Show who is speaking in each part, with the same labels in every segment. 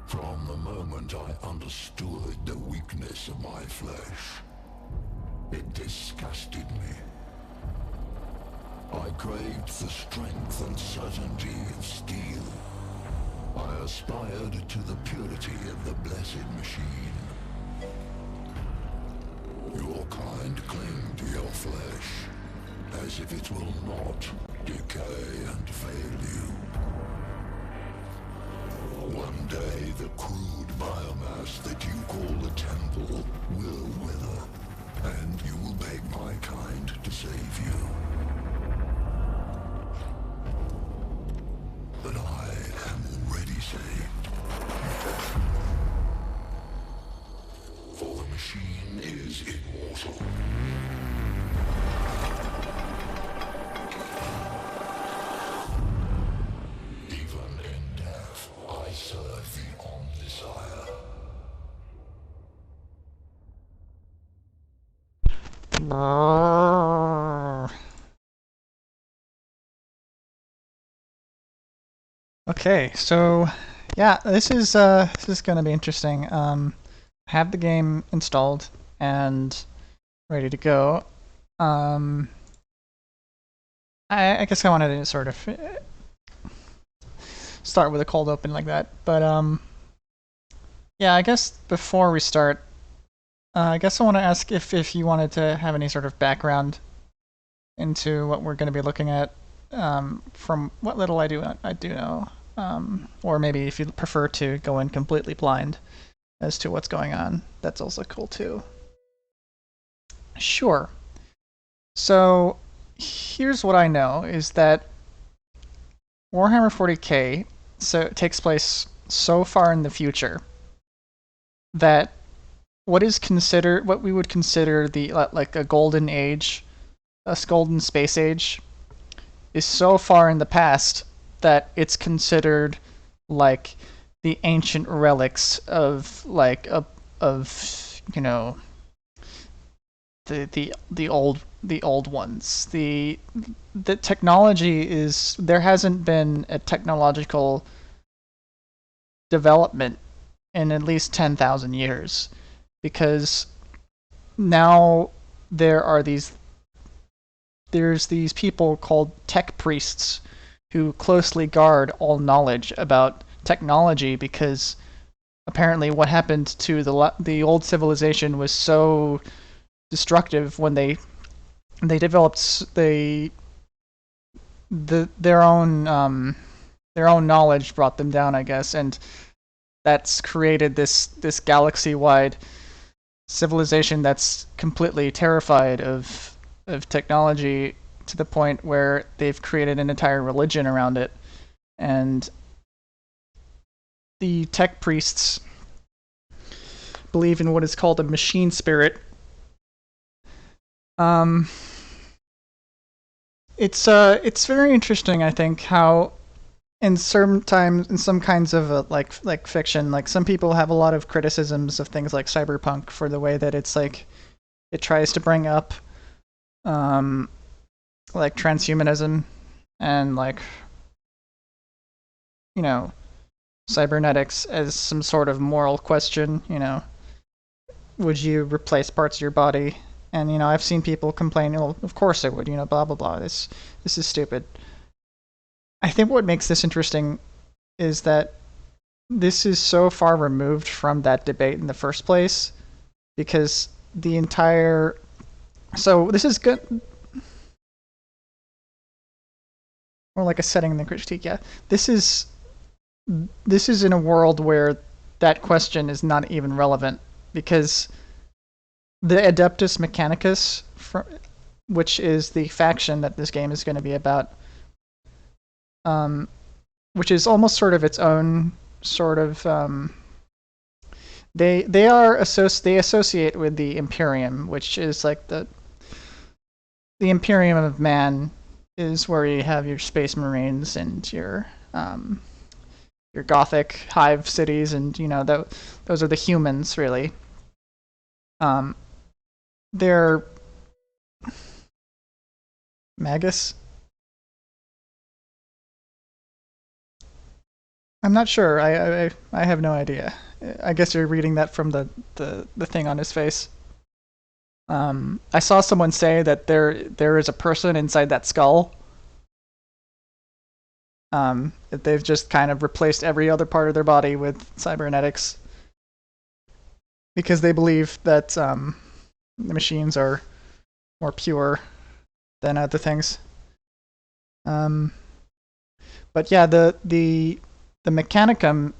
Speaker 1: From the moment I understood the weakness of my flesh, it disgusted me. I craved the strength and certainty of steel. I aspired to the purity of the blessed machine. Your kind cling to your flesh, as if it will not decay and fail you. One day the crude biomass that you call the temple will wither, and you will beg my kind to save you. But I am already saved. For the machine is immortal. Even in death, I serve the Omnisire.
Speaker 2: Okay, so yeah, this is gonna be interesting. I have the game installed and ready to go. I guess I wanted to sort of start with a cold open like that, but yeah, I guess before we start, I guess I want to ask if you wanted to have any sort of background into what we're going to be looking at, from what little I do know, or maybe if you prefer to go in completely blind as to what's going on, that's also cool too. Sure. So here's what I know is that Warhammer 40k takes place so far in the future that what we would consider the like a golden age, a golden space age, is so far in the past that it's considered like the ancient relics of the old ones. The technology is, there hasn't been a technological development in at least 10,000 years, because now there's these people called tech priests who closely guard all knowledge about technology, because apparently what happened to the old civilization was so destructive when they developed their own knowledge brought them down, I guess, and that's created this galaxy-wide civilization that's completely terrified of technology, to the point where they've created an entire religion around it. And the tech priests believe in what is called a machine spirit. It's very interesting, I think, how in some kinds of like fiction, like some people have a lot of criticisms of things like cyberpunk for the way that it's like it tries to bring up like transhumanism and like, you know, cybernetics as some sort of moral question. Would you replace parts of your body? And I've seen people complain, well, of course I would, blah blah blah. This is stupid. I think what makes this interesting is that this is so far removed from that debate in the first place, because the entire this is good, or like a setting in the critique. Yeah, this is in a world where that question is not even relevant, because the Adeptus Mechanicus, which is the faction that this game is going to be about, which is almost sort of its own sort of, they associate with the Imperium, which is like the Imperium of Man, is where you have your Space Marines and your Gothic hive cities, and those are the humans, really. They're Magus. I'm not sure. I have no idea. I guess you're reading that from the thing on his face. I saw someone say that there is a person inside that skull. That they've just kind of replaced every other part of their body with cybernetics because they believe that the machines are more pure than other things. But yeah, the Mechanicum.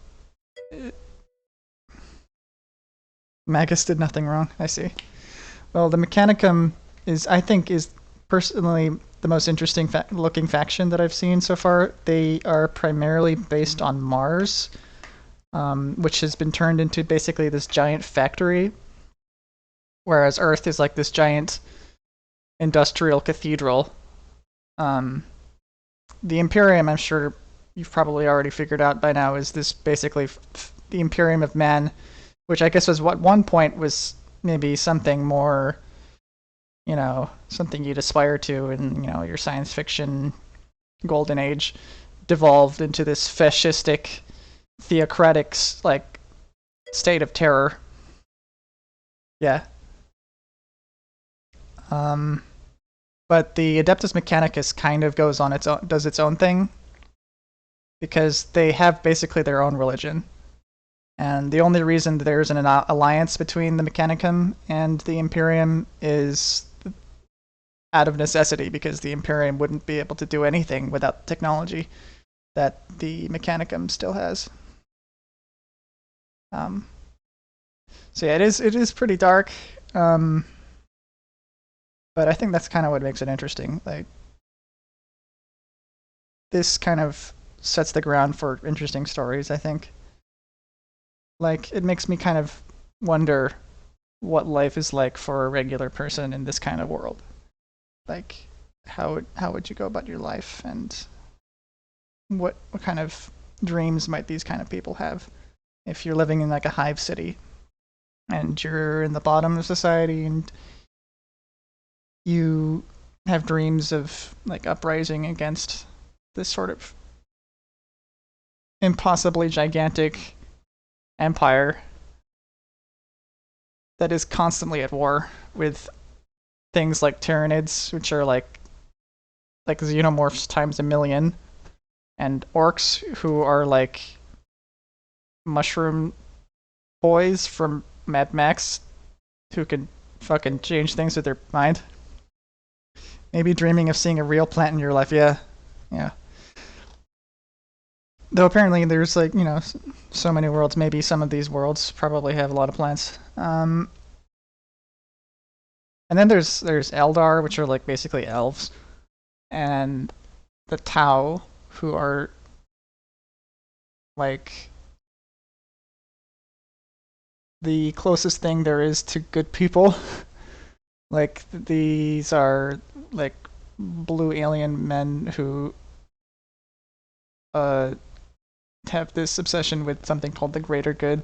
Speaker 2: Magus did nothing wrong. I see. Well, the Mechanicum is, I think, is personally the most interesting looking faction that I've seen so far. They are primarily based on Mars, which has been turned into basically this giant factory, whereas Earth is like this giant industrial cathedral. The Imperium, I'm sure you've probably already figured out by now, is this basically the Imperium of Man, which I guess was what one point was maybe something more, you know, something you'd aspire to in, you know, your science fiction golden age, devolved into this fascistic, theocratic, like, state of terror. Yeah. But the Adeptus Mechanicus kind of goes on its own, does its own thing, because they have basically their own religion. And the only reason there's an alliance between the Mechanicum and the Imperium is out of necessity, because the Imperium wouldn't be able to do anything without the technology that the Mechanicum still has. So yeah, it is pretty dark, but I think that's kind of what makes it interesting. Like, this kind of sets the ground for interesting stories, I think. Like, it makes me kind of wonder what life is like for a regular person in this kind of world. Like, how would you go about your life, and what kind of dreams might these kind of people have if you're living in like a hive city and you're in the bottom of society and you have dreams of like uprising against this sort of impossibly gigantic empire that is constantly at war with things like Tyranids, which are like xenomorphs times a million, and orcs, who are like mushroom boys from Mad Max, who can fucking change things with their mind. Maybe dreaming of seeing a real plant in your life, yeah. Yeah. Though apparently there's like, you know, so many worlds, maybe some of these worlds probably have a lot of plants. And then there's Eldar, which are like basically elves, and the Tau, who are like the closest thing there is to good people. Like, these are like blue alien men who have this obsession with something called the greater good.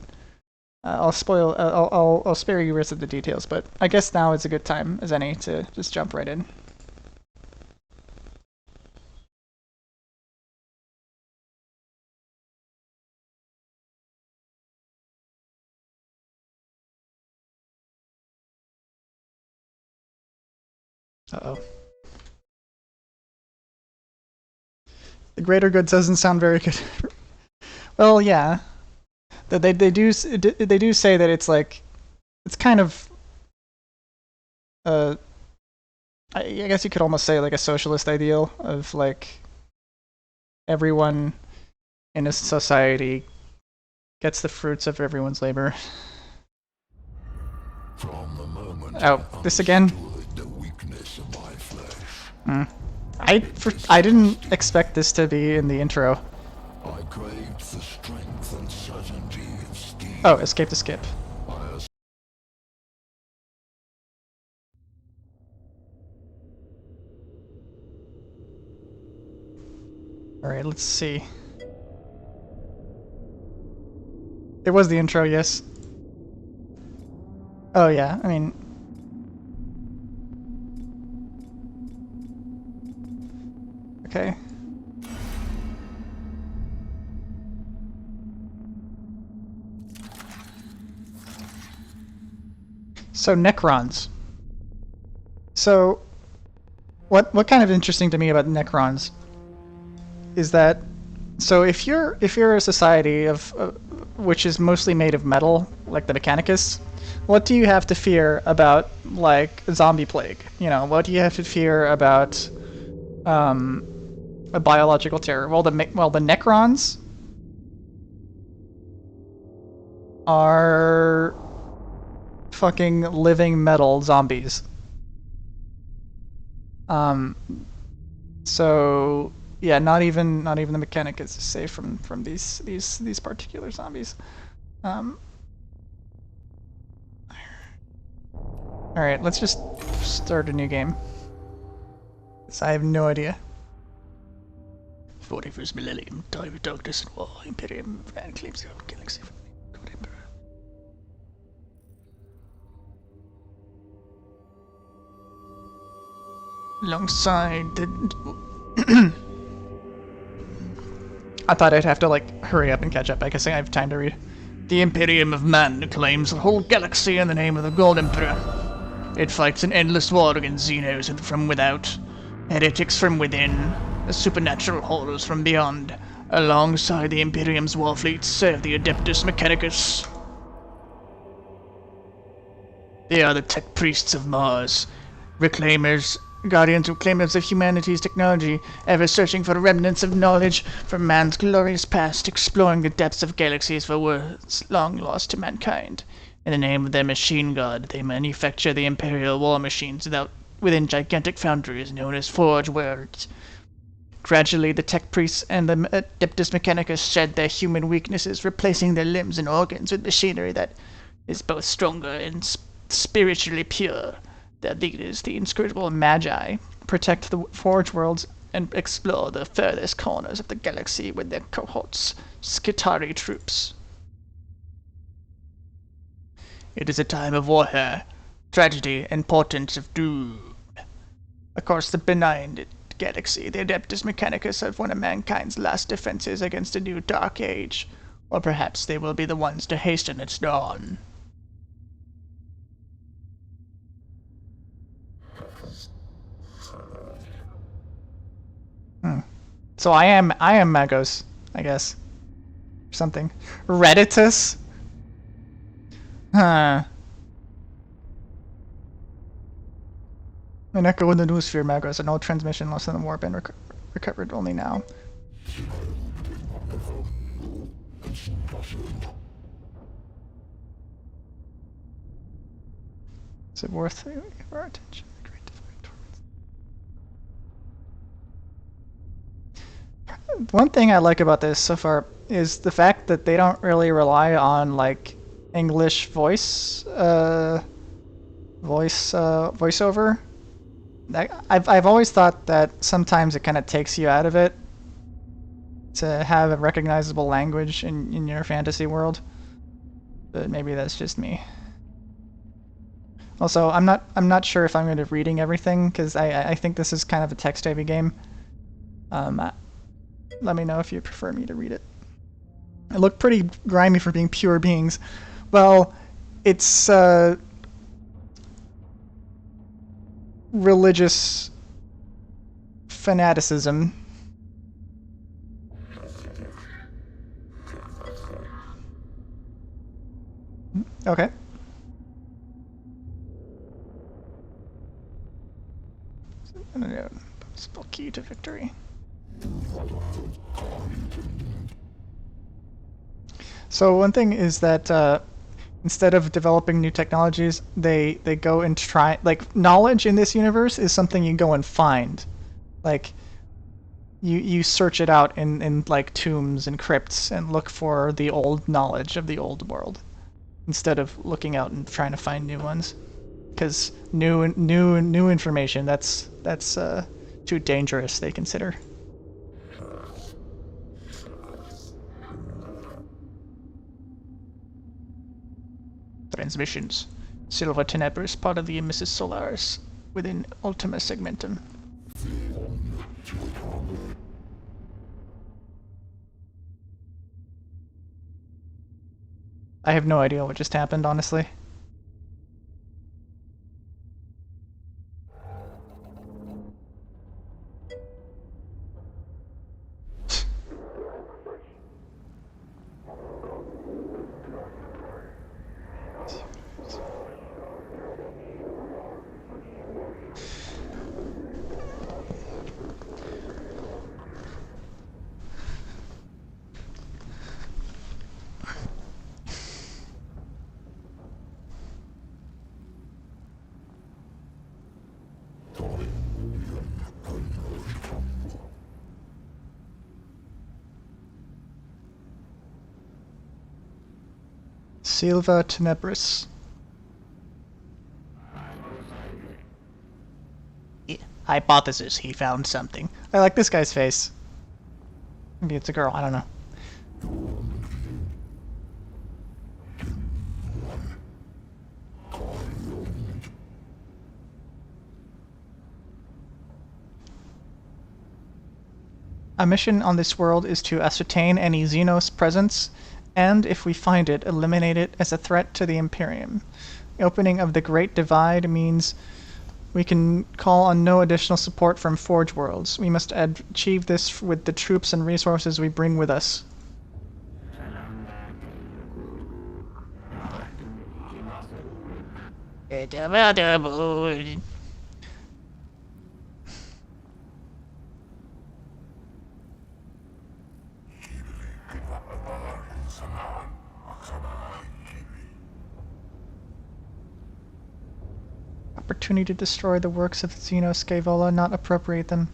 Speaker 2: I'll spare you the rest of the details, but I guess now is a good time as any to just jump right in. Uh-oh. The greater good doesn't sound very good. Well, yeah. They do say that it's like, it's kind of I guess you could almost say like a socialist ideal of like everyone in a society gets the fruits of everyone's labor.
Speaker 1: From the moment
Speaker 2: Oh, this again?
Speaker 1: the weakness of my flesh.
Speaker 2: I didn't expect this to be in the intro.
Speaker 1: I craved the strength and certainty of steel.
Speaker 2: Oh, escape to skip. Alright, let's see. It was the intro, yes. Oh yeah, I mean... Okay. So Necrons. So what kind of interesting to me about Necrons is that so if you're a society of which is mostly made of metal, like the Mechanicus, what do you have to fear about like a zombie plague? You know, what do you have to fear about a biological terror? Well, the Necrons are fucking living metal zombies. So yeah, not even the Mechanicus is safe from these particular zombies. All right, let's just start a new game. I have no idea. 41st millennium, time of darkness and war, Imperium man claims the galaxy from the God Emperor. Alongside the... I thought I'd have to, like, hurry up and catch up. I guess I have time to read. The Imperium of Man claims the whole galaxy in the name of the God Emperor. It fights an endless war against Xenos from without, heretics from within, the supernatural horrors from beyond. Alongside the Imperium's war fleets serve the Adeptus Mechanicus. They are the tech priests of Mars, reclaimers, guardians, reclaimers of humanity's technology, ever searching for remnants of knowledge from man's glorious past, exploring the depths of galaxies for worlds long lost to mankind. In the name of their machine god, they manufacture the Imperial war machines within gigantic foundries known as Forge Worlds. Gradually, the tech priests and the Adeptus Mechanicus shed their human weaknesses, replacing their limbs and organs with machinery that is both stronger and spiritually pure. Their leaders, the inscrutable Magi, protect the Forge Worlds and explore the furthest corners of the galaxy with their cohorts, Skitari troops. It is a time of warfare, tragedy, and portent of doom. Across the benign galaxy, the Adeptus Mechanicus have one of mankind's last defenses against a new dark age, or perhaps they will be the ones to hasten its dawn. So I am Magos, I guess. Or something. Redditus? Huh. An echo in the noosphere, Magos. No transmission lost in the warp and recovered only now. Is it worth our attention? One thing I like about this so far is the fact that they don't really rely on like English voiceover. I've always thought that sometimes it kind of takes you out of it to have a recognizable language in your fantasy world, but maybe that's just me. Also, I'm not sure if I'm going to be reading everything because I think this is kind of a text-heavy game. Let me know if you prefer me to read it. It looked pretty grimy for being pure beings. Well, it's religious fanaticism. Okay. Possible key to victory. So one thing is that instead of developing new technologies, they go and try, like, knowledge in this universe is something you go and find. Like, you search it out in like tombs and crypts and look for the old knowledge of the old world instead of looking out and trying to find new ones. Because new information, that's too dangerous, they consider. Transmissions. Silva Tenebris, part of the Emissus Solaris, within Ultima Segmentum. I have no idea what just happened, honestly. Silva Tenebris. Hypothesis, he found something. I like this guy's face. Maybe it's a girl, I don't know. A mission on this world is to ascertain any Xenos presence, and if we find it, eliminate it as a threat to the Imperium. The opening of the Great Divide means we can call on no additional support from Forge Worlds. We must achieve this with the troops and resources we bring with us. Opportunity to destroy the works of Xenos Scaevola, not appropriate them.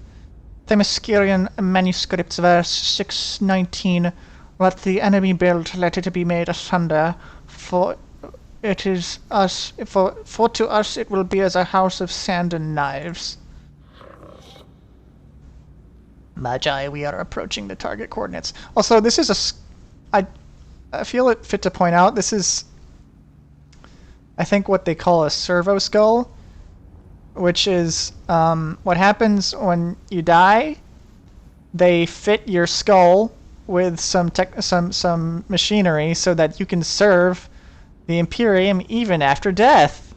Speaker 2: Themyscirian Manuscripts, verse 619. Let the enemy build, let it be made asunder, for it is us, for to us it will be as a house of sand and knives. Magi, we are approaching the target coordinates. Also, this is I feel it fit to point out, this is, I think, what they call a servo skull, which is what happens when you die. They fit your skull with some machinery so that you can serve the Imperium even after death.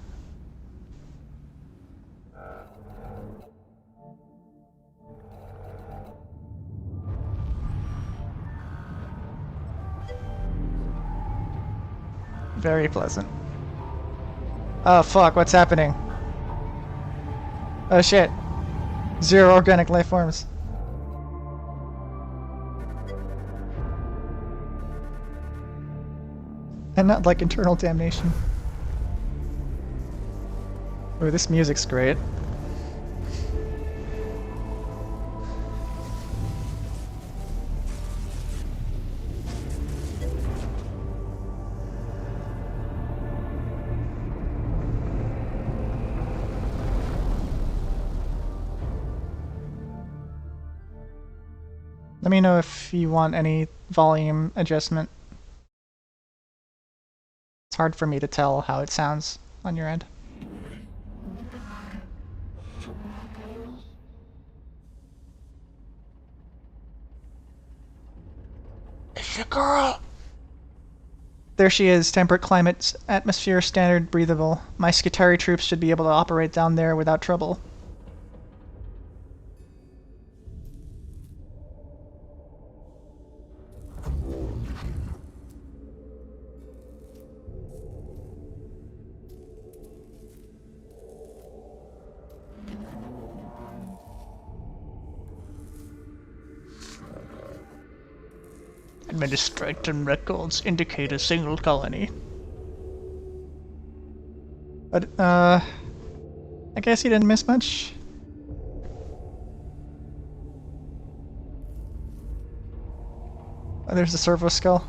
Speaker 2: Very pleasant. Oh fuck, what's happening? Oh shit. Zero organic life forms. And not like internal damnation. Oh, this music's great. Let me know if you want any volume adjustment. It's hard for me to tell how it sounds on your end. It's a girl! There she is, temperate climate, atmosphere standard, breathable. My Skitarii troops should be able to operate down there without trouble. Administratum records indicate a single colony. But, I guess he didn't miss much. Oh, there's the servo skull.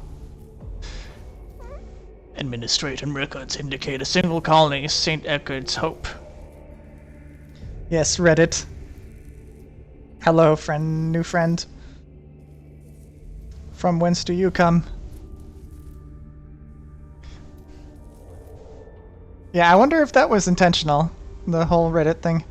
Speaker 2: Administratum records indicate a single colony, St. Eckhard's Hope. Yes, Reddit. Hello, friend, new friend. From whence do you come? Yeah, I wonder if that was intentional, the whole Reddit thing.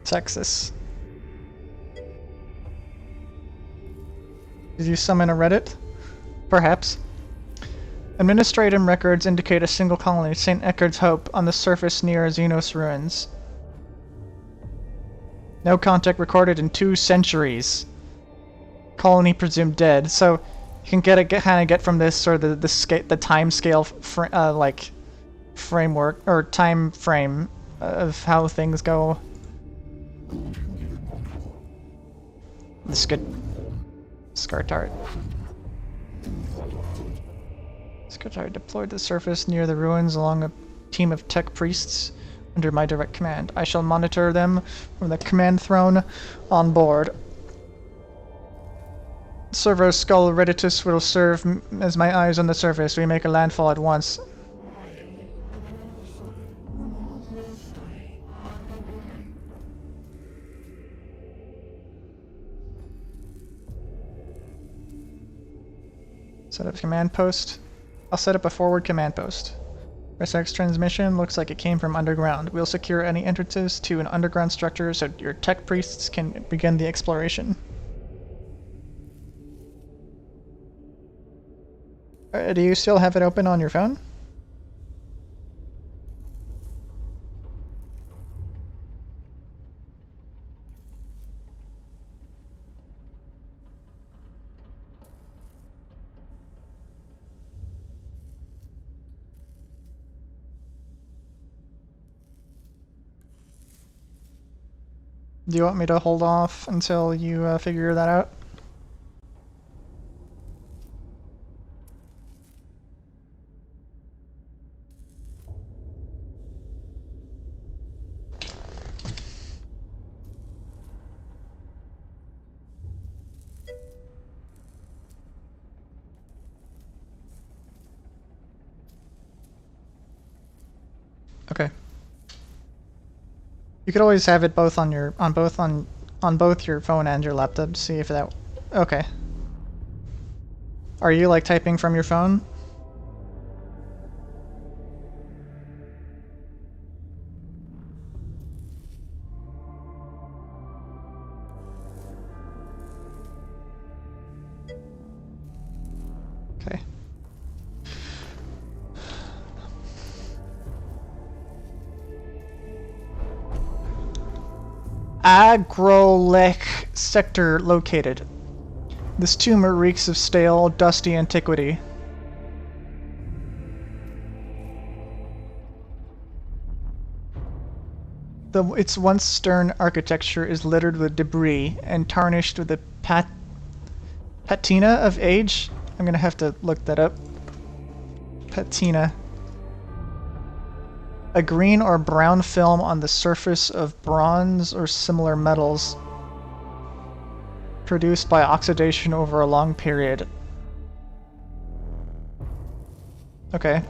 Speaker 2: Texas. Did you summon a Reddit? Perhaps. Administratum records indicate a single colony, St. Eckhard's Hope, on the surface near Xenos ruins. No contact recorded in 2 centuries. Colony presumed dead. So you can kind of get from this sort of the time scale like framework or time frame of how things go. This good. Scar tart. Secretary deployed to the surface near the ruins along a team of tech priests under my direct command. I shall monitor them from the command throne on board. Servo Skull Reditus will serve as my eyes on the surface. We make a landfall at once. Set up command post. I'll set up a forward command post. SX transmission looks like it came from underground. We'll secure any entrances to an underground structure so your tech priests can begin the exploration. Do you still have it open on your phone? Do you want me to hold off until you figure that out? Okay. You could always have it both on your on both your phone and your laptop to see if that. Okay. Are you like typing from your phone? Okay. Agrolek sector located. This tumor reeks of stale, dusty antiquity. Its once stern architecture is littered with debris and tarnished with the patina of age. I'm gonna have to look that up. Patina. A green or brown film on the surface of bronze or similar metals, produced by oxidation over a long period. Okay.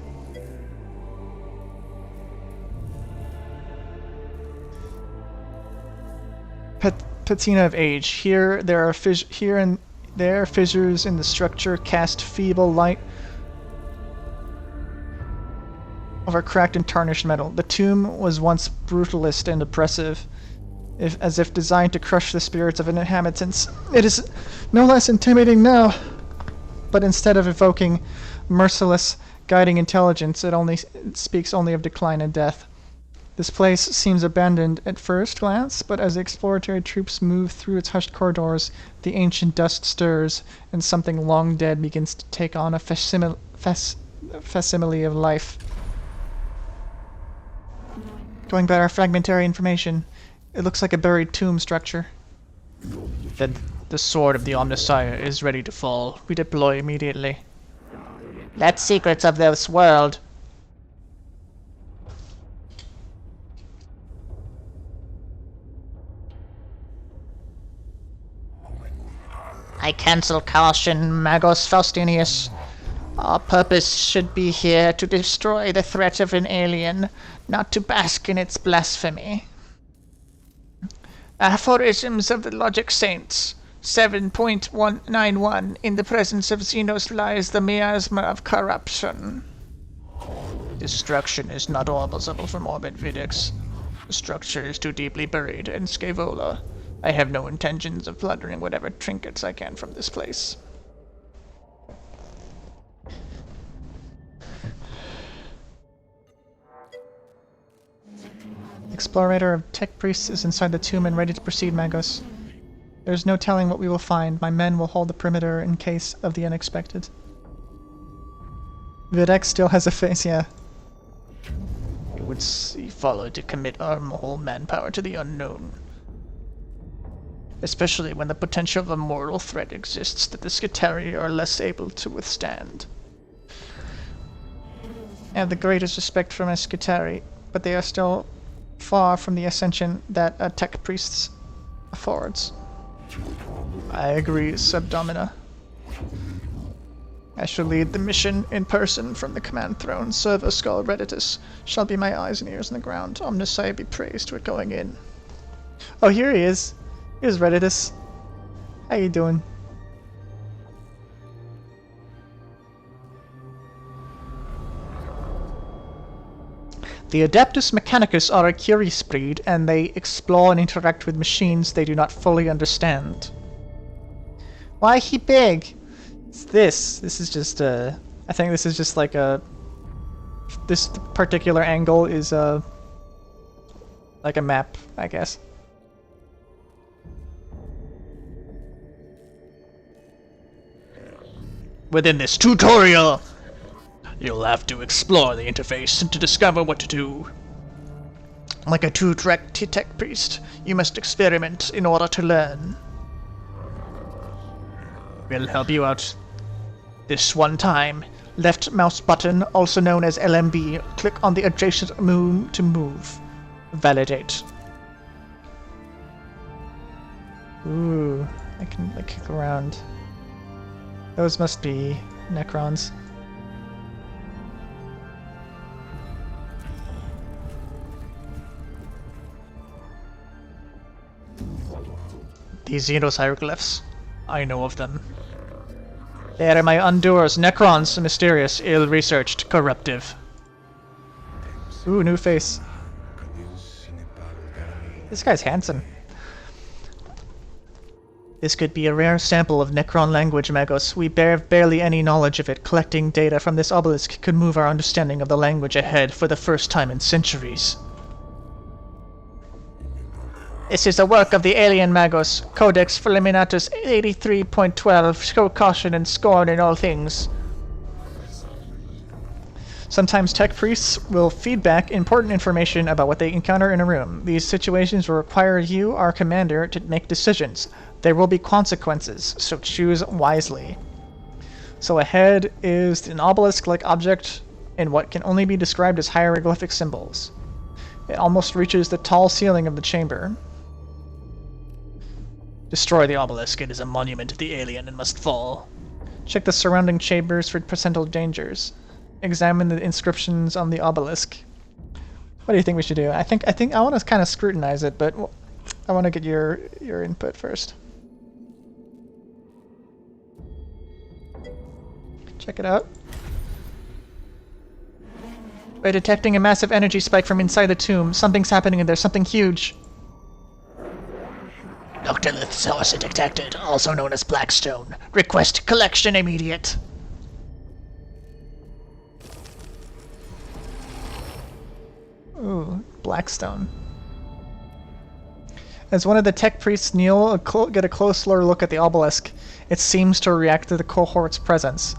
Speaker 2: Patina of age. Here there are here and there fissures in the structure cast feeble light over cracked and tarnished metal. The tomb was once brutalist and oppressive, as if designed to crush the spirits of inhabitants. It is no less intimidating now, but instead of evoking merciless, guiding intelligence, it speaks only of decline and death. This place seems abandoned at first glance, but as the exploratory troops move through its hushed corridors, the ancient dust stirs, and something long dead begins to take on a facsimile of life. Going by our fragmentary information, it looks like a buried tomb structure. Then the sword of the Omnissiah is ready to fall. We deploy immediately. That's secrets of this world. I cancel caution, Magos Faustinius. Our purpose should be here to destroy the threat of an alien, not to bask in its blasphemy. Aphorisms of the Logic Saints, 7.191. In the presence of Xenos lies the miasma of corruption. Destruction is not possible from orbit, Vidix. The structure is too deeply buried in Scaevola. I have no intentions of plundering whatever trinkets I can from this place. Explorator of Tech Priests is inside the tomb and ready to proceed, Magos. There's no telling what we will find. My men will hold the perimeter in case of the unexpected. Videx still has a face, yeah. It would follow to commit our whole manpower to the unknown. especially when the potential of a mortal threat exists that the Skitari are less able to withstand. I have the greatest respect for my Skitari, but they are still far from the ascension that a tech priest affords. I agree, Subdomina. I shall lead the mission in person from the command throne. Servo Skull Redditus shall be my eyes and ears on the ground. Omnisci be praised, we're going in. Oh, here he is. Here's Redditus. How you doing? The Adeptus Mechanicus are a curious breed, and they explore and interact with machines they do not fully understand. Why he big? It's this. This is just I think this is just like a... This particular angle is like a map, I guess. Within this tutorial, you'll have to explore the interface to discover what to do. Like a true-track tech priest, you must experiment in order to learn. We'll help you out this one time. Left mouse button, also known as LMB, click on the adjacent moon to move. Validate. Ooh, I can like kick around. Those must be Necrons. These Xenos hieroglyphs. I know of them. They are my Undoers, Necrons, mysterious, ill-researched, corruptive. Ooh, new face. This guy's handsome. This could be a rare sample of Necron language, Magos. We have barely any knowledge of it. Collecting data from this obelisk could move our understanding of the language ahead for the first time in centuries. This is a work of the alien Magos. Codex Fulminatus 83.12. Show caution and scorn in all things. Sometimes tech priests will feed back important information about what they encounter in a room. These situations will require you, our commander, to make decisions. There will be consequences, so choose wisely. So ahead is an obelisk-like object in what can only be described as hieroglyphic symbols. It almost reaches the tall ceiling of the chamber. Destroy the obelisk. It is a monument to the alien and must fall. Check the surrounding chambers for potential dangers. Examine the inscriptions on the obelisk. What do you think we should do? I think I want to kind of scrutinize it, but I want to get your input first. Check it out. We're detecting a massive energy spike from inside the tomb. Something's happening and there's something huge. Noctilith source detected, also known as Blackstone. Request collection immediate. Ooh, Blackstone. As one of the tech priests kneel, get a closer look at the obelisk. It seems to react to the cohort's presence.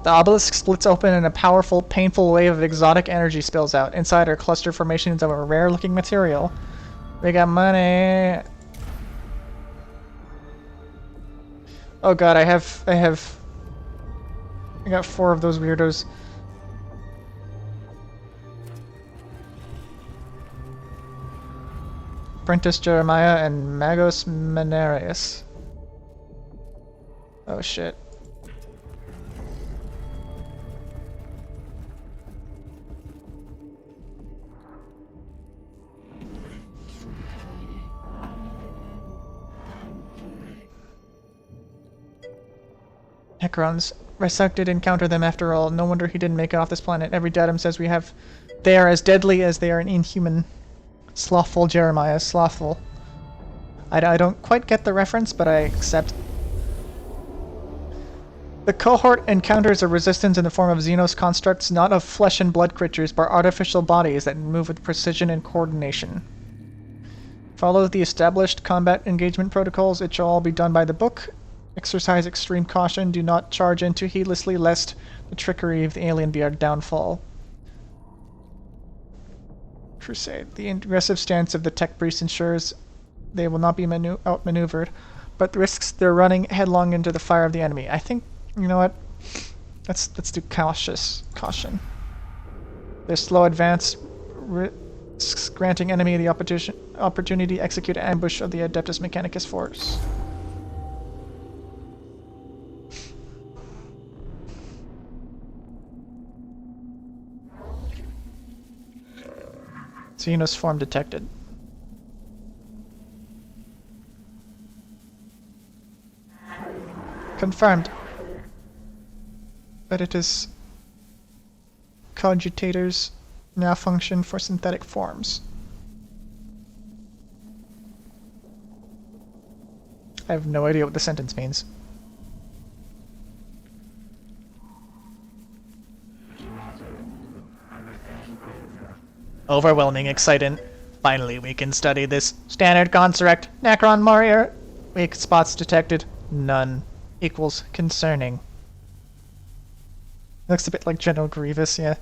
Speaker 2: The obelisk splits open and a powerful, painful wave of exotic energy spills out. Inside are cluster formations of a rare-looking material. We got money. Oh god, I got 4 of those weirdos. Apprentice Jeremiah and Magos Menarius. Oh shit. Necrons. Resec did encounter them after all. No wonder he didn't make it off this planet. Every datum says they are as deadly as they are inhuman. Slothful Jeremiah. Slothful. I don't quite get the reference, but I accept. The cohort encounters a resistance in the form of Xenos constructs, not of flesh and blood creatures, but artificial bodies that move with precision and coordination. Follow the established combat engagement protocols. It shall all be done by the book. Exercise extreme caution. Do not charge in too heedlessly, lest the trickery of the alien be our downfall. Crusade. The aggressive stance of the tech priest ensures they will not be outmaneuvered, but risks their running headlong into the fire of the enemy. I think, you know what? Let's do caution. Their slow advance risks granting enemy the opportunity to execute an ambush of the Adeptus Mechanicus force. Xenos form detected. Confirmed. But it is cogitators now function for synthetic forms. I have no idea what the sentence means. Overwhelming excitement. Finally, we can study this. Standard construct. Necron warrior. Weak spots detected. None. Equals concerning. Looks a bit like General Grievous, yeah.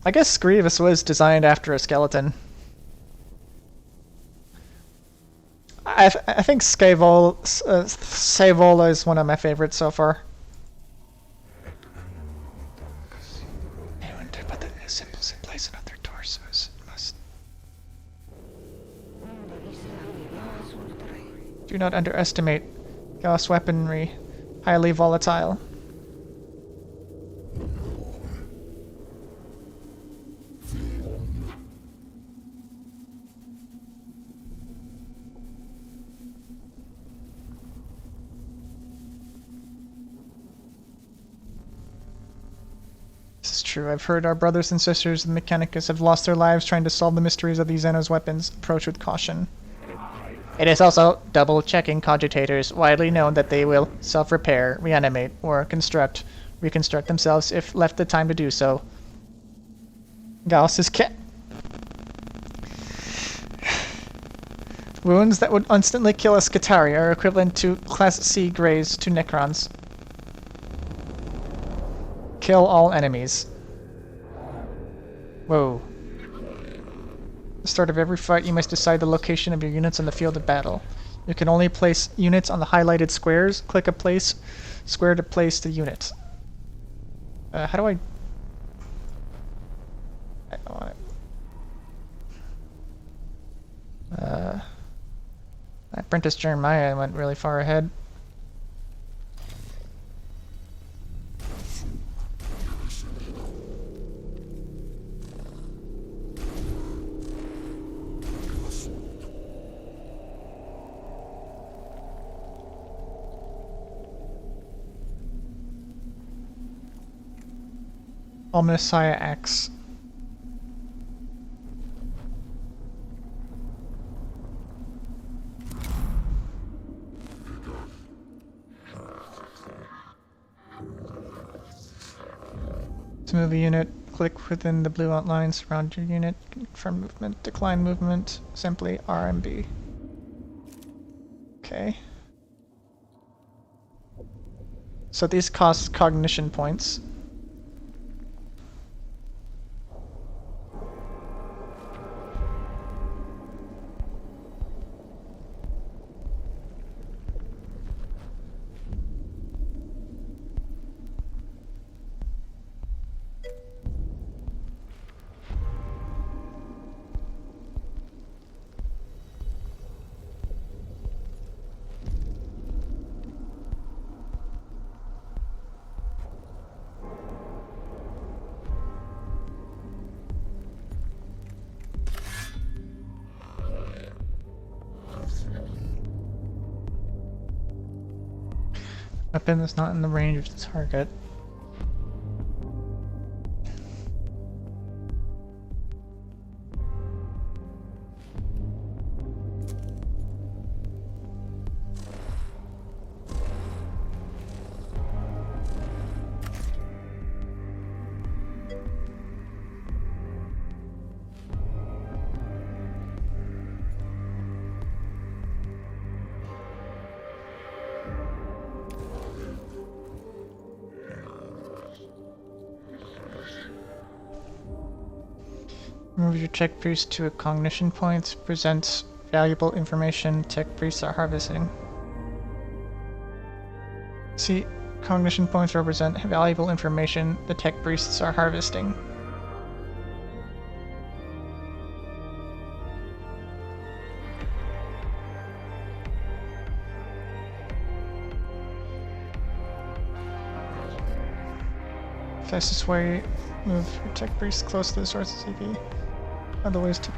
Speaker 2: I guess Grievous was designed after a skeleton. I think Savola is one of my favorites so far. Anyone to put the symbols in place on their torsos must. Do not underestimate Gauss weaponry, highly volatile. This is true. I've heard our brothers and sisters in Mechanicus have lost their lives trying to solve the mysteries of these Xenos weapons. Approach with caution. It is also double-checking cogitators, widely known that they will self-repair, reanimate, or reconstruct themselves if left the time to do so. Gauss is Wounds that would instantly kill a Scutari are equivalent to Class C Greys to Necrons. Kill all enemies. Whoa. At the start of every fight, you must decide the location of your units on the field of battle. You can only place units on the highlighted squares. Click a place square to place the unit. How do I... Apprentice Jeremiah went really far ahead. Omnissiah X. To move a unit, click within the blue outline, surround your unit, confirm movement, decline movement, simply RMB. Okay. So these cost cognition points. Weapon that's not in the range of the target. Move your check boost to a cognition point. Presents valuable information tech priests are harvesting. See, cognition points represent valuable information the tech priests are harvesting. Fastest way, move your tech priest close to the source of CP. Other ways to...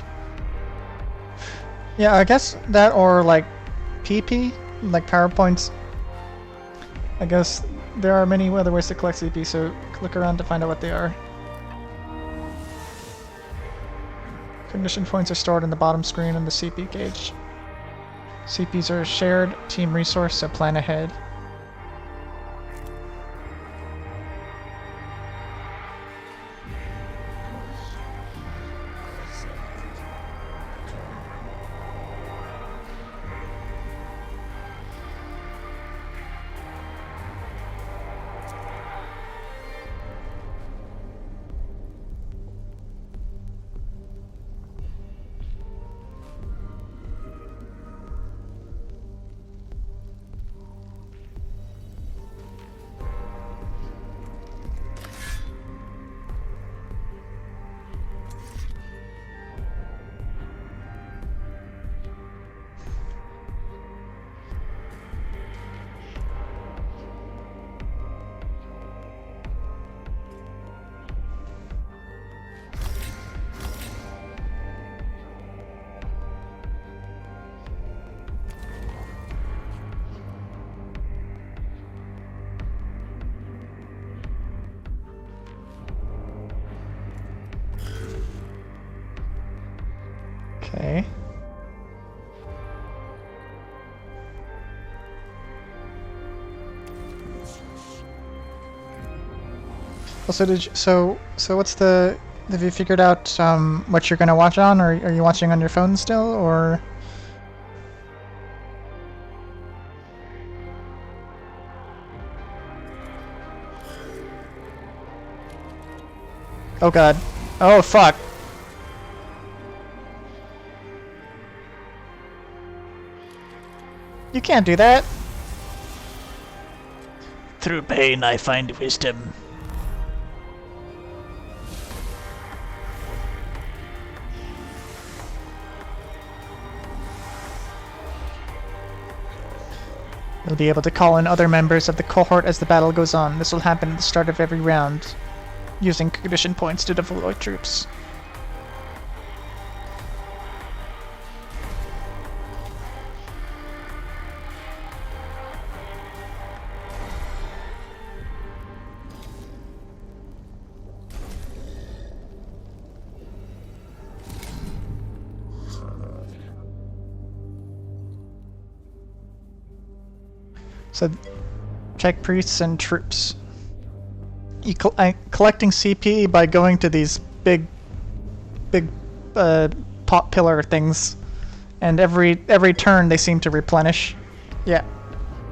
Speaker 2: Yeah, I guess that or like PP, like PowerPoints. I guess there are many other ways to collect CP, so click around to find out what they are. Cognition points are stored in the bottom screen in the CP gauge. CPs are a shared team resource, so plan ahead. Okay. Also, so what's the... Have you figured out what you're gonna watch on, or are you watching on your phone still, or... Oh god. Oh fuck. You can't do that. Through pain I find wisdom. You'll be able to call in other members of the cohort as the battle goes on. This will happen at the start of every round, using cognition points to deploy troops. So, check priests and troops. You collecting CP by going to these big pot pillar things, and every turn they seem to replenish. Yeah,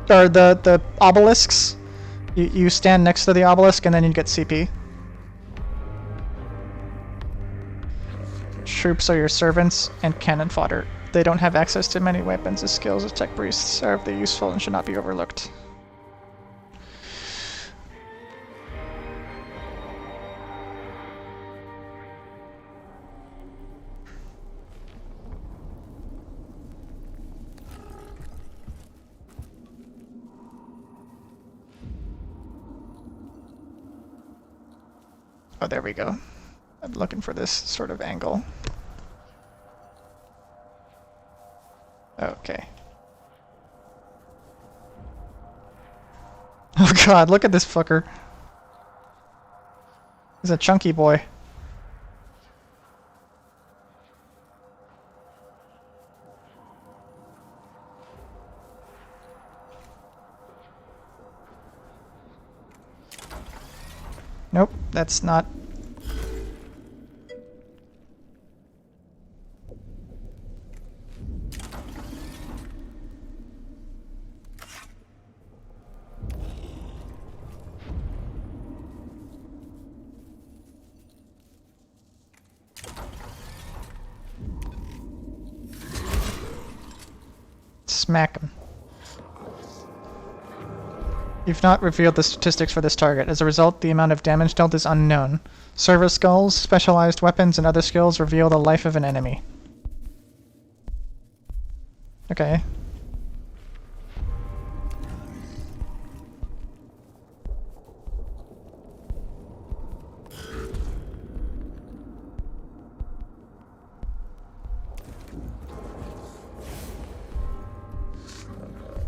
Speaker 2: or the obelisks. You stand next to the obelisk and then you get CP. Troops are your servants and cannon fodder. They don't have access to many weapons. The skills of tech priests are very useful and should not be overlooked. Oh, there we go. I'm looking for this sort of angle. Okay. Oh god, look at this fucker. He's a chunky boy. Nope, that's not... Smack him. You've not revealed the statistics for this target. As a result, the amount of damage dealt is unknown. Servo skulls, specialized weapons, and other skills reveal the life of an enemy. Okay.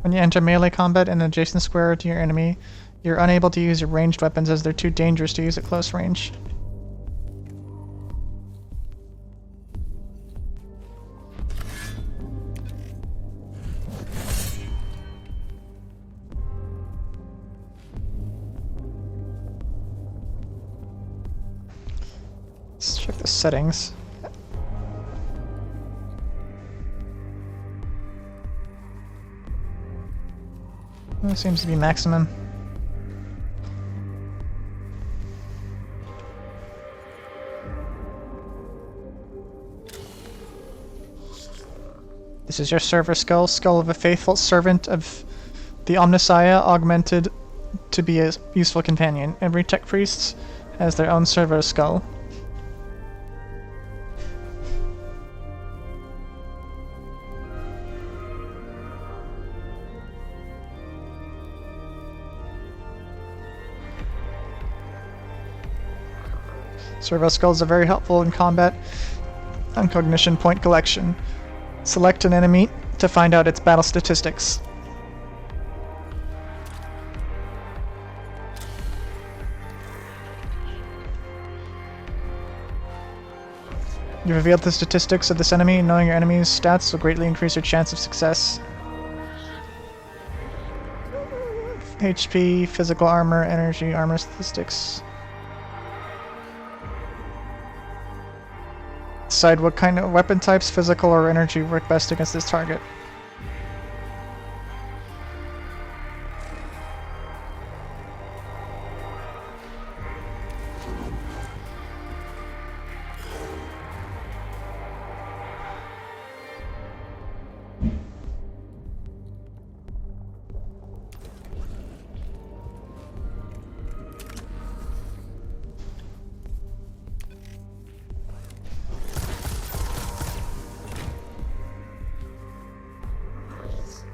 Speaker 2: When you enter melee combat in an adjacent square to your enemy, you're unable to use your ranged weapons as they're too dangerous to use at close range. Let's check the settings. That seems to be maximum. This is your server skull, skull of a faithful servant of the Omnissiah, augmented to be a useful companion. Every tech priest has their own servo skull. Servo skulls are very helpful in combat and cognition point collection. Select an enemy to find out its battle statistics. You revealed the statistics of this enemy, and knowing your enemy's stats will greatly increase your chance of success. HP, physical armor, energy, armor statistics. Decide what kind of weapon types, physical or energy, work best against this target.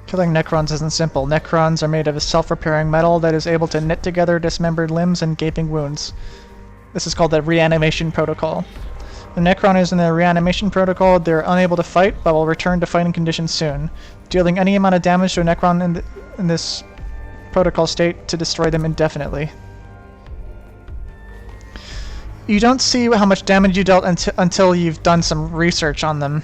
Speaker 2: Killing Necrons isn't simple. Necrons are made of a self-repairing metal that is able to knit together dismembered limbs and gaping wounds. This is called the reanimation protocol. The Necron is in the reanimation protocol. They're unable to fight, but will return to fighting conditions soon, dealing any amount of damage to a Necron in this protocol state to destroy them indefinitely. You don't see how much damage you dealt until you've done some research on them.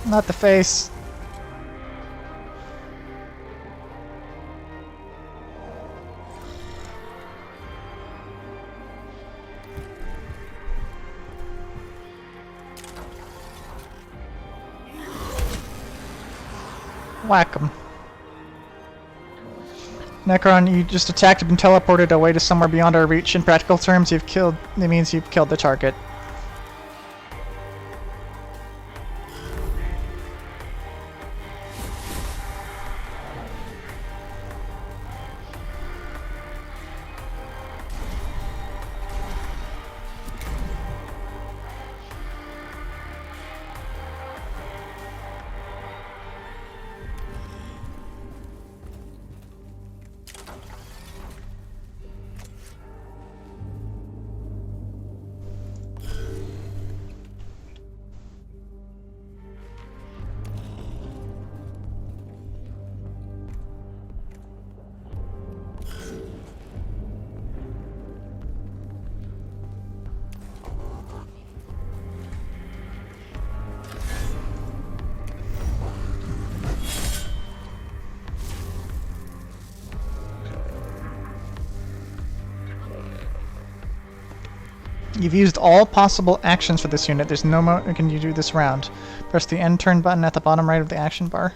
Speaker 2: Not the face. Whack him. Necron, you just attacked and teleported away to somewhere beyond our reach. In practical terms, it means you've killed the target. You've used all possible actions for this unit. There's no more can you do this round. Press the end turn button at the bottom right of the action bar.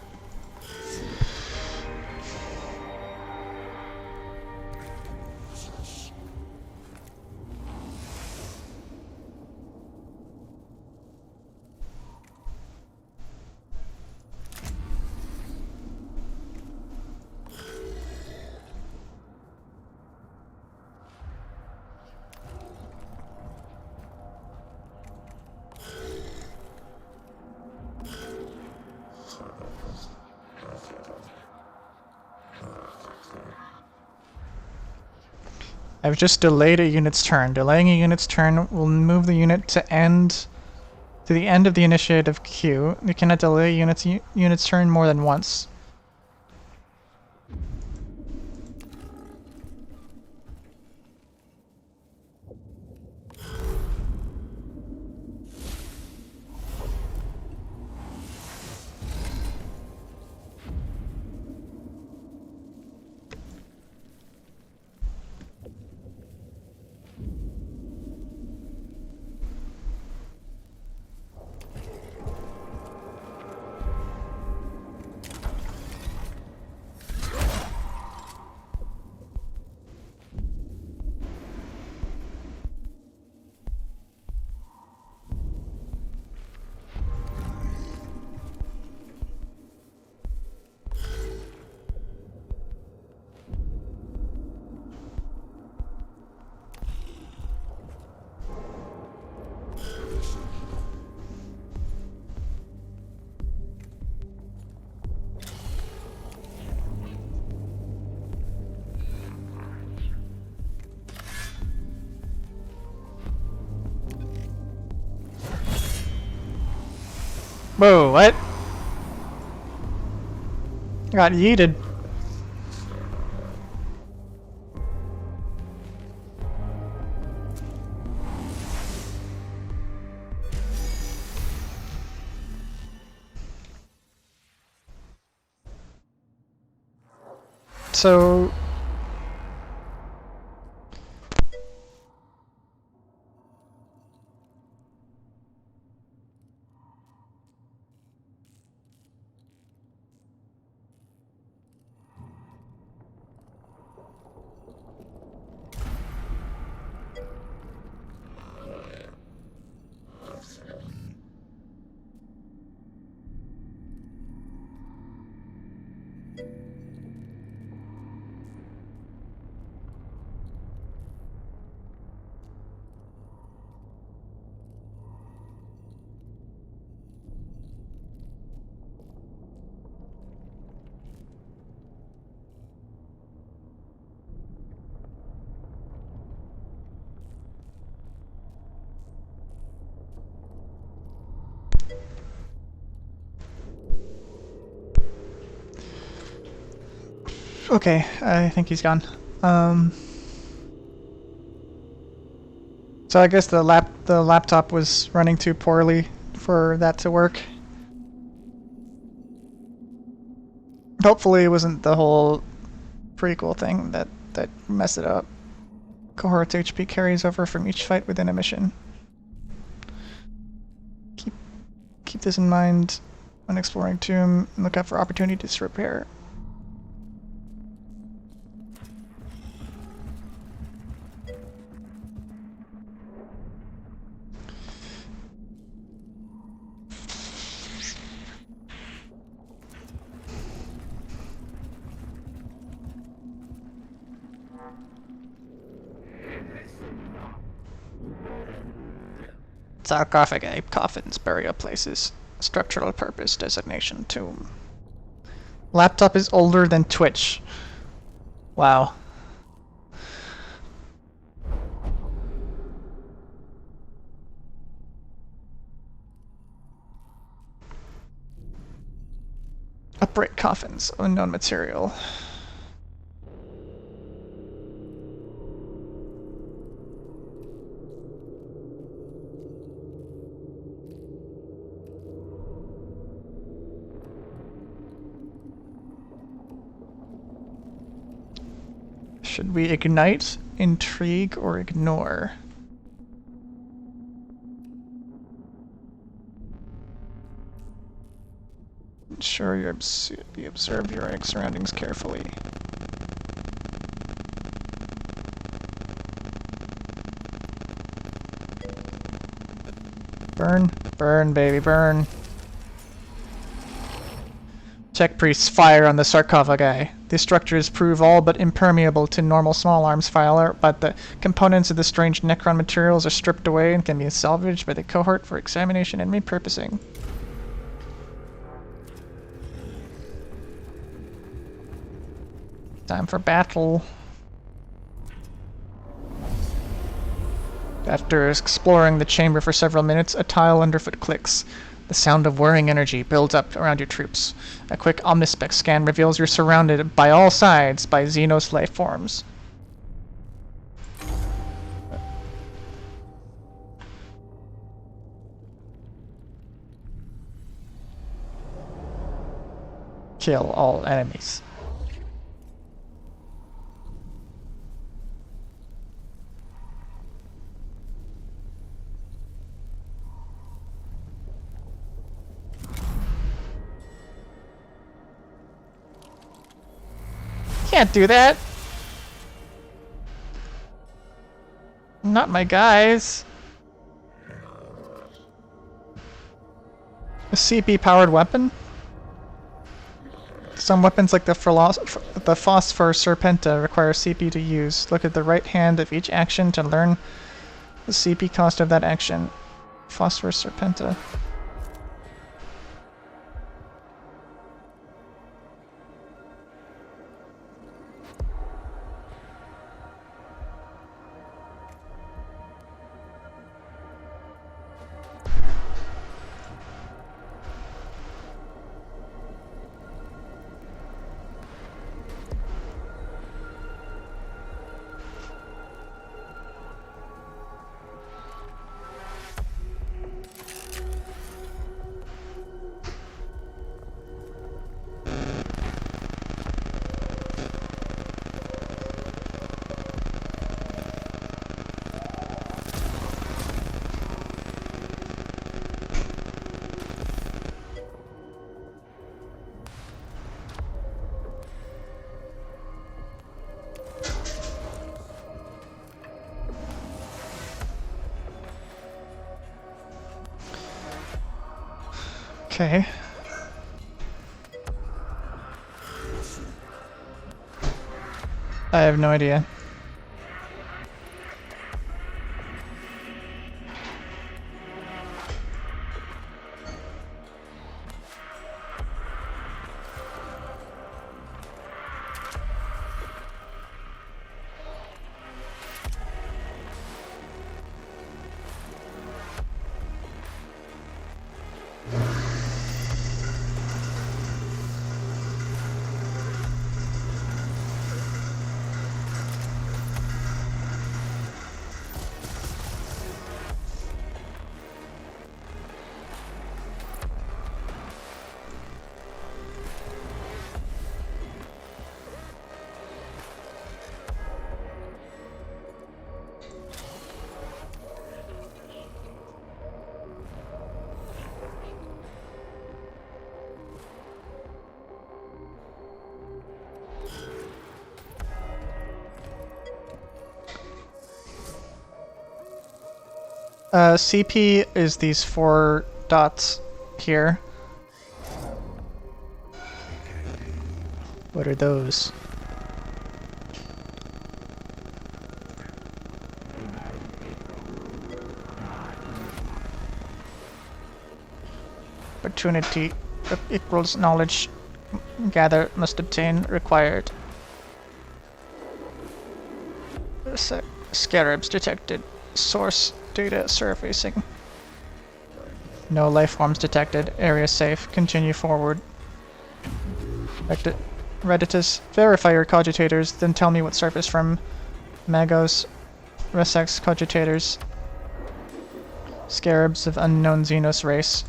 Speaker 2: I've just delayed a unit's turn. Delaying a unit's turn will move the unit to the end of the initiative queue. You cannot delay a unit's turn more than once. Whoa, what? Got yeeted. So... Okay, I think he's gone. So I guess the laptop was running too poorly for that to work. Hopefully it wasn't the whole prequel thing that messed it up. Cohort's HP carries over from each fight within a mission. Keep this in mind when exploring Tomb and look out for opportunities to repair. Sarcophagi, coffins, burial places, structural purpose, designation, tomb. Laptop is older than Twitch. Wow. Upright coffins, unknown material. Should we ignite, intrigue, or ignore? Ensure you observe your surroundings carefully. Burn, burn, baby, burn. Tech priests fire on the sarcophagi. These structures prove all but impermeable to normal small arms fire, but the components of the strange Necron materials are stripped away and can be salvaged by the cohort for examination and repurposing. Time for battle. After exploring the chamber for several minutes, a tile underfoot clicks. The sound of whirring energy builds up around your troops. A quick omnispec scan reveals you're surrounded by all sides by Xenos life forms. Kill all enemies. Can't do that. Not my guys. A CP-powered weapon? Some weapons like the Phosphor Serpenta require CP to use. Look at the right hand of each action to learn the CP cost of that action. Phosphor Serpenta. Okay. I have no idea. CP is these 4 dots here. What are those? Opportunity equals knowledge gather must obtain required. Scarabs detected. Source data surfacing. No life forms detected. Area safe. Continue forward. Redditus. Verify your cogitators, then tell me what surface from Magos. Resex cogitators. Scarabs of unknown Xenos race.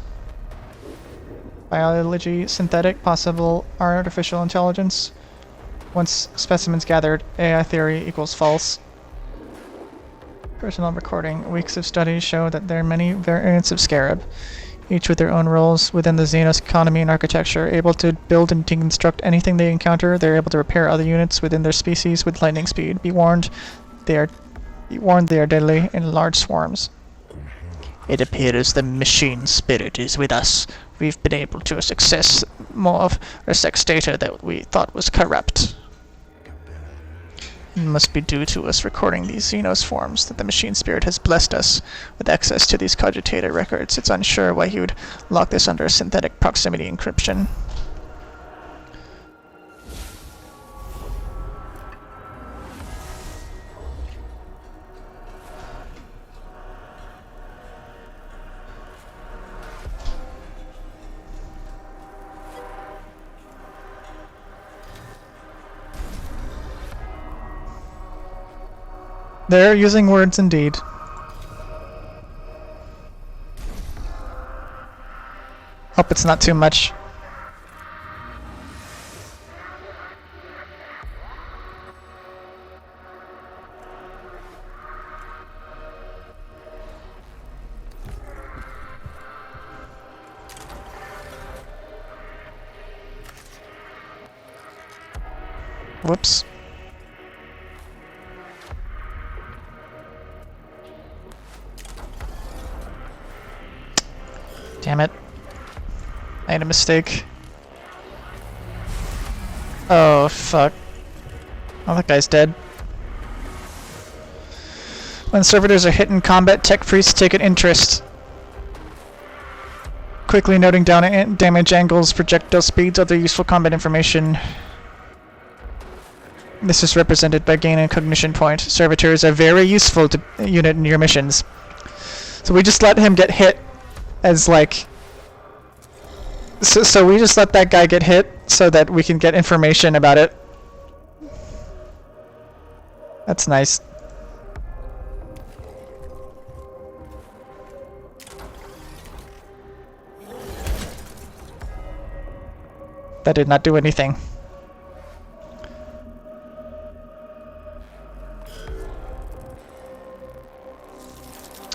Speaker 2: Biology synthetic. Possible artificial intelligence. Once specimens gathered, AI theory equals false. Personal recording. Weeks of studies show that there are many variants of scarab. each with their own roles within the Xenos economy and architecture, able to build and deconstruct anything they encounter. They're able to repair other units within their species with lightning speed. Be warned, they are deadly in large swarms. It appears the machine spirit is with us. We've been able to access more of our sex data that we thought was corrupt. It must be due to us recording these Xenos forms that the machine spirit has blessed us with access to these cogitator records. It's unsure why he would lock this under synthetic proximity encryption. They're using words indeed. Hope it's not too much. Whoops. Damn it. I made a mistake. Oh, fuck. Oh, that guy's dead. When servitors are hit in combat, tech priests take an interest. Quickly noting down damage angles, projectile speeds, other useful combat information. This is represented by gain and cognition point. Servitors are very useful to unit in your missions. So we just let him get hit as like... So we just let that guy get hit so that we can get information about it. That's nice. That did not do anything.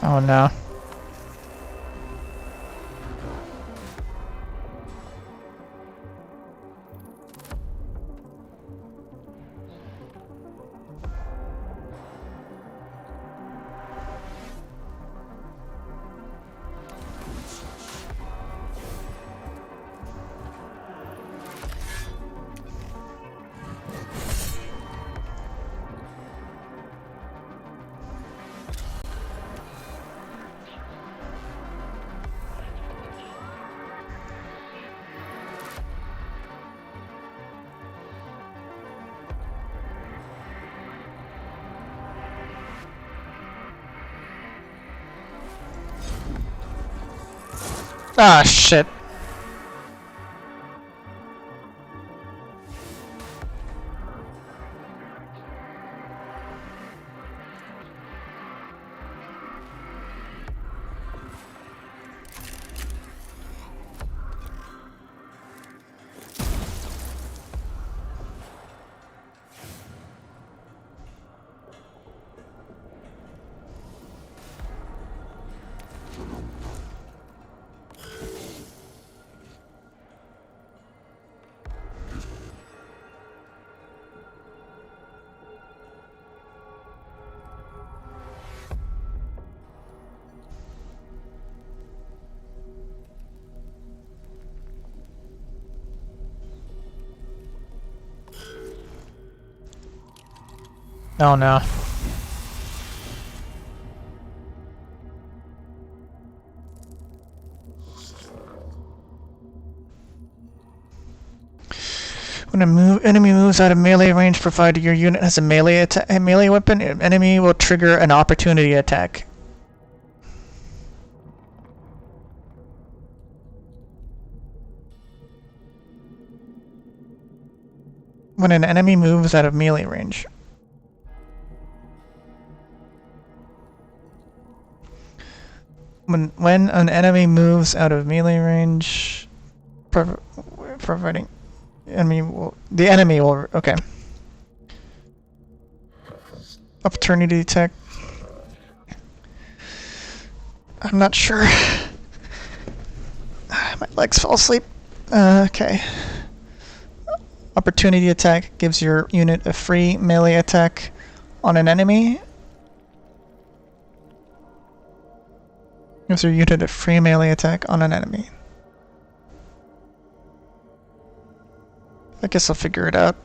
Speaker 2: Oh no. Ah, shit. Oh no. When enemy moves out of melee range, provided your unit has a melee weapon, an enemy will trigger an opportunity attack. When an enemy moves out of melee range. When an enemy moves out of melee range, providing the enemy will okay. Opportunity attack. I'm not sure. legs fall asleep. Okay. Opportunity attack gives your unit a free melee attack on an enemy. Gives your unit a free melee attack on an enemy. I guess I'll figure it out.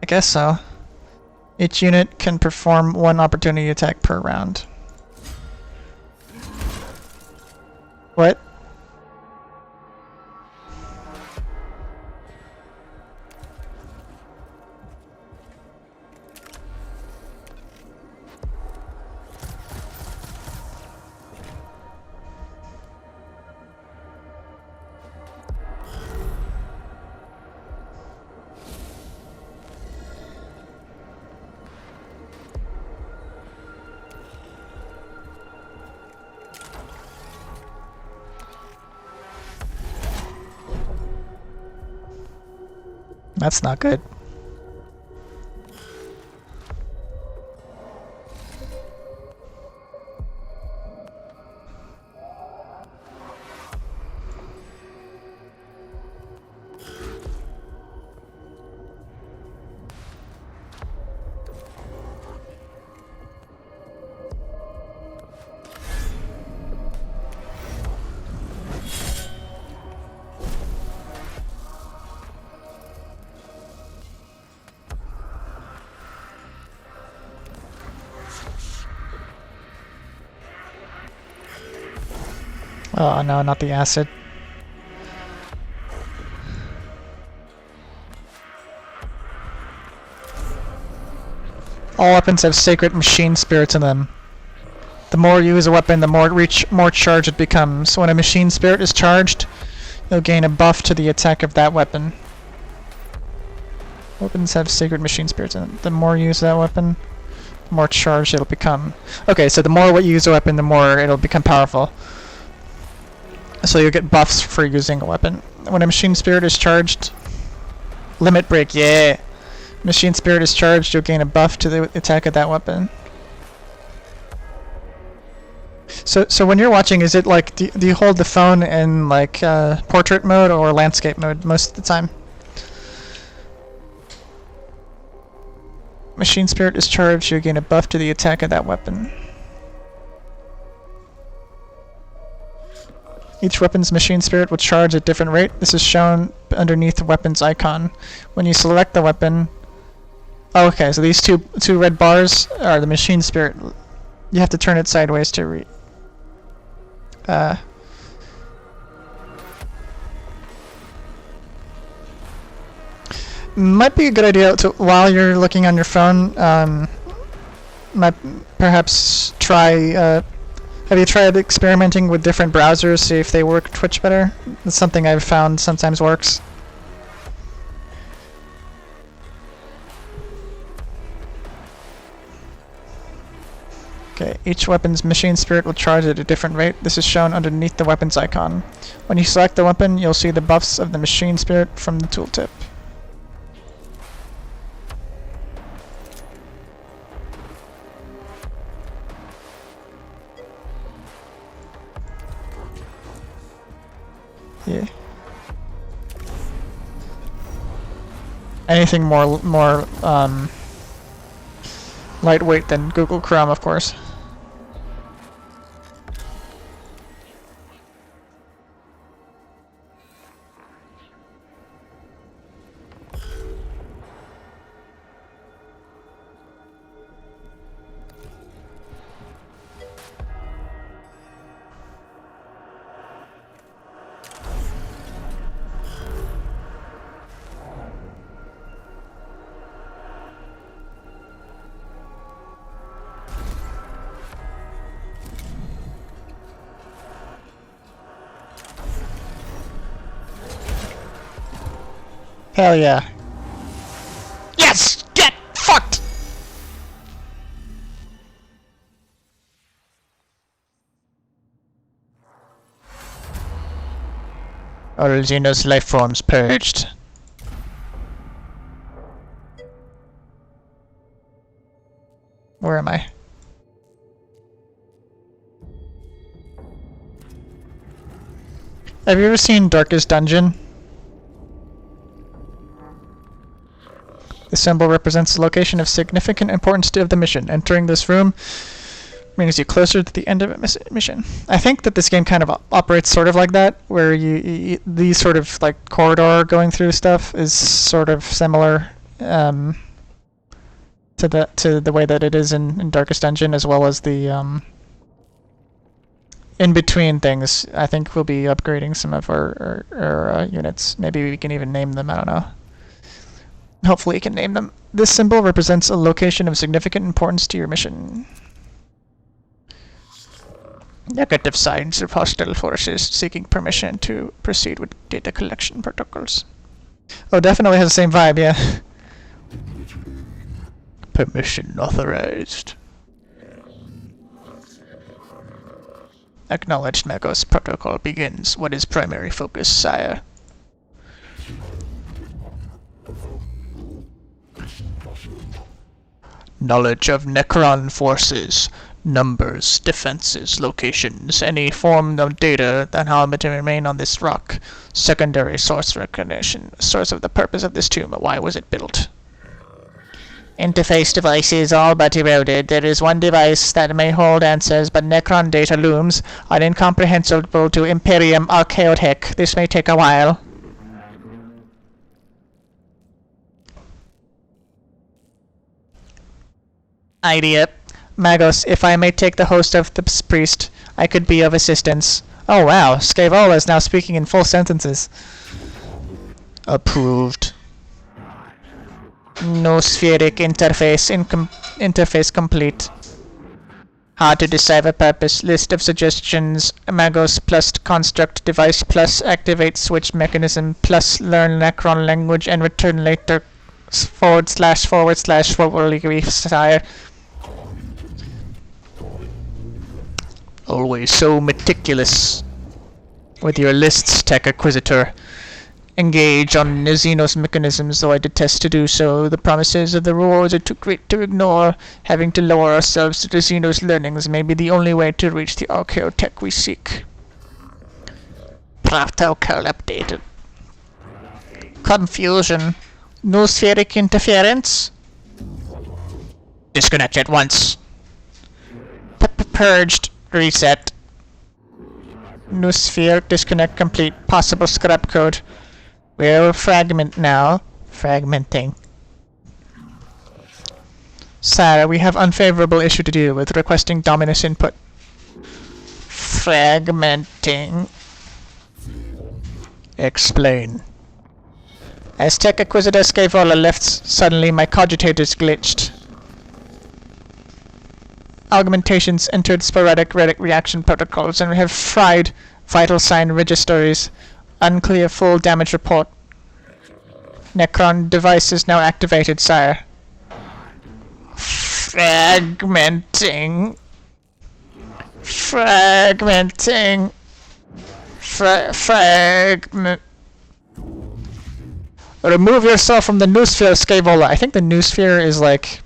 Speaker 2: I guess so. Each unit can perform one opportunity attack per round. What? That's not good. Oh no, not the acid. All weapons have sacred machine spirits in them. The more you use a weapon, the more charged it becomes. When a machine spirit is charged, you'll gain a buff to the attack of that weapon. Weapons have sacred machine spirits in them. The more you use that weapon, the more charged it'll become. Okay, so the more you use a weapon, the more it'll become powerful. So you'll get buffs for using a weapon. When a machine spirit is charged, limit break, yeah. Machine spirit is charged, you'll gain a buff to the attack of that weapon. So when you're watching, is it like, do you hold the phone in like portrait mode or landscape mode most of the time? Machine spirit is charged, you'll gain a buff to the attack of that weapon. Each weapon's machine spirit will charge at a different rate. This is shown underneath the weapon's icon. When you select the weapon... Oh, okay, so these two red bars are the machine spirit. You have to turn it sideways to read. Might be a good idea to, while you're looking on your phone, might perhaps try... have you tried experimenting with different browsers, see if they work Twitch better? That's something I've found sometimes works. Okay, each weapon's machine spirit will charge at a different rate. This is shown underneath the weapon's icon. When you select the weapon, you'll see the buffs of the machine spirit from the tooltip. Yeah. Anything more lightweight than Google Chrome, of course. Hell yeah. Yes! Get fucked! All Xenos life forms purged. Where am I? Have you ever seen Darkest Dungeon? The symbol represents the location of significant importance of the mission. Entering this room brings you closer to the end of a mission. I think that this game kind of operates sort of like that, where you these sort of like corridor going through stuff is sort of similar to the way that it is in Darkest Dungeon, as well as the in between things. I think we'll be upgrading some of our units. Maybe we can even name them. I don't know. Hopefully, you can name them. This symbol represents a location of significant importance to your mission. Negative signs of hostile forces seeking permission to proceed with data collection protocols. Oh, definitely has the same vibe, yeah. Permission authorized. Acknowledged. Magos protocol begins. What is primary focus, sire? Knowledge of Necron forces. Numbers, defenses, locations, any form of data that how it remain on this rock. Secondary source recognition. Source of the purpose of this tomb. Why was it built? Interface devices all but eroded. There is one device that may hold answers, but Necron data looms are incomprehensible to Imperium Archaeotech. This may take a while. Idea. Magos, if I may take the host of the priest, I could be of assistance. Oh wow, Scaevola is now speaking in full sentences. Approved. No spheric interface. Interface complete. Hard to decipher purpose. List of suggestions. Magos plus construct device plus activate switch mechanism plus learn Necron language and return later / what will you desire? Always so meticulous with your lists, Tech Acquisitor. Engage on Xenos mechanisms, though I detest to do so. The promises of the rewards are too great to ignore. Having to lower ourselves to the Xenos learnings may be the only way to reach the Archaeotech we seek. Protocol updated. Confusion. No spheric interference? Disconnect at once. Purged. Reset. New sphere. Disconnect complete. Possible scrap code. We'll fragment now. Fragmenting. Sarah, we have unfavorable issue to deal with. Requesting Dominus input. Fragmenting. Explain. As Tech Acquisitor Scaevola left, suddenly my cogitators glitched. Augmentations entered sporadic reaction protocols, and we have fried vital sign registries. Unclear full damage report. Necron device is now activated, sire. Fragmenting. Fragmenting. Fragment. Remove yourself from the noosphere, Scaevola. I think the noosphere is like...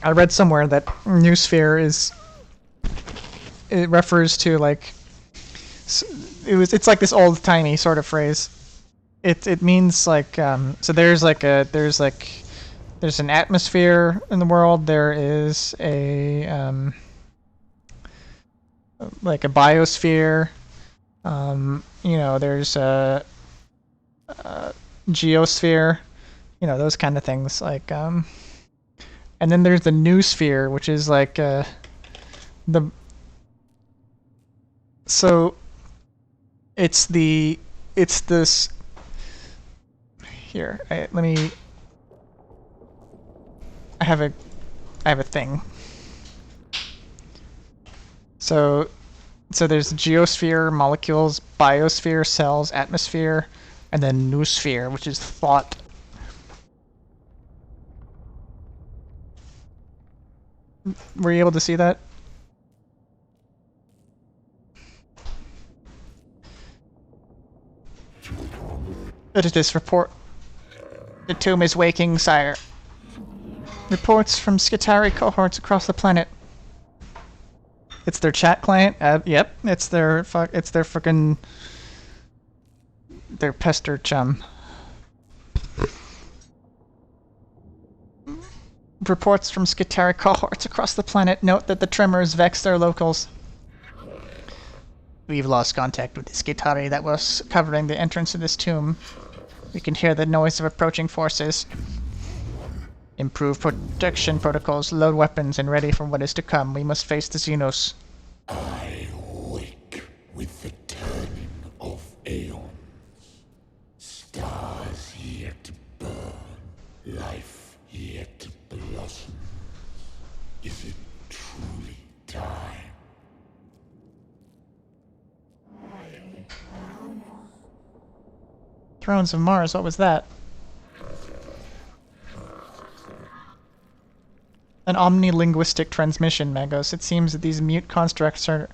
Speaker 2: I read somewhere that noosphere is... It refers to like... It's like this old-timey sort of phrase. It means like... so there's like a... There's an atmosphere in the world. There is a... like a biosphere. You know, there's a geosphere, you know, those kind of things. Like, and then there's the noosphere, which is like the. So, it's this. Here, let me. I have a thing. So there's geosphere, molecules, biosphere, cells, atmosphere, and then noosphere, which is thought. Were you able to see that? What is this report? The tomb is waking, sire. Reports from Skitari cohorts across the planet. It's their chat client. Yep, it's their fucking their pester chum. Reports from Skitari cohorts across the planet note that the tremors vex their locals. We've lost contact with the Skitari that was covering the entrance to this tomb. We can hear the noise of approaching forces. Improve protection protocols, load weapons, and ready for what is to come. We must face the Xenos.
Speaker 1: I wake with the turning of aeons. Stars yet to burn, life yet to blossom. Is it truly time?
Speaker 2: Thrones of Mars, what was that? An omnilinguistic transmission, Magos. It seems that these mute constructs are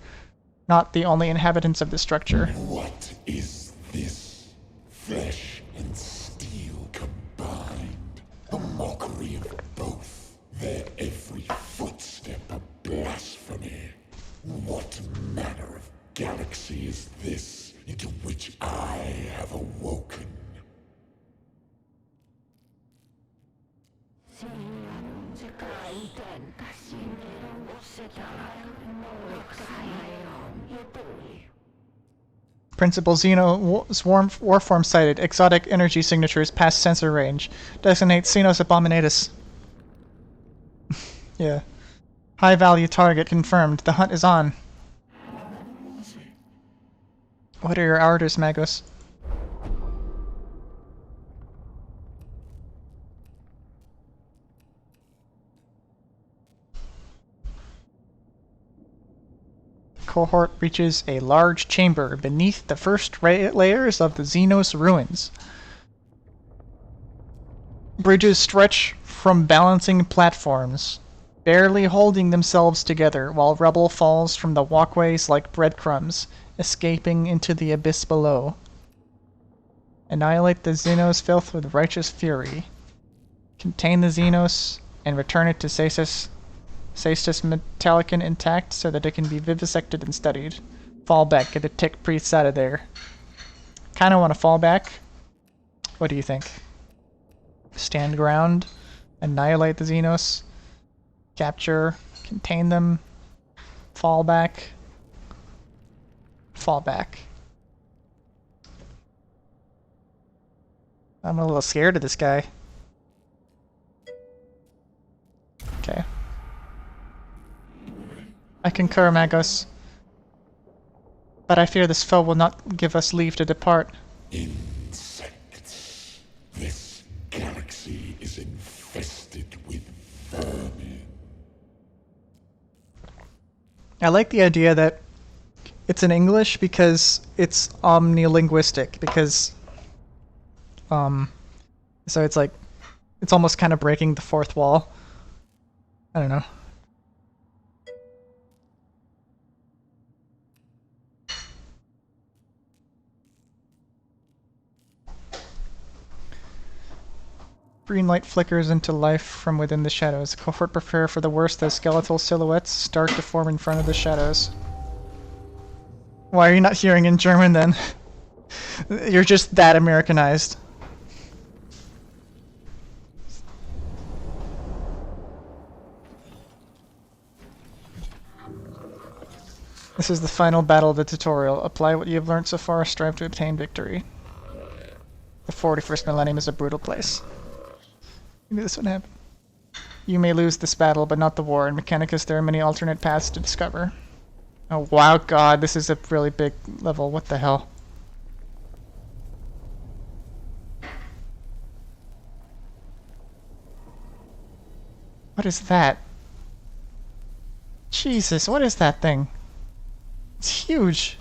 Speaker 2: not the only inhabitants of the structure.
Speaker 1: What is this? Flesh and steel combined. A mockery of both. Their every footstep a blasphemy. What manner of galaxy is this into which I have awoken?
Speaker 2: Principal Xeno warform sighted. Exotic energy signatures past sensor range. Designate Xenos Abominatus. Yeah. High value target confirmed. The hunt is on. What are your orders, Magos? Cohort reaches a large chamber beneath the first layers of the Xenos ruins. Bridges stretch from balancing platforms, barely holding themselves together while rubble falls from the walkways like breadcrumbs, escaping into the abyss below. Annihilate the Xenos filth with righteous fury. Contain the Xenos and return it to Sastus Metallicon intact so that it can be vivisected and studied. Fall back, get the tick priests out of there. Kinda wanna fall back. What do you think? Stand ground, annihilate the Xenos, capture, contain them, fall back, fall back. I'm a little scared of this guy. Okay. I concur, Magos. But I fear this foe will not give us leave to depart.
Speaker 1: Insects. This galaxy is infested with vermin.
Speaker 2: I like the idea that it's in English because it's omnilinguistic, because so it's like it's almost kind of breaking the fourth wall. I don't know. Green light flickers into life from within the shadows. Cohort prepare for the worst as skeletal silhouettes start to form in front of the shadows. Why are you not hearing in German then? You're just that Americanized. This is the final battle of the tutorial. Apply what you have learned so far, strive to obtain victory. The 41st millennium is a brutal place. You knew this would happen. You may lose this battle, but not the war. In Mechanicus, there are many alternate paths to discover. Oh, wow, God, this is a really big level. What the hell? What is that? Jesus, what is that thing? It's huge.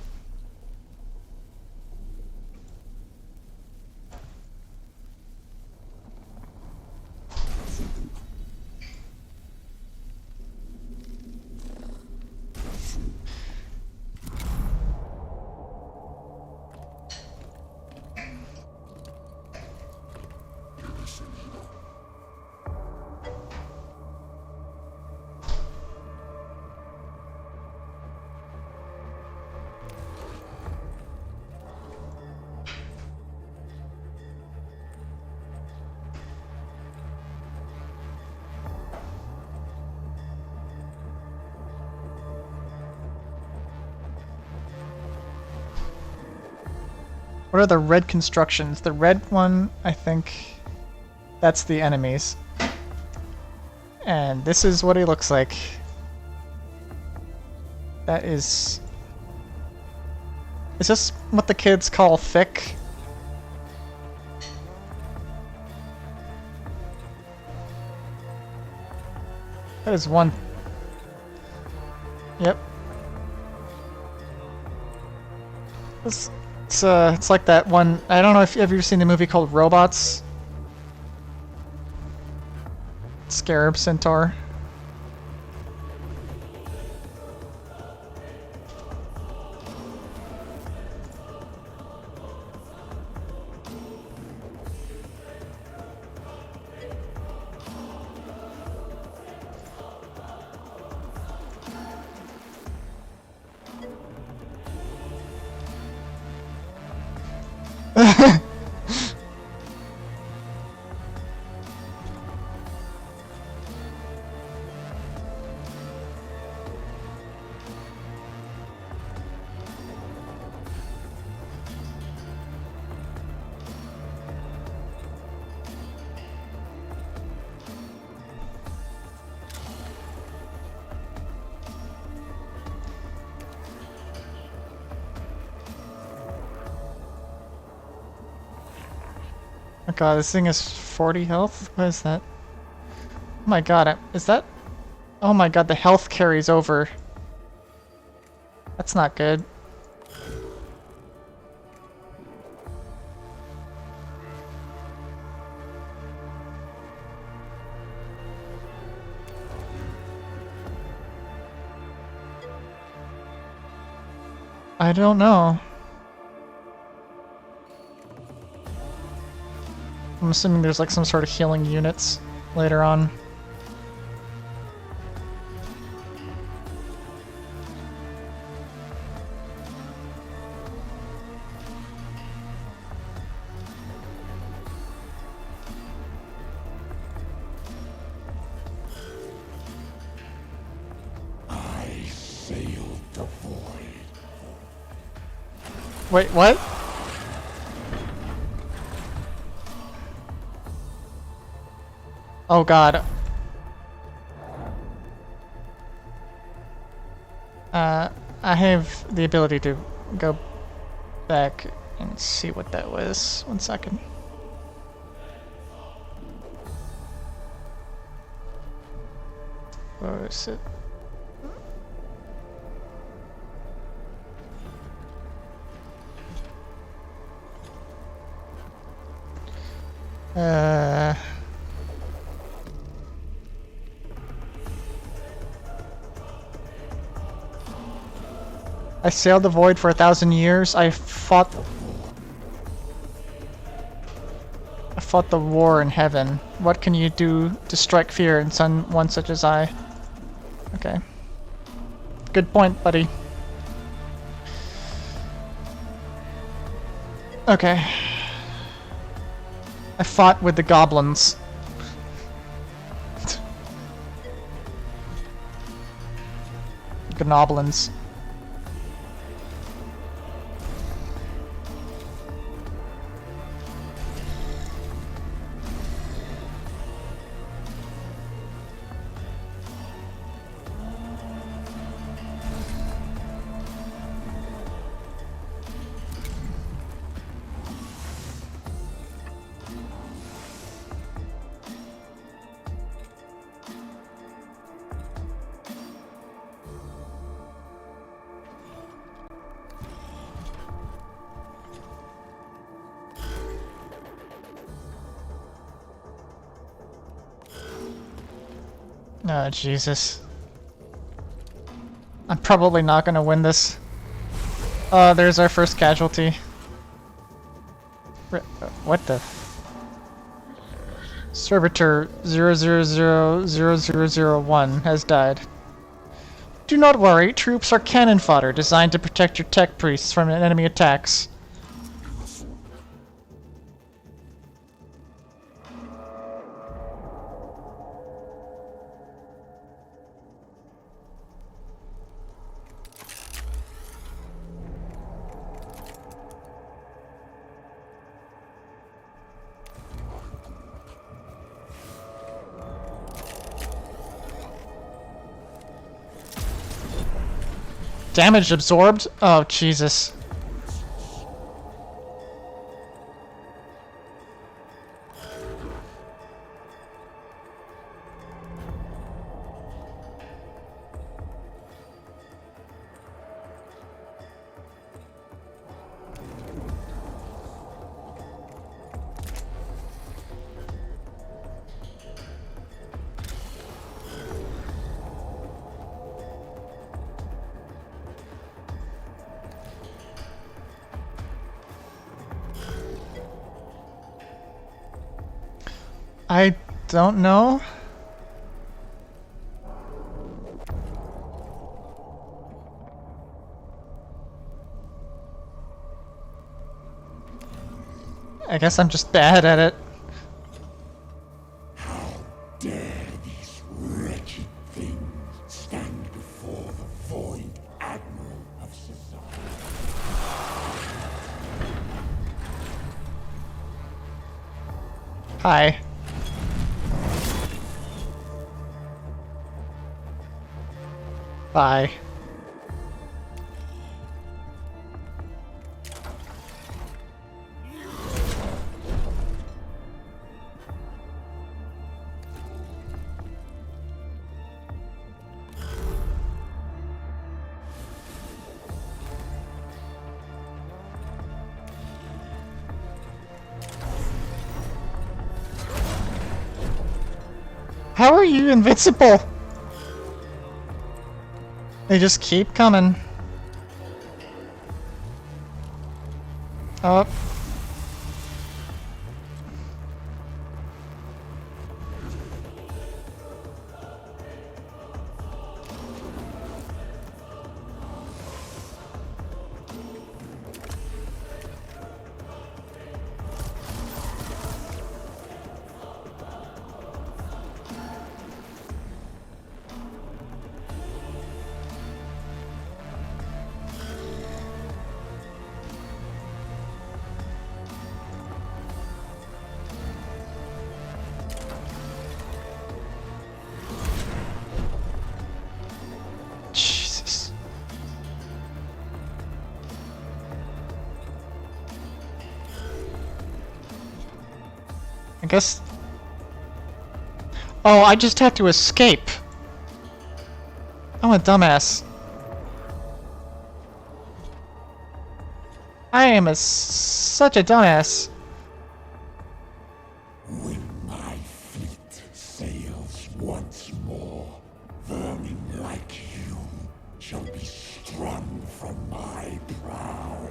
Speaker 2: What are the red constructions? The red one, I think, that's the enemies. And this is what he looks like. That is... Is this what the kids call thick? That is one... Yep. It's like that one... I don't know if you've ever seen the movie called Robots? Scarab Centaur. Oh god, this thing is 40 health? What is that? Oh my god, is that... Oh my god, the health carries over. That's not good. I don't know. I'm assuming there's like some sort of healing units later on.
Speaker 1: I sailed the void.
Speaker 2: Wait, what? Oh god. I have the ability to go back and see what that was. 1 second. Where is it? I sailed the void for 1,000 years. I fought the war in heaven. What can you do to strike fear in one such as I? Okay. Good point, buddy. Okay. I fought with the goblins. Gnoblins. Oh, Jesus. I'm probably not gonna win this. Oh, there's our first casualty. What the? Servitor 0000001 has died. Do not worry, troops are cannon fodder designed to protect your tech priests from enemy attacks. Damage absorbed? Oh, Jesus. I don't know. I guess I'm just bad at it.
Speaker 1: How dare these wretched things stand before the void admiral of society?
Speaker 2: Hi. Bye. How are you invincible? They just keep coming. Oh. Jesus. I guess... Oh, I just had to escape. I'm a dumbass. I am such a dumbass.
Speaker 1: When my fleet sails once more, vermin like you shall be strung from my prow.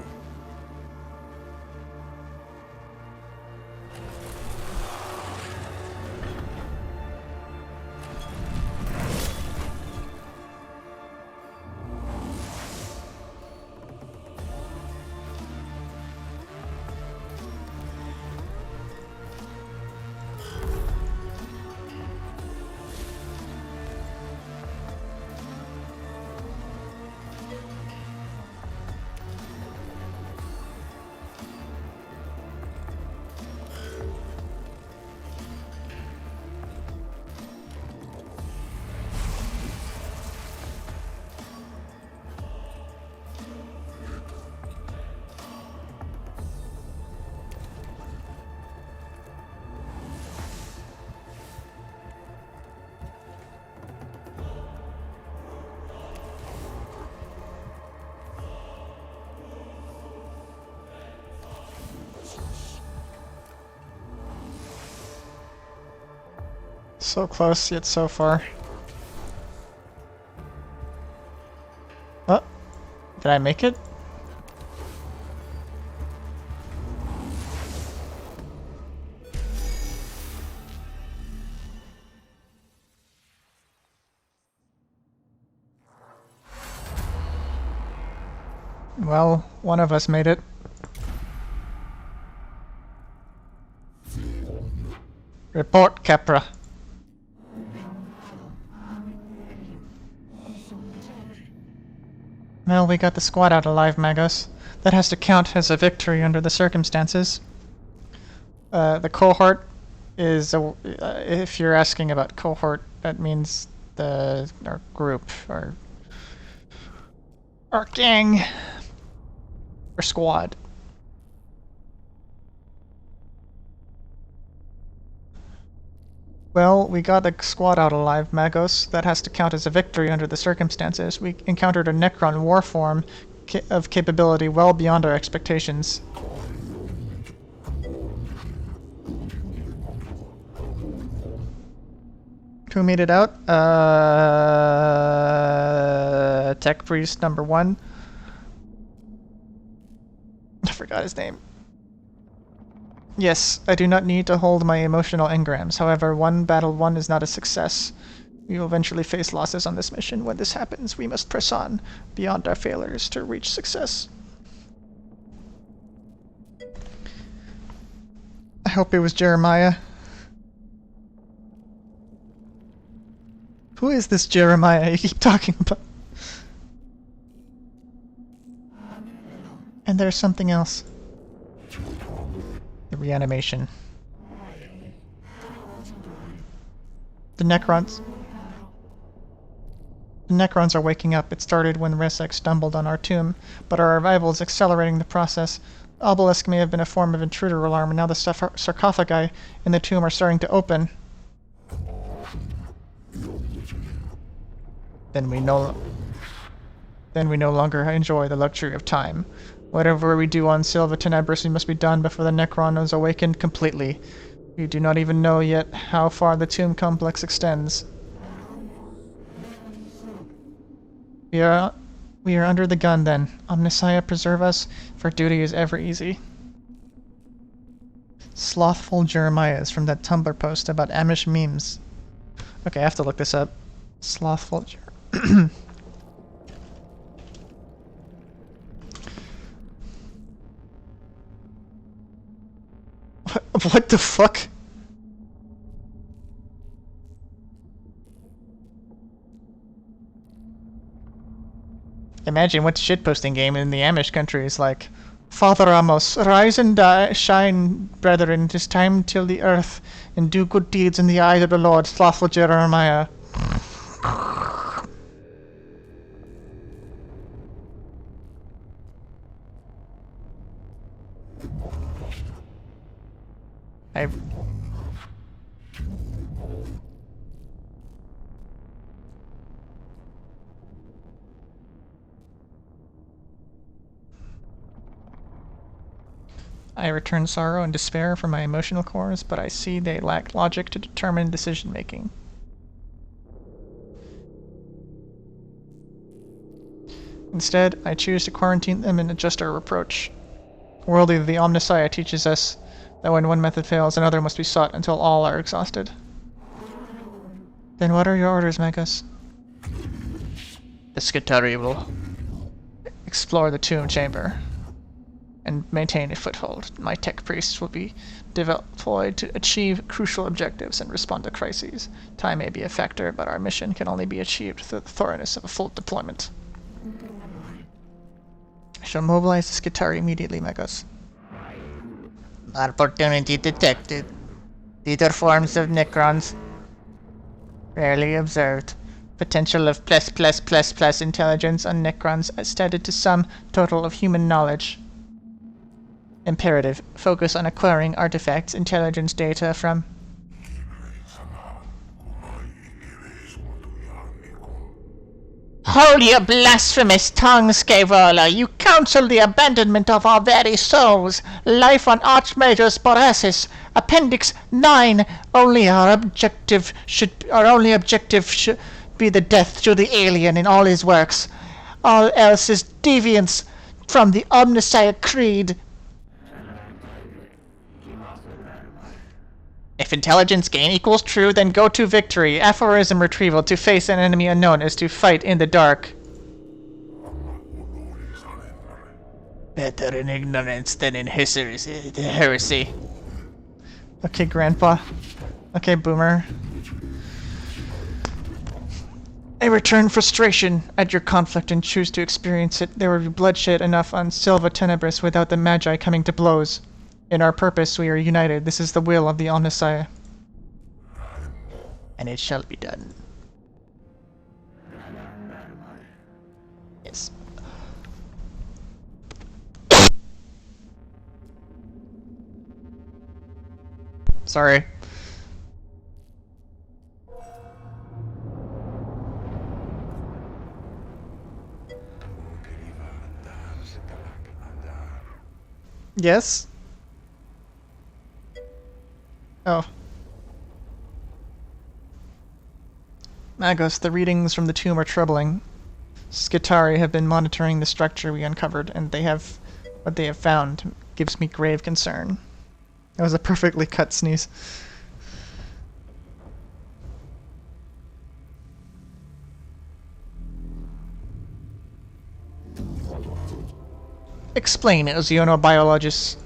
Speaker 2: So close, yet so far. Oh, did I make it? Well, one of us made it. Report, Capra. Well, we got the squad out alive, Magos. That has to count as a victory under the circumstances. The cohort is, if you're asking about cohort, that means our group, or Our gang. Our squad. Well, we got the squad out alive, Magos. That has to count as a victory under the circumstances. We encountered a Necron war form of capability well beyond our expectations. Who made it out? Tech Priest number 1. I forgot his name. Yes, I do not need to hold my emotional engrams. However, one battle won is not a success. We will eventually face losses on this mission. When this happens, we must press on beyond our failures to reach success. I hope it was Jeremiah. Who is this Jeremiah you keep talking about? And there's something else. The reanimation. The Necrons. The Necrons are waking up. It started when Resek stumbled on our tomb, but our arrival is accelerating the process. The obelisk may have been a form of intruder alarm, and now the sarcophagi in the tomb are starting to open. Then we no longer enjoy the luxury of time. Whatever we do on Silva Tenebris must be done before the Necron is awakened completely. We do not even know yet how far the tomb complex extends. We are under the gun then. Omnissiah preserve us, for duty is ever easy. Slothful Jeremiahs from that Tumblr post about Amish memes. Okay, I have to look this up. Slothful What the fuck? Imagine what shitposting game in the Amish country is like. Father Amos, rise and shine, brethren, it is time till the earth, and do good deeds in the eyes of the Lord, slothful Jeremiah. I return sorrow and despair from my emotional cores, but I see they lack logic to determine decision-making. Instead, I choose to quarantine them and adjust our approach. Worldly, the Omnissiah teaches us that when one method fails, another must be sought until all are exhausted. Then what are your orders, Mechanicus? The Skitarii will explore the tomb chamber and maintain a foothold. My tech priests will be deployed to achieve crucial objectives and respond to crises. Time may be a factor, but our mission can only be achieved through the thoroughness of a full deployment. I shall mobilize the Skitarii immediately, Mechanicus. Opportunity detected. These are forms of Necrons. Rarely observed. Potential of ++++ intelligence on Necrons stated to some total of human knowledge. Imperative. Focus on acquiring artifacts, intelligence data from... Hold your blasphemous tongue, Scaevola! You counsel the abandonment of our very souls! Life on Archmajor's Boreasis, Appendix 9! Our only objective should be the death to the alien in all his works. All else is deviance from the Omnissiah Creed. If intelligence gain equals true, then go to victory. Aphorism retrieval. To face an enemy unknown is to fight in the dark. Better in ignorance than in heresy. Okay, Grandpa. Okay, Boomer. I return frustration at your conflict and choose to experience it. There will be bloodshed enough on Silva Tenebris without the Magi coming to blows. In our purpose we are united. This is the will of the Omnissiah. And it shall be done. Yes. Sorry. Yes? Oh. Magos, the readings from the tomb are troubling. Skitari have been monitoring the structure we uncovered, and what they have found gives me grave concern. That was a perfectly cut sneeze. Explain, Ozonobiologist.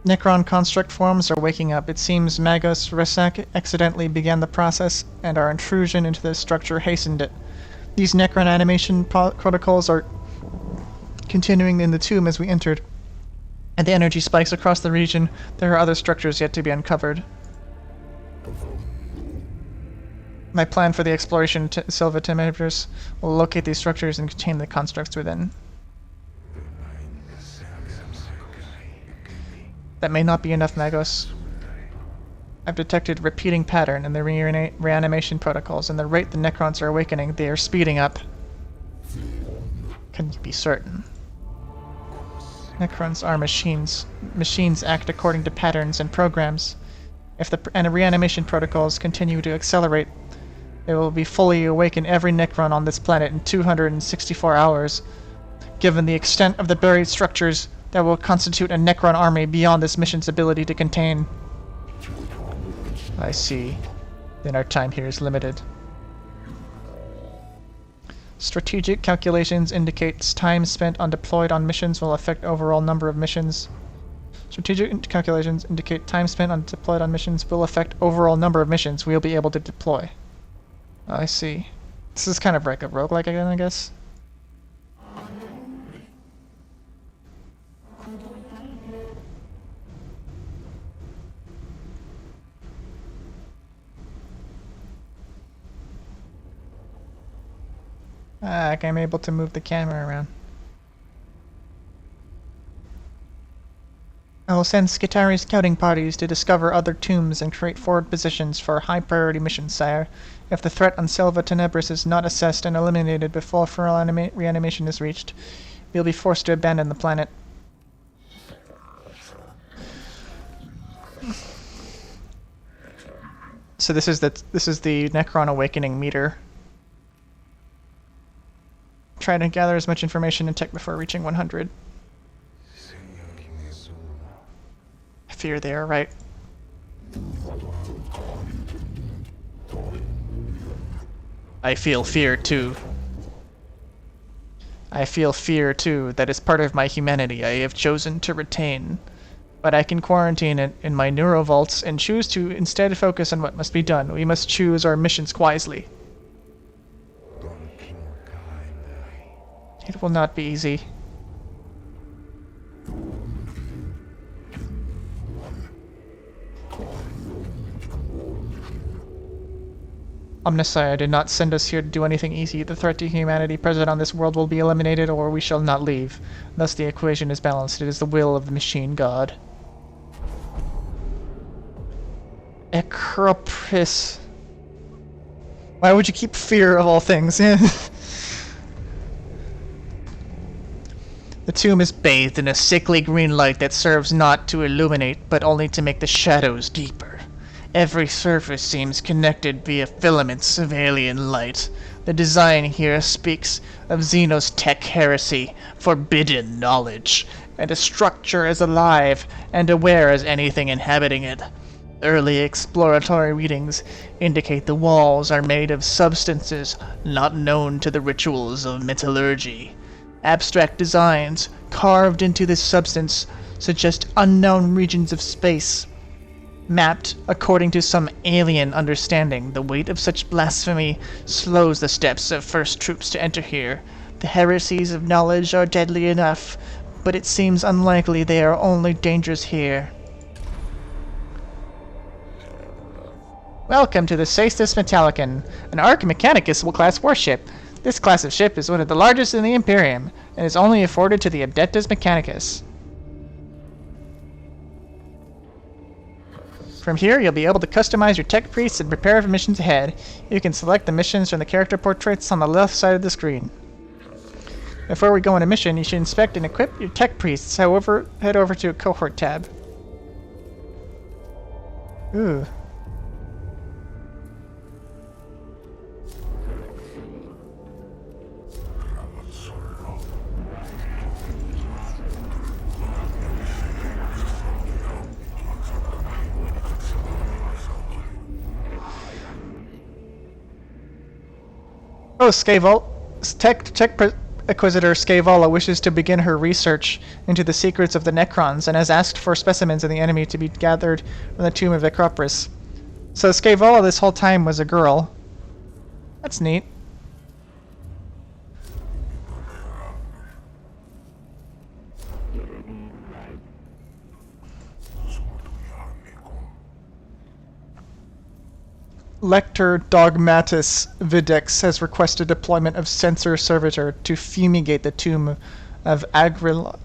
Speaker 2: Necron construct forms are waking up. It seems Magos Resak accidentally began the process, and our intrusion into the structure hastened it. These Necron animation protocols are continuing in the tomb as we entered, and the energy spikes across the region. There are other structures yet to be uncovered. My plan for the exploration Silva Temebris will locate these structures and contain the constructs within. That may not be enough, Magos. I've detected a repeating pattern in the reanimation protocols, and the rate the Necrons are awakening, they are speeding up. Can you be certain? Necrons are machines. Machines act according to patterns and programs. If the reanimation protocols continue to accelerate, they will be fully awaken every Necron on this planet in 264 hours. Given the extent of the buried structures, that will constitute a Necron army beyond this mission's ability to contain. I see. Then our time here is limited. Strategic calculations indicates time spent deployed on missions will affect overall number of missions. Strategic calculations indicate time spent deployed on missions will affect overall number of missions we'll be able to deploy. I see. This is kind of like a roguelike again, I guess. I'm able to move the camera around. I will send Skitari scouting parties to discover other tombs and create forward positions for high-priority missions, sire. If the threat on Silva Tenebris is not assessed and eliminated before full reanimation is reached, we'll be forced to abandon the planet. So this is the Necron awakening meter. Try to gather as much information and tech before reaching 100. I fear they are right. I feel fear too. I feel fear too. That is part of my humanity I have chosen to retain. But I can quarantine it in my neurovaults and choose to instead focus on what must be done. We must choose our missions wisely. It will not be easy. Omnissiah did not send us here to do anything easy. The threat to humanity present on this world will be eliminated, or we shall not leave. Thus the equation is balanced. It is the will of the machine god. Acropris. Why would you keep fear of all things? The tomb is bathed in a sickly green light that serves not to illuminate, but only to make the shadows deeper. Every surface seems connected via filaments of alien light. The design here speaks of Xenos tech heresy, forbidden knowledge, and a structure as alive and aware as anything inhabiting it. Early exploratory readings indicate the walls are made of substances not known to the rituals of metallurgy. Abstract designs carved into this substance suggest unknown regions of space. Mapped according to some alien understanding, the weight of such blasphemy slows the steps of first troops to enter here. The heresies of knowledge are deadly enough, but it seems unlikely they are only dangerous here. Welcome to the Sestus Metallicon, an Mechanicus class warship. This class of ship is one of the largest in the Imperium, and is only afforded to the Adeptus Mechanicus. From here, you'll be able to customize your tech priests and prepare for missions ahead. You can select the missions from the character portraits on the left side of the screen. Before we go on a mission, you should inspect and equip your tech priests. However, head over to a cohort tab. Ooh. Oh, Tech Acquisitor Scavala wishes to begin her research into the secrets of the Necrons and has asked for specimens of the enemy to be gathered from the tomb of Acropris. So Scavala this whole time was a girl. That's neat. Lector Dogmatus Videx has requested deployment of Sensor Servitor to fumigate the tomb of Agrolek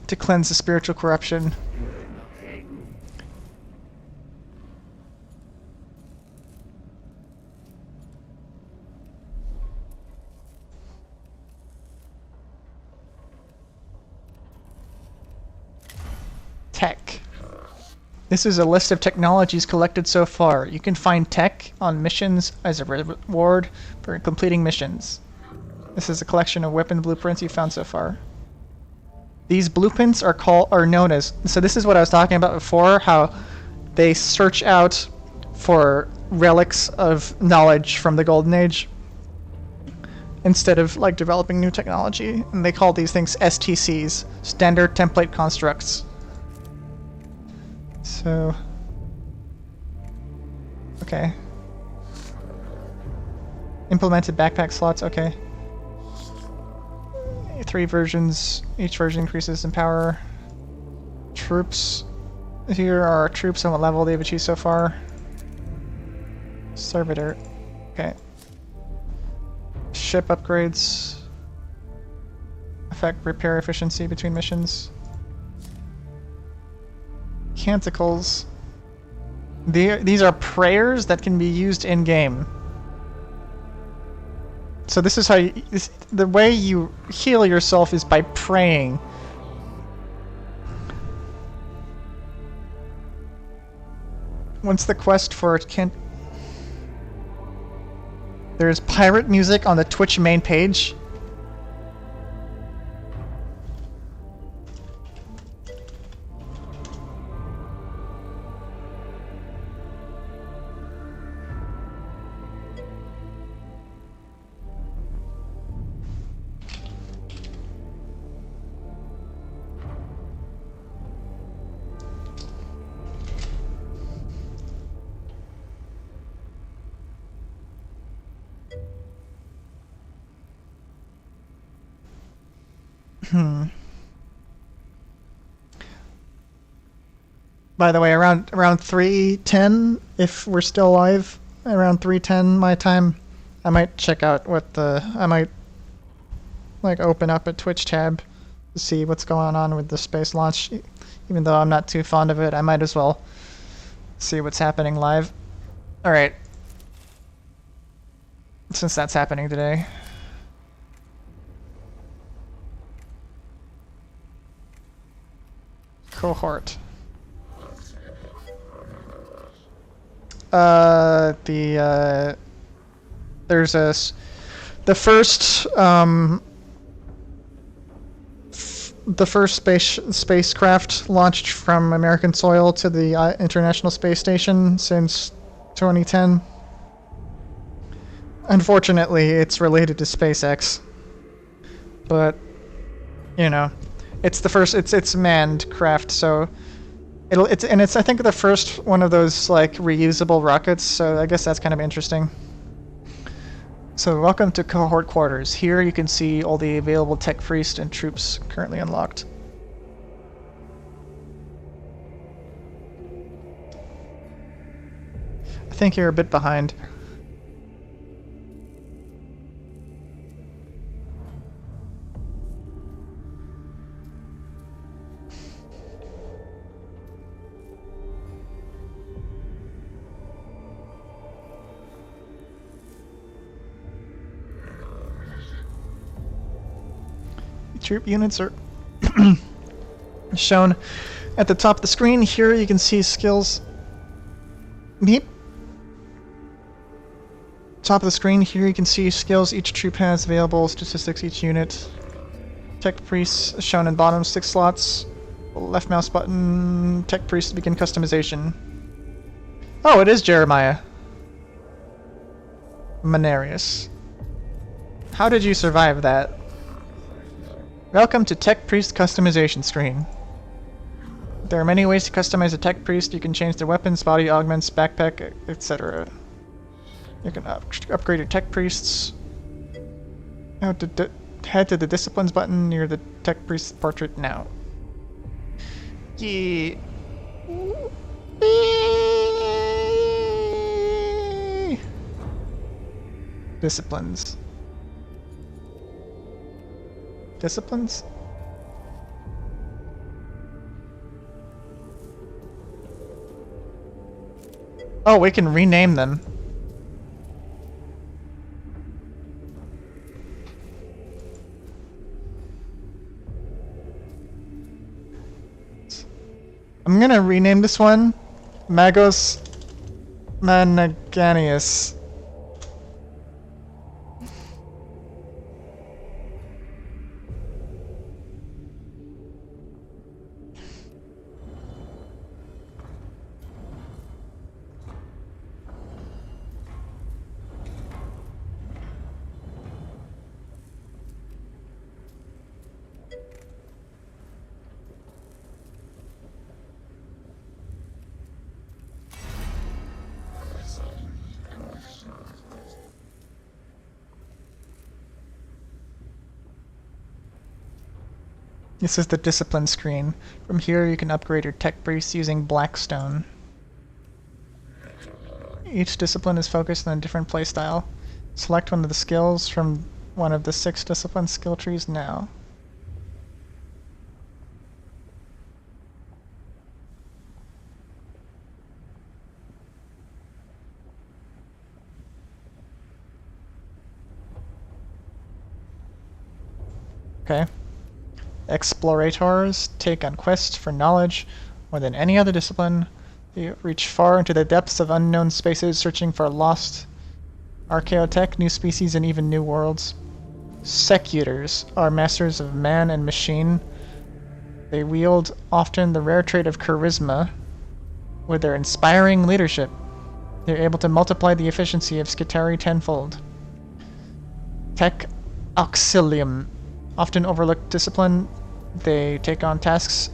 Speaker 2: to cleanse the spiritual corruption. Tech. This is a list of technologies collected so far. You can find tech on missions as a reward for completing missions. This is a collection of weapon blueprints you found so far. These blueprints are known as... So this is what I was talking about before, how they search out for relics of knowledge from the Golden Age instead of like developing new technology. And they call these things STCs, Standard Template Constructs. So, okay. Implemented backpack slots, okay. 3 versions, each version increases in power. Troops. Here are our troops and what level they've achieved so far. Servitor, okay. Ship upgrades. Affect repair efficiency between missions. Canticles. These are prayers that can be used in game. So this is how the way you heal yourself is by praying. Once the quest for it can... There's pirate music on the Twitch main page. By the way, around 3:10, if we're still live, around 3:10 my time, I might check out I might like open up a Twitch tab to see what's going on with the space launch. Even though I'm not too fond of it, I might as well see what's happening live. All right. Since that's happening today. Cohort. There's the first spacecraft launched from American soil to the International Space Station since 2010. Unfortunately, it's related to SpaceX, but you know, it's the first. It's manned craft, so it's I think the first one of those like reusable rockets. So I guess that's kind of interesting. So welcome to cohort quarters. Here you can see all the available tech priest and troops currently unlocked. I think you're a bit behind. troop units are shown at the top of the screen. Here you can see skills. Meep. Top of the screen, here you can see skills each troop has available, statistics each unit. Tech priests shown in bottom 6 slots. Left mouse button, tech priest to begin customization. Oh, it is Jeremiah. Manarius. How did you survive that? Welcome to Tech Priest customization screen. There are many ways to customize a tech priest. You can change their weapons, body augments, backpack, etc. You can upgrade your tech priests. Head to the disciplines button near the tech priest portrait now. Yeah. Disciplines. Disciplines? Oh, we can rename them. I'm gonna rename this one Magos Mechanicus. This is the discipline screen. From here you can upgrade your tech priest using Blackstone. Each discipline is focused on a different playstyle. Select one of the skills from one of the 6 discipline skill trees now. Okay. Explorators take on quests for knowledge more than any other discipline. They reach far into the depths of unknown spaces, searching for lost archaeotech, new species, and even new worlds. Secutors are masters of man and machine. They wield often the rare trait of charisma. With their inspiring leadership, they're able to multiply the efficiency of Skitari tenfold. Tech Auxilium, often overlooked discipline. They take on tasks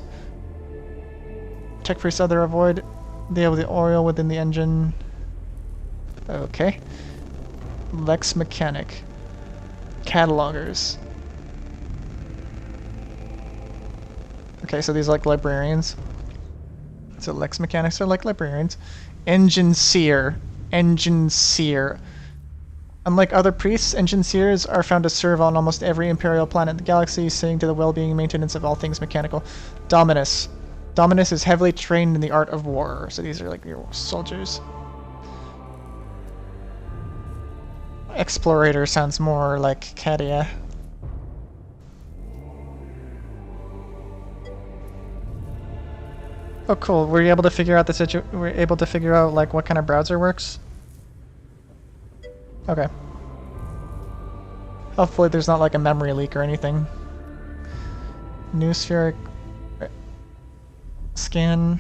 Speaker 2: tech priests other avoid. They have the oil within the engine. Okay. Lex Mechanic. Catalogers. Okay, so these are like librarians. So Lex Mechanics are like librarians. Engine Seer. Engine Seer. Unlike other priests, engine seers are found to serve on almost every imperial planet in the galaxy, seeing to the well-being and maintenance of all things mechanical. Dominus. Dominus is heavily trained in the art of war, so these are like your soldiers. Explorator sounds more like Cadia. Oh, cool. Were you able to figure out we're able to figure out like what kind of browser works? Okay. Hopefully there's not like a memory leak or anything. New spheric scan.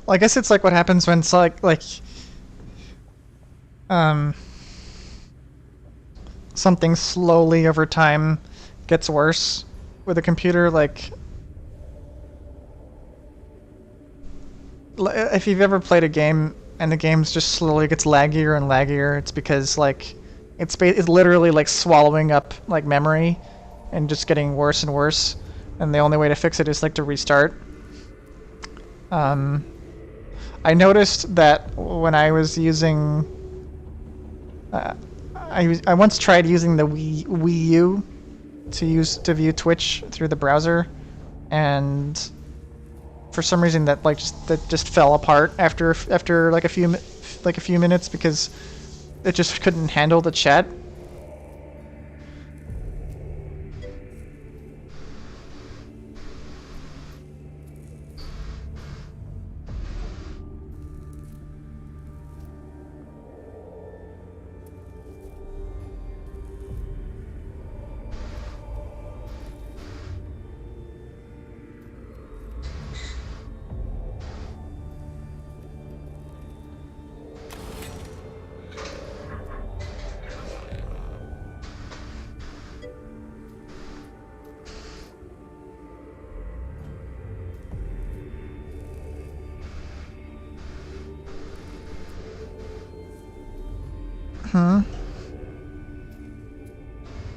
Speaker 2: Well, I guess it's like what happens when it's like something slowly over time gets worse with a computer. Like, if you've ever played a game and the game just slowly gets laggier and laggier, it's because like it's literally like swallowing up like memory and just getting worse and worse. And the only way to fix it is like to restart. I noticed that when I was using, I once tried using the Wii U to view Twitch through the browser, and for some reason that just fell apart after like a few minutes because it just couldn't handle the chat.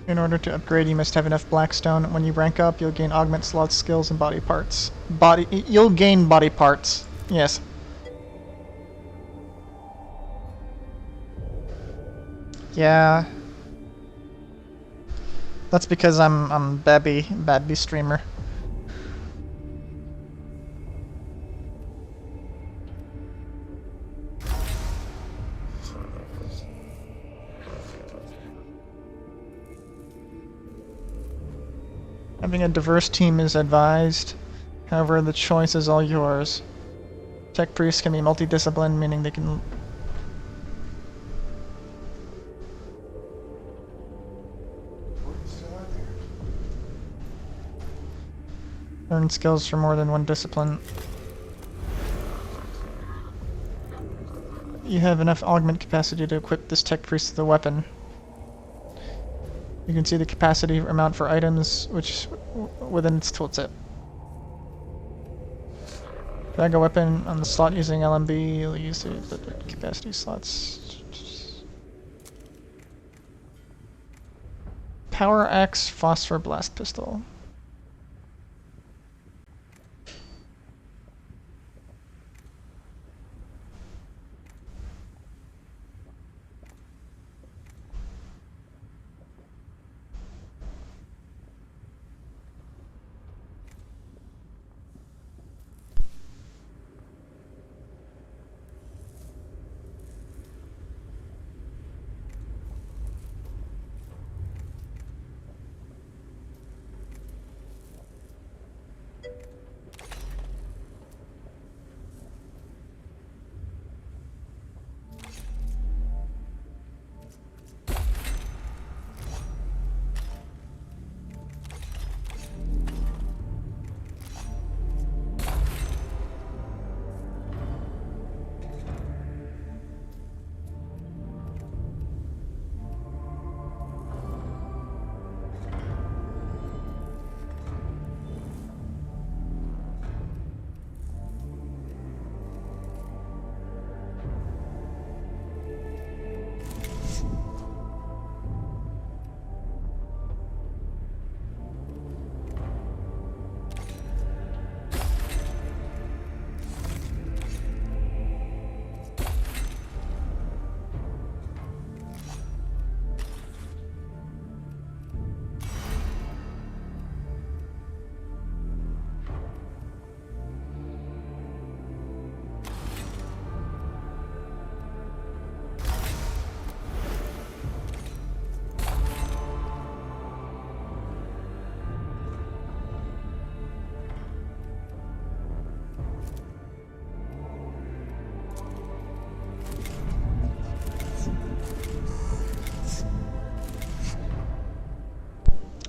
Speaker 2: In order to upgrade, you must have enough Blackstone. When you rank up, you'll gain augment slots, skills, and body parts. You'll gain body parts. Yes. Yeah. That's because I'm Babby streamer. Having a diverse team is advised. However, the choice is all yours. Tech priests can be multidisciplined, meaning they can learn skills from more than one discipline. You have enough augment capacity to equip this tech priest with a weapon. You can see the capacity amount for items which within its tooltip. Drag a weapon on the slot using LMB. You'll use the capacity slots. Power Axe, Phosphor Blast Pistol.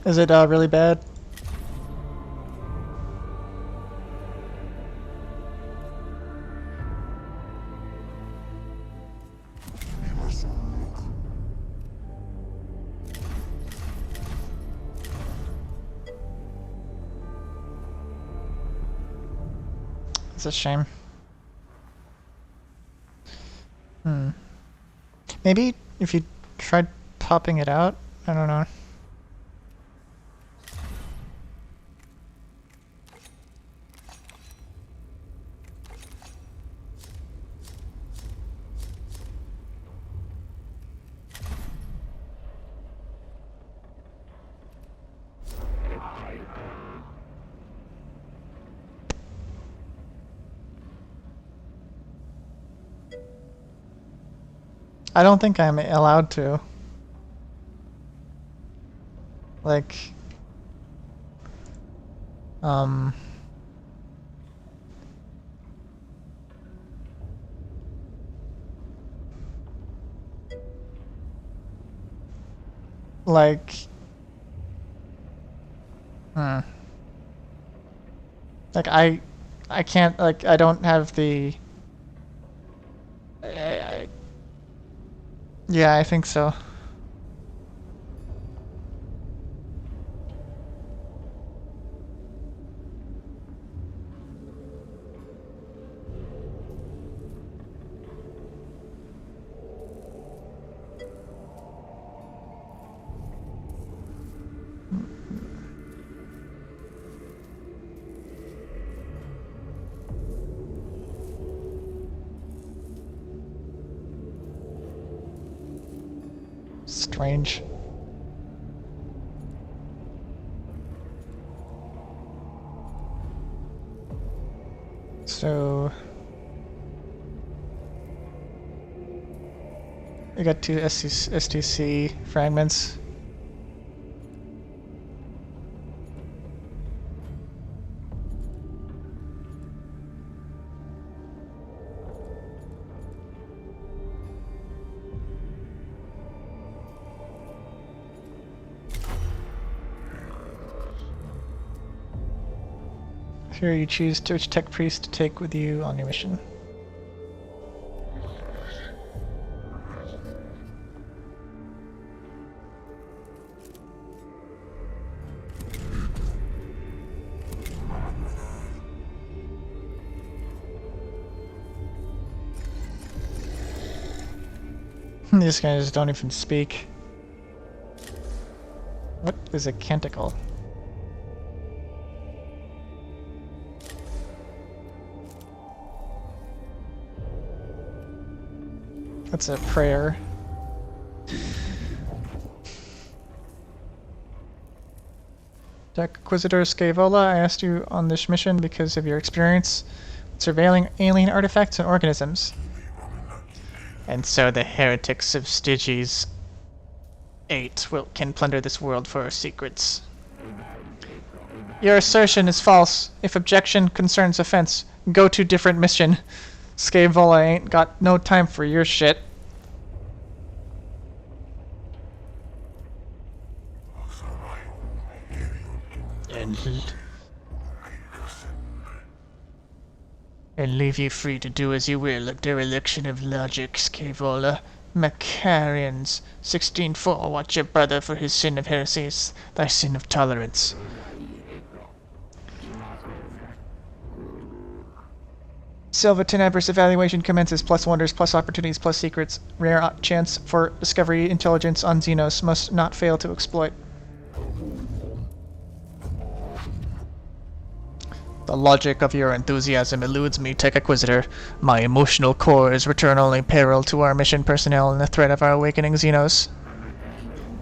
Speaker 2: Is it really bad? It's a shame. Maybe if you tried popping it out? I don't know. I don't think I'm allowed to. Like, like, like I can't, like, I don't have the, yeah, I think so. Strange. So we got two STC fragments. Here you choose which tech priest to take with you on your mission. These guys don't even speak. What is a canticle? That's a prayer. Tech Inquisitor Scaevola, I asked you on this mission because of your experience surveilling alien artifacts and organisms. And so the heretics of Styges 8 can plunder this world for our secrets. Your assertion is false. If objection concerns offense, go to different mission. Scaevola ain't got no time for your shit. And leave you free to do as you will, a dereliction of logic, Scaevola. Macarians, 16-4, watch your brother for his sin of heresies, thy sin of tolerance. Silverton adverse evaluation commences, plus wonders, plus opportunities, plus secrets. Rare chance for discovery intelligence on Xenos must not fail to exploit. The logic of your enthusiasm eludes me, Tech Inquisitor. My emotional core is return only peril to our mission personnel and the threat of our awakening Xenos.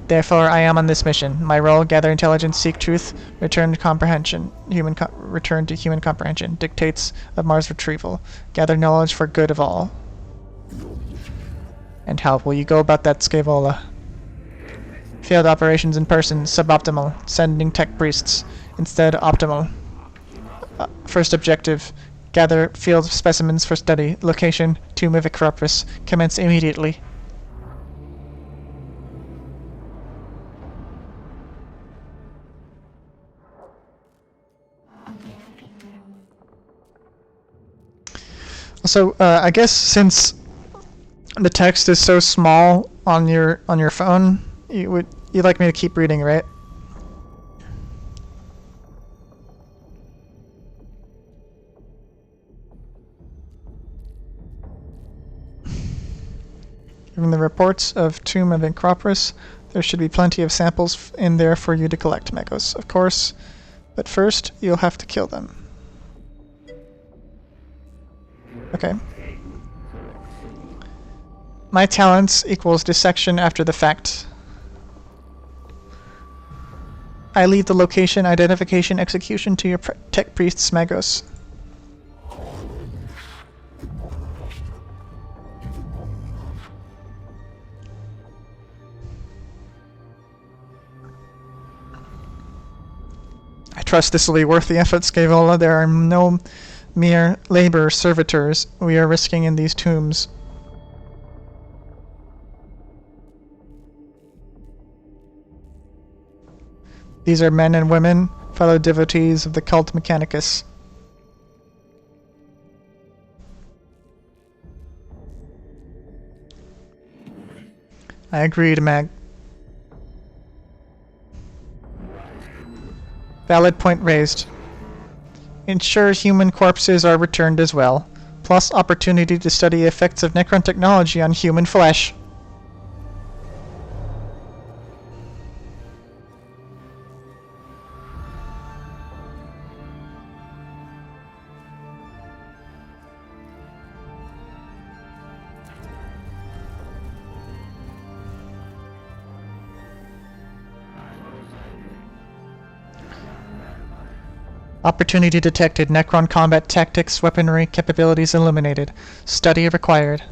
Speaker 2: Therefore, I am on this mission. My role: gather intelligence, seek truth, return to comprehension. Return to human comprehension. Dictates of Mars retrieval. Gather knowledge for good of all. And how will you go about that, Scaevola? Field operations in person, suboptimal. Sending tech priests. Instead, optimal. First objective: gather field specimens for study. Location: Tomb of Icropus. Commence immediately. So I guess since the text is so small on your phone, you'd like me to keep reading, right? From the reports of Tomb of Incropris, there should be plenty of samples in there for you to collect, Mechos, of course. But first, you'll have to kill them. Okay. My talents equals dissection after the fact. I leave the location, identification, execution to your tech priests, Magos. I trust this will be worth the effort, Scaevola. There are no mere labor servitors we are risking in these tombs. These are men and women, fellow devotees of the cult Mechanicus. I agreed, Mag. Valid point raised. Ensure human corpses are returned as well, plus opportunity to study effects of Necron technology on human flesh. Opportunity detected. Necron combat tactics, weaponry, capabilities eliminated. Study required.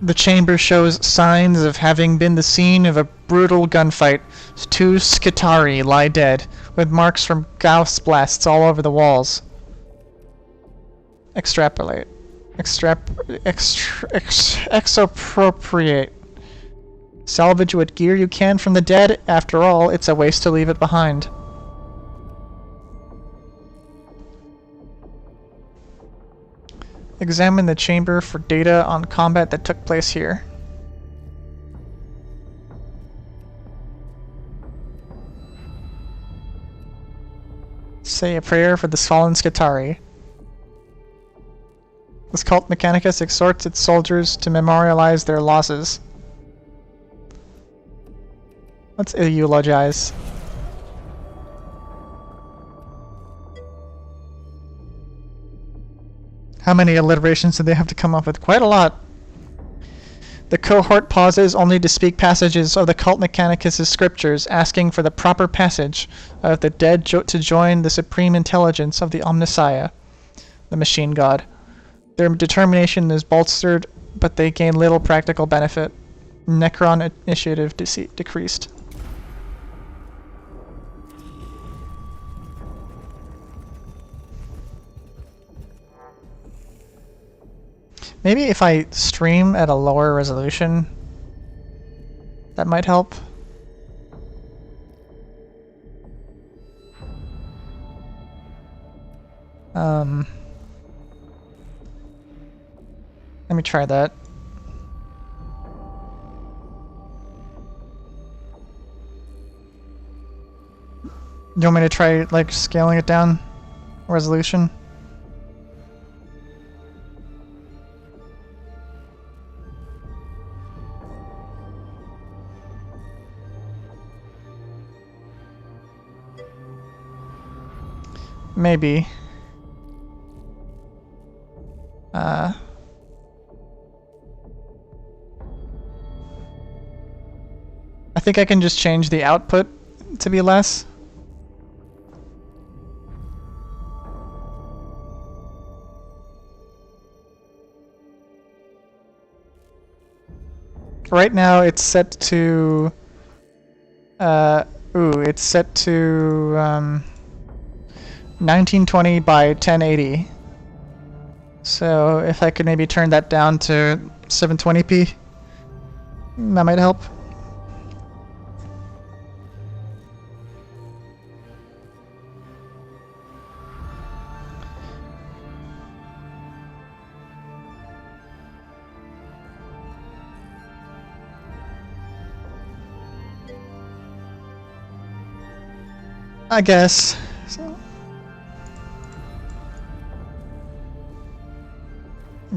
Speaker 2: The chamber shows signs of having been the scene of a brutal gunfight. 2 Skitari lie dead, with marks from Gauss blasts all over the walls. Extrapolate. Expropriate. Salvage what gear you can from the dead. After all, it's a waste to leave it behind. Examine the chamber for data on combat that took place here. Say a prayer for the fallen Skitari. This cult Mechanicus exhorts its soldiers to memorialize their losses. Let's eulogize. How many alliterations do they have to come up with? Quite a lot. The cohort pauses only to speak passages of the cult Mechanicus' scriptures, asking for the proper passage of the dead to join the supreme intelligence of the Omnissiah, the machine god. Their determination is bolstered, but they gain little practical benefit. Necron initiative decreased. Maybe if I stream at a lower resolution, that might help. Let me try that. Do you want me to try, like, scaling it down? Resolution? Maybe. I think I can just change the output to be less. Right now it's set to it's set to 1920 by 1080. So if I could maybe turn that down to 720p, that might help. I guess. So.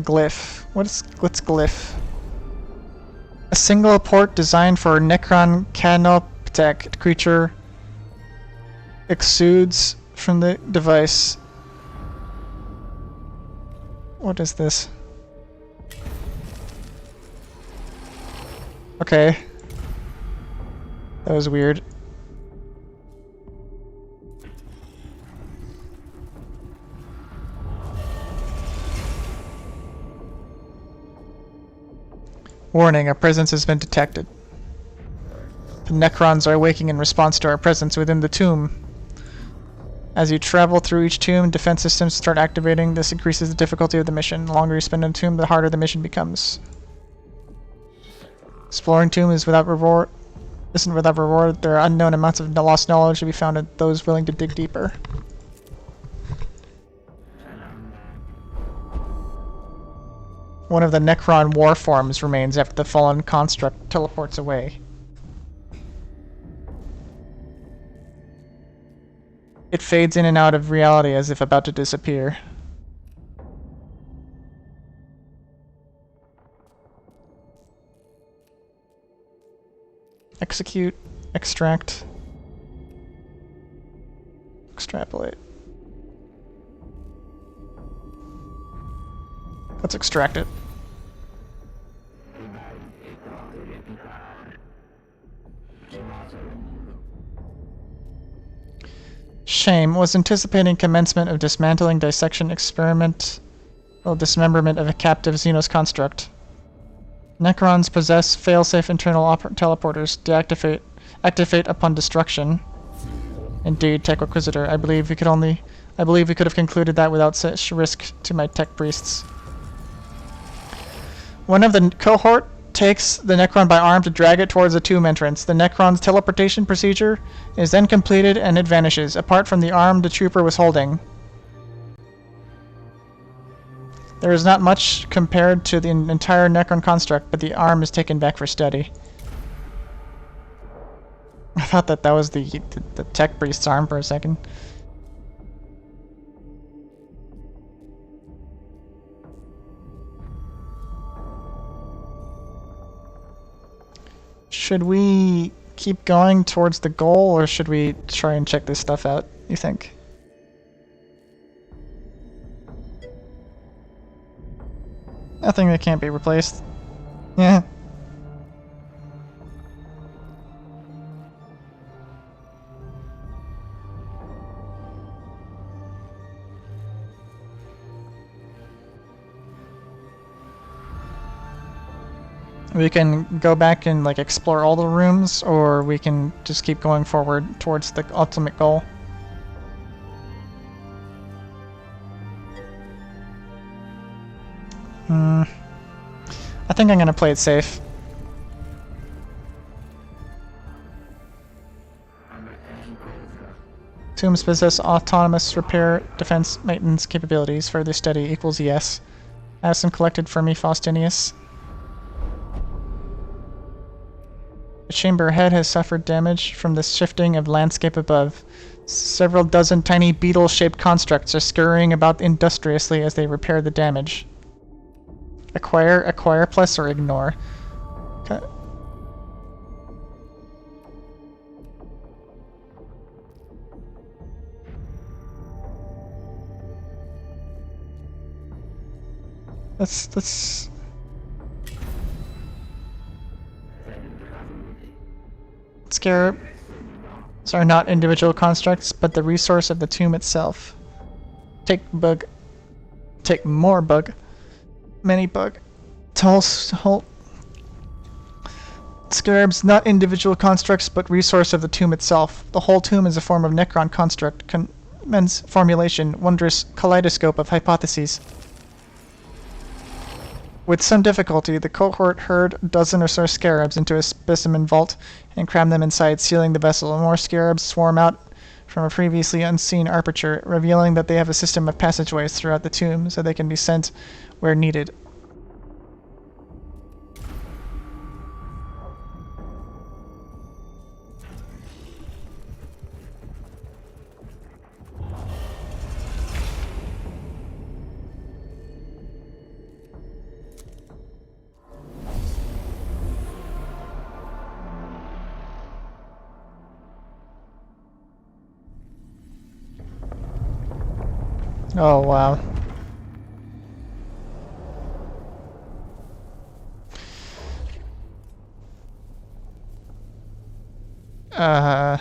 Speaker 2: Glyph. What's glyph? A single port designed for Necron Canoptek creature exudes from the device. What is this? Okay. That was weird. Warning, our presence has been detected. The Necrons are awaking in response to our presence within the tomb. As you travel through each tomb, defense systems start activating. This increases the difficulty of the mission. The longer you spend in a tomb, the harder the mission becomes. Exploring tomb is without reward. Isn't without reward. There are unknown amounts of lost knowledge to be found in those willing to dig deeper. One of the Necron war forms remains after the fallen construct teleports away. It fades in and out of reality as if about to disappear. Execute, extract, extrapolate. Let's extract it. Shame was anticipating commencement of dismantling dissection experiment or dismemberment of a captive Xenos construct. Necrons possess failsafe internal teleporters. Activate upon destruction. Indeed, Tech Inquisitor. I believe we could have concluded that without such risk to my tech priests. One of the cohort takes the Necron by arm to drag it towards the tomb entrance. The Necron's teleportation procedure is then completed and it vanishes, apart from the arm the trooper was holding. There is not much compared to the entire Necron construct, but the arm is taken back for study. I thought that was the tech priest's arm for a second. Should we keep going towards the goal, or should we try and check this stuff out, you think? Nothing that can't be replaced. Yeah. We can go back and like explore all the rooms, or we can just keep going forward towards the ultimate goal. I think I'm gonna play it safe. Tombs possess autonomous repair, defense, maintenance capabilities. Further study equals yes. I have some collected for me, Faustinius. The chamber ahead has suffered damage from the shifting of landscape above. Several dozen tiny beetle-shaped constructs are scurrying about industriously as they repair the damage. Acquire plus, or ignore. Okay. Let's Scarabs are not individual constructs, but the resource of the tomb itself. Take bug. Take more bug. Many bug. Scarabs, not individual constructs, but resource of the tomb itself. The whole tomb is a form of Necron construct. Commence formulation. Wondrous kaleidoscope of hypotheses. With some difficulty, the cohort herd a dozen or so scarabs into a specimen vault and cram them inside, sealing the vessel. More scarabs swarm out from a previously unseen aperture, revealing that they have a system of passageways throughout the tomb so they can be sent where needed. Oh, wow. Uh...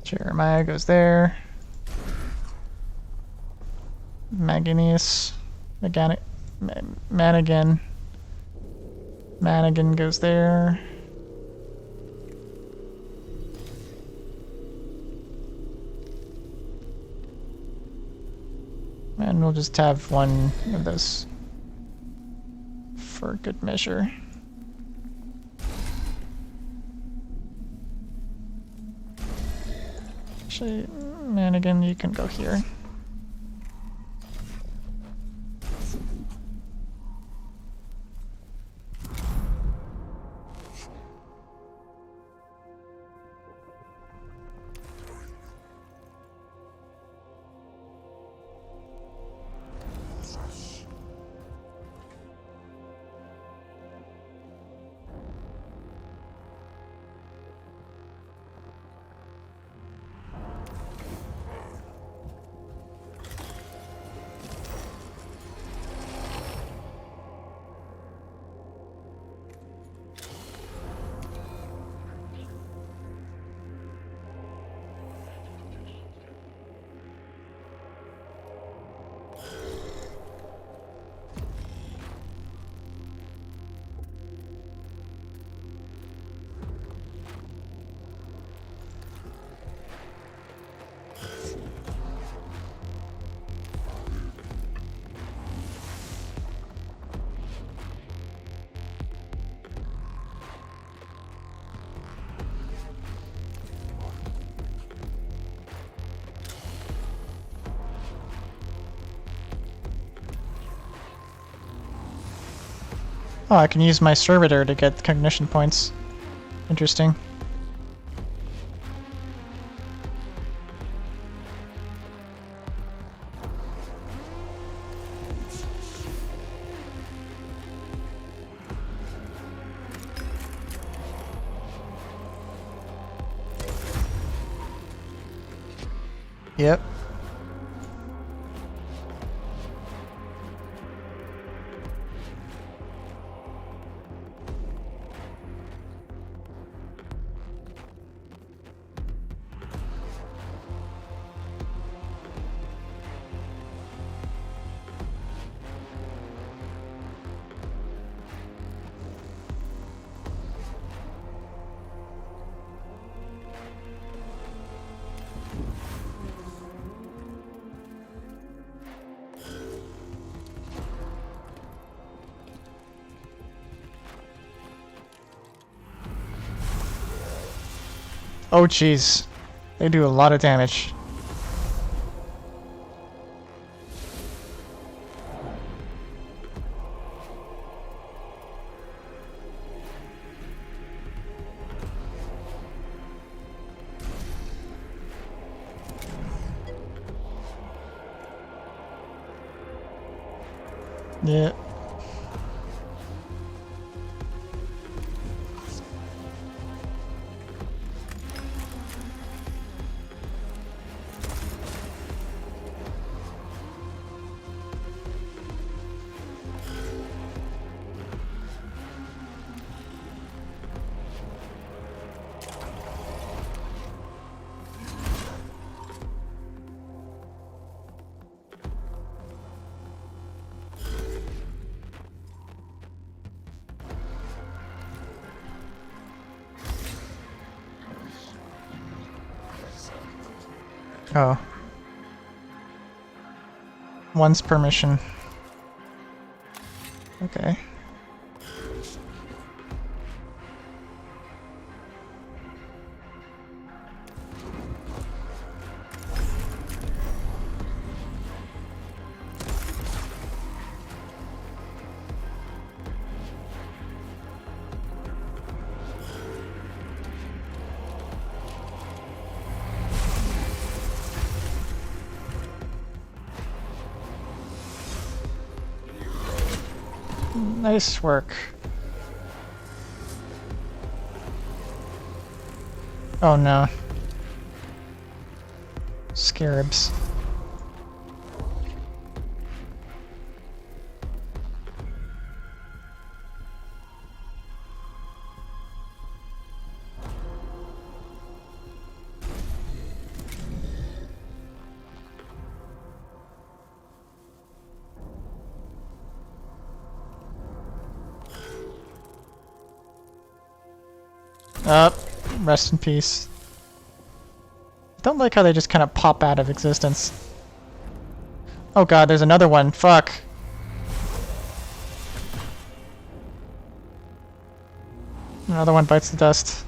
Speaker 2: Jeremiah goes there. Mechanicus. Manigan. Manigan goes there. And we'll just have one of those for good measure. Actually, Manigan, you can go here. Oh, I can use my servitor to get cognition points. Interesting. Yep. Oh, jeez. They do a lot of damage. Yeah. Oh. Once per mission. Okay. Nice work. Oh no. Scarabs. Up. Rest in peace. Don't like how they just kind of pop out of existence. Oh god, there's another one. Fuck. Another one bites the dust.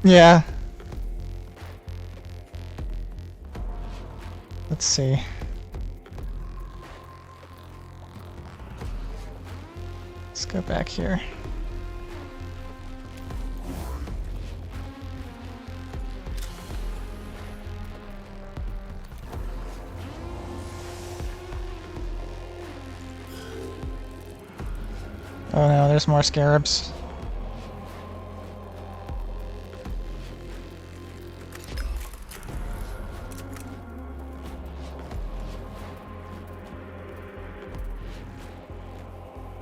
Speaker 2: Yeah. Let's see. Let's go back here. Oh no, there's more scarabs.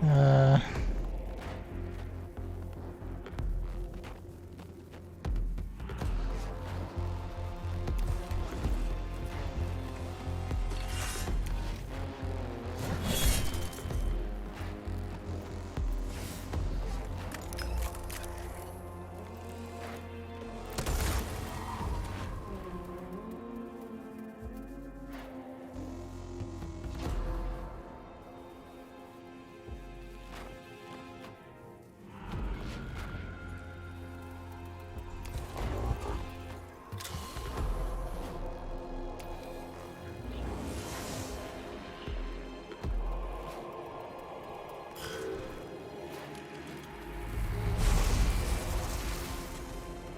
Speaker 2: Uh...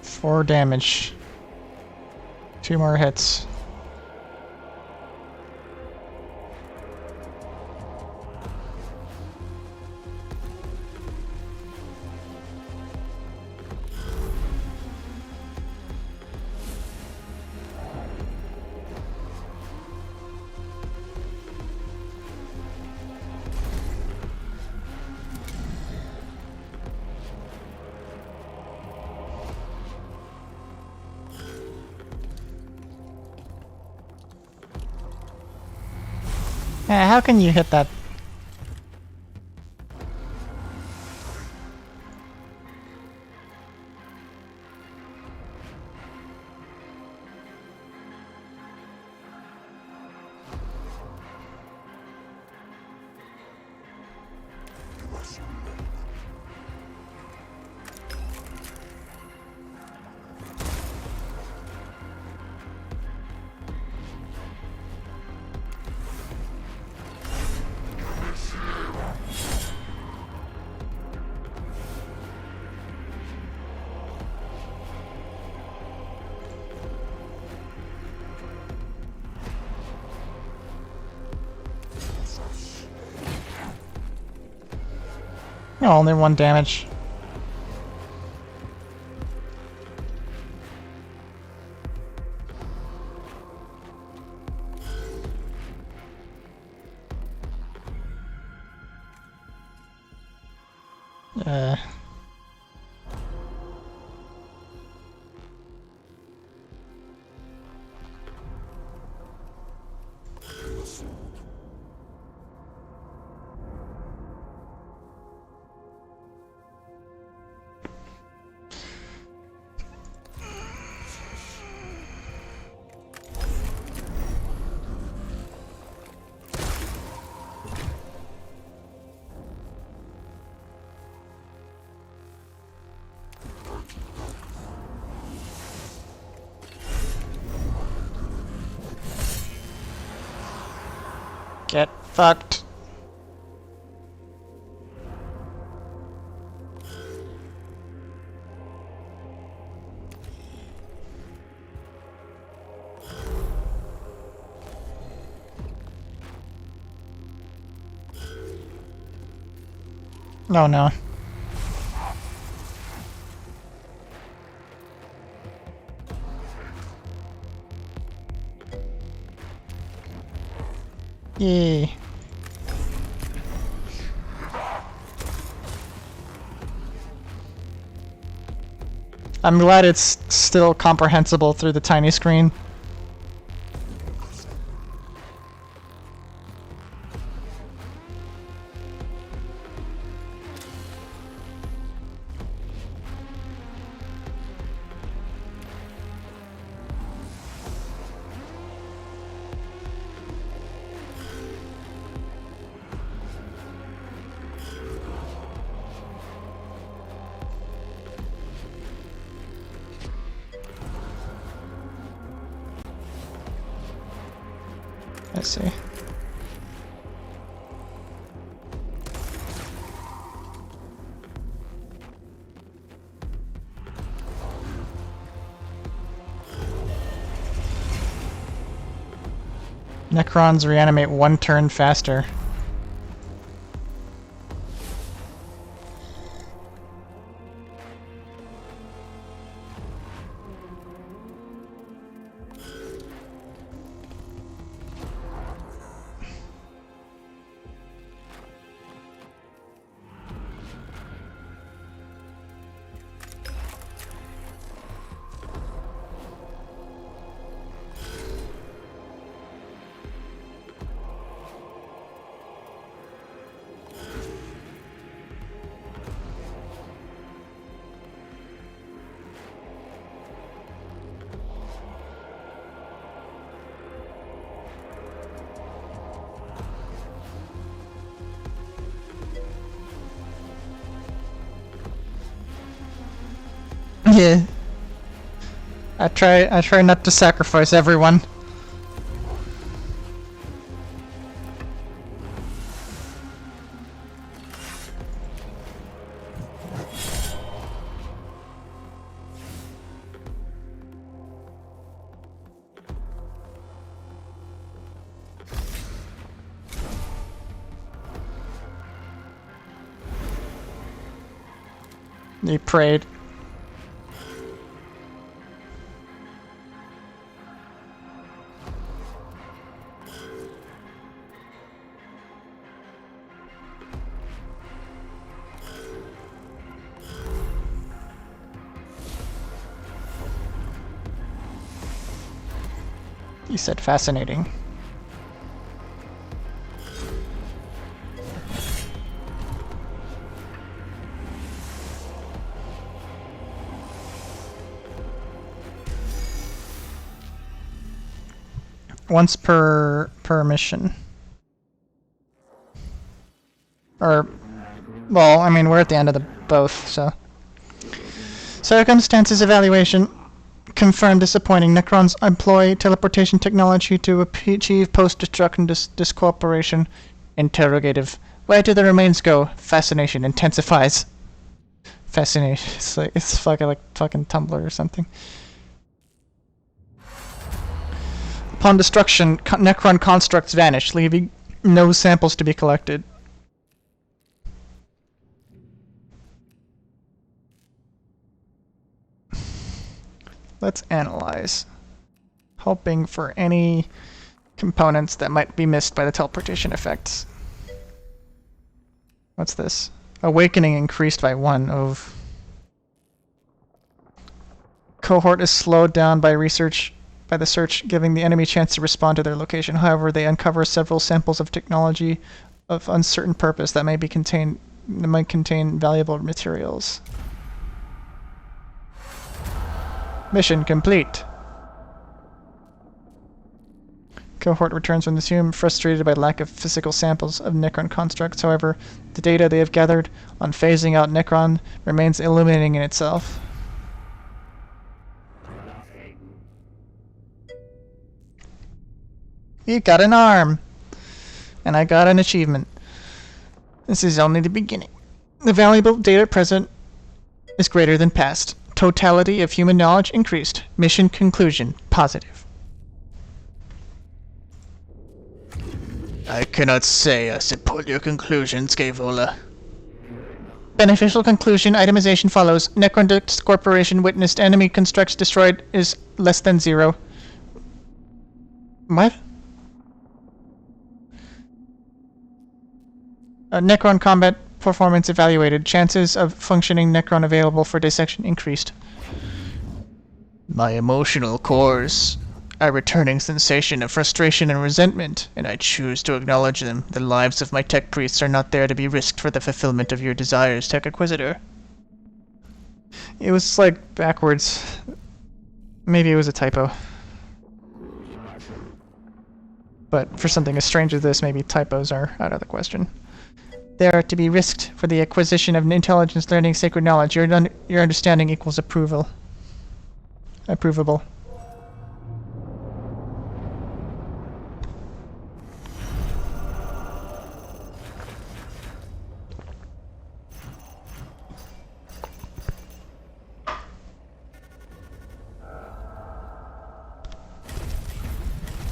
Speaker 2: Four damage. 2 more hits. How can you hit that? Oh, only 1 damage. Uh... Get fucked. Oh no. Yay. I'm glad it's still comprehensible through the tiny screen. I see. Necrons reanimate 1 turn faster. Yeah. I try not to sacrifice everyone. They prayed. You said fascinating. Once per mission. Or, well, I mean, we're at the end of the both, so. Circumstances evaluation. Confirmed disappointing. Necrons employ teleportation technology to achieve post-destruction discooperation. Interrogative. Where do the remains go? Fascination intensifies. Fascination. It's fucking like fucking Tumblr or something. Upon destruction, Necron constructs vanish, leaving no samples to be collected. Let's analyze. Hoping for any components that might be missed by the teleportation effects. What's this? Awakening increased by 1 of... Cohort is slowed down by the search, giving the enemy a chance to respond to their location. However, they uncover several samples of technology of uncertain purpose that might contain valuable materials. Mission complete. Cohort returns from the tomb, frustrated by lack of physical samples of Necron constructs. However, the data they have gathered on phasing out Necron remains illuminating in itself. He got an arm! And I got an achievement. This is only the beginning. The valuable data present is greater than past. Totality of human knowledge increased. Mission conclusion positive. I cannot say I support your conclusions, Gavola. Beneficial conclusion itemization follows. Necrondix Corporation witnessed enemy constructs destroyed is less than 0. What? Necron combat performance evaluated. Chances of functioning Necron available for dissection increased. My emotional cores are returning sensation of frustration and resentment, and I choose to acknowledge them. The lives of my tech priests are not there to be risked for the fulfillment of your desires, Tech Inquisitor. It was like backwards. Maybe it was a typo. But for something as strange as this, maybe typos are out of the question. They are to be risked for the acquisition of intelligence, learning, sacred knowledge. Your understanding equals approval. Approvable.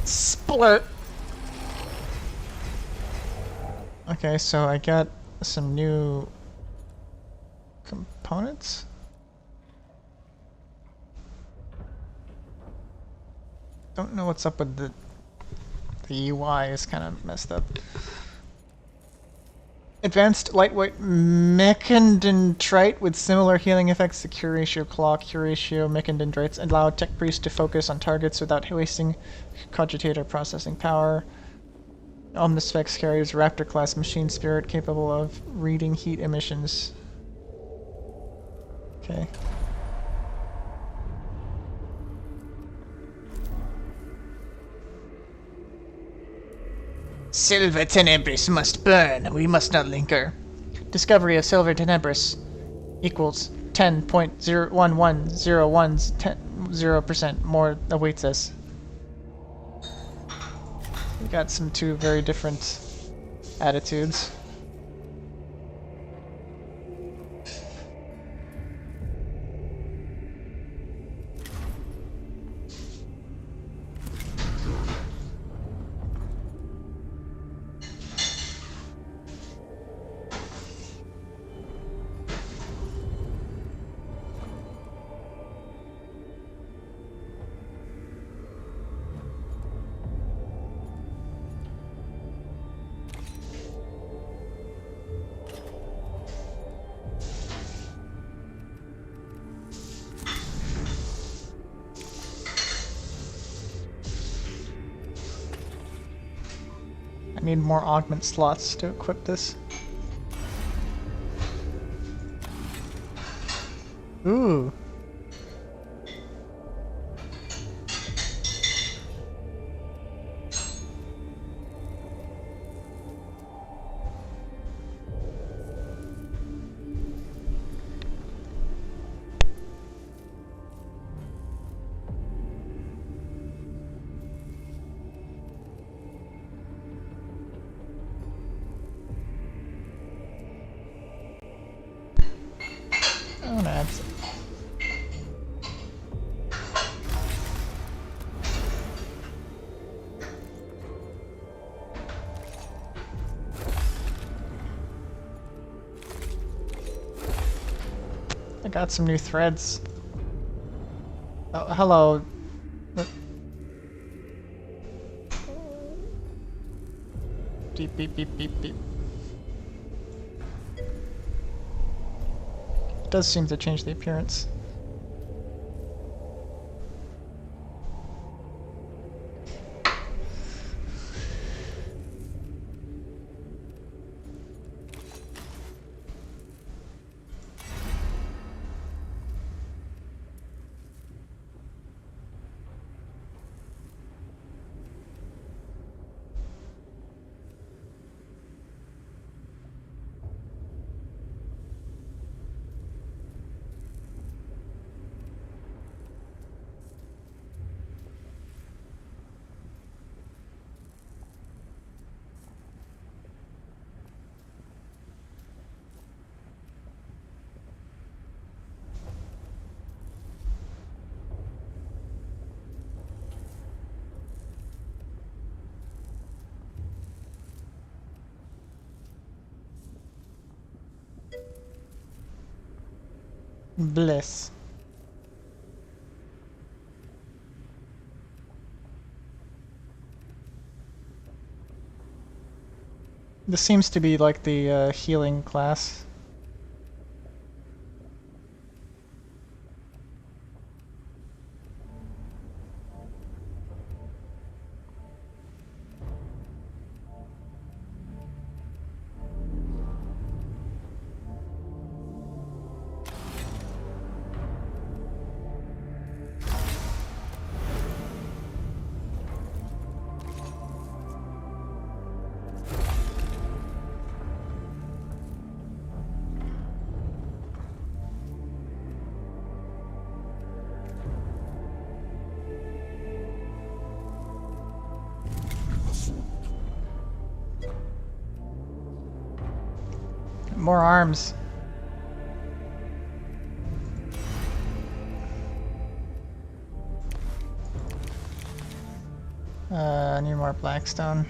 Speaker 2: Split. Okay, so I got some new components. Don't know what's up with the UI is kind of messed up. Advanced lightweight mechadendrite with similar healing effects to Curatio Claw. Curatio mechadendrites allow Tech Priest to focus on targets without wasting cogitator processing power. Omnisphex carries Raptor class machine spirit capable of reading heat emissions. Okay. Silver Tenebris must burn. We must not linger. Discovery of Silver Tenebris equals 10.01101 more awaits us. We got some two very different attitudes. I need more augment slots to equip this. Ooh. Oh, that's I got some new threads. Oh, hello. Beep, beep, beep, beep, beep. It does seem to change the appearance. Bliss. This seems to be like the healing class. More arms. I need more blackstone.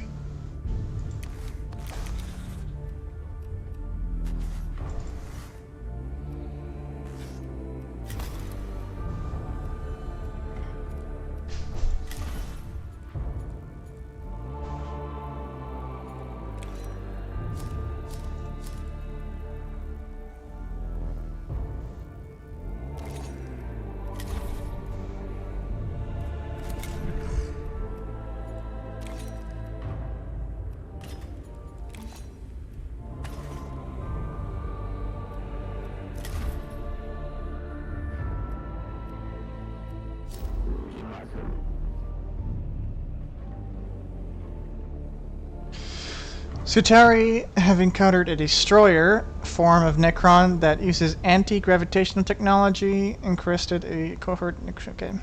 Speaker 2: Sutari have encountered a destroyer form of Necron that uses anti-gravitational technology and crested a cohort. Okay.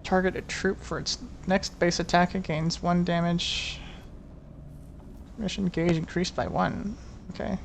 Speaker 2: Target a troop for its next base attack and gains 1 damage. Mission gauge increased by 1. Okay.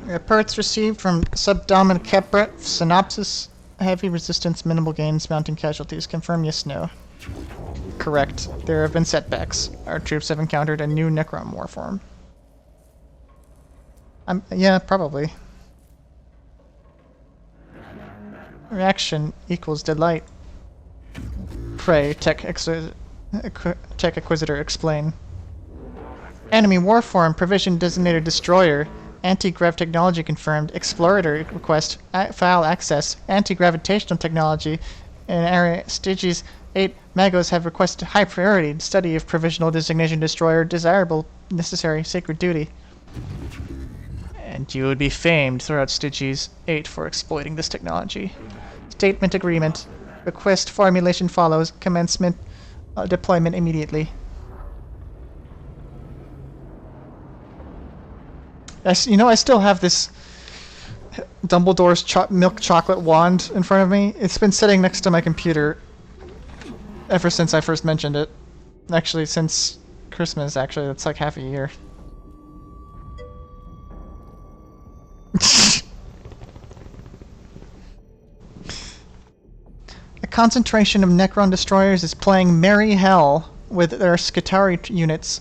Speaker 2: Reports received from Subdominant Kepra synopsis: heavy resistance, minimal gains, mounting casualties. Confirm yes, no. Correct. There have been setbacks. Our troops have encountered a new Necron war form. Yeah, probably. Reaction equals delight. Pray, Tech Inquisitor, explain. Enemy warform, provision designated destroyer, anti-grav technology confirmed, explorator request, file access, anti-gravitational technology, and area Styges 8 Magos have requested high priority study of provisional designation destroyer, desirable, necessary, sacred duty. And you would be famed throughout Styges 8 for exploiting this technology. Statement agreement. Request formulation follows. Commencement deployment immediately. I still have this Dumbledore's milk chocolate wand in front of me. It's been sitting next to my computer ever since I first mentioned it. Actually, since Christmas, actually. That's like half a year. A concentration of Necron destroyers is playing merry hell with their Skitarii units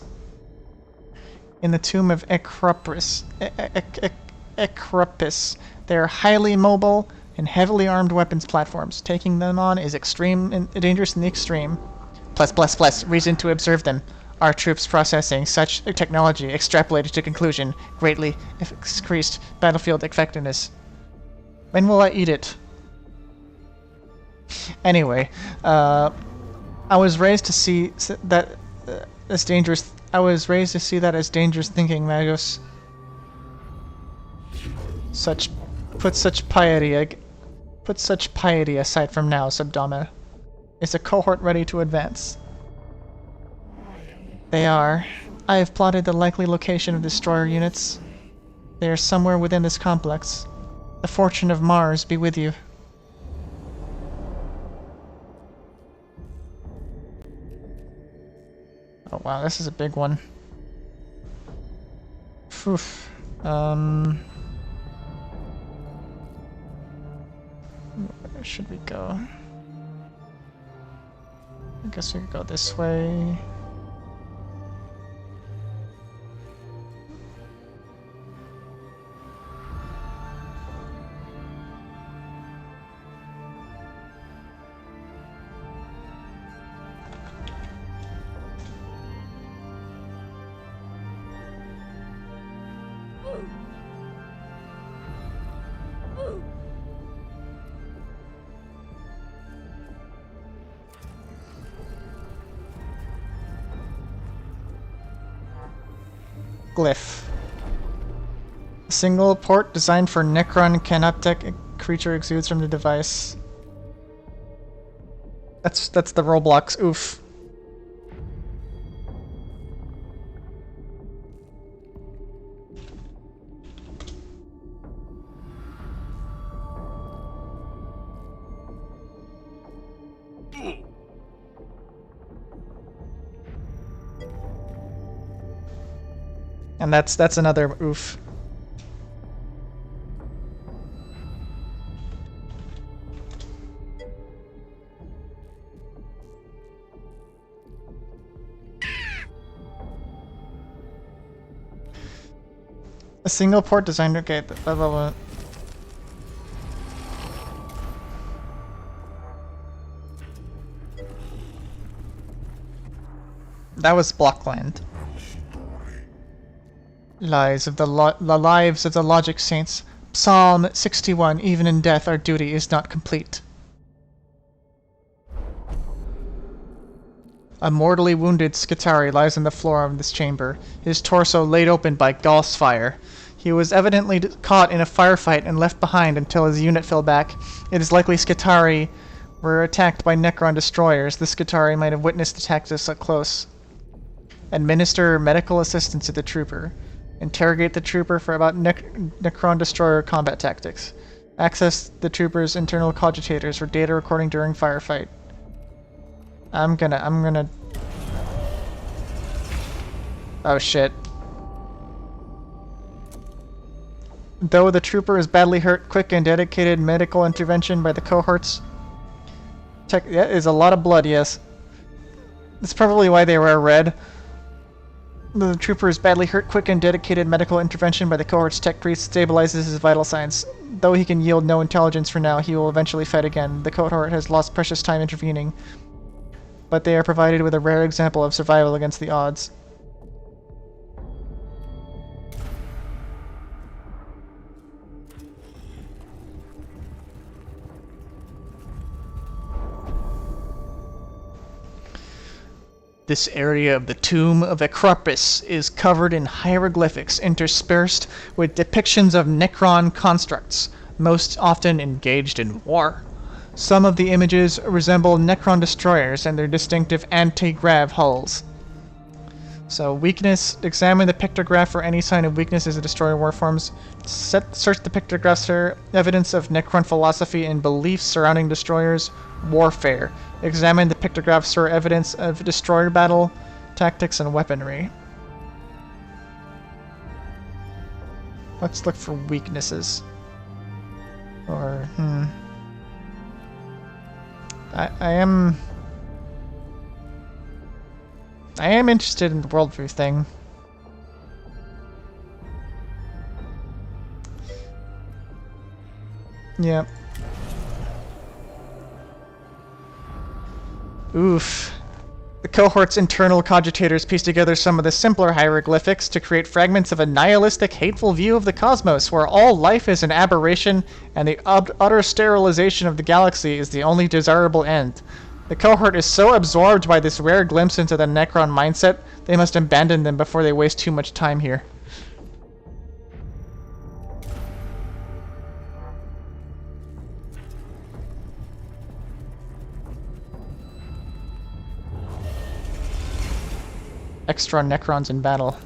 Speaker 2: in the tomb of Ecropis. They are highly mobile and heavily armed weapons platforms. Taking them on is extreme and dangerous in the extreme. Plus, reason to observe them. Our troops processing such technology extrapolated to conclusion, greatly increased battlefield effectiveness. When will I eat it? Anyway, I was raised to see that as dangerous. I was raised to see that as dangerous thinking, Magos. Such Put such piety aside from now, Subdama. Is the cohort ready to advance? They are. I have plotted the likely location of destroyer units. They are somewhere within this complex. The fortune of Mars be with you. Oh wow, this is a big one. Phew. Where should we go? I guess we could go this way. Glyph. A single port designed for Necron Canoptech a creature exudes from the device. That's the Roblox oof. And that's another oof. A single port designed. Okay, blah, blah, blah. That was Blockland. Lives of the lives of the logic saints. Psalm 61. Even in death, our duty is not complete. A mortally wounded Skitari lies on the floor of this chamber, his torso laid open by Gauss fire. He was evidently caught in a firefight and left behind until his unit fell back. It is likely Skitari were attacked by Necron destroyers. The Skitari might have witnessed the tactics up close. Administer medical assistance to the trooper. Interrogate the trooper for about Necron destroyer combat tactics. Access the trooper's internal cogitators for data recording during firefight. I'm gonna... Oh shit. Though the trooper is badly hurt, quick and dedicated medical intervention by the cohorts. Yeah, is a lot of blood, yes. That's probably why they wear red. The trooper is badly hurt, quick and dedicated medical intervention by the cohort's tech priest stabilizes his vital signs. Though he can yield no intelligence for now, he will eventually fight again. The cohort has lost precious time intervening, but they are provided with a rare example of survival against the odds. This area of the tomb of Acropis is covered in hieroglyphics interspersed with depictions of Necron constructs, most often engaged in war. Some of the images resemble Necron destroyers and their distinctive anti-grav hulls. So, weakness. Examine the pictograph for any sign of weakness as the destroyer warforms. Search the pictographs for evidence of Necron philosophy and beliefs surrounding destroyers. Warfare. Examine the pictographs for evidence of destroyer battle, tactics, and weaponry. Let's look for weaknesses. Or, I am interested in the worldview thing. Yeah. Oof. The cohort's internal cogitators piece together some of the simpler hieroglyphics to create fragments of a nihilistic, hateful view of the cosmos, where all life is an aberration and the utter sterilization of the galaxy is the only desirable end. The cohort is so absorbed by this rare glimpse into the Necron mindset, they must abandon them before they waste too much time here. extra Necrons in battle.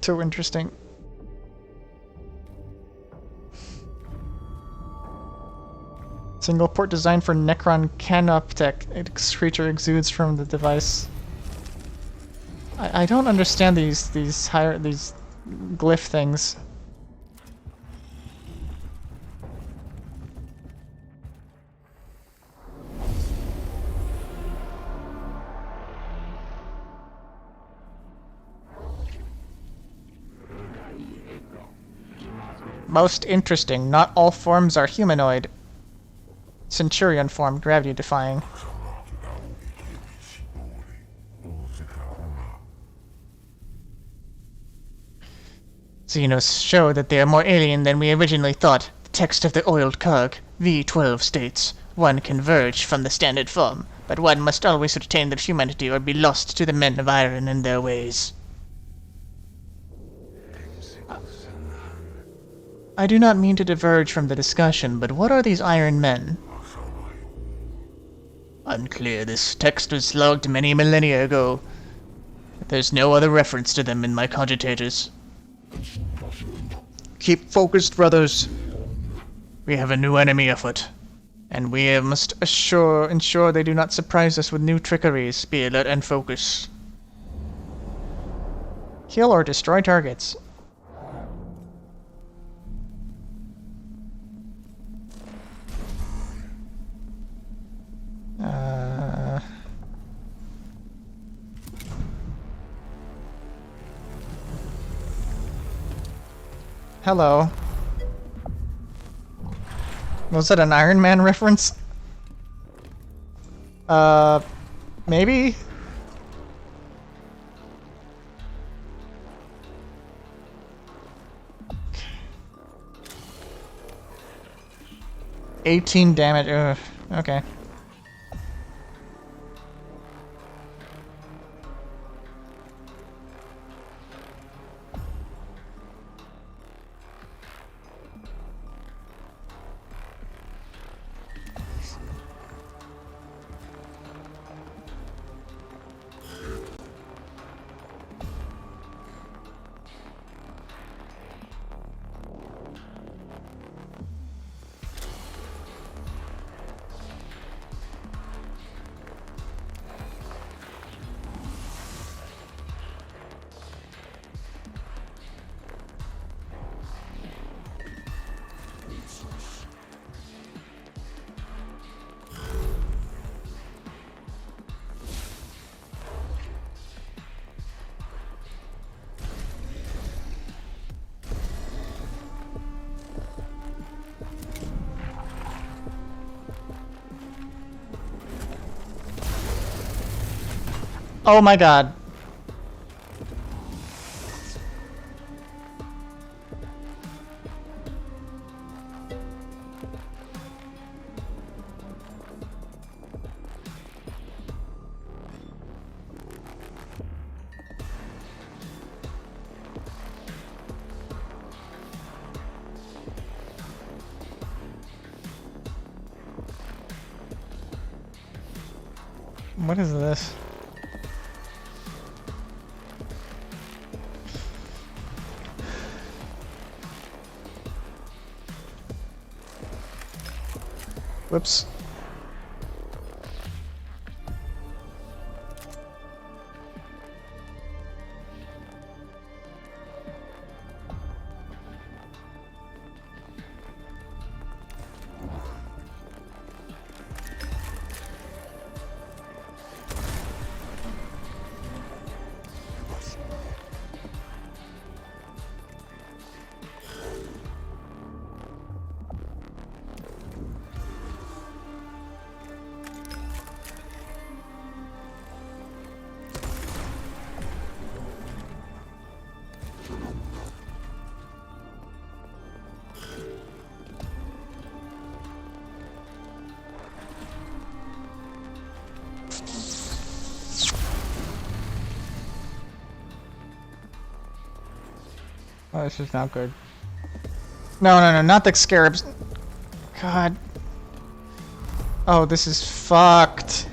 Speaker 2: So interesting. Single port designed for Necron Canoptech. Its creature exudes from the device. I don't understand these glyph things. Most interesting. Not all forms are humanoid. Centurion form, gravity defying. Xenos show that they are more alien than we originally thought. The text of the oiled cog, V12 states, one converge from the standard form, but one must always retain their humanity or be lost to the men of iron and their ways. I do not mean to diverge from the discussion, but what are these iron men? Unclear. This text was logged many millennia ago. There's no other reference to them in my cogitators. Keep focused, brothers. We have a new enemy afoot, and we must ensure they do not surprise us with new trickeries. Be alert and focus. Kill or destroy targets. Hello. Was that an Iron Man reference? Maybe? $18 damage. Ugh. Okay. Oh my god. What is this? Whoops. Oh, this is not good. No, not the scarabs. God. Oh, this is fucked.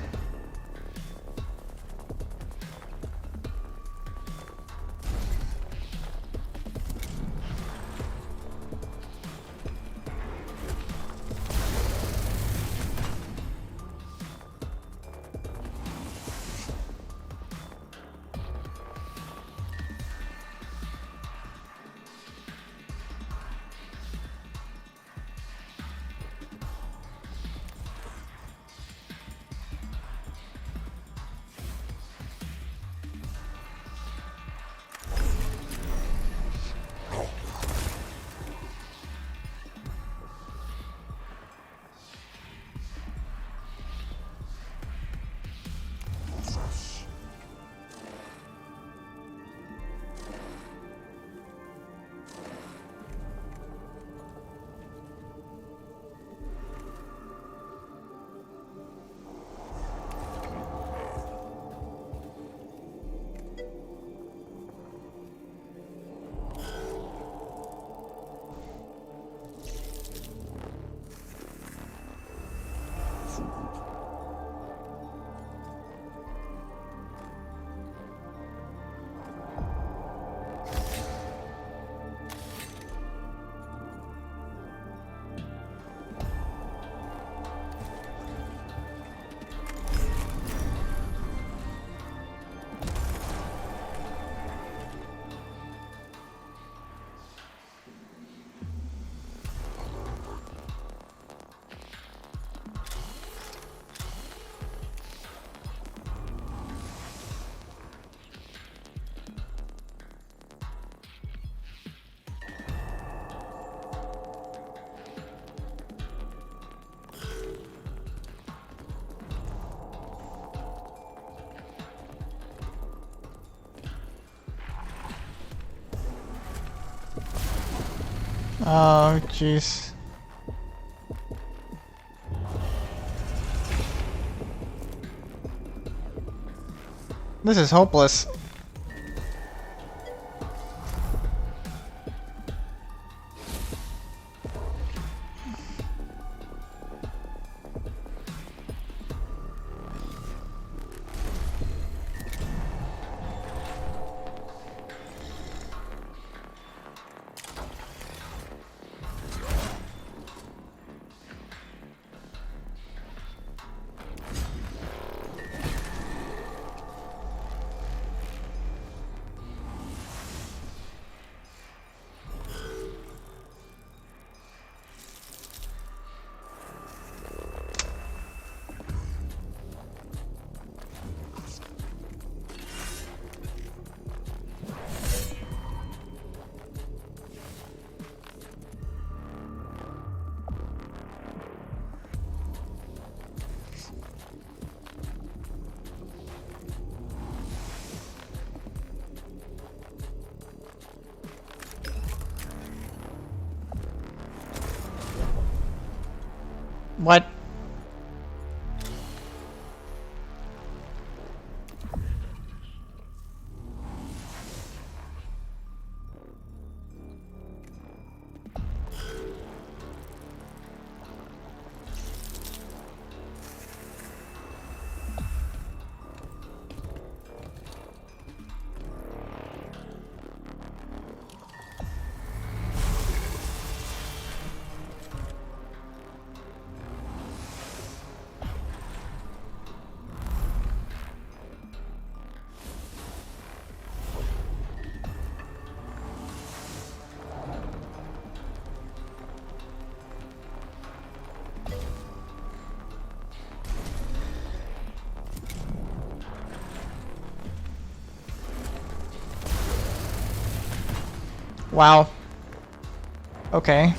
Speaker 2: Oh, jeez. This is hopeless. What? Wow. Okay.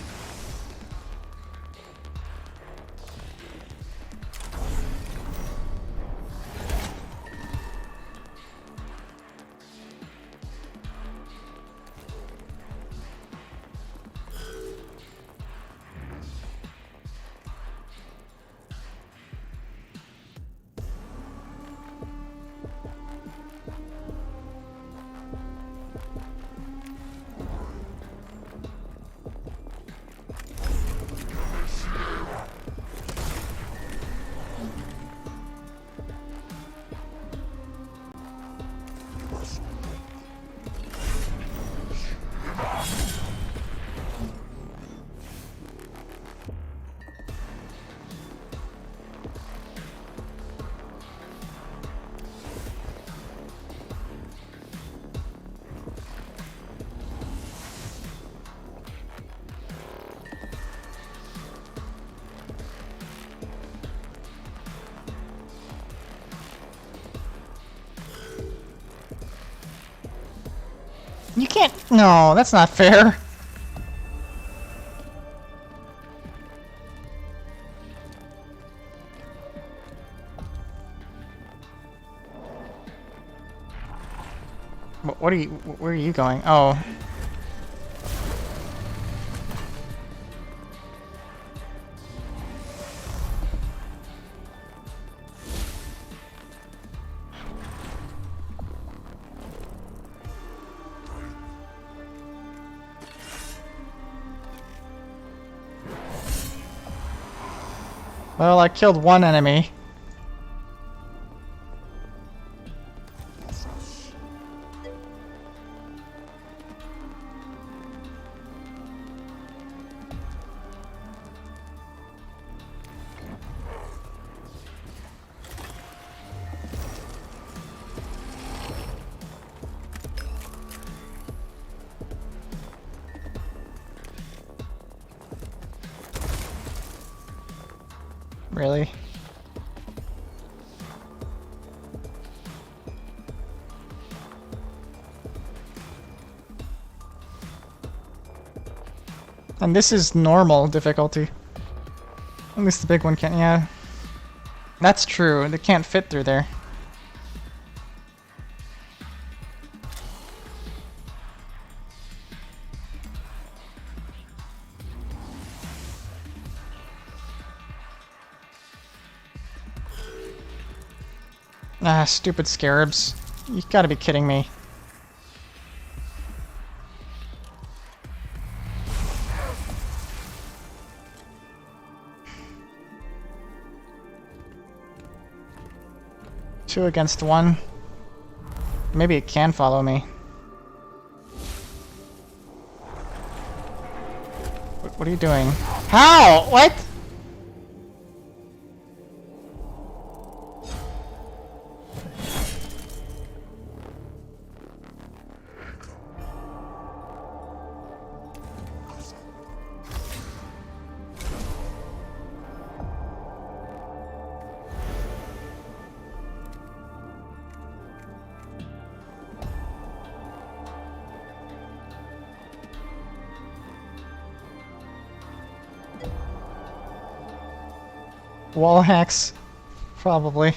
Speaker 2: You can't... No, that's not fair. What are you... Where are you going? Oh. Well, I killed one enemy. Really? And this is normal difficulty. At least the big one can't, yeah. That's true, they can't fit through there. Ah, stupid scarabs. You gotta be kidding me. Two against one. Maybe it can follow me. What are you doing? How? What? Wall hacks, probably.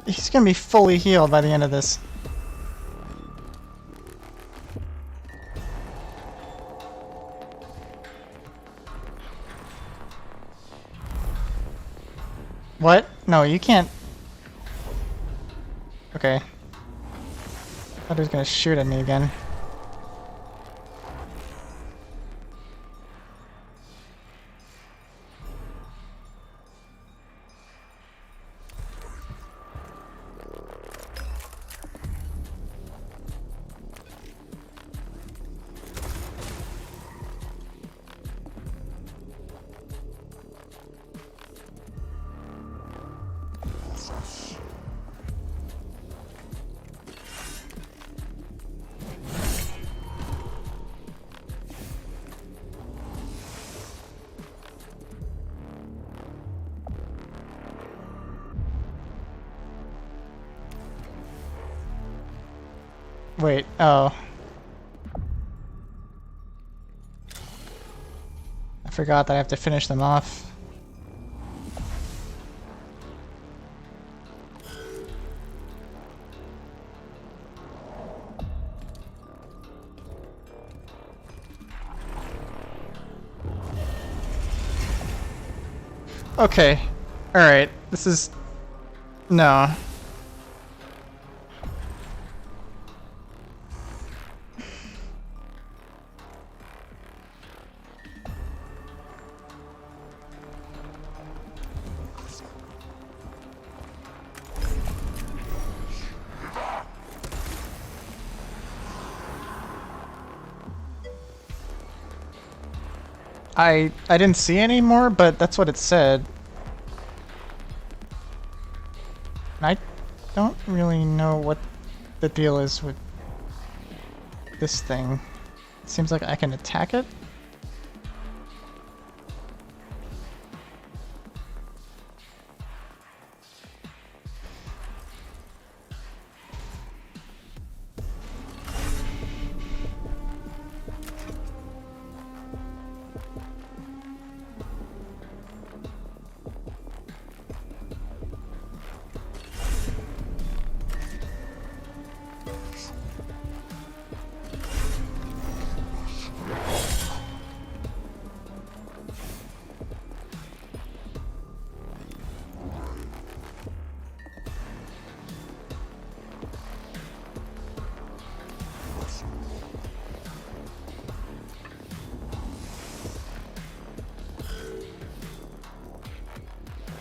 Speaker 2: He's gonna be fully healed by the end of this. What? No, you can't. Okay. I thought he was gonna shoot at me again. Wait, oh. I forgot that I have to finish them off. Okay. Alright, this is... No. I didn't see any more, but that's what it said. I don't really know what the deal is with this thing. It seems like I can attack it.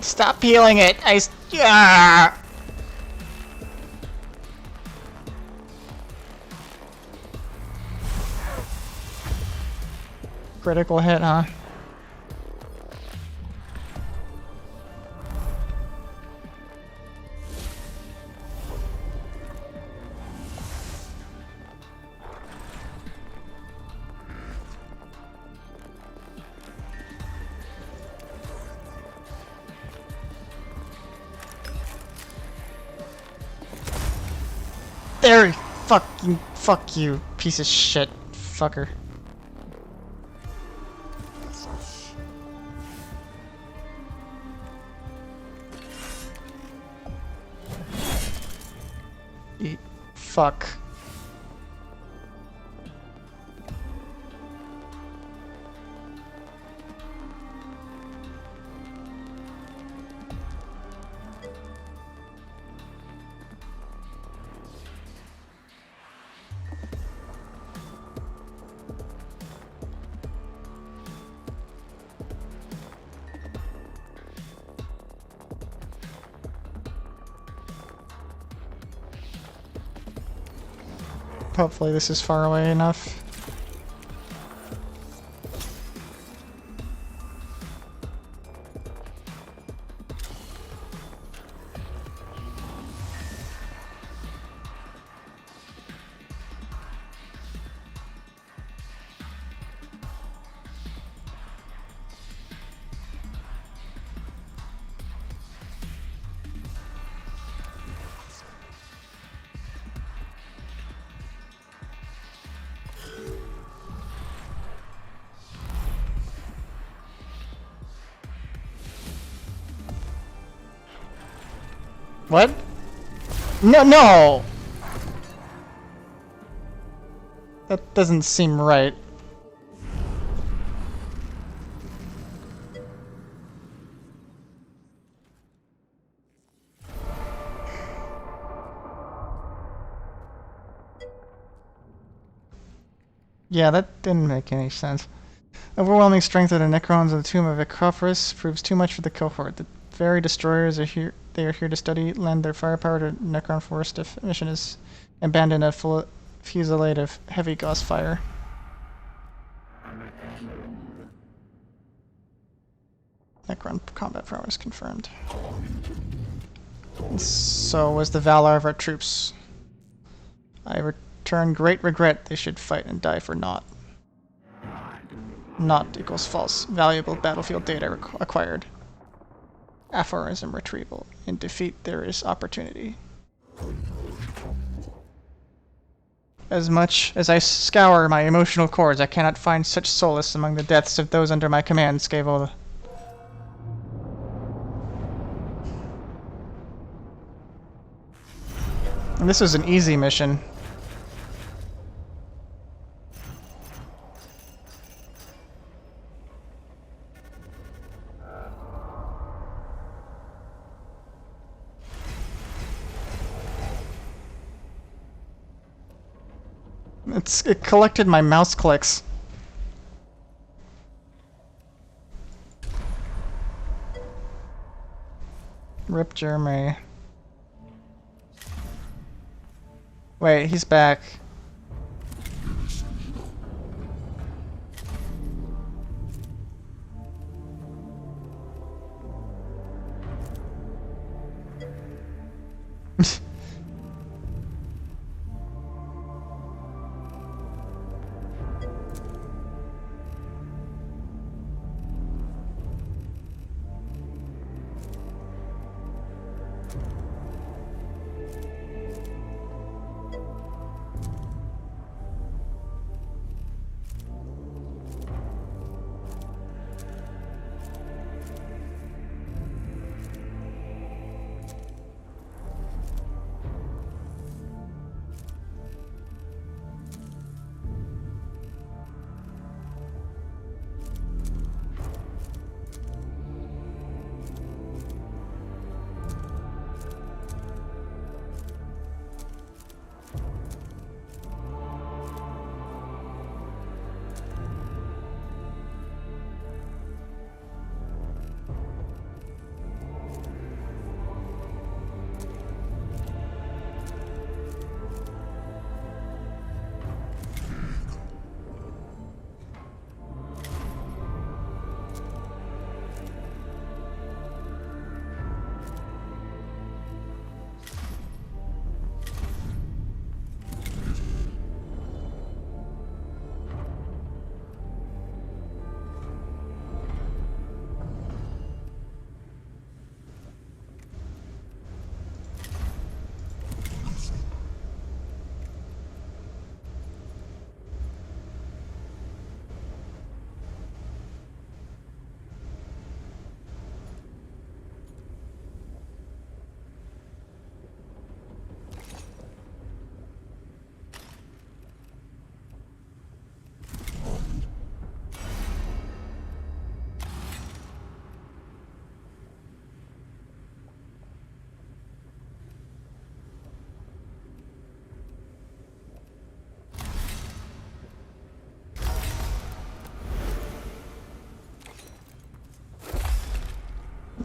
Speaker 2: Stop peeling it! Yeah! Critical hit, huh? There! Fuck you, piece of shit, fucker. Fuck. Hopefully this is far away enough. What? No! That doesn't seem right. Yeah, that didn't make any sense. Overwhelming strength of the Necrons of the Tomb of Acrophorus proves too much for the cohort. The very destroyers are here. They are here to study, lend their firepower to Necron Forest if mission is abandoned at full fusillade of heavy gauss fire. Necron combat prowess confirmed. And so was the valor of our troops. I return great regret they should fight and die for naught. Naught equals false. Valuable battlefield data acquired. Aphorism retrieval. In defeat there is opportunity. As much as I scour my emotional cords, I cannot find such solace among the deaths of those under my command, Scaevola. And this was an easy mission. It collected my mouse clicks. Rip Jeremy. Wait, he's back.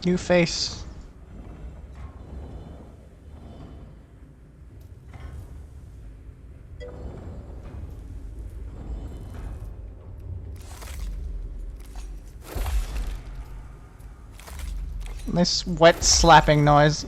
Speaker 2: New face. Nice wet slapping noise.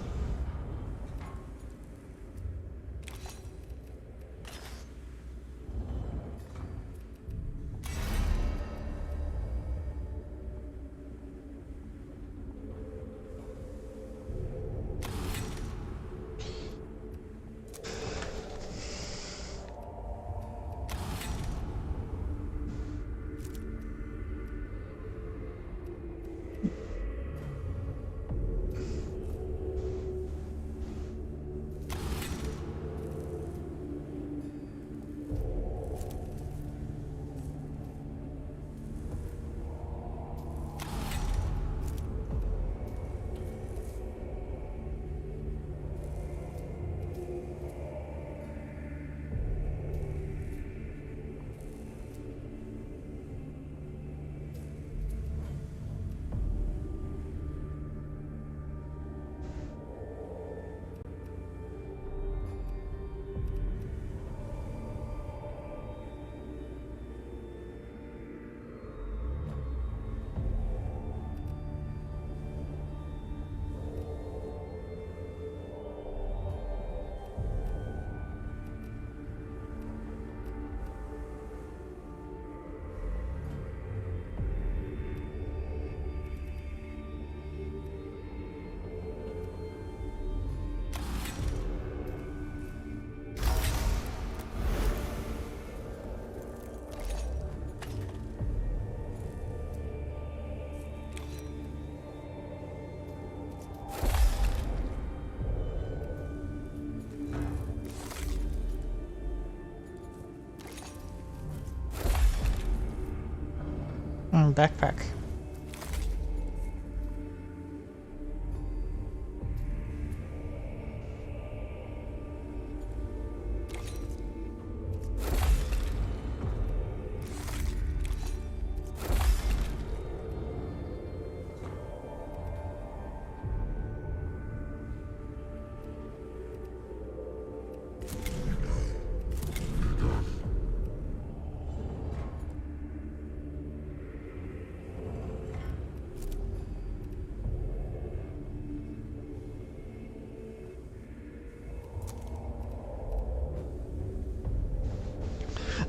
Speaker 2: Backpack.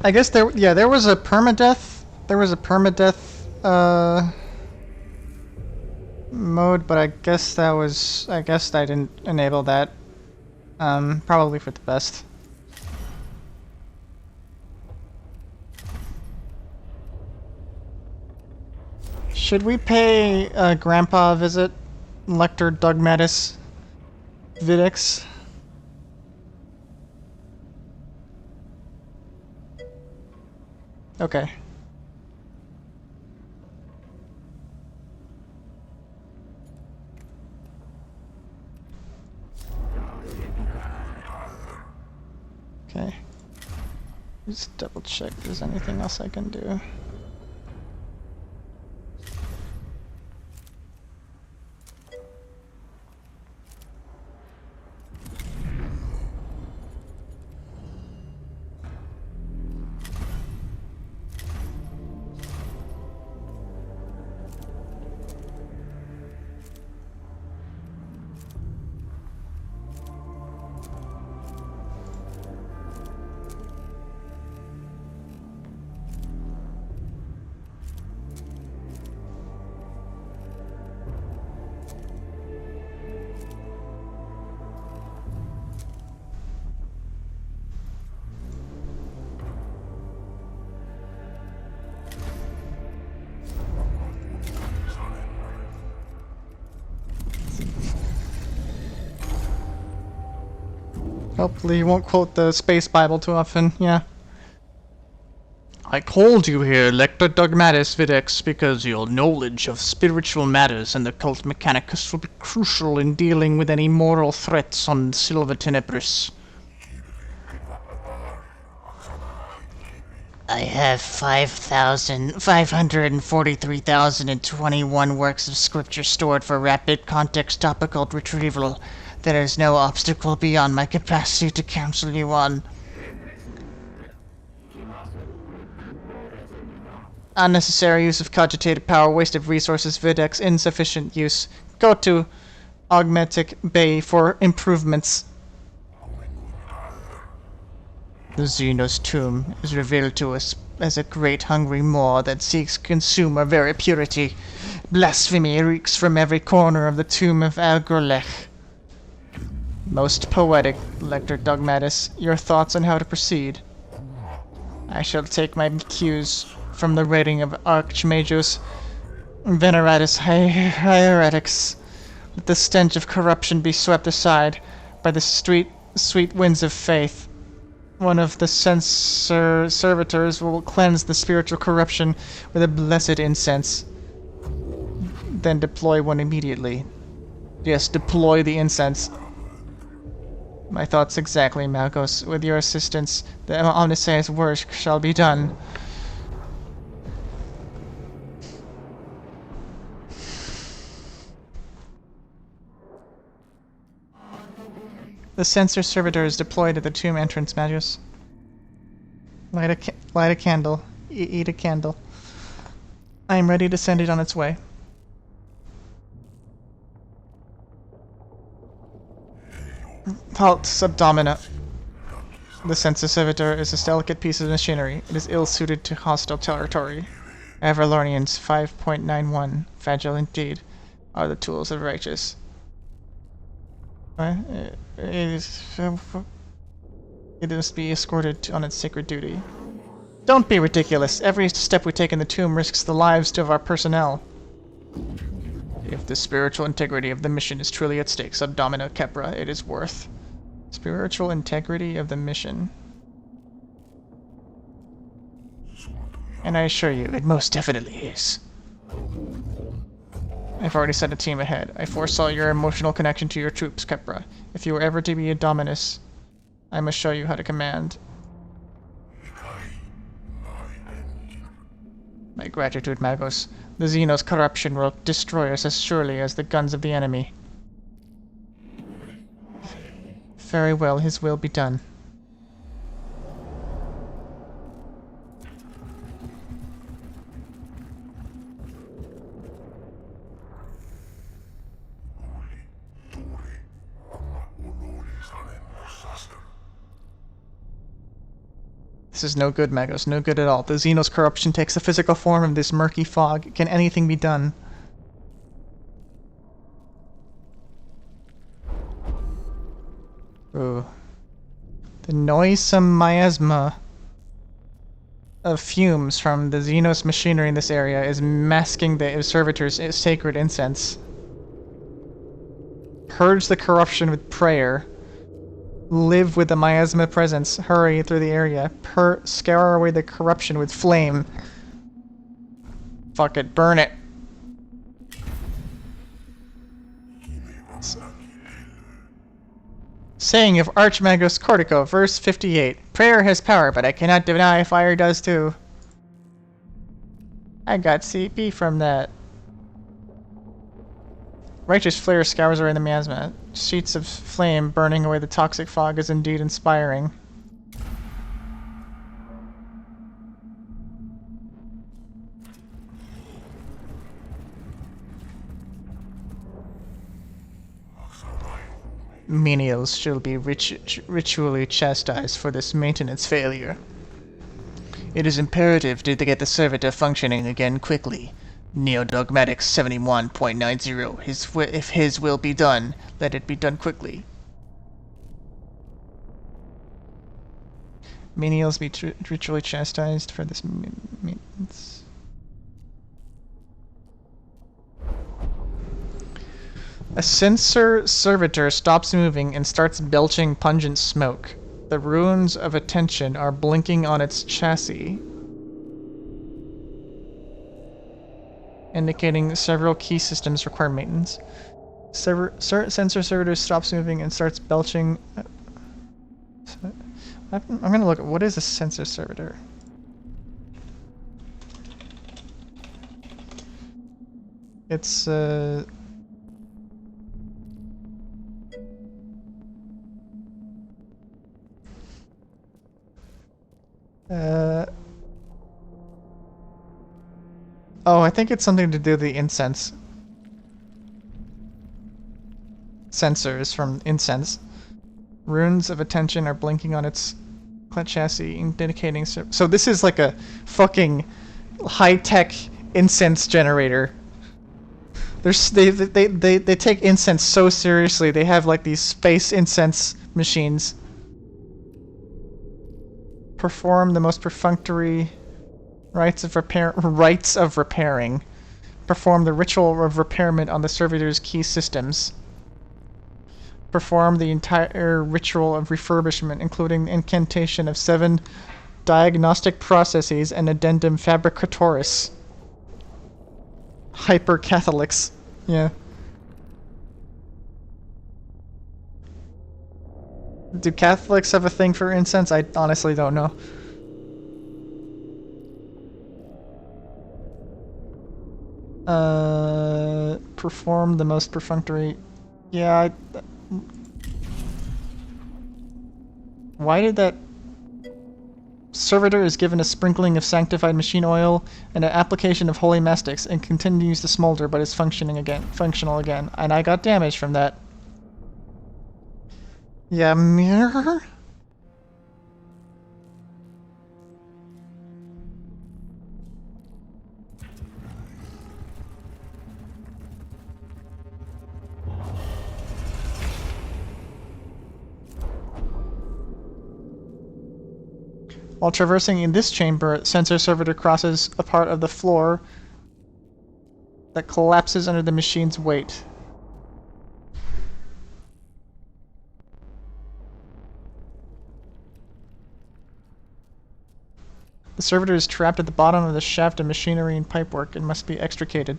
Speaker 2: I guess there was a permadeath. There was a permadeath mode, but I guess I didn't enable that. Probably for the best. Should we pay Grandpa a visit? Lector Dogmatis Vidix? Okay. Okay. Just double check if there's anything else I can do. Hopefully he won't quote the Space Bible too often, yeah. I called you here, Lector Dogmatis Videx, because your knowledge of spiritual matters and the cult Mechanicus will be crucial in dealing with any moral threats on Silva Tenebris.
Speaker 3: I have 5,543,021 works of scripture stored for rapid context topical retrieval. There is no obstacle beyond my capacity to counsel you on.
Speaker 2: Unnecessary use of cogitative power, waste of resources, videx, insufficient use. Go to Augmetic Bay for improvements.
Speaker 3: The Xenos tomb is revealed to us as a great hungry maw that seeks to consume our very purity. Blasphemy reeks from every corner of the tomb of Algorlech.
Speaker 2: Most poetic, Lector Dogmatus. Your thoughts on how to proceed? I shall take my cues from the rating of Archmagus Veneratus Hieretics. Let the stench of corruption be swept aside by the sweet winds of faith. One of the censor servitors will cleanse the spiritual corruption with a blessed incense. Then deploy one immediately. Yes, deploy the incense. My thoughts exactly, Malchus. With your assistance, the Omniscience work shall be done. The censor servitor is deployed at the tomb entrance, Magus. Light a candle. Eat a candle. I am ready to send it on its way. Halt, subdomina. The censor servitor is a delicate piece of machinery. It is ill-suited to hostile territory. Avalornians 5.91, fragile indeed, are the tools of righteous. It must be escorted on its sacred duty. Don't be ridiculous. Every step we take in the tomb risks the lives of our personnel. If the spiritual integrity of the mission is truly at stake, Subdomina Kepra, it is worth. Spiritual integrity of the mission. And I assure you, it most definitely is. I've already sent a team ahead. I foresaw your emotional connection to your troops, Kepra. If you were ever to be a Dominus, I must show you how to command. My gratitude, Magos. The Xenos' corruption will destroy us as surely as the guns of the enemy. Very well, his will be done. This is no good, Magos. No good at all. The Xenos' corruption takes the physical form of this murky fog. Can anything be done? Ooh. The noisome miasma of fumes from the Xenos machinery in this area is masking the servitor's sacred incense. Purge the corruption with prayer. Live with the miasma presence. Hurry through the area. Scour away the corruption with flame. Fuck it. Burn it. Saying of Archmagus Cortico, verse 58. Prayer has power, but I cannot deny fire does too. I got CP from that. Righteous flare scours away the miasma. Sheets of flame burning away the toxic fog is indeed inspiring. Menials shall be ritually chastised for this maintenance failure. It is imperative to get the servitor functioning again quickly. Neo-Dogmatics 71.90. If his will be done, let it be done quickly. Menials be ritually chastised for this maintenance. A censor servitor stops moving and starts belching pungent smoke. The runes of attention are blinking on its chassis, indicating several key systems require maintenance. Sensor servitor stops moving and starts belching. I'm gonna look at what is a sensor servitor. It's oh, I think it's something to do with the incense sensors from incense. Runes of attention are blinking on its chassis, indicating. So this is like a fucking high-tech incense generator. They take incense so seriously. They have like these space incense machines. Perform the most perfunctory rites of repairing. Perform the ritual of repairment on the servitor's key systems. Perform the entire ritual of refurbishment, including the incantation of 7 diagnostic processes and addendum fabricatoris. Hyper-Catholics. Yeah. Do Catholics have a thing for incense? I honestly don't know. Perform the most perfunctory... Yeah, why did that... Servitor is given a sprinkling of sanctified machine oil and an application of holy mastics and continues to smolder but is functional again. And I got damage from that. Yeah, mirror? While traversing in this chamber, sensor servitor crosses a part of the floor that collapses under the machine's weight. The servitor is trapped at the bottom of the shaft of machinery and pipework and must be extricated.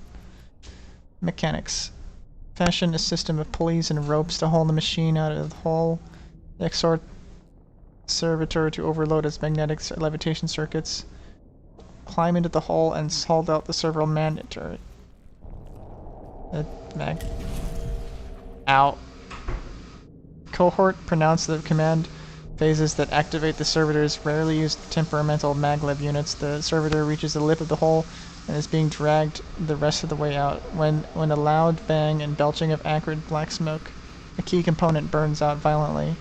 Speaker 2: Mechanics. Fashion a system of pulleys and ropes to haul the machine out of the hole. Exhort servitor to overload its magnetic levitation circuits. Climb into the hole and haul out the servo mandatory. Mag. Ow. Cohort pronounce the command phases that activate the servitor's rarely used temperamental maglev units. The servitor reaches the lip of the hole and is being dragged the rest of the way out. When a loud bang and belching of acrid black smoke, a key component burns out violently.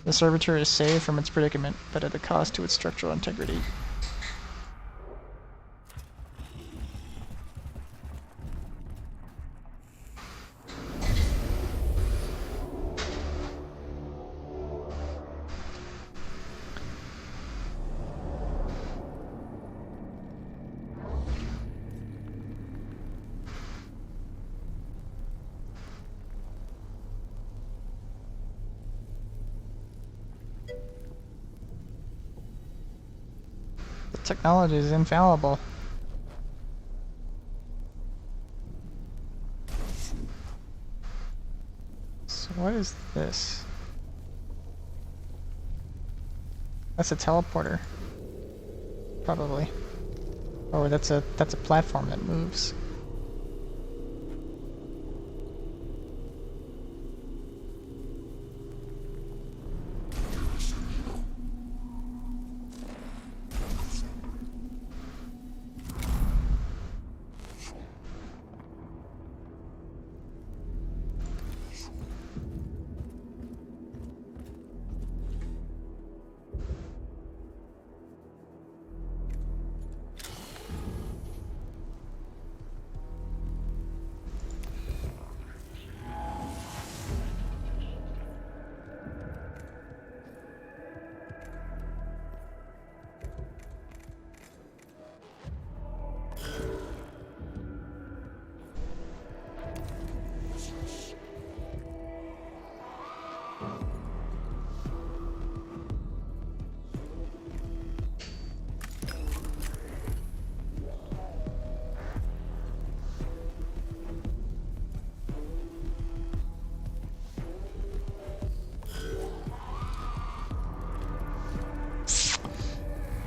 Speaker 2: The servitor is saved from its predicament, but at a cost to its structural integrity. Technology is infallible. So what is this? That's a teleporter. Probably. Or that's a platform that moves.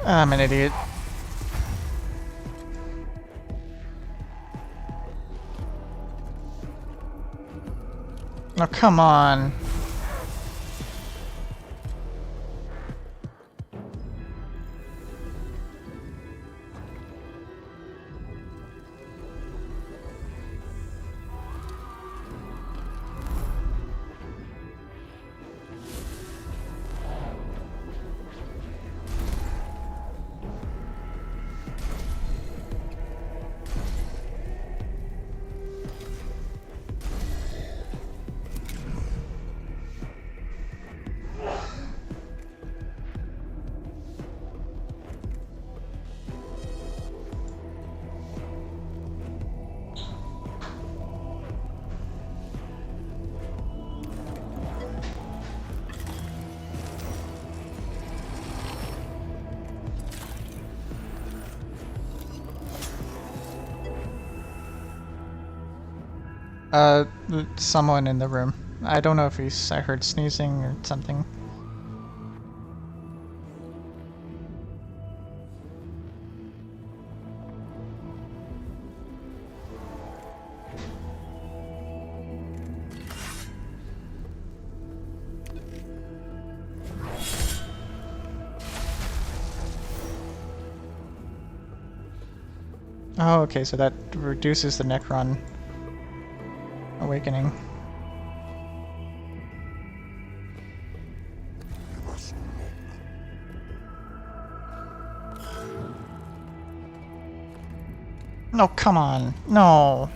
Speaker 2: I'm an idiot. Oh, come on. Someone in the room. I don't know if I heard sneezing or something. Oh, okay, so that reduces the Necron awakening. No, come on. No.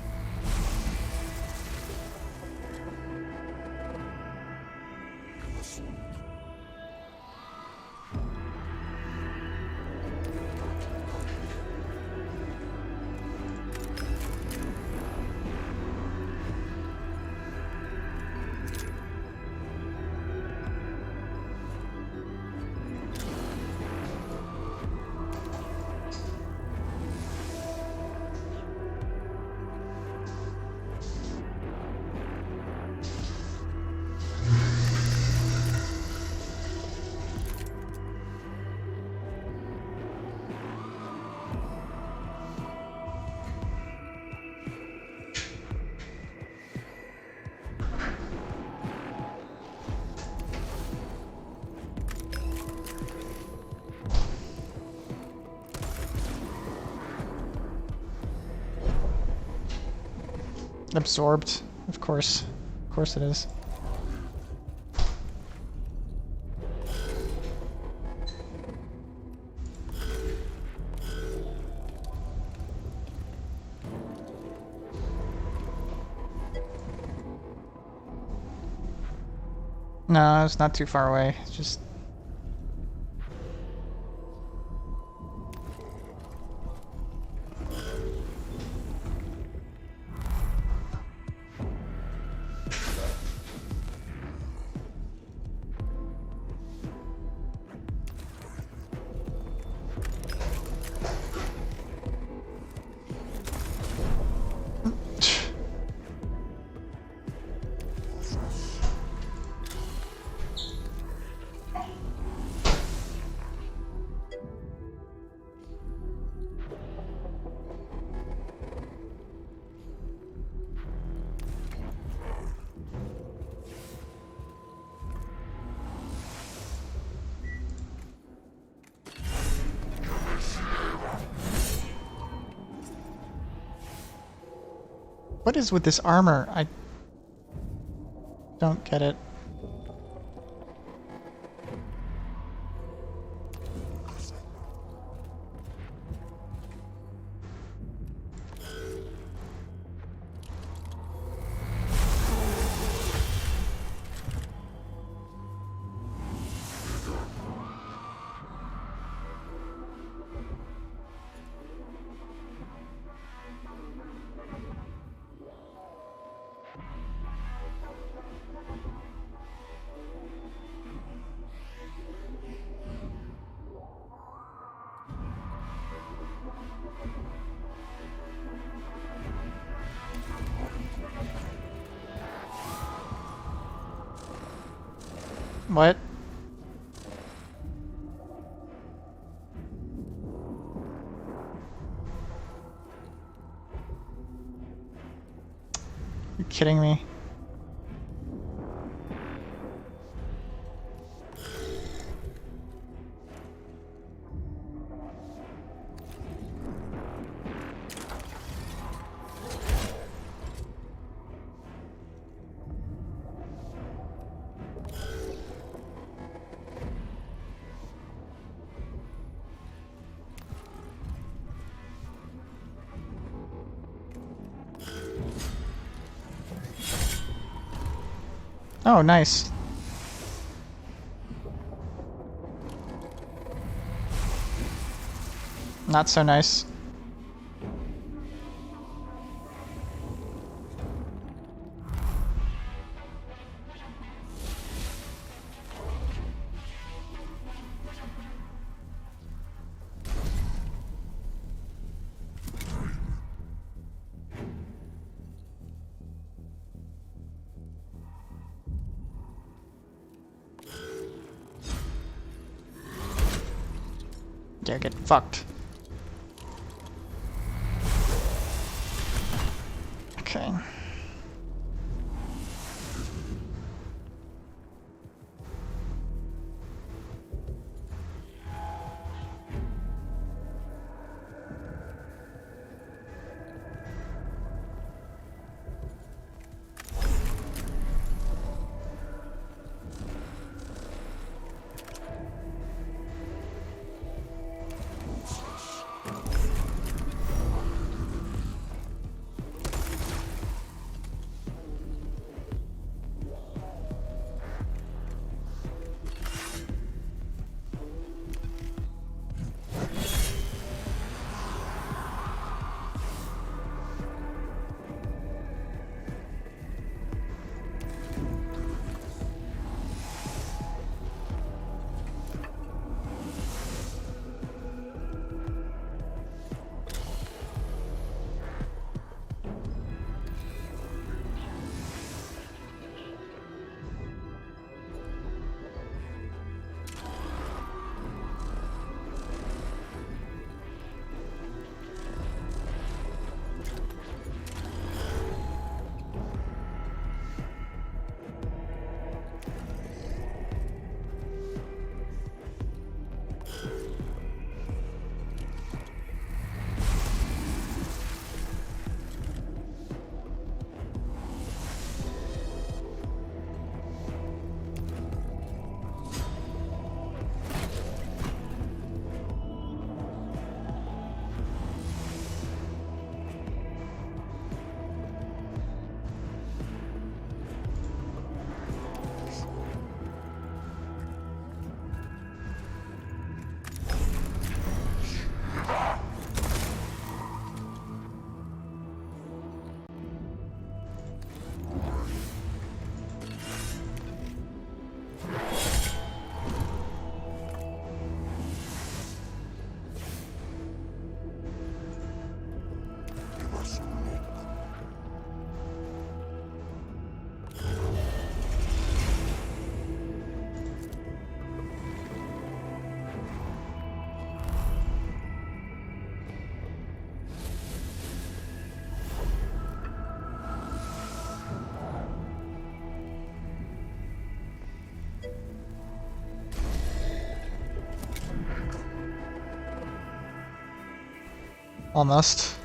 Speaker 2: Absorbed, of course. Of course it is. No, it's not too far away. It's just... What is with this armor? I don't get it. What? You kidding me? Oh, nice. Not so nice. Yeah, get fucked. Okay. Almost.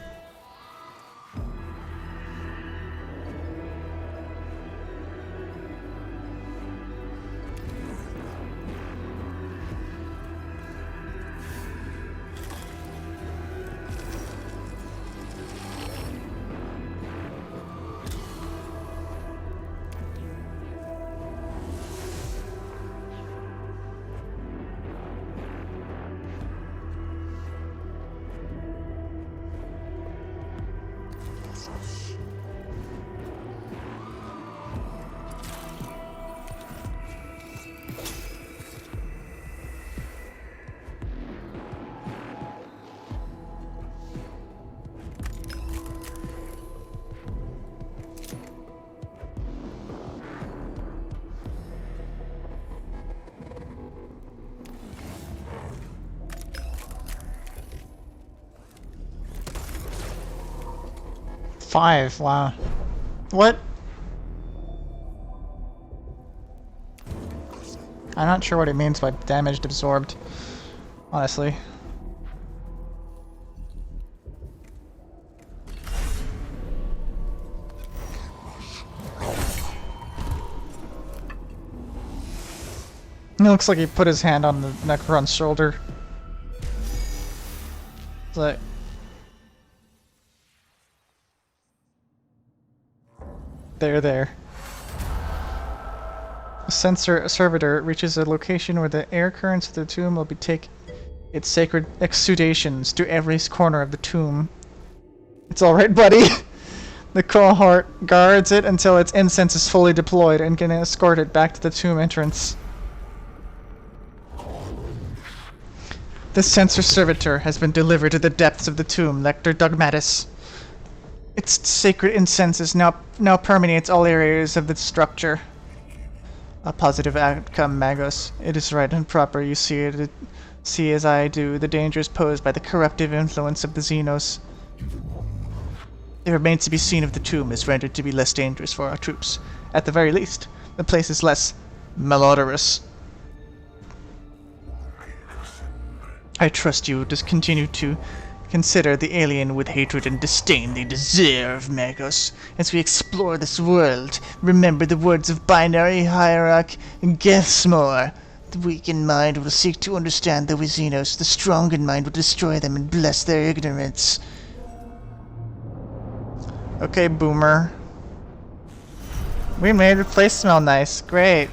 Speaker 2: Five, wow. What? I'm not sure what it means by damaged absorbed, honestly. It looks like he put his hand on the Necron's shoulder. It's like... There. A sensor servitor reaches a location where the air currents of the tomb will be take its sacred exudations to every corner of the tomb. It's alright, buddy. The cohort guards it until its incense is fully deployed and can escort it back to the tomb entrance. The sensor servitor has been delivered to the depths of the tomb, Lector Dogmatus. Its sacred incense is now permeates all areas of the structure. A positive outcome, Magos. It is right and proper you see as I do the dangers posed by the corruptive influence of the Xenos. It remains to be seen if the tomb is rendered to be less dangerous for our troops. At the very least, the place is less malodorous. I trust you to continue to consider the alien with hatred and disdain they deserve, Magos. As we explore this world, remember the words of binary hierarch Gethsmore. The weak in mind will seek to understand the Xenos. The strong in mind will destroy them and bless their ignorance. Okay, boomer. We made the place smell nice. Great.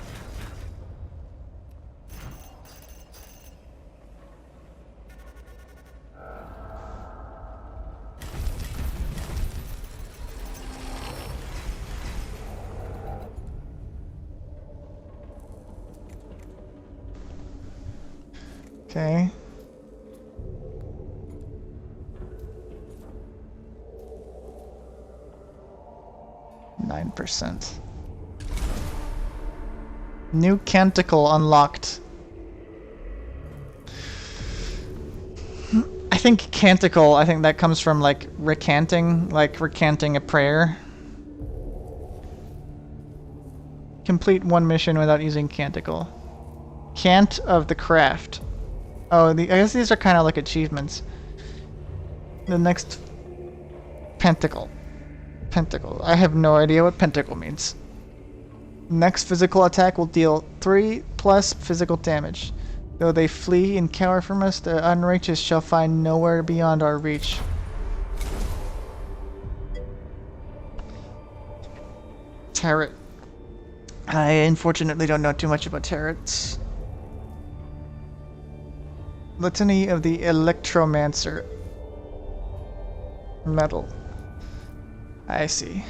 Speaker 2: Okay. %. New canticle unlocked. I think canticle, I think that comes from like recanting a prayer. Complete one mission without using canticle. Cant of the craft. Oh, I guess these are kind of like achievements. The next pentacle. Pentacle. I have no idea what pentacle means. Next physical attack will deal 3+ physical damage. Though they flee and cower from us, the unrighteous shall find nowhere beyond our reach. Turret. I unfortunately don't know too much about turrets. Litany of the Electromancer. Metal. I see.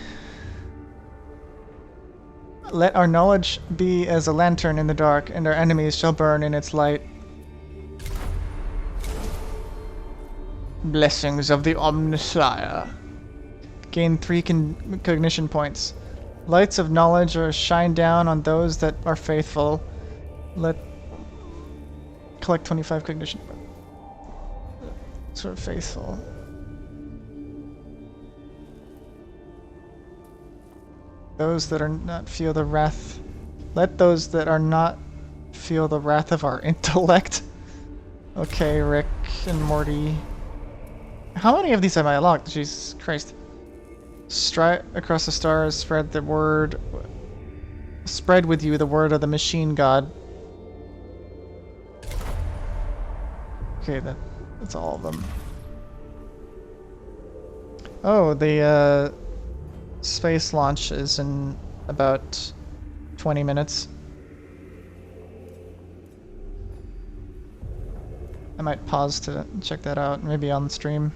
Speaker 2: Let our knowledge be as a lantern in the dark, and our enemies shall burn in its light. Blessings of the Omnissiah. Gain 3 cognition points. Lights of knowledge are shine down on those that are faithful. Let collect 25 cognition. Sort of faithful. Those that are not feel the wrath. Let those that are not feel the wrath of our intellect. Okay, Rick and Morty. How many of these have I unlocked? Jesus Christ. Stride across the stars, spread the word. Spread with you the word of the machine god. Okay, that's all of them. Oh, the space launch is in about 20 minutes. I might pause to check that out, maybe on the stream.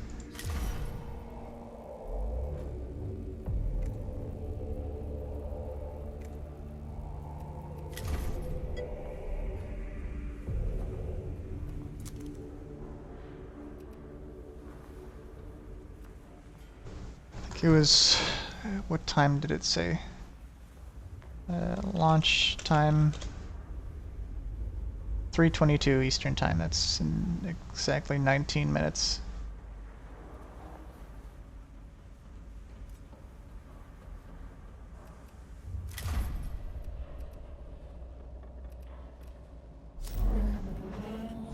Speaker 2: It was, what time did it say? Launch time 3:22 Eastern time. That's in exactly 19 minutes.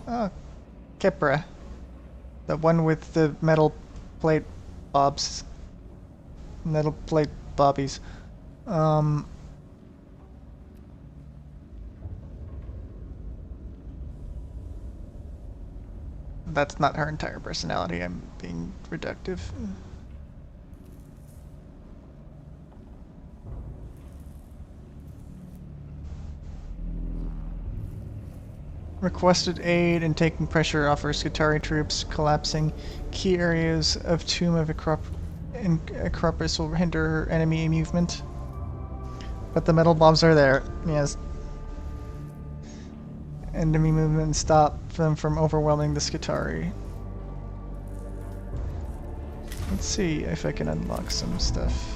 Speaker 2: Oh, Kepra. The one with the metal plate bobs. Metal plate bobbies. That's not her entire personality. I'm being reductive. requested aid in taking pressure off our Skitarii troops. Collapsing key areas of Tomb of Acropus will hinder enemy movement. But the metal bombs are there. Yes. Enemy movement and stop them from overwhelming the Skitarii. Let's see if I can unlock some stuff.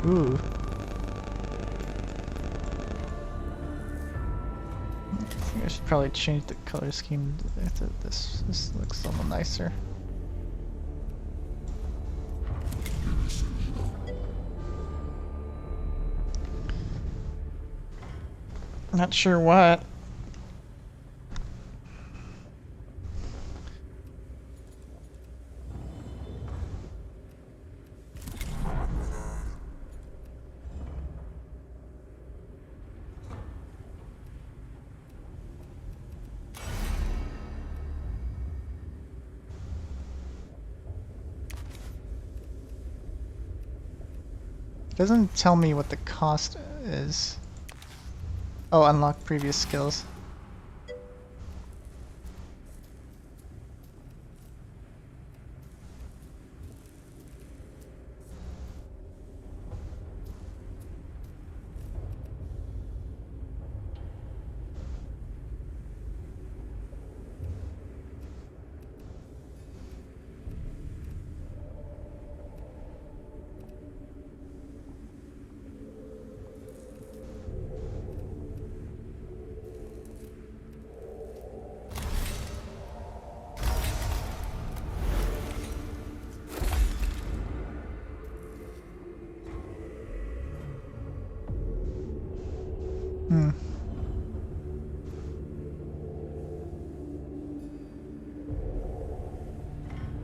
Speaker 2: Ooh. I think I should probably change the color scheme to this. This looks a little nicer. Not sure what. It doesn't tell me what the cost is. Oh, unlock previous skills.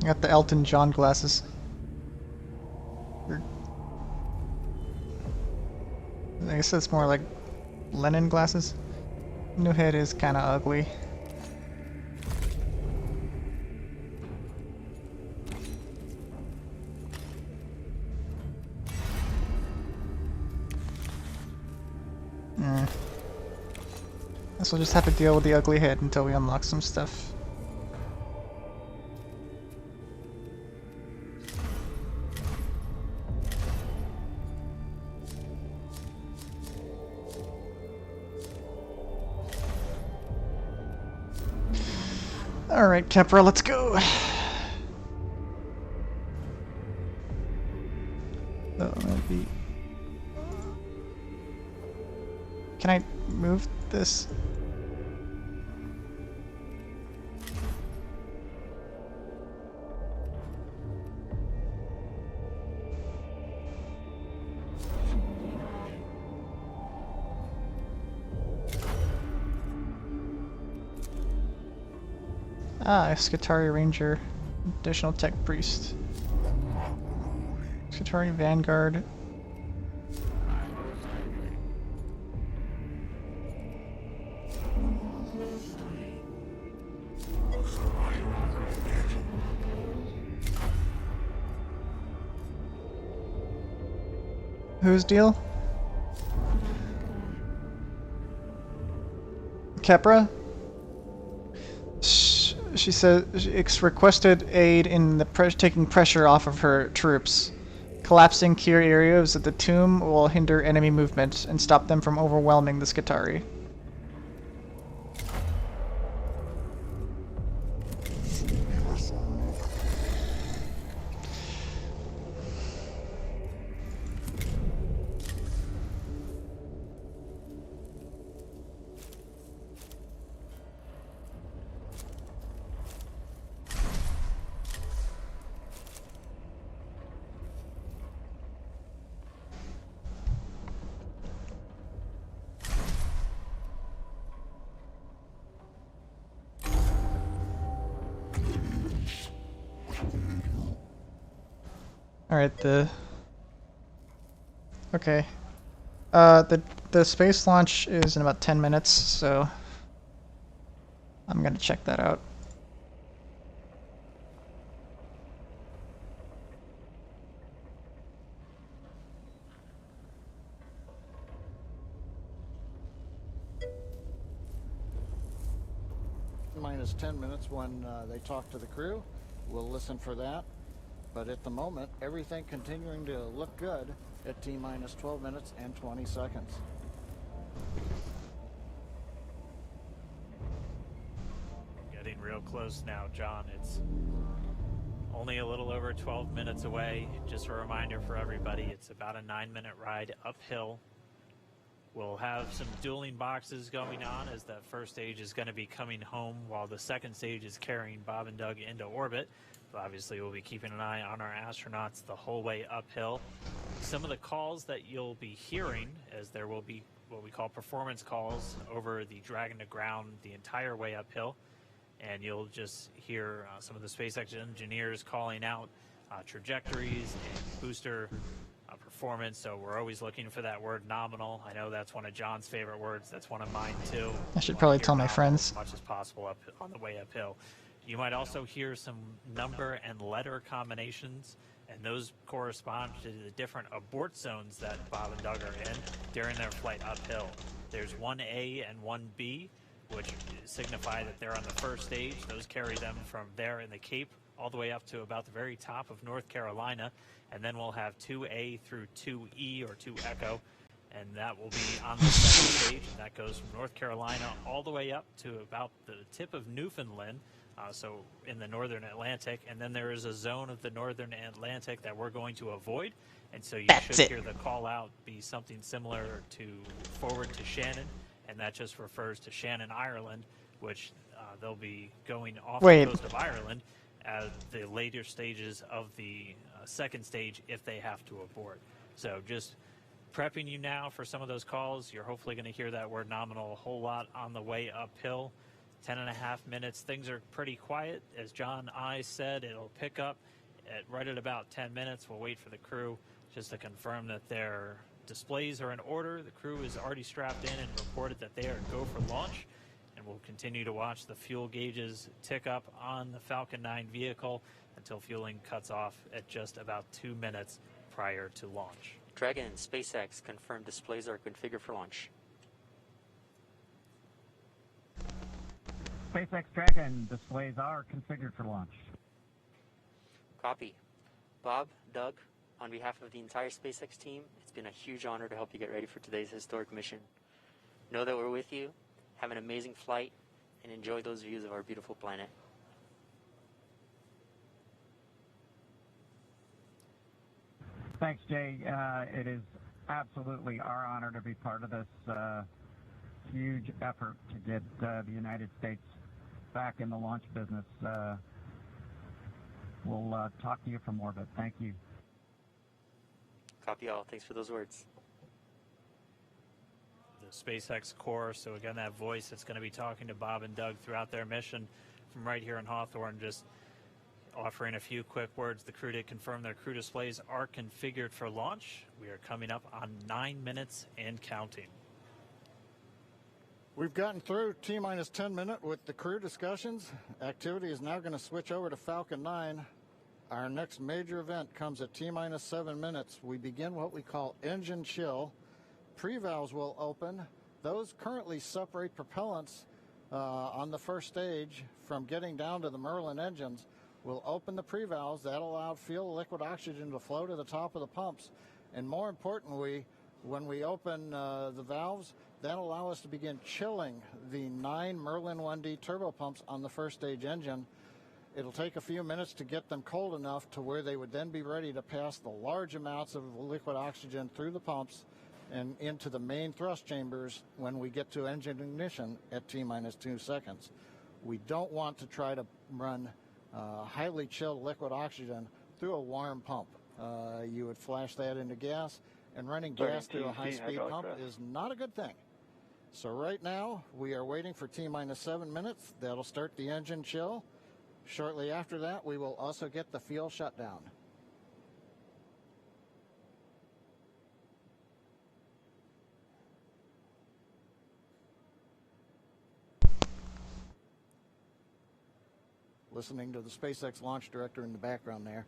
Speaker 2: Got the Elton John glasses. I guess it's more like Lennon glasses. New head is kind of ugly. Guess we'll just have to deal with the ugly head until we unlock some stuff. Alright, Kepra, let's go. Maybe. Can I move this? Ah, Skitarii Ranger. Additional Tech Priest. Skitarii Vanguard. Whose deal? Kepra? She says it's requested aid in the taking pressure off of her troops. Collapsing key areas at the tomb will hinder enemy movement and stop them from overwhelming the Skitarii. Alright, okay. The space launch is in about 10 minutes, so I'm gonna check that out.
Speaker 4: Minus 10 minutes when they talk to the crew. We'll listen for that. But at the moment, everything continuing to look good at T minus 12 minutes and 20 seconds.
Speaker 5: Getting real close now, John. It's only a little over 12 minutes away. Just a reminder for everybody, it's about a 9-minute ride uphill. We'll have some dueling boxes going on as that first stage is going to be coming home while the second stage is carrying Bob and Doug into orbit. But obviously, we'll be keeping an eye on our astronauts the whole way uphill. Some of the calls that you'll be hearing, as there will be what we call performance calls over the Dragon to ground the entire way uphill. And you'll just hear some of the SpaceX engineers calling out trajectories and booster performance. So we're always looking for that word nominal. I know that's one of John's favorite words. That's one of mine too.
Speaker 2: I should probably tell my friends.
Speaker 5: As much as possible up on the way uphill. You might also hear some number and letter combinations, and those correspond to the different abort zones that Bob and Doug are in during their flight uphill. There's 1A and 1B, which signify that they're on the first stage. Those carry them from there in the Cape all the way up to about the very top of North Carolina. And then we'll have 2A through 2E or 2 Echo, and that will be on the second stage. And that goes from North Carolina all the way up to about the tip of Newfoundland, so in the northern Atlantic. And then there is a zone of the northern Atlantic that we're going to avoid. And so you should hear the call out be something similar to forward to Shannon. And that just refers to Shannon, Ireland, which they'll be going off the coast of Ireland at the later stages of the second stage if they have to abort. So just prepping you now for some of those calls. You're hopefully going to hear that word nominal a whole lot on the way uphill. 10.5 minutes. Things are pretty quiet. As John I said, it'll pick up right at about 10 minutes. We'll wait for the crew just to confirm that their displays are in order. The crew is already strapped in and reported that they are go for launch. And we'll continue to watch the fuel gauges tick up on the Falcon 9 vehicle until fueling cuts off at just about 2 minutes prior to launch.
Speaker 6: Dragon, SpaceX, confirmed displays are configured for launch.
Speaker 7: SpaceX Dragon displays are configured for launch.
Speaker 6: Copy. Bob, Doug, on behalf of the entire SpaceX team, it's been a huge honor to help you get ready for today's historic mission. Know that we're with you, have an amazing flight, and enjoy those views of our beautiful planet.
Speaker 7: Thanks, Jay. It is absolutely our honor to be part of this huge effort to get the United States back in the launch business. We'll talk to you from orbit. Thank you.
Speaker 6: Copy all. Thanks for those words.
Speaker 5: The SpaceX Corps, so again, that voice that's going to be talking to Bob and Doug throughout their mission from right here in Hawthorne, just offering a few quick words. The crew did confirm their crew displays are configured for launch. We are coming up on 9 minutes and counting.
Speaker 4: We've gotten through T-minus 10 minute with the crew discussions. Activity is now going to switch over to Falcon 9. Our next major event comes at T-minus 7 minutes. We begin what we call engine chill. Pre-valves will open. Those currently separate propellants on the first stage from getting down to the Merlin engines. We'll open the pre-valves. That allowed fuel liquid oxygen to flow to the top of the pumps. And more importantly, when we open the valves, that'll allow us to begin chilling the 9 Merlin 1D turbo pumps on the first stage engine. It'll take a few minutes to get them cold enough to where they would then be ready to pass the large amounts of liquid oxygen through the pumps and into the main thrust chambers when we get to engine ignition at T-minus 2 seconds. We don't want to try to run highly chilled liquid oxygen through a warm pump. You would flash that into gas, and running gas through a high-speed pump is not a good thing. So right now, we are waiting for T-minus 7 minutes. That'll start the engine chill. Shortly after that, we will also get the fuel shutdown. listening to the SpaceX launch director in the background there.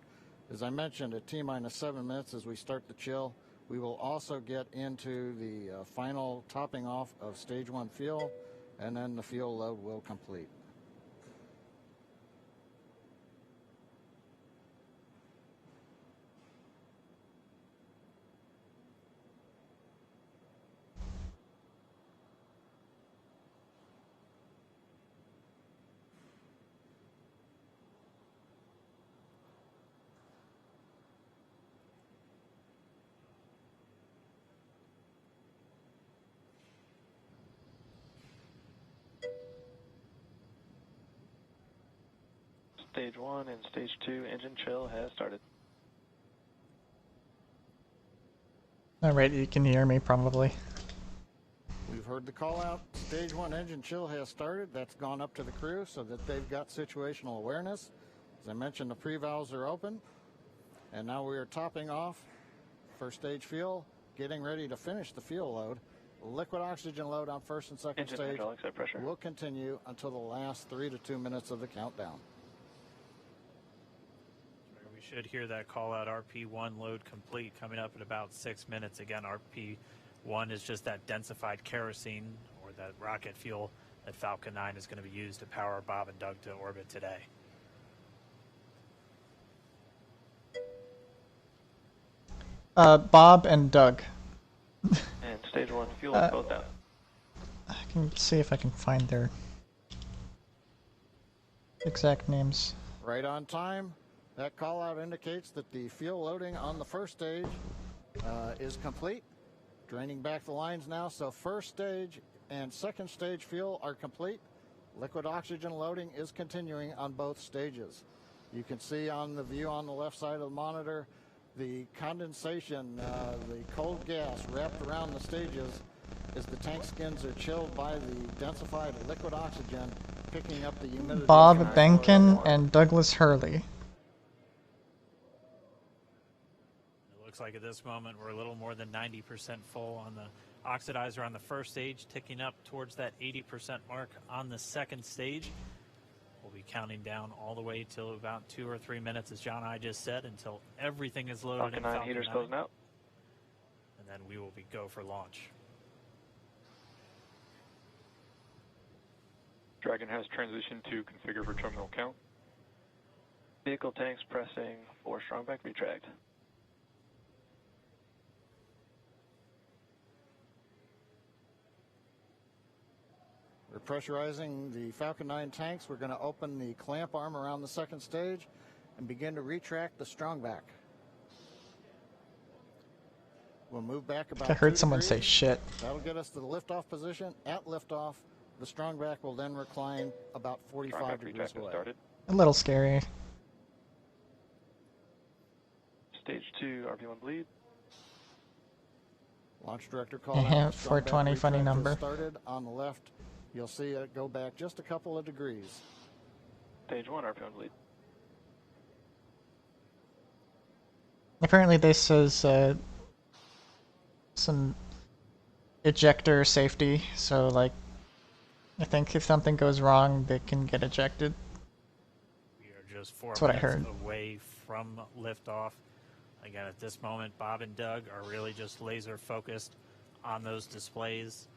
Speaker 4: As I mentioned, at T-minus 7 minutes as we start the chill, we will also get into the final topping off of stage 1 fuel, and then the fuel load will complete.
Speaker 8: Stage 1 and Stage 2 engine chill has started.
Speaker 2: Alright, you can hear me probably.
Speaker 4: We've heard the call out. Stage 1 engine chill has started. That's gone up to the crew so that they've got situational awareness. As I mentioned, the pre-valves are open. And now we are topping off first stage fuel, getting ready to finish the fuel load. Liquid oxygen load on first and second
Speaker 8: Engine
Speaker 4: stage
Speaker 8: hydraulics at pressure.
Speaker 4: will continue until the last 3 to 2 minutes of the countdown.
Speaker 5: We should hear that call out RP1 load complete coming up in about 6 minutes. Again, RP1 is just that densified kerosene or that rocket fuel that Falcon 9 is going to be used to power Bob and Doug to orbit today.
Speaker 2: Bob and Doug.
Speaker 8: And Stage 1 fuel is both out.
Speaker 2: I can see if I can find their exact names.
Speaker 4: Right on time. That call out indicates that the fuel loading on the first stage is complete. Draining back the lines now, so first stage and second stage fuel are complete. Liquid oxygen loading is continuing on both stages. You can see on the view on the left side of the monitor the condensation, the cold gas wrapped around the stages as the tank skins are chilled by the densified liquid oxygen, picking up the humidity.
Speaker 2: Bob Benkin and Douglas Hurley.
Speaker 5: It looks like at this moment we're a little more than 90% full on the oxidizer on the first stage, ticking up towards that 80% mark on the second stage. We'll be counting down all the way till about 2 or 3 minutes, as John and I just said, until everything is loaded
Speaker 8: Falcon
Speaker 5: in
Speaker 8: 9
Speaker 5: Falcon
Speaker 8: heaters
Speaker 5: 9.
Speaker 8: closing out.
Speaker 5: And then we will go for launch.
Speaker 9: Dragon has transitioned to configure for terminal count.
Speaker 8: Vehicle tanks pressing for strongback retract.
Speaker 4: We're pressurizing the Falcon 9 tanks. We're going to open the clamp arm around the second stage and begin to retract the strongback. We'll move back about
Speaker 2: I heard
Speaker 4: 2
Speaker 2: someone say
Speaker 4: degrees.
Speaker 2: shit.
Speaker 4: That'll get us to the liftoff position. At liftoff, the strongback will then recline about 45
Speaker 9: Strongback
Speaker 4: degrees
Speaker 9: retract has
Speaker 4: away.
Speaker 9: started.
Speaker 2: A little scary.
Speaker 8: Stage 2 RP1 bleed.
Speaker 4: Launch director called
Speaker 2: Yeah,
Speaker 4: out. The
Speaker 2: 420,
Speaker 4: strongback
Speaker 2: funny
Speaker 4: retract has
Speaker 2: number.
Speaker 4: Started on the left. You'll see it go back just a couple of degrees.
Speaker 8: Stage 1 RP1 bleed.
Speaker 2: Apparently this is some ejector safety, so like I think if something goes wrong they can get ejected.
Speaker 5: We are just 4
Speaker 2: That's what I
Speaker 5: minutes
Speaker 2: heard.
Speaker 5: away from liftoff. Again, at this moment, Bob and Doug are really just laser focused on those displays.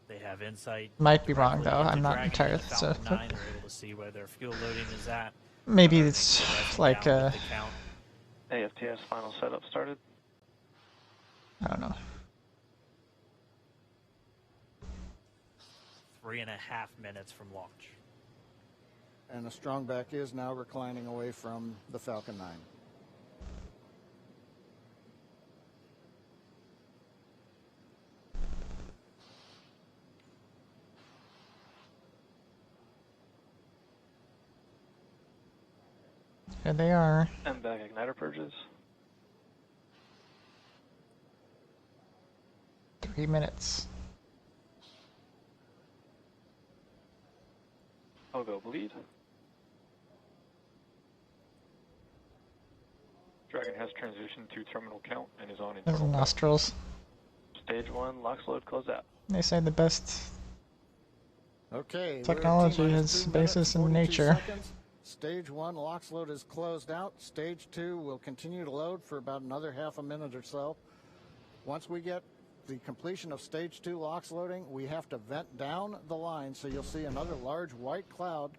Speaker 5: They have insight.
Speaker 2: Might be wrong,
Speaker 5: directly
Speaker 2: though.
Speaker 5: into
Speaker 2: I'm not
Speaker 5: Dragon
Speaker 2: entirely
Speaker 5: and Falcon 9. They're able to see where their fuel loading is at.
Speaker 2: Maybe
Speaker 5: Everything's
Speaker 2: it's
Speaker 5: progressing
Speaker 2: like
Speaker 5: down with the count.
Speaker 8: AFTS final setup started.
Speaker 2: I don't know.
Speaker 5: 3.5 minutes from launch.
Speaker 4: And the strongback is now reclining away from the Falcon 9.
Speaker 2: Here they are.
Speaker 8: And back igniter purges.
Speaker 2: 3 minutes.
Speaker 8: I'll go bleed.
Speaker 9: Dragon has transitioned to terminal count and is on
Speaker 2: Those
Speaker 9: internal count.
Speaker 2: nostrils.
Speaker 8: Stage 1 locks load close out.
Speaker 2: They say the best
Speaker 4: Okay.
Speaker 2: Technology
Speaker 4: we're at
Speaker 2: has
Speaker 4: T-minus 2
Speaker 2: basis in
Speaker 4: minutes, 42
Speaker 2: nature.
Speaker 4: seconds. Stage 1 LOX load is closed out. Stage 2 will continue to load for about another half a minute or so. Once we get the completion of Stage 2 LOX loading, we have to vent down the line, so you'll see another large white cloud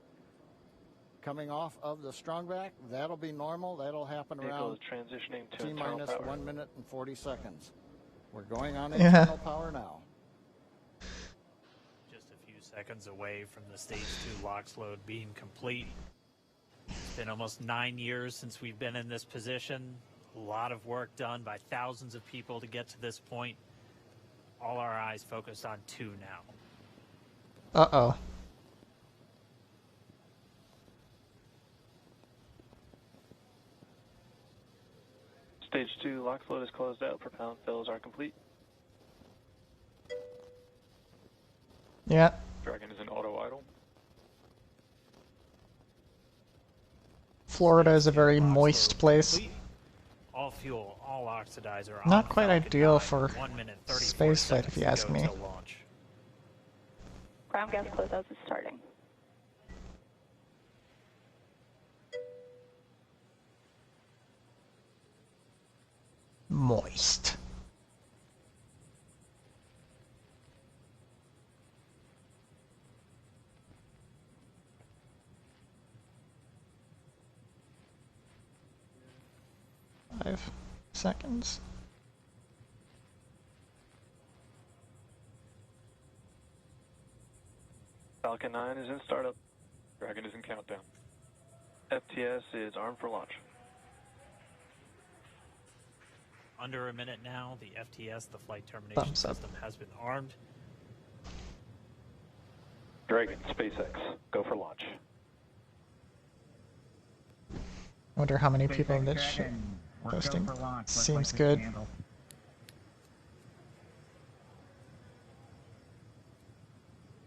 Speaker 4: coming off of the strongback. That'll be normal. That'll happen
Speaker 8: Vehicle
Speaker 4: around
Speaker 8: is transitioning to
Speaker 4: T
Speaker 8: internal
Speaker 4: minus
Speaker 8: power.
Speaker 4: 1 minute and 40 seconds. We're going on
Speaker 2: Yeah.
Speaker 4: internal power now.
Speaker 5: Just a few seconds away from the Stage 2 LOX load being complete. It's been almost 9 years since we've been in this position. A lot of work done by thousands of people to get to this point. All our eyes focused on 2 now.
Speaker 2: Uh-oh.
Speaker 8: Stage 2 LOX load is closed out. Propellant fills are complete.
Speaker 2: Yeah.
Speaker 9: Dragon is in auto idle.
Speaker 2: Florida is a very
Speaker 5: LOX
Speaker 2: moist
Speaker 5: load
Speaker 2: place.
Speaker 5: complete. All fuel, all oxidizer.
Speaker 2: Not
Speaker 5: on
Speaker 2: quite
Speaker 5: Falcon
Speaker 2: ideal
Speaker 5: 9,
Speaker 2: for
Speaker 5: 1 minute, 34
Speaker 2: spaceflight,
Speaker 5: seconds
Speaker 2: if you
Speaker 5: to
Speaker 2: ask
Speaker 5: go
Speaker 2: me.
Speaker 5: till launch.
Speaker 10: Ground gas closeouts is starting.
Speaker 2: Moist. Five seconds.
Speaker 8: Falcon 9 is in startup.
Speaker 9: Dragon is in countdown.
Speaker 8: FTS is armed for launch.
Speaker 5: Under a minute now, the FTS, the flight termination
Speaker 2: Thumbs up.
Speaker 5: system, has been armed.
Speaker 9: Dragon, SpaceX, go for launch.
Speaker 2: Wonder how many people in this ship
Speaker 7: Dragon, we're go
Speaker 2: posting.
Speaker 7: for launch. Let's
Speaker 2: Seems
Speaker 7: light this
Speaker 2: good.
Speaker 7: candle.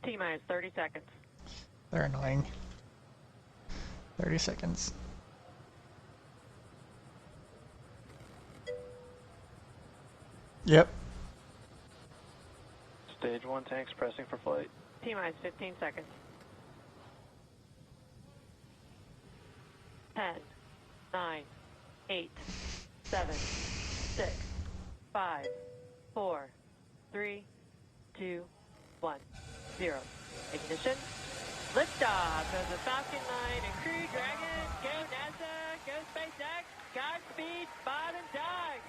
Speaker 10: T-minus 30 seconds.
Speaker 2: They're annoying. 30 seconds. Yep.
Speaker 8: Stage 1 tanks pressing for flight.
Speaker 10: T-minus 15 seconds. 10, 9, 8, 7, 6, 5, 4, 3, 2, 1, 0. Ignition. Liftoff of the Falcon 9 and Crew Dragon. Go NASA, go SpaceX, Godspeed, Bob and Doug.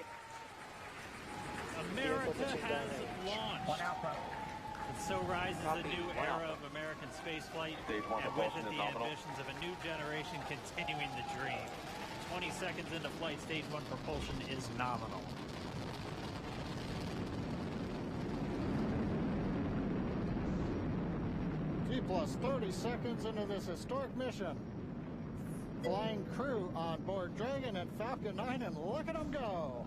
Speaker 5: America has launched.
Speaker 7: One Alpha.
Speaker 5: And so rises a new era of American spaceflight,
Speaker 9: Stage 1
Speaker 5: and with
Speaker 9: propulsion
Speaker 5: it
Speaker 9: is
Speaker 5: the
Speaker 9: nominal.
Speaker 5: ambitions of a new generation continuing the dream. 20 seconds into flight, Stage 1 propulsion is nominal.
Speaker 4: T plus 30 seconds into this historic mission. Flying crew on board Dragon and Falcon 9, and look at them go.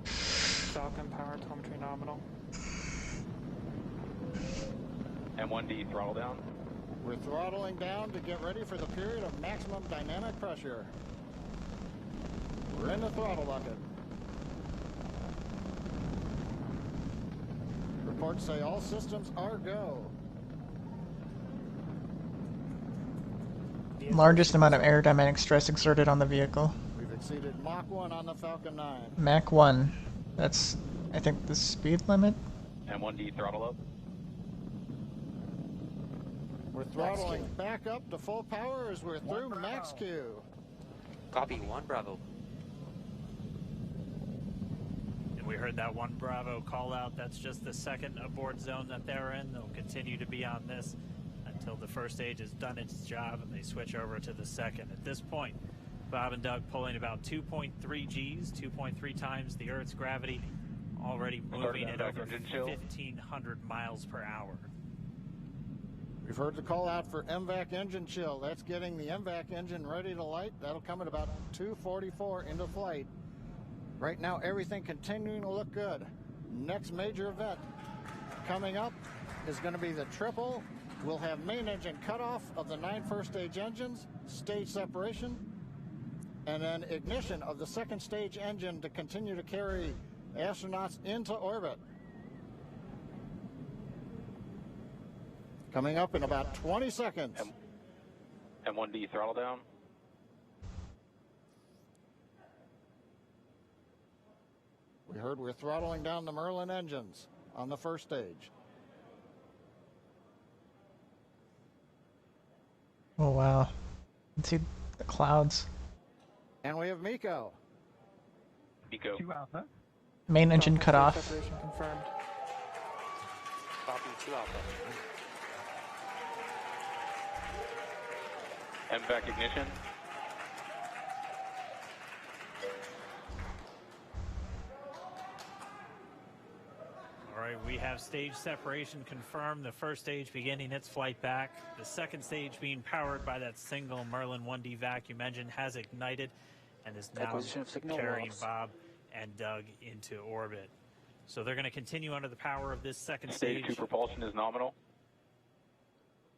Speaker 11: Falcon power telemetry nominal.
Speaker 9: M1D throttle down.
Speaker 4: We're throttling down to get ready for the period of maximum dynamic pressure. We're in the throttle bucket. Reports say all systems are go.
Speaker 2: Largest amount of aerodynamic stress exerted on the vehicle.
Speaker 4: We've exceeded Mach 1 on the Falcon 9.
Speaker 2: Mach 1. That's, I think, the speed limit.
Speaker 9: M1D throttle up.
Speaker 4: We're throttling back up to full power as we're through max Q.
Speaker 6: Copy 1 Bravo.
Speaker 5: And we heard that 1 Bravo call out. That's just the second abort zone that they're in. They'll continue to be on this until the first stage has done its job and they switch over to the second. At this point, Bob and Doug pulling about 2.3 Gs, 2.3 times the Earth's gravity, already moving at over 1,500 miles per hour.
Speaker 4: We've heard the call out for MVAC engine chill. That's getting the MVAC engine ready to light. That'll come at about 2:44 into flight. Right now, everything continuing to look good. Next major event coming up is going to be the triple. We'll have main engine cutoff of the 9 first stage engines, stage separation, and then ignition of the second stage engine to continue to carry astronauts into orbit. Coming up in about 20 seconds.
Speaker 9: M1D throttle down.
Speaker 4: We heard we're throttling down the Merlin engines on the first stage.
Speaker 2: Oh wow. Let's see the clouds.
Speaker 4: And we have Miko.
Speaker 9: Miko.
Speaker 7: 2 Alpha.
Speaker 2: Main engine
Speaker 11: Falcon
Speaker 2: cut
Speaker 11: 3
Speaker 2: off.
Speaker 11: Separation confirmed.
Speaker 6: Copy 2 Alpha.
Speaker 9: MVAC ignition.
Speaker 5: All right, we have stage separation confirmed. The first stage beginning its flight back. The second stage being powered by that single Merlin 1D vacuum engine has ignited and is now
Speaker 8: Acquisition of signal
Speaker 5: carrying
Speaker 8: loss.
Speaker 5: Bob and Doug into orbit. So they're going to continue under the power of this second
Speaker 9: Stage 2
Speaker 5: stage,
Speaker 9: propulsion is nominal.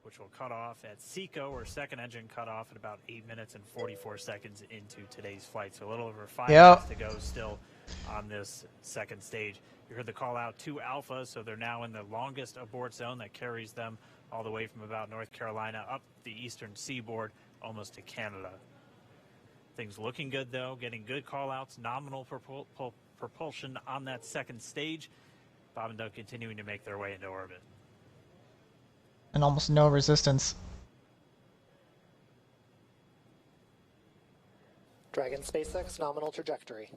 Speaker 5: which will cut off at SECO, or second engine cut off at about 8 minutes and 44 seconds into today's flight. So a little over 5 minutes to go still on this second stage. You heard the call out to Alpha, so they're now in the longest abort zone that carries them all the way from about North Carolina up the eastern seaboard, almost to Canada. Things looking good, though, getting good call outs, nominal propulsion on that second stage. Bob and Doug continuing to make their way into orbit.
Speaker 2: And almost no resistance.
Speaker 12: Dragon SpaceX nominal trajectory.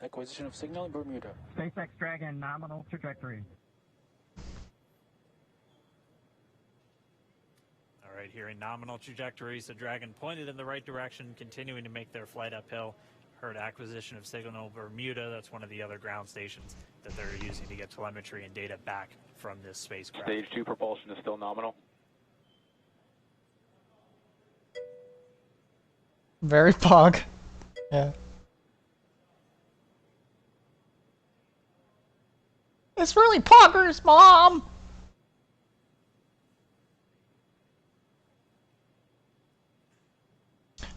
Speaker 8: Acquisition of signal in Bermuda.
Speaker 7: SpaceX Dragon nominal trajectory.
Speaker 5: All right, here in nominal trajectory, so Dragon pointed in the right direction, continuing to make their flight uphill. Heard acquisition of signal Bermuda. That's one of the other ground stations that they're using to get telemetry and data back from this spacecraft.
Speaker 9: Stage 2 propulsion is still nominal.
Speaker 2: Very pog. Yeah. It's really poggers, Mom!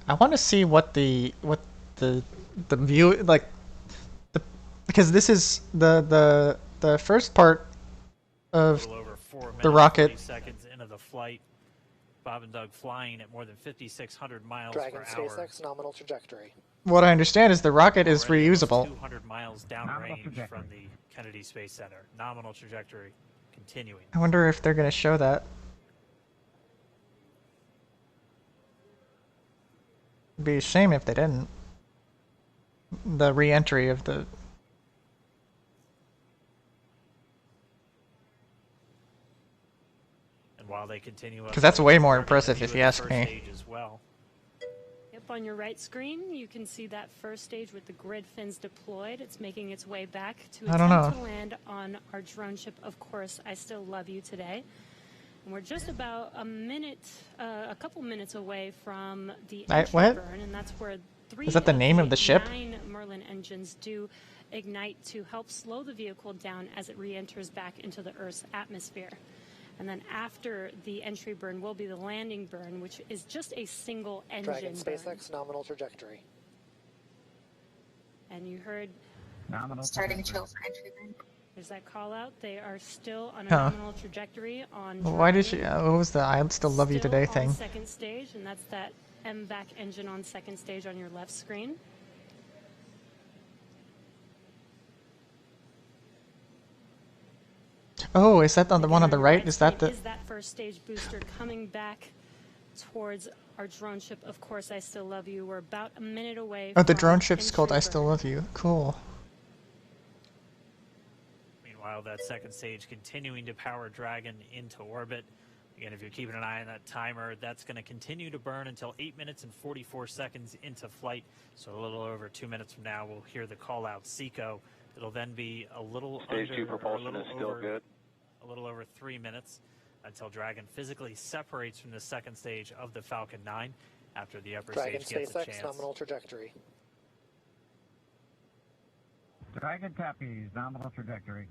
Speaker 2: I want to see what the view, like, because this is the first part of
Speaker 5: A little over 4 minutes,
Speaker 2: the rocket.
Speaker 5: 40 seconds into the flight. Bob and Doug flying at more than 5,600 miles
Speaker 12: Dragon
Speaker 5: per hour.
Speaker 12: SpaceX nominal trajectory.
Speaker 2: What I understand is the rocket is
Speaker 5: Already almost
Speaker 2: reusable.
Speaker 5: 200 miles
Speaker 7: Nominal
Speaker 5: downrange
Speaker 7: trajectory.
Speaker 5: from the Kennedy Space Center. Nominal trajectory continuing.
Speaker 2: I wonder if they're going to show that. It'd be a shame if they didn't. The re-entry of the...
Speaker 5: And while they continue,
Speaker 2: Because that's way more
Speaker 5: we're gonna
Speaker 2: impressive
Speaker 5: view
Speaker 2: if
Speaker 5: the
Speaker 2: you ask
Speaker 5: first
Speaker 2: me.
Speaker 5: stage as well.
Speaker 13: Yep, on your right screen, you can see that first stage with the grid fins deployed. It's making its way back to
Speaker 2: I don't
Speaker 13: attempt
Speaker 2: know.
Speaker 13: to land on our drone ship. Of course, I Still Love You today. And we're just about a couple minutes away from the entry
Speaker 2: what?
Speaker 13: burn, and that's where
Speaker 2: Is that the name of the ship?
Speaker 13: 9 Merlin engines do ignite to help slow the vehicle down as it re-enters back into the Earth's atmosphere. And then after the entry burn will be the landing burn, which is just a single engine
Speaker 12: Dragon
Speaker 13: burn.
Speaker 12: SpaceX nominal trajectory.
Speaker 13: And you heard
Speaker 7: Nominal
Speaker 10: Starting
Speaker 7: trajectory.
Speaker 10: chill for entry burn.
Speaker 13: there's that call out. They are still on a
Speaker 2: Huh.
Speaker 13: nominal trajectory on
Speaker 2: Well, why did she...
Speaker 13: Dragon.
Speaker 2: what was the I Still Love You
Speaker 13: Still
Speaker 2: Today
Speaker 13: on
Speaker 2: thing?
Speaker 13: second stage, and that's that MVAC engine on second stage on your left screen.
Speaker 2: Oh, is that on the one on the
Speaker 13: your
Speaker 2: right? Is that
Speaker 13: screen
Speaker 2: the...
Speaker 13: Is that first stage booster coming back towards our drone ship? Of course, I Still Love You. We're about a minute away.
Speaker 2: Oh, the
Speaker 13: from
Speaker 2: drone ship's called I
Speaker 13: entry
Speaker 2: Still
Speaker 13: burn.
Speaker 2: Love You. Cool.
Speaker 5: Meanwhile, that second stage continuing to power Dragon into orbit. Again, if you're keeping an eye on that timer, that's going to continue to burn until 8 minutes and 44 seconds into flight. So a little over 2 minutes from now, we'll hear the call out SECO. It'll then be a little
Speaker 9: Stage
Speaker 5: under,
Speaker 9: 2 propulsion
Speaker 5: or a little
Speaker 9: is still
Speaker 5: over,
Speaker 9: good.
Speaker 5: A little over 3 minutes until Dragon physically separates from the second stage of the Falcon 9 after the upper
Speaker 12: Dragon
Speaker 5: stage gets a
Speaker 12: SpaceX
Speaker 5: chance.
Speaker 12: nominal trajectory.
Speaker 7: Dragon Tappies nominal trajectory.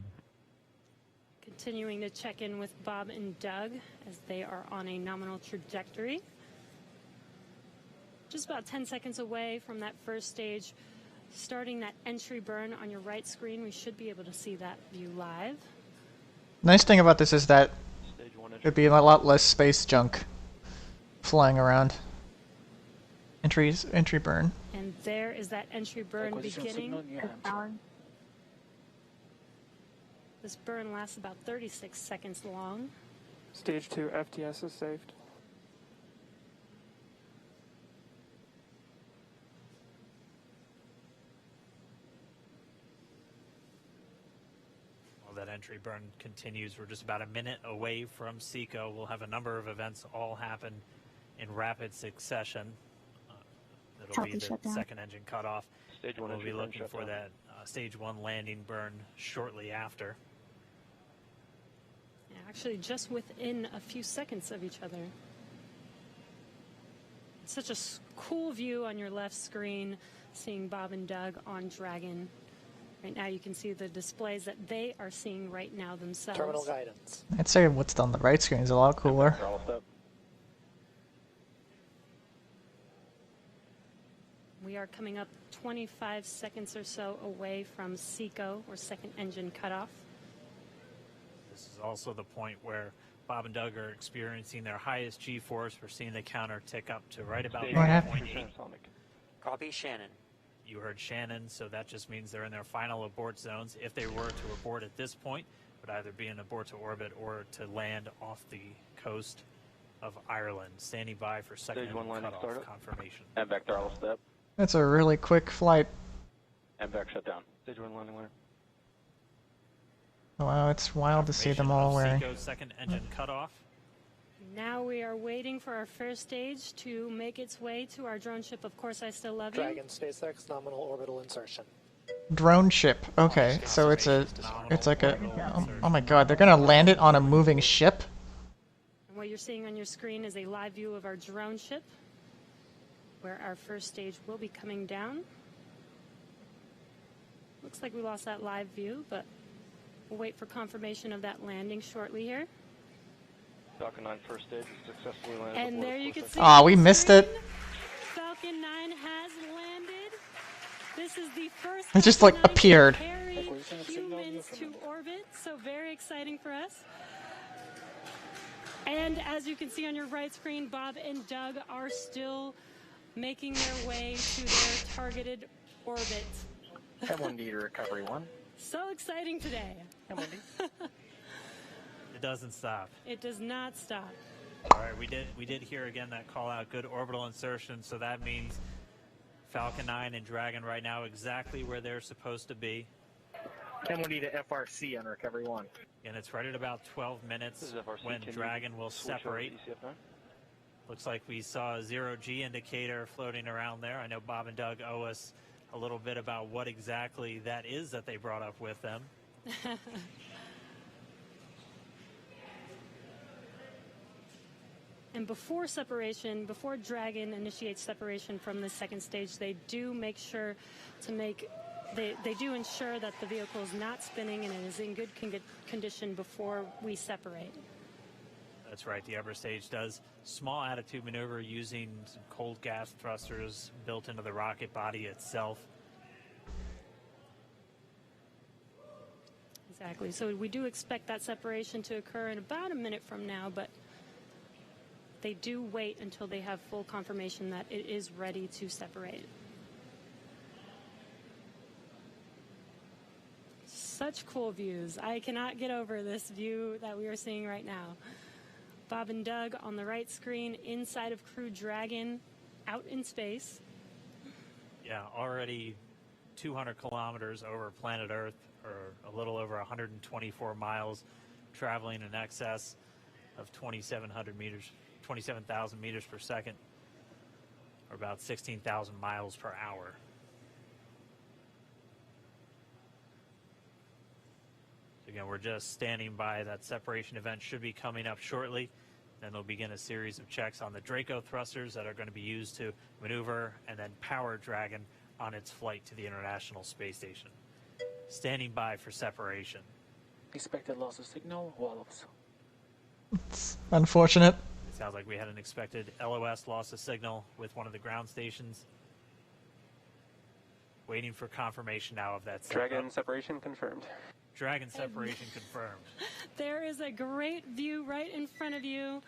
Speaker 13: Continuing to check in with Bob and Doug as they are on a nominal trajectory. Just about 10 seconds away from that first stage, starting that entry burn on your right screen. We should be able to see that view live.
Speaker 2: Nice thing about this is that
Speaker 8: Stage 1 entry.
Speaker 2: there'd be a lot less space junk flying around. Entry burn.
Speaker 13: And there is that entry burn beginning. This burn lasts about 36 seconds long.
Speaker 11: Stage 2 FTS is saved.
Speaker 5: Well, that entry burn continues. We're just about a minute away from SECO. We'll have a number of events all happen in rapid succession. It'll be the second engine cutoff.
Speaker 8: Stage 1
Speaker 5: We'll
Speaker 8: entry
Speaker 5: be
Speaker 8: burn
Speaker 5: looking
Speaker 8: shut
Speaker 5: for
Speaker 8: down.
Speaker 5: that stage 1 landing burn shortly after.
Speaker 13: Yeah, actually, just within a few seconds of each other. It's such a cool view on your left screen, seeing Bob and Doug on Dragon. Right now, you can see the displays that they are seeing right now themselves.
Speaker 12: Terminal guidance.
Speaker 2: I'd say what's on the right screen is a lot cooler.
Speaker 9: Throttle step.
Speaker 13: We are coming up 25 seconds or so away from SECO, or second engine cutoff.
Speaker 5: This is also the point where Bob and Doug are experiencing their highest G-force. We're seeing the counter tick up to right about
Speaker 8: Stage
Speaker 2: What
Speaker 8: 1
Speaker 2: happened?
Speaker 8: entry transonic.
Speaker 6: Copy, Shannon.
Speaker 5: You heard Shannon, so that just means they're in their final abort zones. If they were to abort at this point, it would either be an abort to orbit or to land off the coast of Ireland. Standing by for second
Speaker 8: Stage 1 landing
Speaker 5: cutoff
Speaker 8: startup.
Speaker 5: confirmation.
Speaker 9: MVAC throttle step.
Speaker 2: That's a really quick flight.
Speaker 9: MVAC shut down.
Speaker 8: Stage 1 landing line.
Speaker 2: Wow, it's wild to see them all
Speaker 5: Confirmation of
Speaker 2: wearing.
Speaker 5: SECO's second engine cutoff.
Speaker 13: Now we are waiting for our first stage to make its way to our drone ship. Of course, I still love you.
Speaker 12: Dragon SpaceX nominal orbital insertion.
Speaker 2: Drone ship. Okay, so it's like a. Oh my God, they're gonna land it on a moving ship.
Speaker 13: And what you're seeing on your screen is a live view of our drone ship, where our first stage will be coming down. Looks like we lost that live view, but we'll wait for confirmation of that landing shortly here.
Speaker 8: Falcon 9 first stage is successfully landed.
Speaker 13: And
Speaker 8: aboard
Speaker 13: there you can
Speaker 8: course
Speaker 13: see.
Speaker 2: Aw,
Speaker 13: on
Speaker 2: we
Speaker 13: the
Speaker 2: missed
Speaker 13: screen,
Speaker 2: it.
Speaker 13: Falcon 9 has landed. This is the first.
Speaker 2: It just,
Speaker 13: Falcon
Speaker 2: like,
Speaker 13: 9 to
Speaker 2: appeared.
Speaker 13: carry humans to orbit, so very exciting for us. And as you can see on your right screen, Bob and Doug are still making their way to their targeted orbit.
Speaker 12: M1D to recovery 1.
Speaker 13: So exciting today.
Speaker 12: M1D.
Speaker 5: It doesn't stop.
Speaker 13: It does not stop.
Speaker 5: All right, we did hear again that call out, good orbital insertion, so that means Falcon 9 and Dragon right now exactly where they're supposed to be.
Speaker 12: M1D to FRC on recovery 1.
Speaker 5: And it's right at about 12
Speaker 8: This
Speaker 5: minutes
Speaker 8: is FRC.
Speaker 5: when
Speaker 8: Can you
Speaker 5: Dragon will
Speaker 8: switch over to
Speaker 5: separate.
Speaker 8: ECF9?
Speaker 5: Looks like we saw a 0G indicator floating around there. I know Bob and Doug owe us a little bit about what exactly that is that they brought up with them.
Speaker 13: And before separation, before Dragon initiates separation from the second stage, they do make sure to make, they do ensure that the vehicle is not spinning and it is in good condition before we separate.
Speaker 5: That's right, the upper stage does small attitude maneuver using some cold gas thrusters built into the rocket body itself.
Speaker 13: Exactly. So we do expect that separation to occur in about a minute from now, but they do wait until they have full confirmation that it is ready to separate. Such cool views. I cannot get over this view that we are seeing right now. Bob and Doug on the right screen, inside of Crew Dragon, out in space.
Speaker 5: Yeah, already 200 kilometers over planet Earth, or a little over 124 miles, traveling in excess of 2,700 meters, 27,000 meters per second, or about 16,000 miles per hour. Again, we're just standing by. That separation event should be coming up shortly. Then they'll begin a series of checks on the Draco thrusters that are going to be used to maneuver and then power Dragon on its flight to the International Space Station. Standing by for separation.
Speaker 11: Expected loss of signal, wallops.
Speaker 2: It's unfortunate.
Speaker 5: It sounds like we had an expected LOS loss of signal with one of the ground stations. Waiting for confirmation now of that.
Speaker 8: Dragon separation confirmed.
Speaker 5: Dragon separation confirmed.
Speaker 13: There is a great view right in front of you.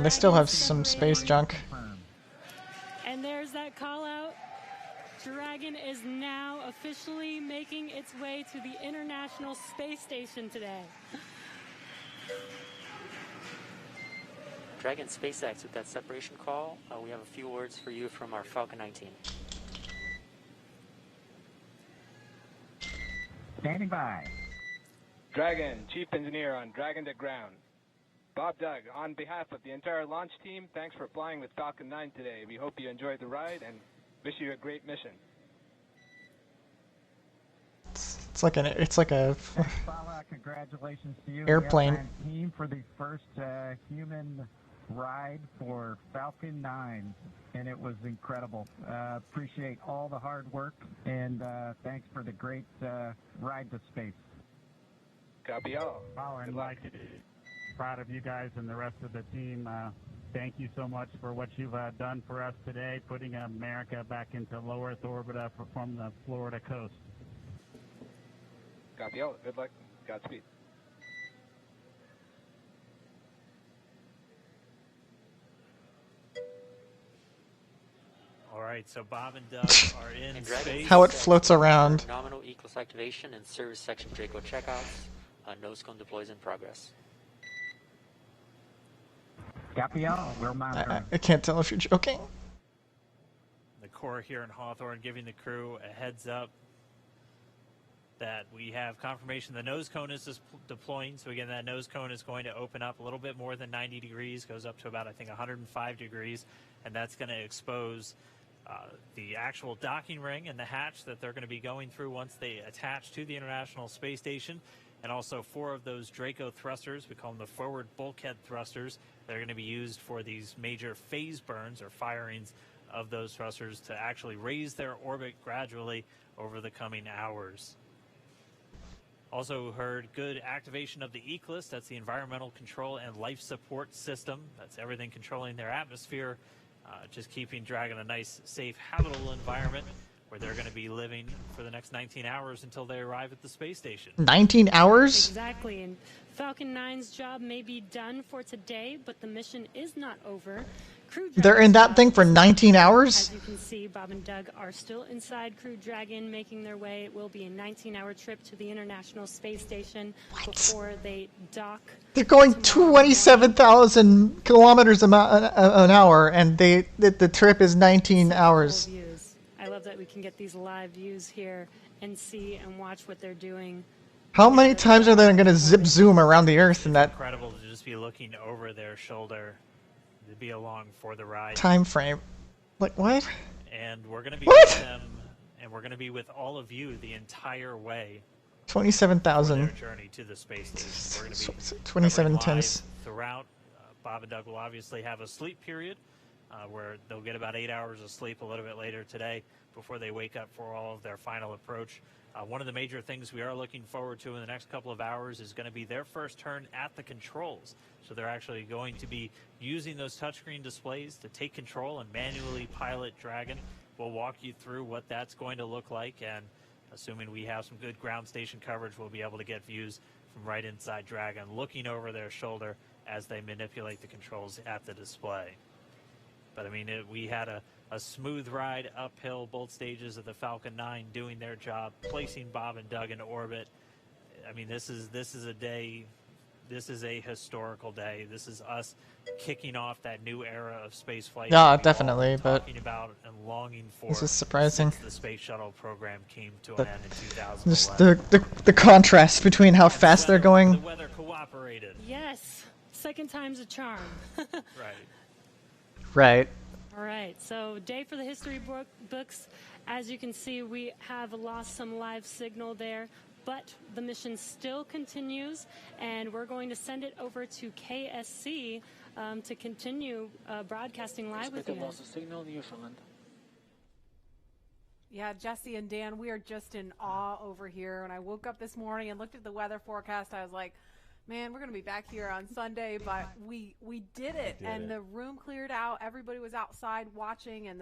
Speaker 2: They still have
Speaker 13: Dragon
Speaker 2: some
Speaker 13: separating.
Speaker 2: space junk.
Speaker 13: And there's that call out. Dragon is now officially making its way to the International Space Station today.
Speaker 6: Dragon SpaceX, with that separation call, we have a few words for you from our Falcon 9 team.
Speaker 7: Standing by.
Speaker 14: Dragon, Chief Engineer on Dragon to Ground. Bob Doug, on behalf of the entire launch team, thanks for flying with Falcon 9 today. We hope you enjoyed the ride and wish you a great mission.
Speaker 2: It's like a
Speaker 7: Congratulations to you,
Speaker 2: airplane.
Speaker 7: and the team, for the first human ride for Falcon 9, and it was incredible. Appreciate all the hard work, and thanks for the great ride to space.
Speaker 14: Copy all.
Speaker 7: Oh, and like, proud of you guys and the rest of the team. Thank you so much for what you've done for us today, putting America back into low Earth orbit from the Florida coast.
Speaker 14: Copy all. Good luck. Godspeed.
Speaker 5: All right, so Bob and Doug are in space.
Speaker 2: How it floats around.
Speaker 6: Nominal E-Class activation and service section Draco checkouts. Nose cone deploys in progress.
Speaker 7: Copy all. We're monitoring.
Speaker 2: I can't tell if you're joking.
Speaker 5: The Corps here in Hawthorne giving the crew a heads up that we have confirmation the nose cone is deploying. So again, that nose cone is going to open up a little bit more than 90 degrees, goes up to about, I think, 105 degrees, and that's going to expose the actual docking ring and the hatch that they're going to be going through once they attach to the International Space Station. And also 4 of those Draco thrusters, we call them the forward bulkhead thrusters, they're going to be used for these major phase burns or firings of those thrusters to actually raise their orbit gradually over the coming hours. Also heard good activation of the ECLIS, that's the Environmental Control and Life Support System. That's everything controlling their atmosphere, just keeping Dragon a nice, safe, habitable environment where they're going to be living for the next 19 hours until they arrive at the space station.
Speaker 2: 19 hours?
Speaker 13: Exactly, and Falcon 9's job may be done for today, but the mission is not over. Crew
Speaker 2: They're in that thing for 19 hours?
Speaker 13: As you can see, Bob and Doug are still inside Crew Dragon, making their way. It will be a 19-hour trip to the International Space Station before they dock.
Speaker 2: They're going 27,000 kilometers an hour, and the trip is 19 hours.
Speaker 13: I love that we can get these live views here and see and watch what they're doing.
Speaker 2: How many times are they going to zip zoom around the Earth in that
Speaker 5: Incredible to just be looking over their shoulder to be along for the ride.
Speaker 2: time frame? Like, what?
Speaker 5: And we're going to be with them, and we're going to be with all of you the entire way.
Speaker 2: 27,000.
Speaker 5: Their journey to the space station. We're going to be
Speaker 2: 27
Speaker 5: covering
Speaker 2: times.
Speaker 5: live throughout. Bob and Doug will obviously have a sleep period where they'll get about 8 hours of sleep a little bit later today before they wake up for all of their final approach. One of the major things we are looking forward to in the next couple of hours is going to be their first turn at the controls. So they're actually going to be using those touchscreen displays to take control and manually pilot Dragon. We'll walk you through what that's going to look like, and assuming we have some good ground station coverage, we'll be able to get views from right inside Dragon, looking over their shoulder as they manipulate the controls at the display. But I mean, we had a smooth ride uphill, both stages of the Falcon 9 doing their job, placing Bob and Doug in orbit. I mean, this is a day, this is a historical day. This is us kicking off that new era of space flight.
Speaker 2: Yeah, definitely, but
Speaker 5: talking about and longing for.
Speaker 2: this is surprising.
Speaker 5: Since the space shuttle program came to an end in 2011.
Speaker 2: Just the contrast between how fast they're going.
Speaker 5: The weather cooperated.
Speaker 13: Yes, second time's a charm.
Speaker 5: Right.
Speaker 2: Right.
Speaker 13: All right, so day for the history books. As you can see, we have lost some live signal there, but the mission still continues, and we're going to send it over to KSC to continue broadcasting live with you.
Speaker 11: Loss of signal, Newfoundland.
Speaker 15: Yeah, Jesse and Dan, we are just in awe over here. When I woke up this morning and looked at the weather forecast, I was like, man, we're going to be back here on Sunday, but we did it, and the room cleared out. Everybody was outside watching, and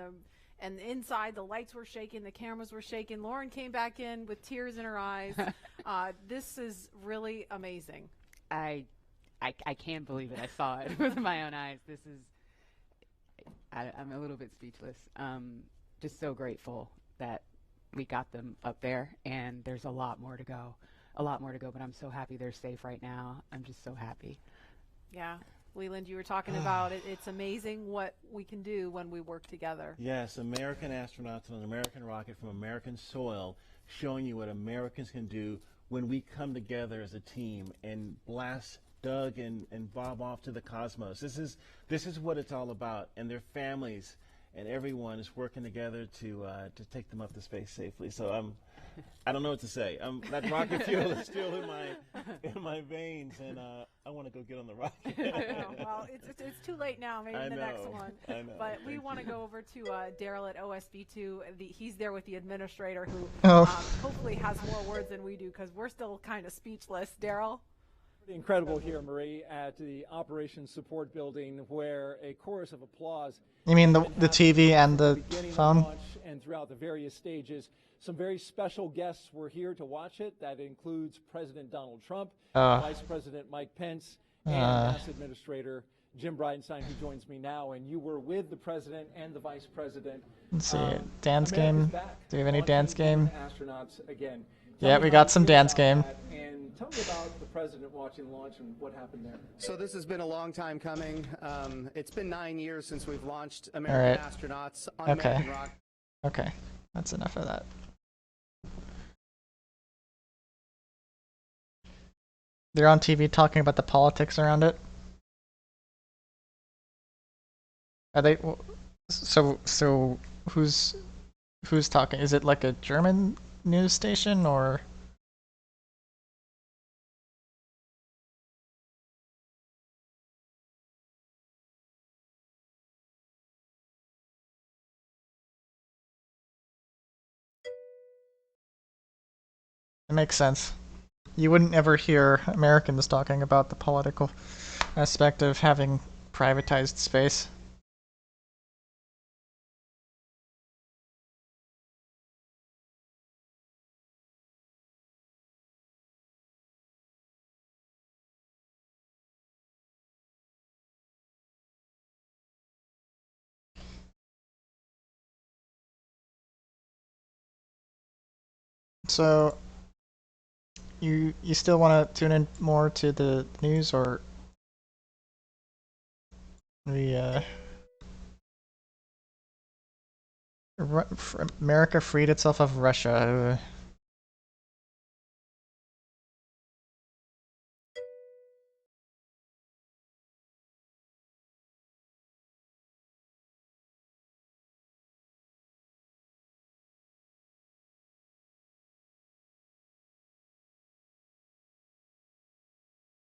Speaker 15: and inside the lights were shaking, the cameras were shaking. Lauren came back in with tears in her eyes. This is really amazing.
Speaker 16: I can't believe it. I saw it with my own eyes. This is, I'm a little bit speechless. Just so grateful that we got them up there, and there's a lot more to go. But I'm so happy they're safe right now. I'm just so happy.
Speaker 15: Yeah. Leland, you were talking about it. It's amazing what we can do when we work together.
Speaker 17: Yes, American astronauts on an American rocket from American soil, showing you what Americans can do when we come together as a team and blast Doug and Bob off to the cosmos. This is what it's all about, and their families and everyone is working together to take them up to space safely. So I don't know what to say. That rocket fuel is still in my veins, and I want to go get on the rocket.
Speaker 15: Well, it's too late now. Maybe the next one.
Speaker 17: I know.
Speaker 15: But we want to go over to Daryl at OSB2. He's there with the administrator, who hopefully has more words than we do, because we're still kind of speechless. Daryl.
Speaker 18: Pretty incredible here, Marie, at the Operations Support Building, where a chorus of applause.
Speaker 2: You mean the TV and the phone?
Speaker 18: And throughout the various stages, some very special guests were here to watch it. That includes President Donald Trump, Vice President Mike Pence, and NASA Administrator Jim Bridenstine, who joins me now. And you were with the President and the Vice President.
Speaker 2: Let's see, dance game. Do we have any dance game?
Speaker 18: Astronauts again.
Speaker 2: Yeah, we got some dance game.
Speaker 18: And tell me about the President watching launch and what happened there.
Speaker 19: So this has been a long time coming. It's been 9 years since we've launched American astronauts on American rock.
Speaker 2: Okay, that's enough of that. They're on TV talking about the politics around it. Are they? So who's talking? Is it like a German news station or? It makes sense. You wouldn't ever hear Americans talking about the political aspect of having privatized space. So you still want to tune in more to the news, or America freed itself of Russia.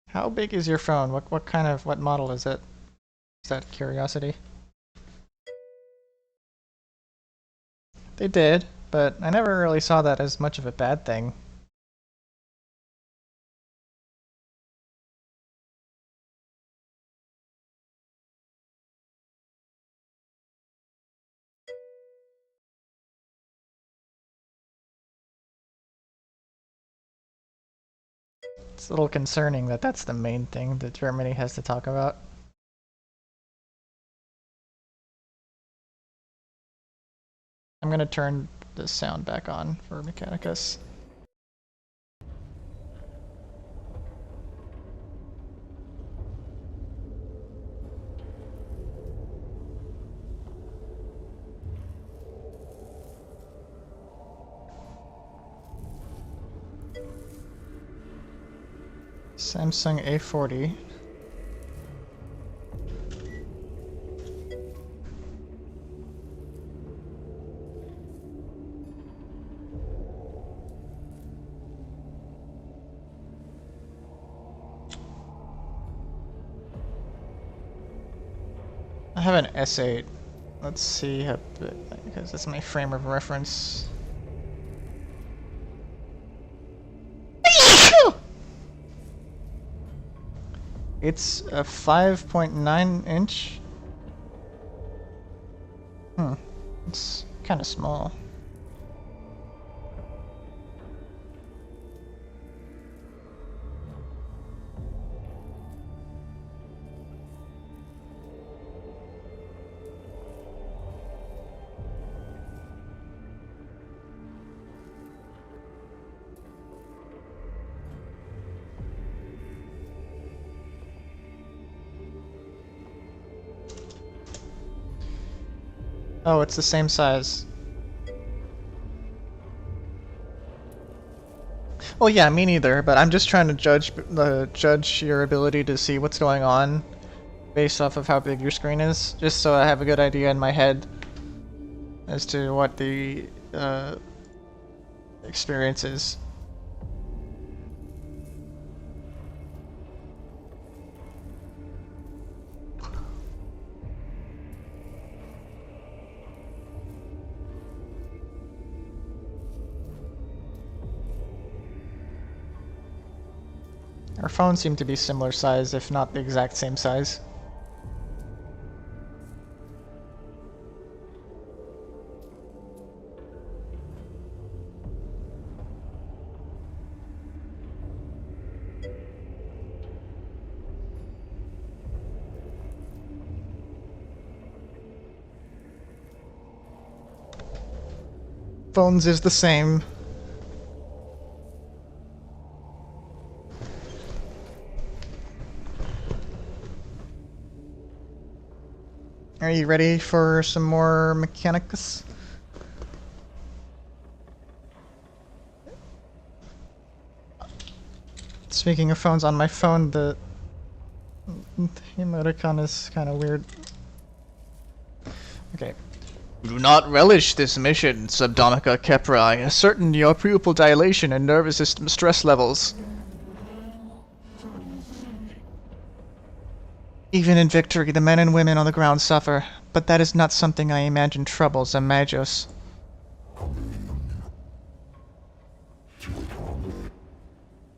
Speaker 2: How big is your phone? What model is it? Is that curiosity? They did, but I never really saw that as much of a bad thing. It's a little concerning that that's the main thing that Germany has to talk about. I'm gonna turn the sound back on for Mechanicus. Samsung A40. I have an S8. Let's see how big, because that's my frame of reference. It's a 5.9 inch. It's kind of small. Oh, it's the same size. Well, yeah, me neither, but I'm just trying to judge your ability to see what's going on based off of how big your screen is, just so I have a good idea in my head as to what the experience is. Our phones seem to be similar size, if not the exact same size. Phones is the same. Are you ready for some more Mechanicus? Speaking of phones, on my phone, the emoticon is kind of weird. Okay. Do not relish this mission, Subdomica Kepri. Ascertain your pupil dilation and nervous system stress levels. Even in victory, the men and women on the ground suffer, but that is not something I imagine troubles a Magos.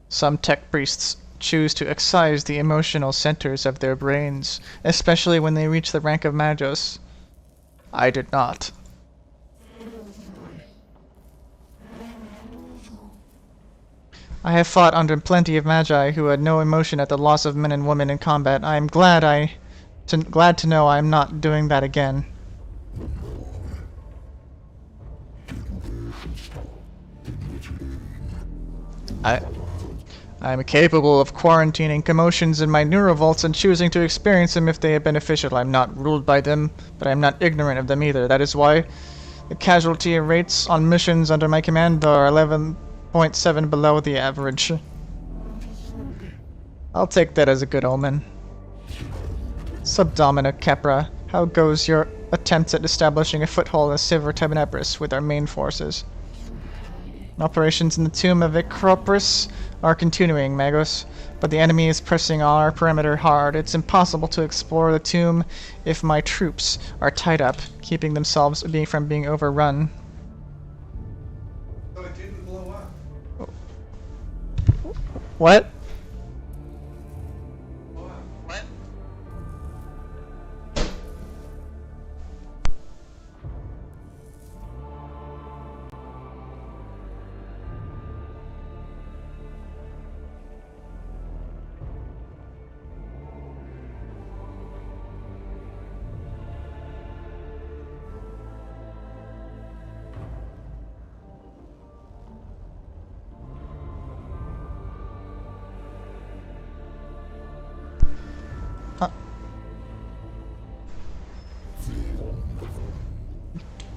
Speaker 2: Some tech priests choose to excise the emotional centers of their brains, especially when they reach the rank of Magos. I did not. I have fought under plenty of magi who had no emotion at the loss of men and women in combat. I am glad to know I am not doing that again. I am capable of quarantining commotions in my neurovolts and choosing to experience them if they are beneficial. I'm not ruled by them, but I'm not ignorant of them either. That is why the casualty rates on missions under my command are 11.7 below the average. I'll take that as a good omen. Subdomina Capra, how goes your attempts at establishing a foothold in Silver Tenebris with our main forces? Operations in the tomb of Acropris are continuing, Magos, but the enemy is pressing on our perimeter hard. It's impossible to explore the tomb if my troops are tied up, keeping themselves from being overrun.
Speaker 20: So it didn't blow up.
Speaker 2: What?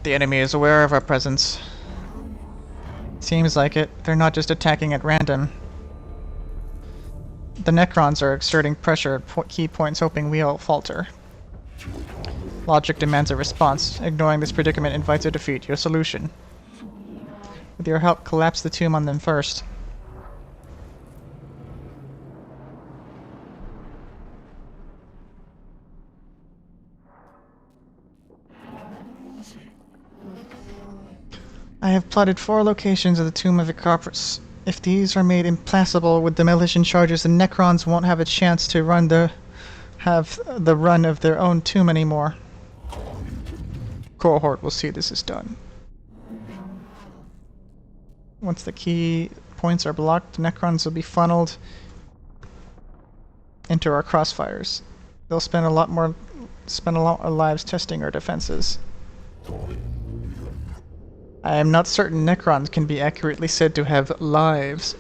Speaker 2: The enemy is aware of our presence. Seems like it. They're not just attacking at random. The Necrons are exerting pressure at key points, hoping we'll falter. Logic demands a response. Ignoring this predicament invites a defeat. Your solution. With your help, collapse the tomb on them first. I have plotted 4 locations of the Tomb of Acropris. If these are made impassable with demolition charges, the Necrons won't have a chance to have the run of their own tomb anymore. cohort will see this is done. Once the key points are blocked, Necrons will be funneled into our crossfires. They'll spend a lot more lives testing our defenses. I am not certain Necrons can be accurately said to have lives.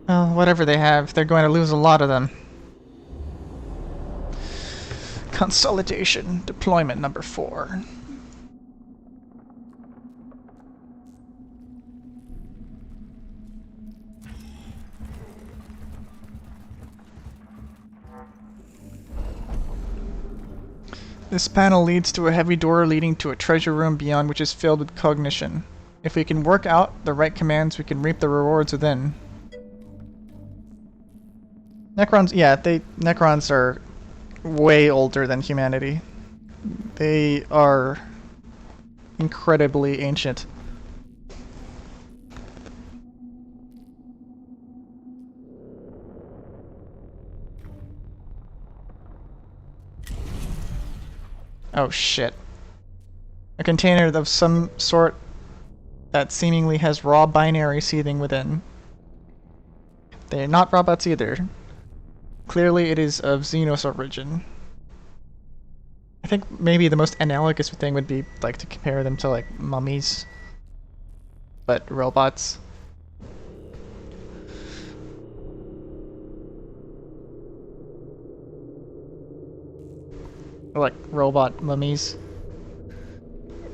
Speaker 2: Well, whatever they have, they're going to lose a lot of them. Consolidation, deployment number 4. This panel leads to a heavy door leading to a treasure room beyond, which is filled with cognition. If we can work out the right commands, we can reap the rewards within. Necrons, yeah, Necrons are way older than humanity. They are incredibly ancient. Oh shit. A container of some sort that seemingly has raw binary seething within. They're not robots either. Clearly it is of Xenos origin. I think maybe the most analogous thing would be like to compare them to like mummies, but robots. Or like robot mummies.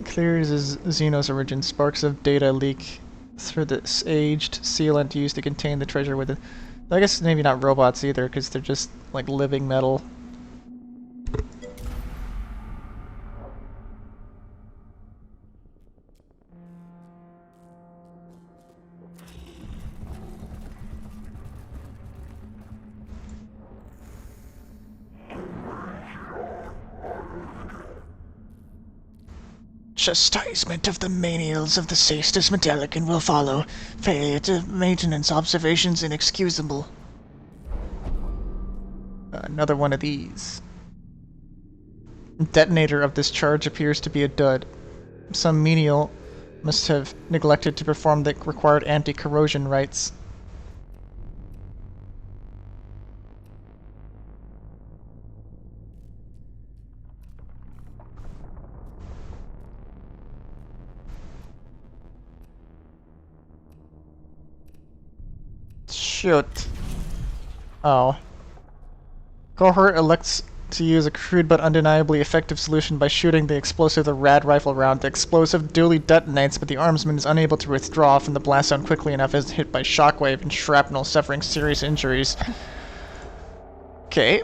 Speaker 2: Clear as Xenos origin, sparks of data leak through this aged sealant used to contain the treasure within. I guess maybe not robots either, because they're just like living metal.
Speaker 3: Chastisement of the menials of the Sextus Metallicon will follow. Failure to maintenance observations inexcusable.
Speaker 2: Another one of these. Detonator of this charge appears to be a dud. Some menial must have neglected to perform the required anti-corrosion rites. Shoot. Oh. Cohort elects to use a crude but undeniably effective solution by shooting the explosive with a rad rifle round. The explosive duly detonates, but the armsman is unable to withdraw from the blast zone quickly enough as hit by shockwave and shrapnel, suffering serious injuries. Okay.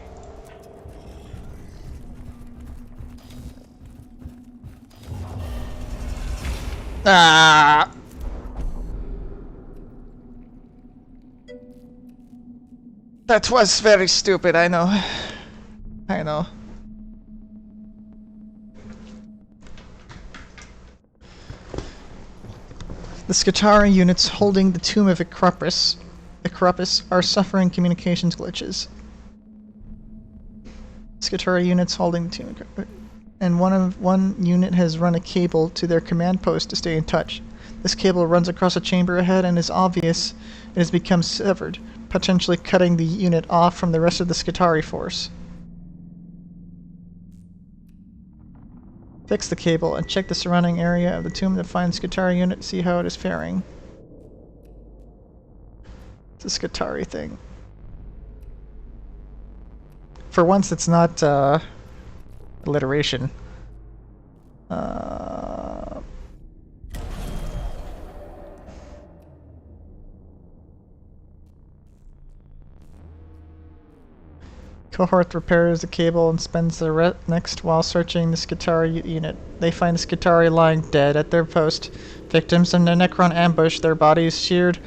Speaker 2: Ah! That was very stupid, I know. I know. The Scutari units holding the tomb of Acropus are suffering communications glitches. Scutari units holding the tomb of Acropus, and one unit has run a cable to their command post to stay in touch. This cable runs across a chamber ahead and is obvious it has become severed, potentially cutting the unit off from the rest of the Scutari force. Fix the cable and check the surrounding area of the tomb to find Scutari unit, see how it is faring. It's a Scutari thing. For once it's not alliteration. Cohort repairs the cable and spends the next while searching the Scutari unit. They find the Scutari lying dead at their post. Victims in the Necron ambush, their bodies seared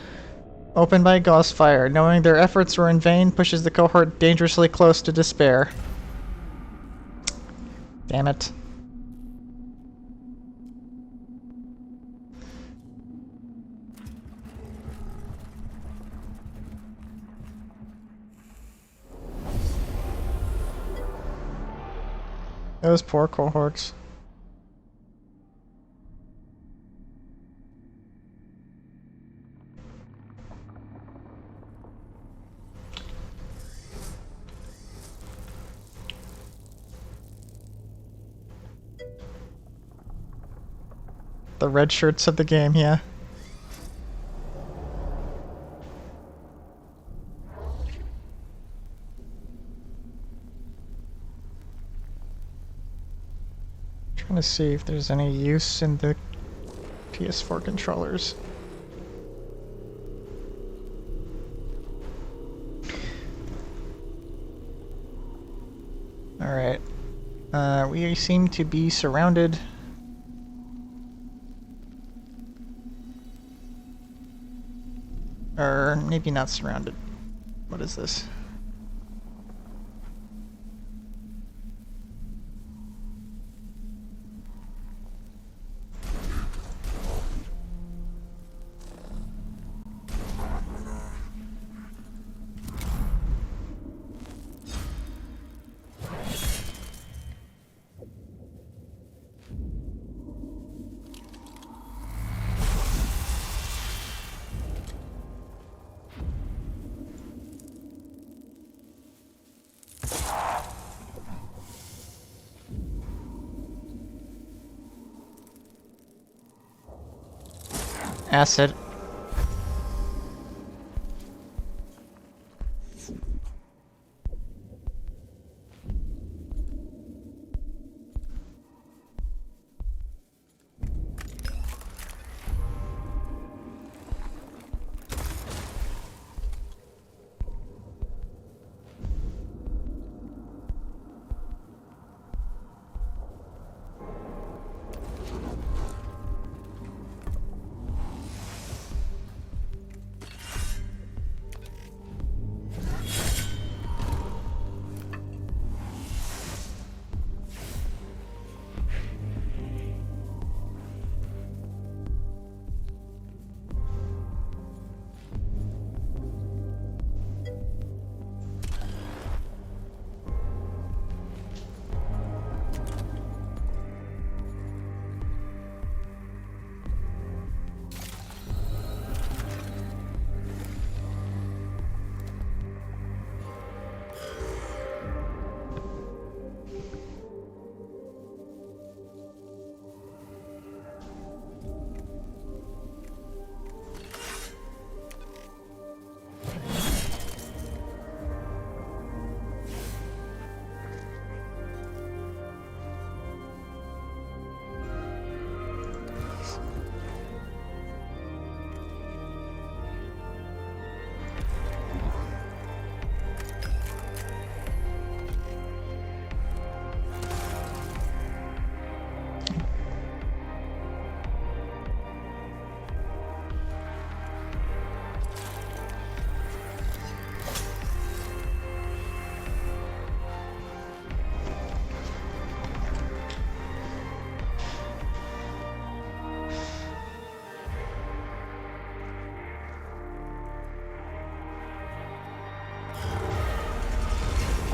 Speaker 2: open by gauss fire. Knowing their efforts were in vain pushes the cohort dangerously close to despair. Damn it. Those poor cohorts. The red shirts of the game, yeah. Trying to see if there's any use in the PS4 controllers. Alright. We seem to be surrounded. Or maybe not surrounded. What is this? Acid.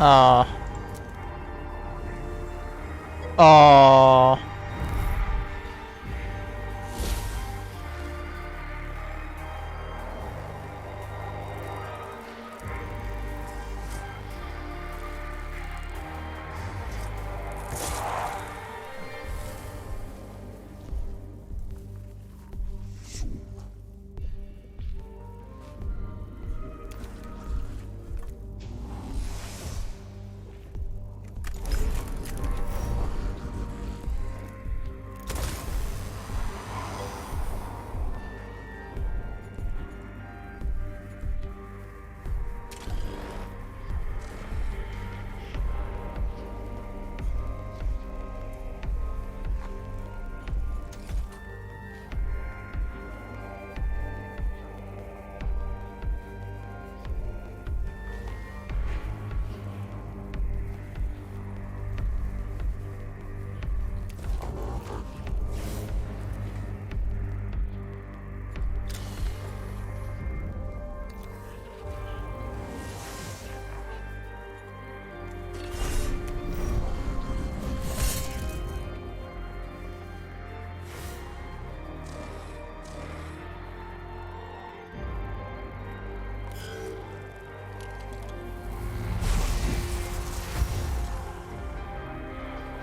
Speaker 2: Aww. Aww.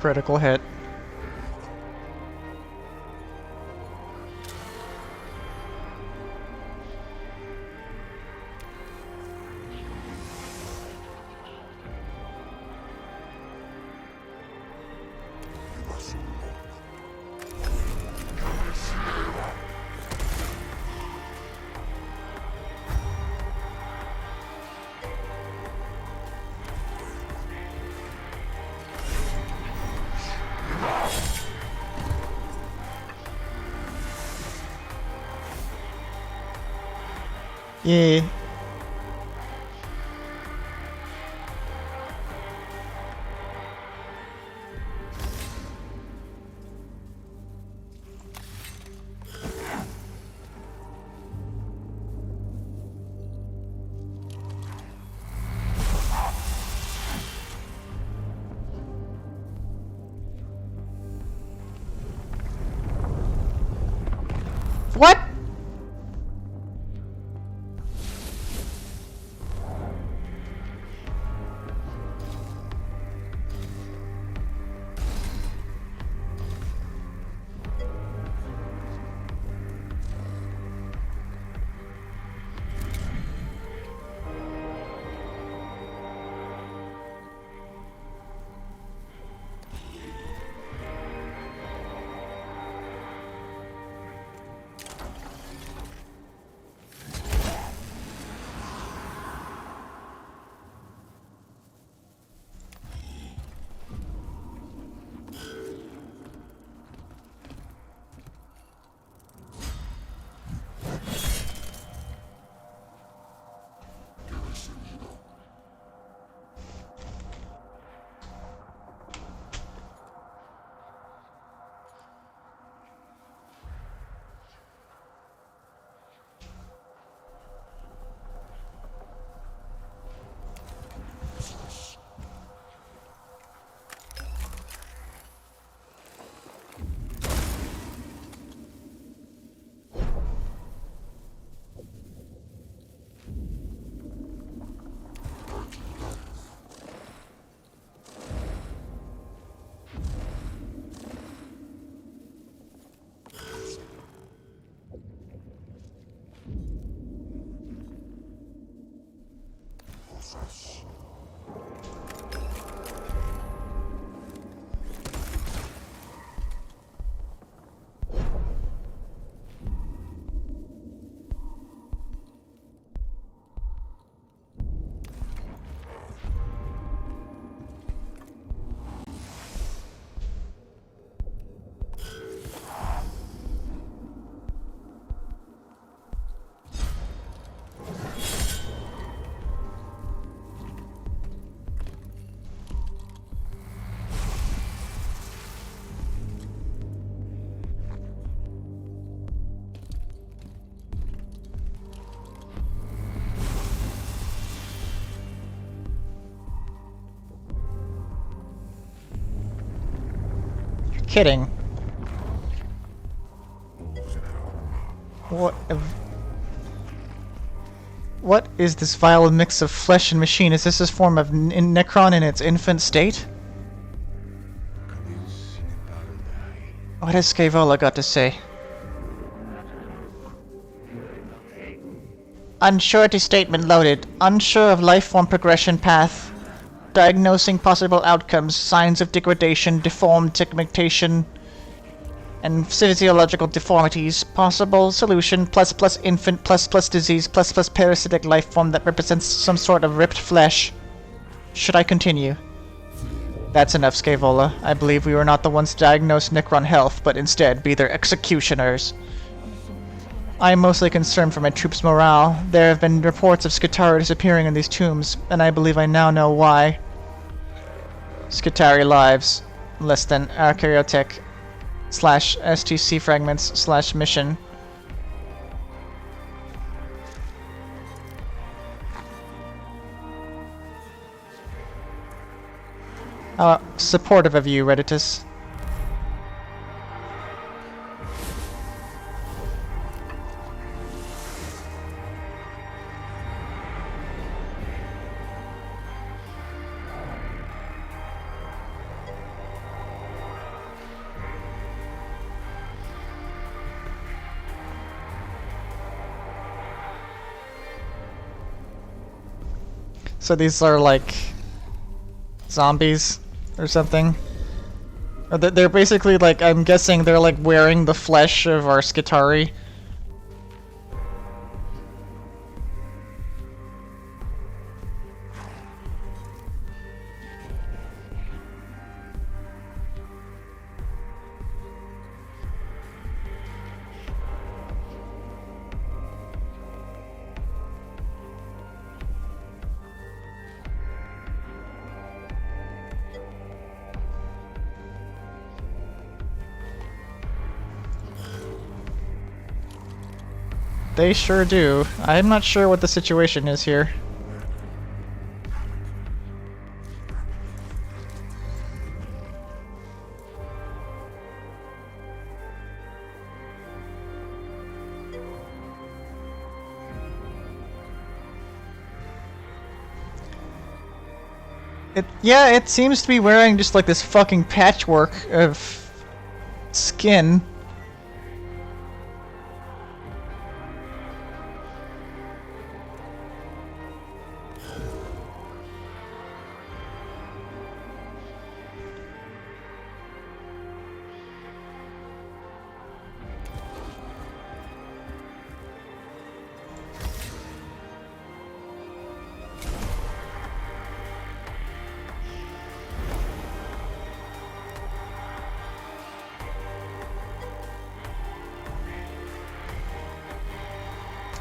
Speaker 2: Critical hit. Yeah. What? Kidding. What is this vile mix of flesh and machine? Is this a form of Necron in its infant state? What has Scaevola got to say? Unsurety statement loaded. Unsure of life form progression path. Diagnosing possible outcomes, signs of degradation, deformed pigmentation, and physiological deformities. Possible solution, ++ infant, ++ disease, ++ parasitic life form that represents some sort of ripped flesh. Should I continue? That's enough, Scaevola. I believe we were not the ones to diagnose Necron health, but instead be their executioners. I am mostly concerned for my troops' morale. There have been reports of Skitarii disappearing in these tombs, and I believe I now know why. Skitarii lives, less than archaeotech / STC fragments / mission. Supportive of you, Redditus. So these are like zombies or something? Or they're basically like, I'm guessing they're like wearing the flesh of our Skitari. They sure do. I'm not sure what the situation is here. Yeah, it seems to be wearing just like this fucking patchwork of skin.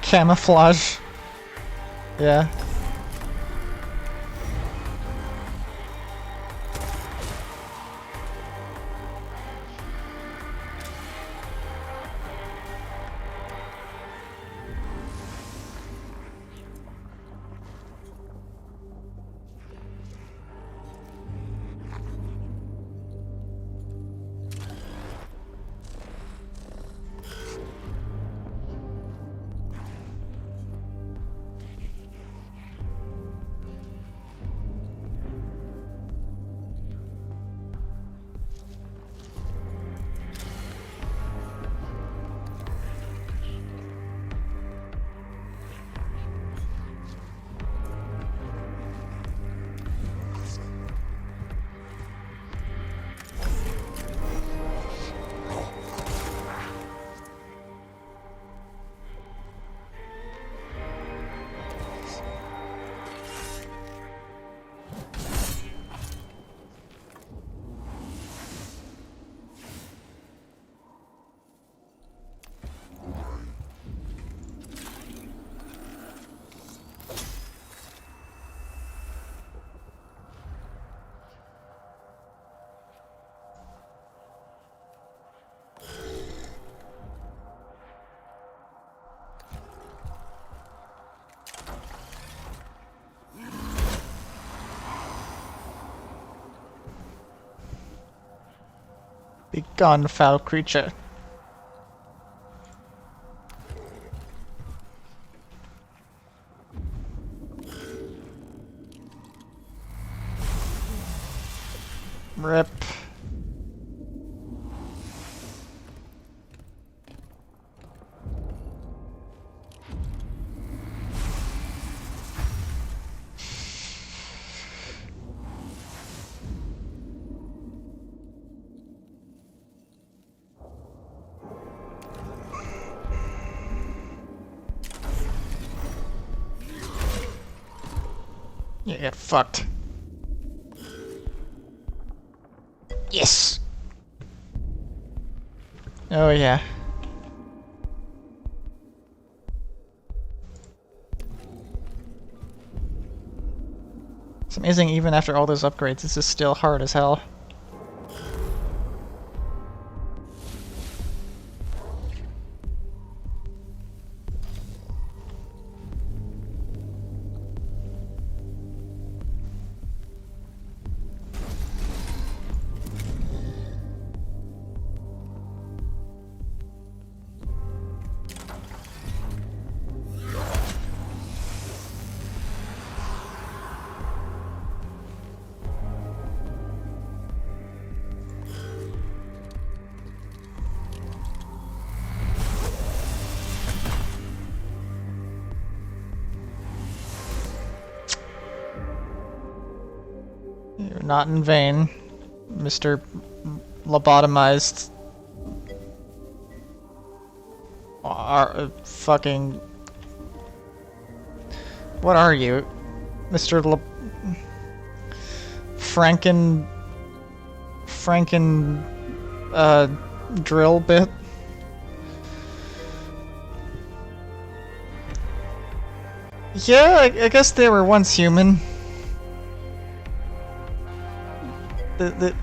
Speaker 2: Camouflage. Yeah. Begone, foul creature. Rip. You get fucked. Yes! Oh yeah. It's amazing even after all those upgrades, this is still hard as hell. not in vain, Mr. Lobotomized. Fucking. What are you? Mr. Franken, drill bit? Yeah, I guess they were once human. The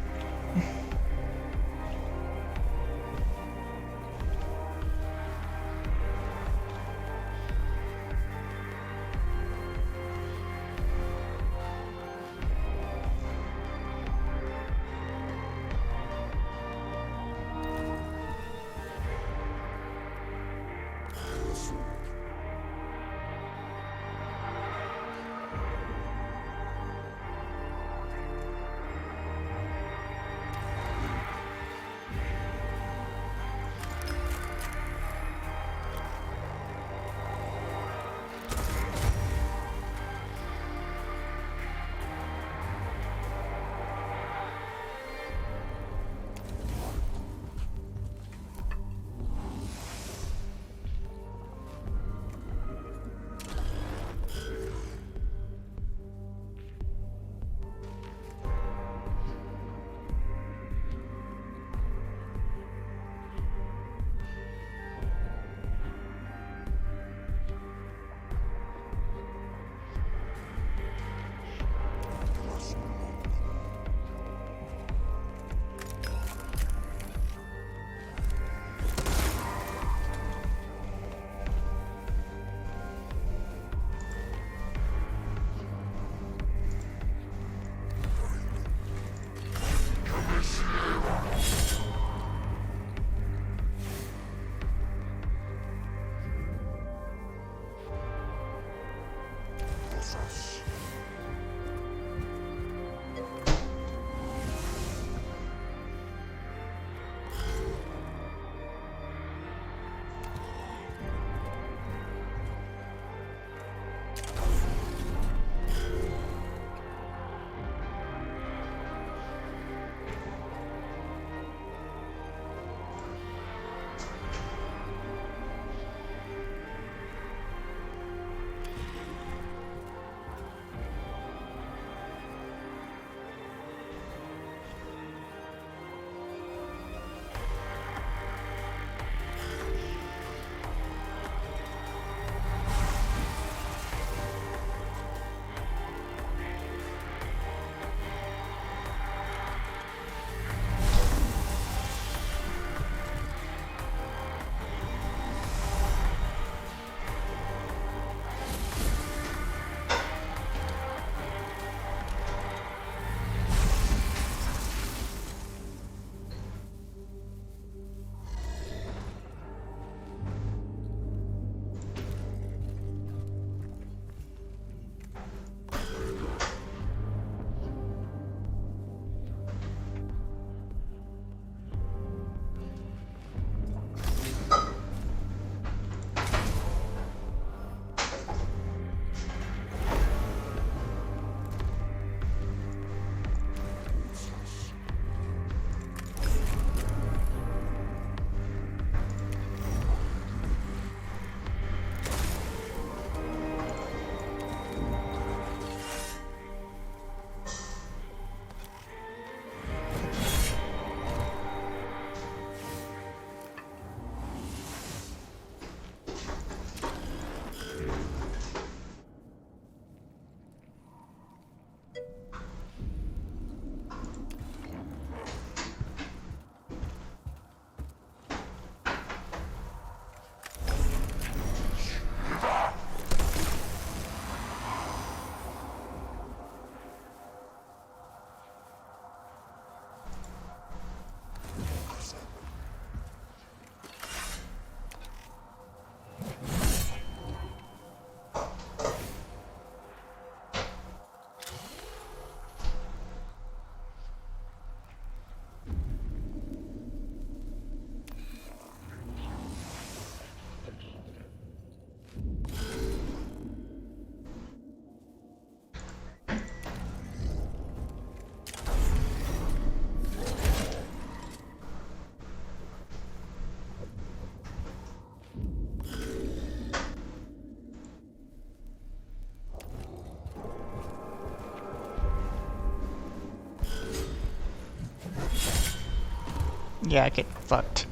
Speaker 2: Yeah, get fucked.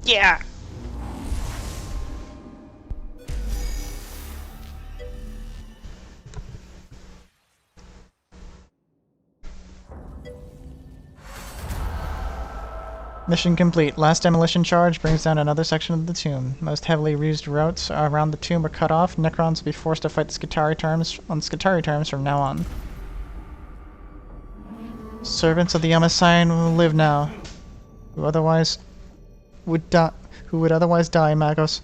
Speaker 2: Yeah! Mission complete. Last demolition charge brings down another section of the tomb. Most heavily used routes around the tomb are cut off. Necrons will be forced to fight the Skitarii terms from now on. Servants of the Yamasayan will live now. Who would otherwise die, Magos.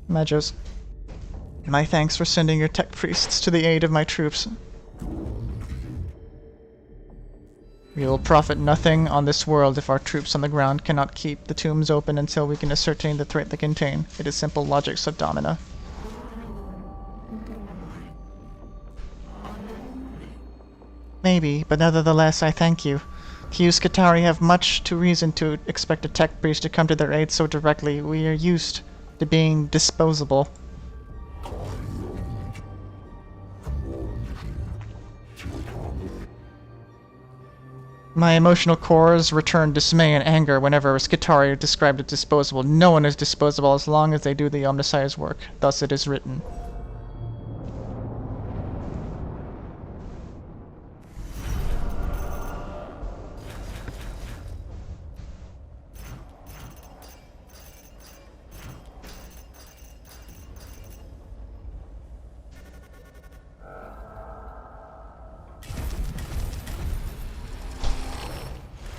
Speaker 2: My thanks for sending your tech priests to the aid of my troops. We will profit nothing on this world if our troops on the ground cannot keep the tombs open until we can ascertain the threat they contain. It is simple logic, Subdomina. Maybe, but nevertheless, I thank you. You Skitarii have much to reason to expect a tech priest to come to their aid so directly. We are used to being disposable. My emotional cores return dismay and anger whenever a Skitarii is described as disposable. No one is disposable as long as they do the Omnissiah's work. Thus it is written.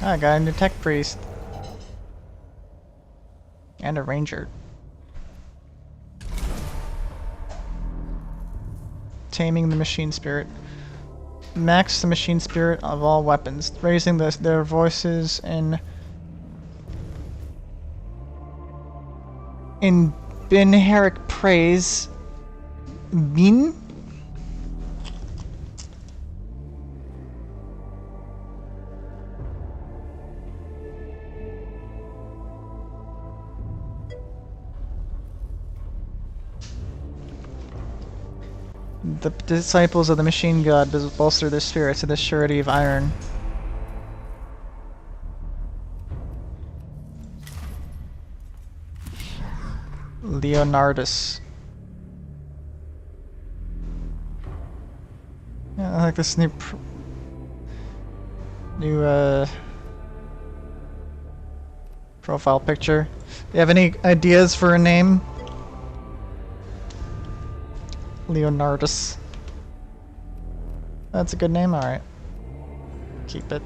Speaker 2: I got a new tech priest. And a ranger. Taming the machine spirit. Max the machine spirit of all weapons, raising their voices in Binheric praise. Bin? The disciples of the machine god bolster their spirits to the surety of iron. Leonardus. Yeah, I like this new profile picture. Do you have any ideas for a name? Leonardus. That's a good name, alright. Keep it.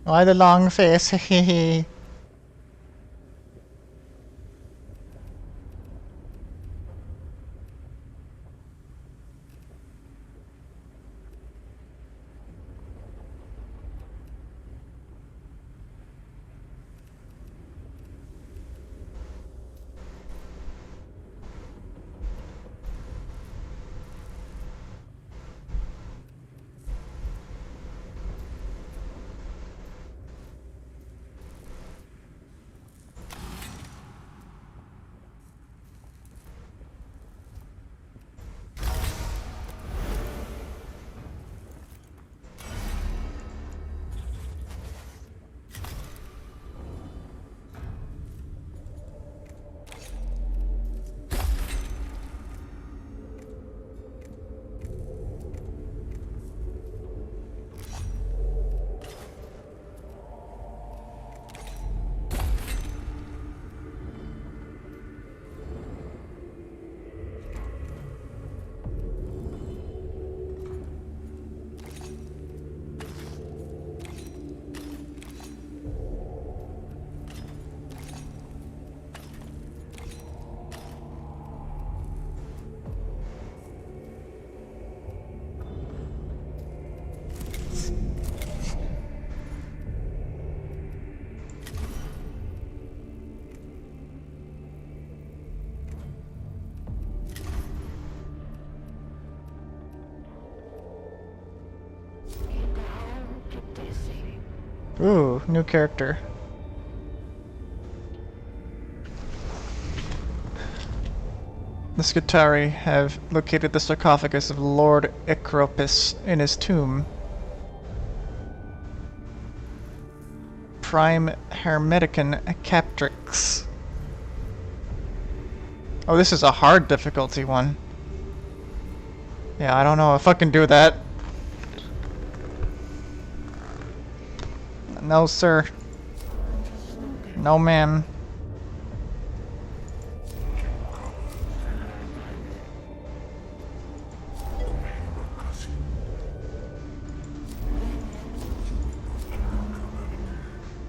Speaker 2: Why the long face? Hehe. Ooh, new character. The Skitarii have located the sarcophagus of Lord Icropus in his tomb. Prime Hermeticon Captrix. Oh, this is a hard difficulty one. Yeah, I don't know if I can do that. No, sir. No, ma'am.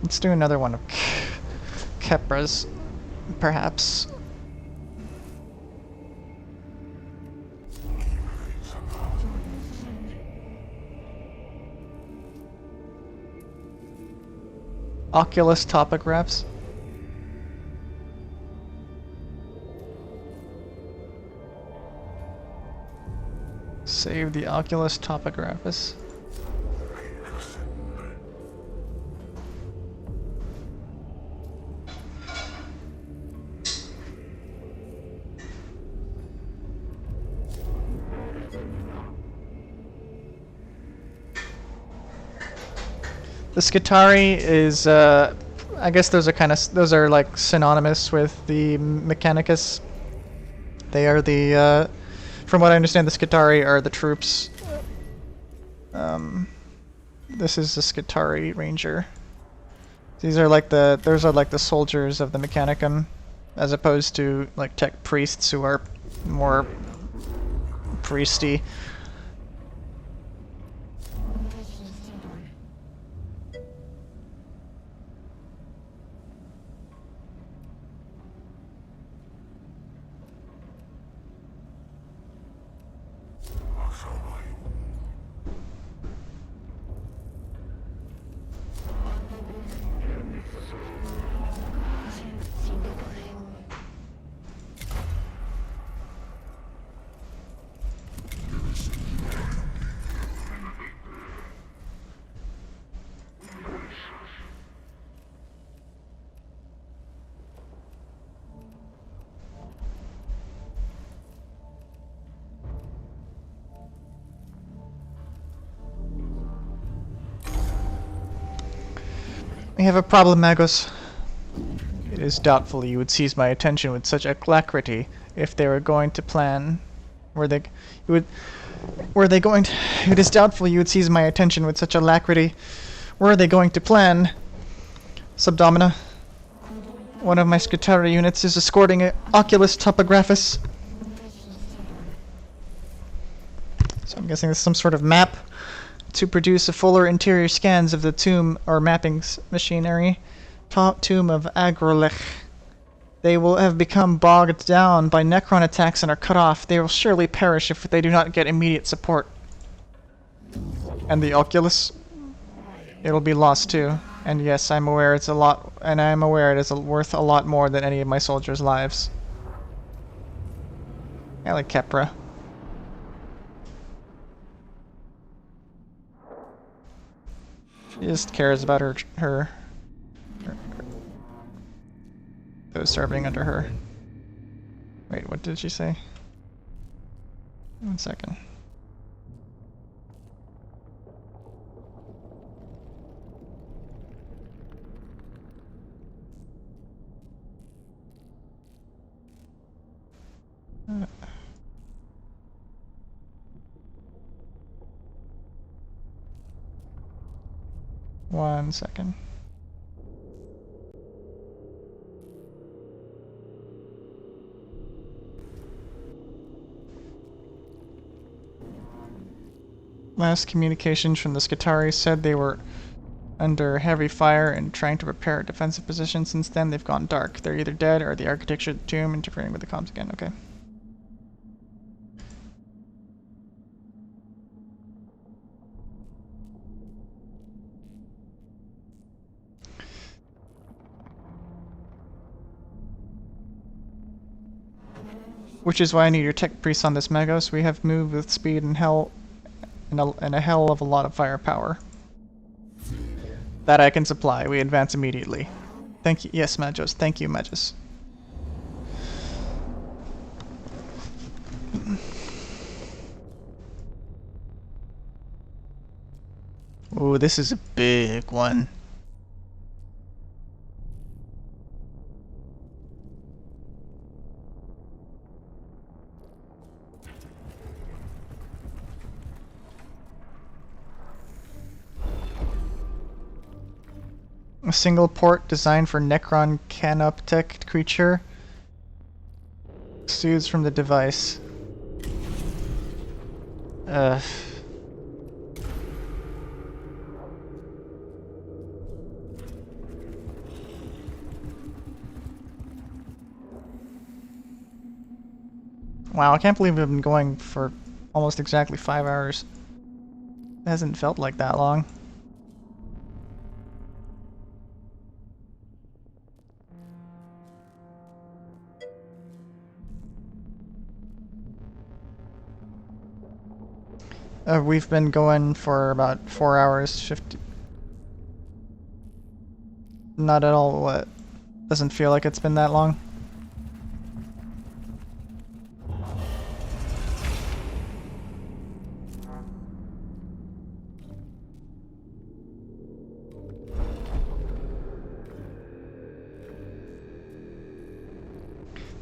Speaker 2: Let's do another one of Kepra's, perhaps. Oculus topographs. Save the Oculus topographus. The Skitarii is, I guess those are like synonymous with the Mechanicus. They are the, from what I understand, the Skitarii are the troops. This is the Skitarii Ranger. Those are like the soldiers of the Mechanicum, as opposed to like tech priests who are more priesty. We have a problem, Magos. It is doubtful you would seize my attention with such alacrity if they were going to plan. It is doubtful you would seize my attention with such alacrity. Were they going to plan? Subdomina. One of my Skitarii units is escorting an Oculus topographus. So I'm guessing this is some sort of map to produce a fuller interior scans of the tomb or mappings machinery. Tomb of Agrolech. They will have become bogged down by Necron attacks and are cut off. They will surely perish if they do not get immediate support. And the Oculus? It'll be lost too. And yes, I'm aware it's a lot, and I'm aware it is worth a lot more than any of my soldiers' lives. I like Kepra. She just cares about her those serving under her. Wait, what did she say? 1 second. One second. Last communications from the Skitarii said they were under heavy fire and trying to prepare a defensive position. Since then, they've gone dark. They're either dead or the architecture of the tomb interfering with the comms again. Okay. Which is why I need your tech priests on this Magos. We have moved with speed and a hell of a lot of firepower. That I can supply. We advance immediately. Thank you. Yes, Magos. Thank you, Magos. Ooh, this is a big one. A single port designed for Necron Canoptech creature. Soothes from the device. Wow, I can't believe we've been going for almost exactly 5 hours. It hasn't felt like that long. We've been going for about 4 hours, 50. Not at all, what? Doesn't feel like it's been that long.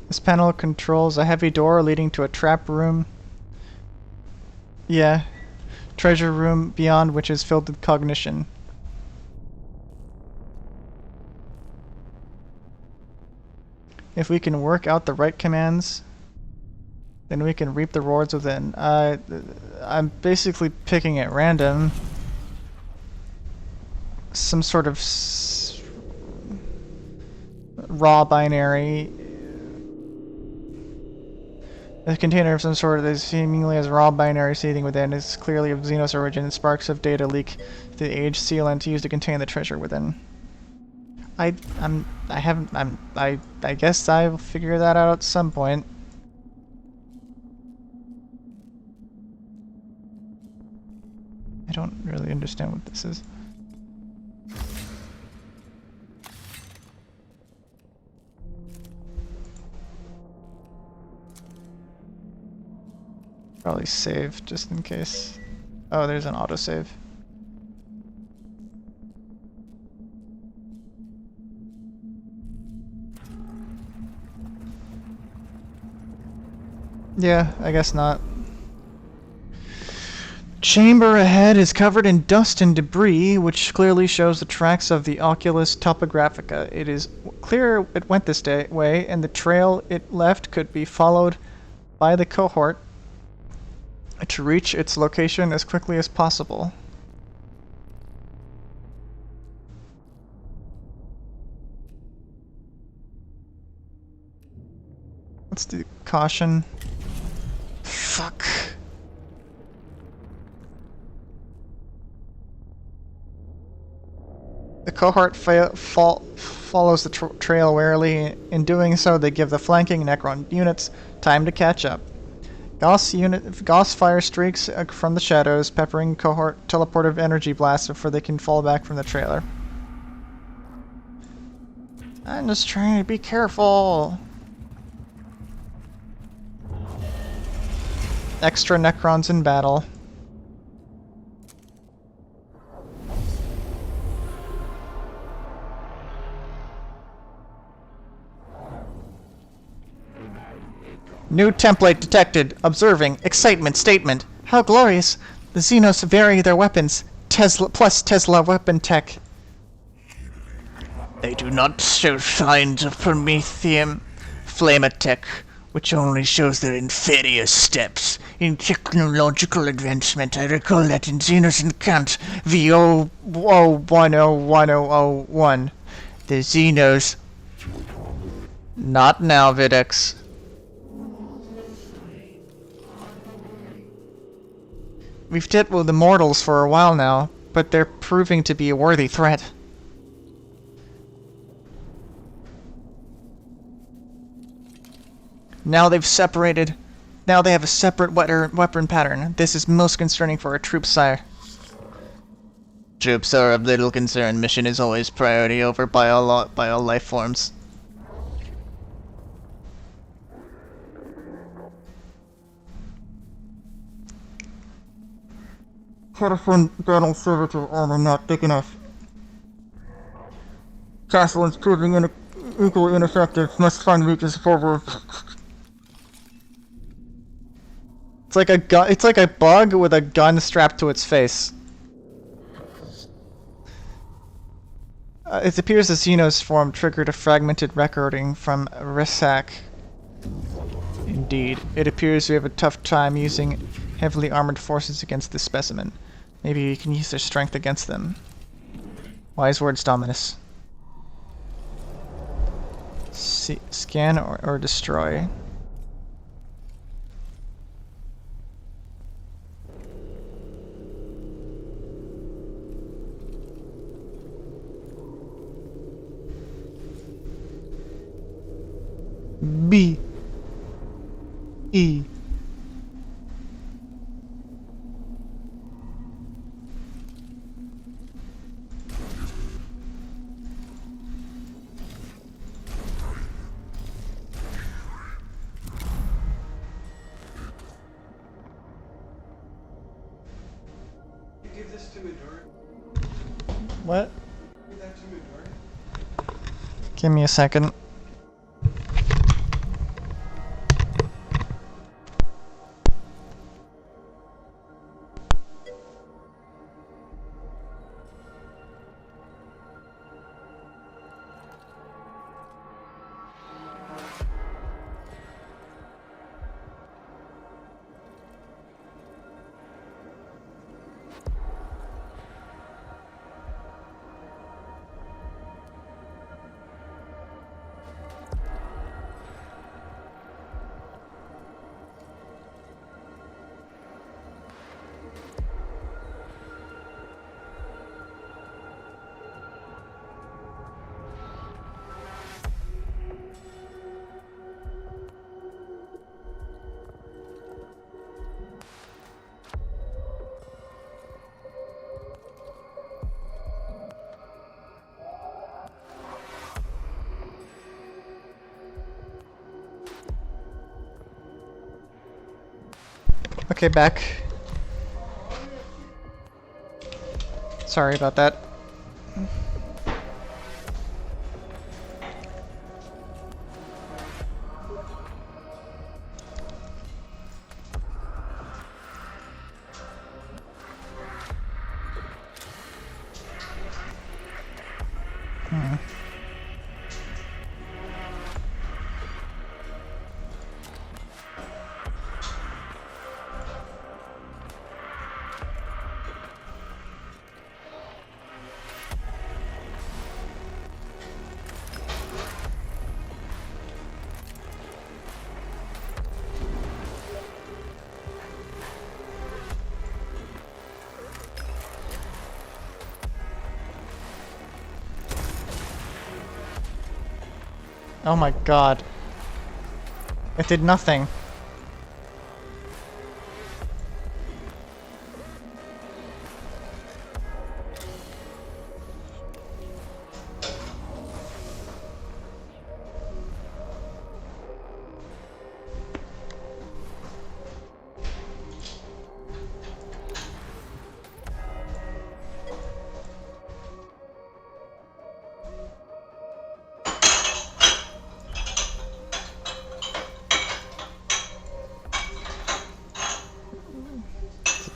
Speaker 2: This panel controls a heavy door leading to a trap room. Yeah. Treasure room beyond which is filled with cognition. If we can work out the right commands, then we can reap the rewards within. I'm basically picking at random some sort of raw binary. A container of some sort that seemingly has raw binary seething within is clearly of Xenos origin, and sparks of data leak through the age sealant used to contain the treasure within. I guess I'll figure that out at some point. I don't really understand what this is. Probably save just in case. Oh, there's an autosave. Yeah, I guess not. Chamber ahead is covered in dust and debris, which clearly shows the tracks of the Oculus Topographica. It is clear it went this way, and the trail it left could be followed by the cohort to reach its location as quickly as possible. Let's do caution. Fuck. The cohort follows the trail warily. In doing so, they give the flanking Necron units time to catch up. Gauss fire streaks from the shadows, peppering cohort teleportive energy blasts before they can fall back from the trailer. I'm just trying to be careful. Extra Necrons in battle. New template detected. Observing. Excitement statement. How glorious. The Xenos vary their weapons. Tesla weapon tech. They do not show signs of Prometheum Flamatech, which only shows their inferior steps in technological advancement. I recall that in Xenos Encount V0101001, the Xenos... Not now, Videx. We've dealt with the mortals for a while now, but they're proving to be a worthy threat. Now they've separated. Now they have a separate weapon pattern. This is most concerning for our troops, sire.
Speaker 3: Troops are of little concern. Mission is always priority over by all life forms.
Speaker 21: California battle servitor armor not thick enough. Castle is proving equally ineffective. Must find weakness forward.
Speaker 2: It's like a gun. It's like a bug with a gun strapped to its face. It appears the Xenos form triggered a fragmented recording from Risak. Indeed, it appears we have a tough time using heavily armored forces against this specimen. Maybe we can use their strength against them. Wise words, Dominus. Scan or destroy. B E
Speaker 20: Give this to Adora.
Speaker 2: What?
Speaker 20: Give that to Adora.
Speaker 2: Give me a second. Okay, back. Sorry about that. Oh my god. It did nothing.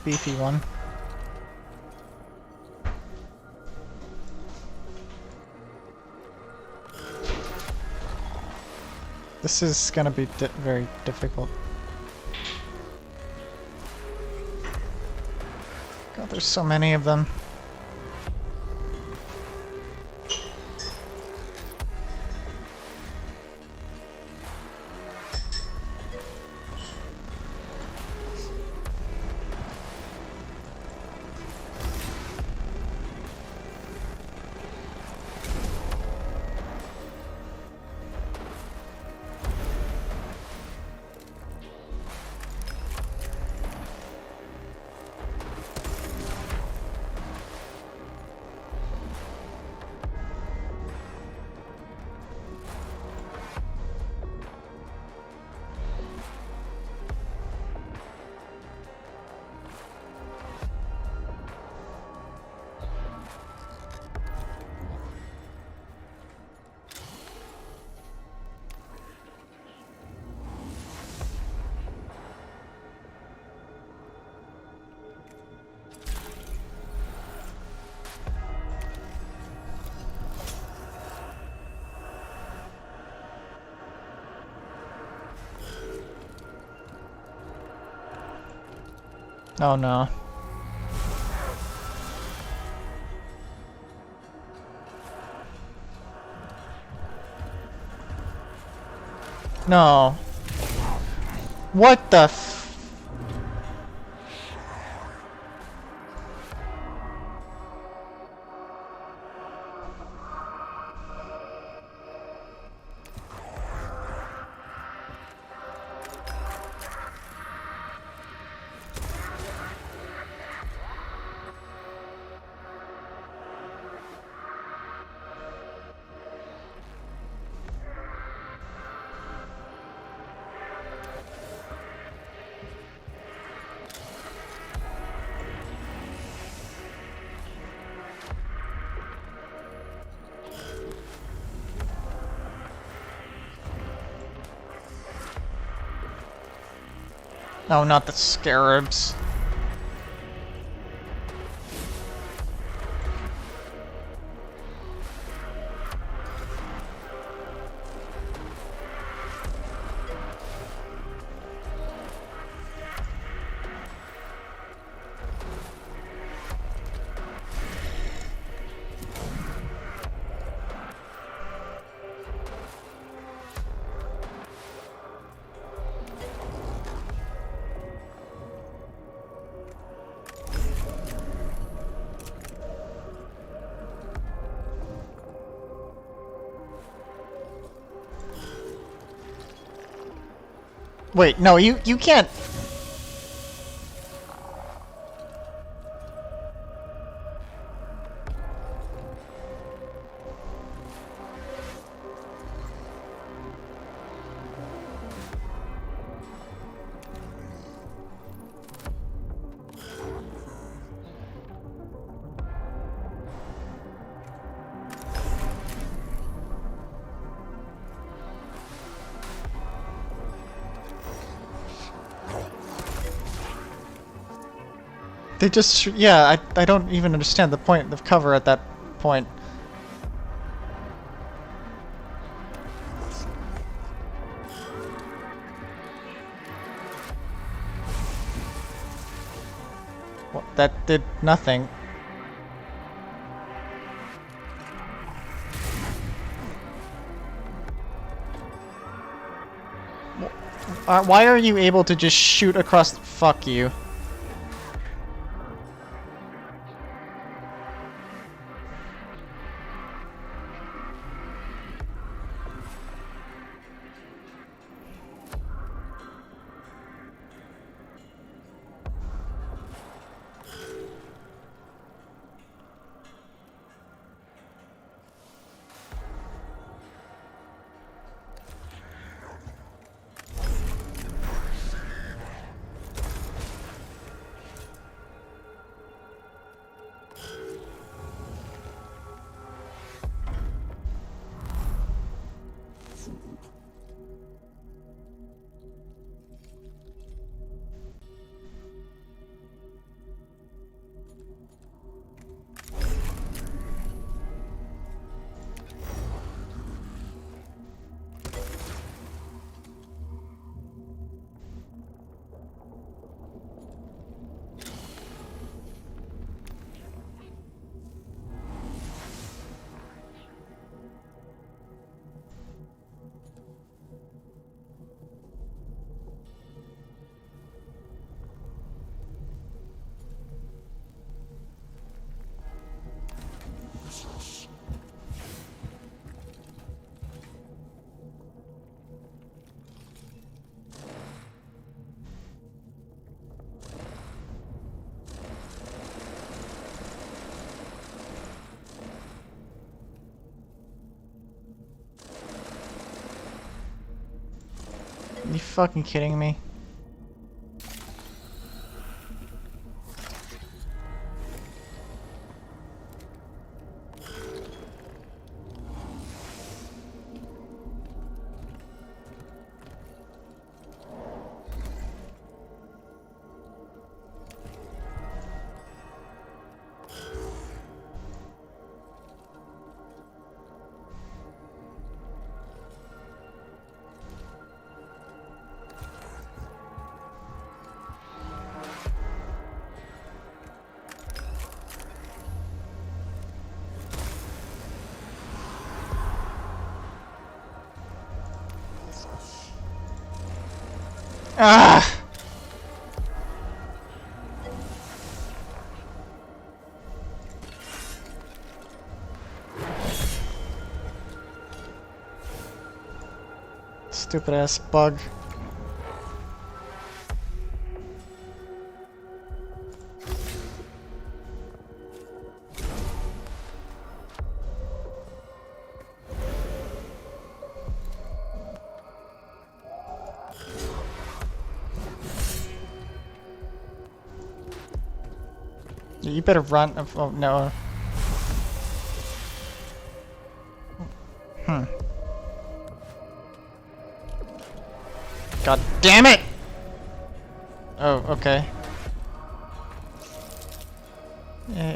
Speaker 2: Beefy one. This is gonna be very difficult. God, there's so many of them. Oh no. No. What the f- Oh, not the scarabs. Wait, no, you can't. They just, yeah, I don't even understand the point of cover at that point. Well, that did nothing. Why are you able to just shoot across? Fuck you. Are you fucking kidding me? Ah! Stupid ass bug. You better run. Oh no. Hmm. God damn it! Oh, okay. Eh.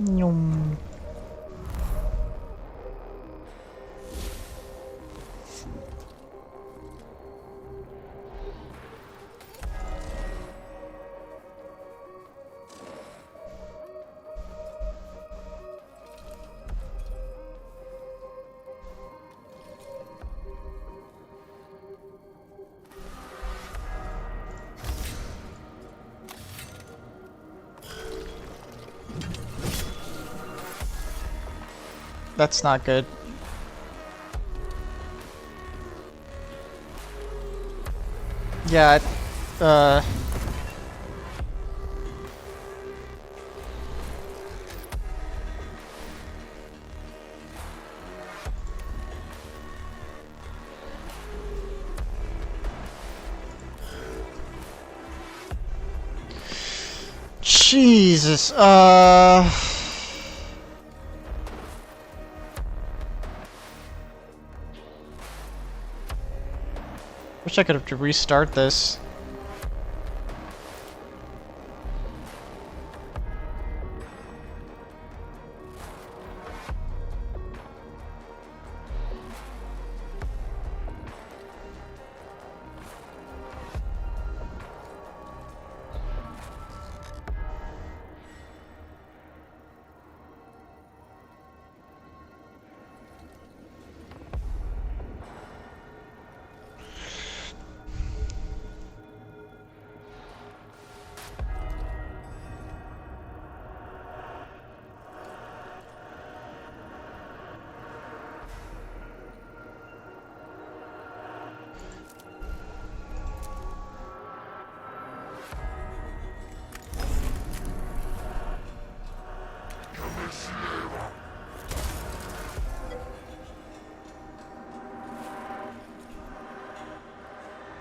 Speaker 2: Nhung. That's not good. Yeah, Jesus, wish I could have restart this.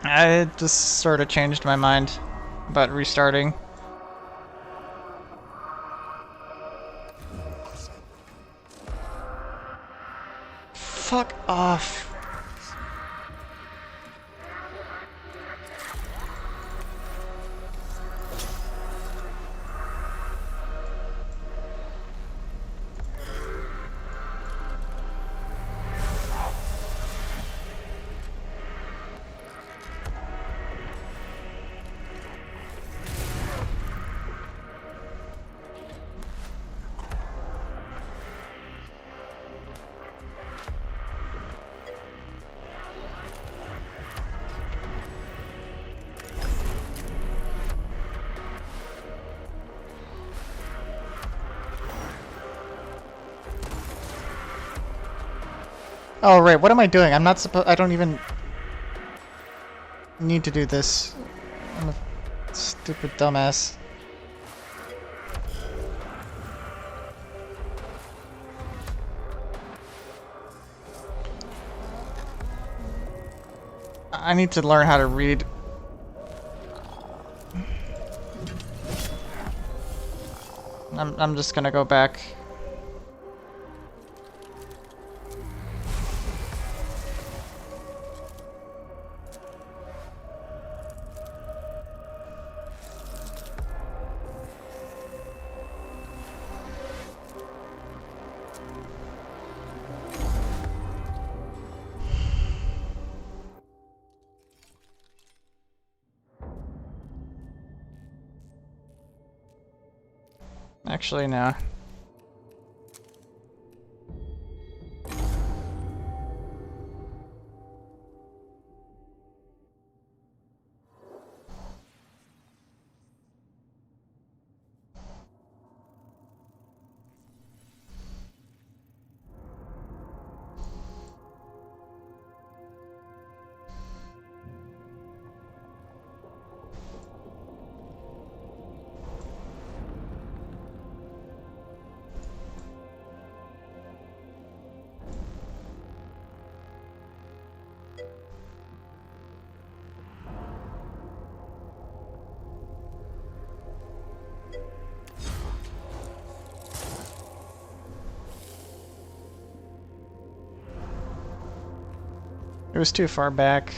Speaker 2: I just sort of changed my mind about restarting. Fuck off. Oh, right, what am I doing? I'm not supposed- I don't even need to do this. I'm a stupid dumbass. I need to learn how to read. I'm just gonna go back. Actually, no. It was too far back.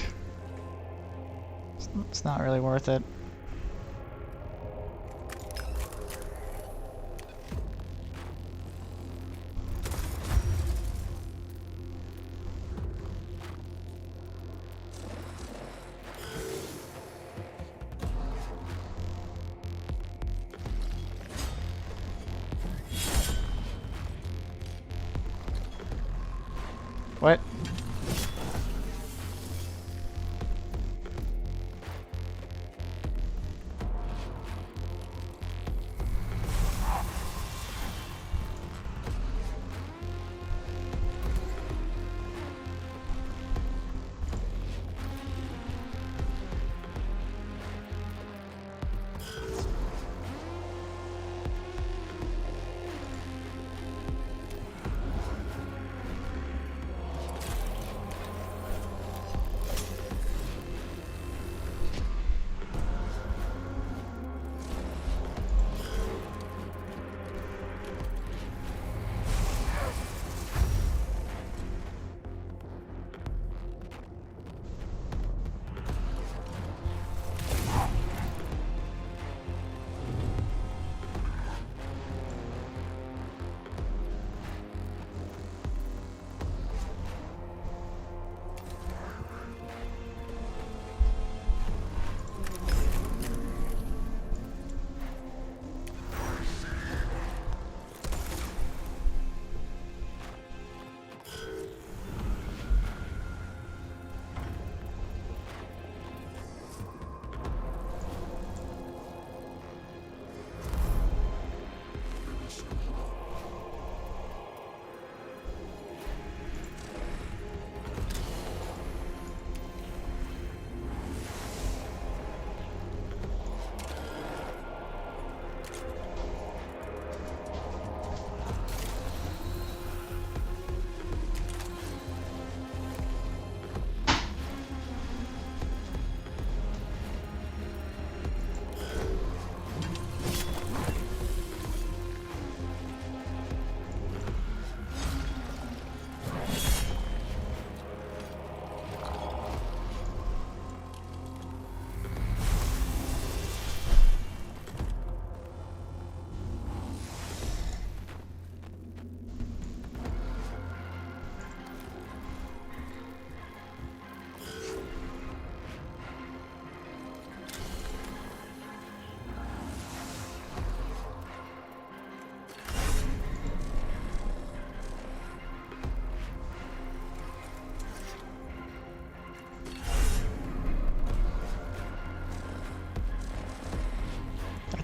Speaker 2: It's not really worth it. What?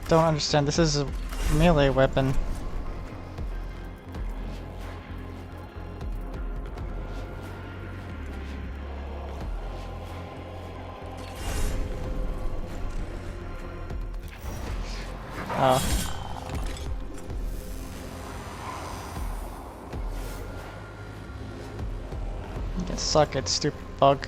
Speaker 2: Don't understand. This is a melee weapon. Oh. You can suck it, stupid bug.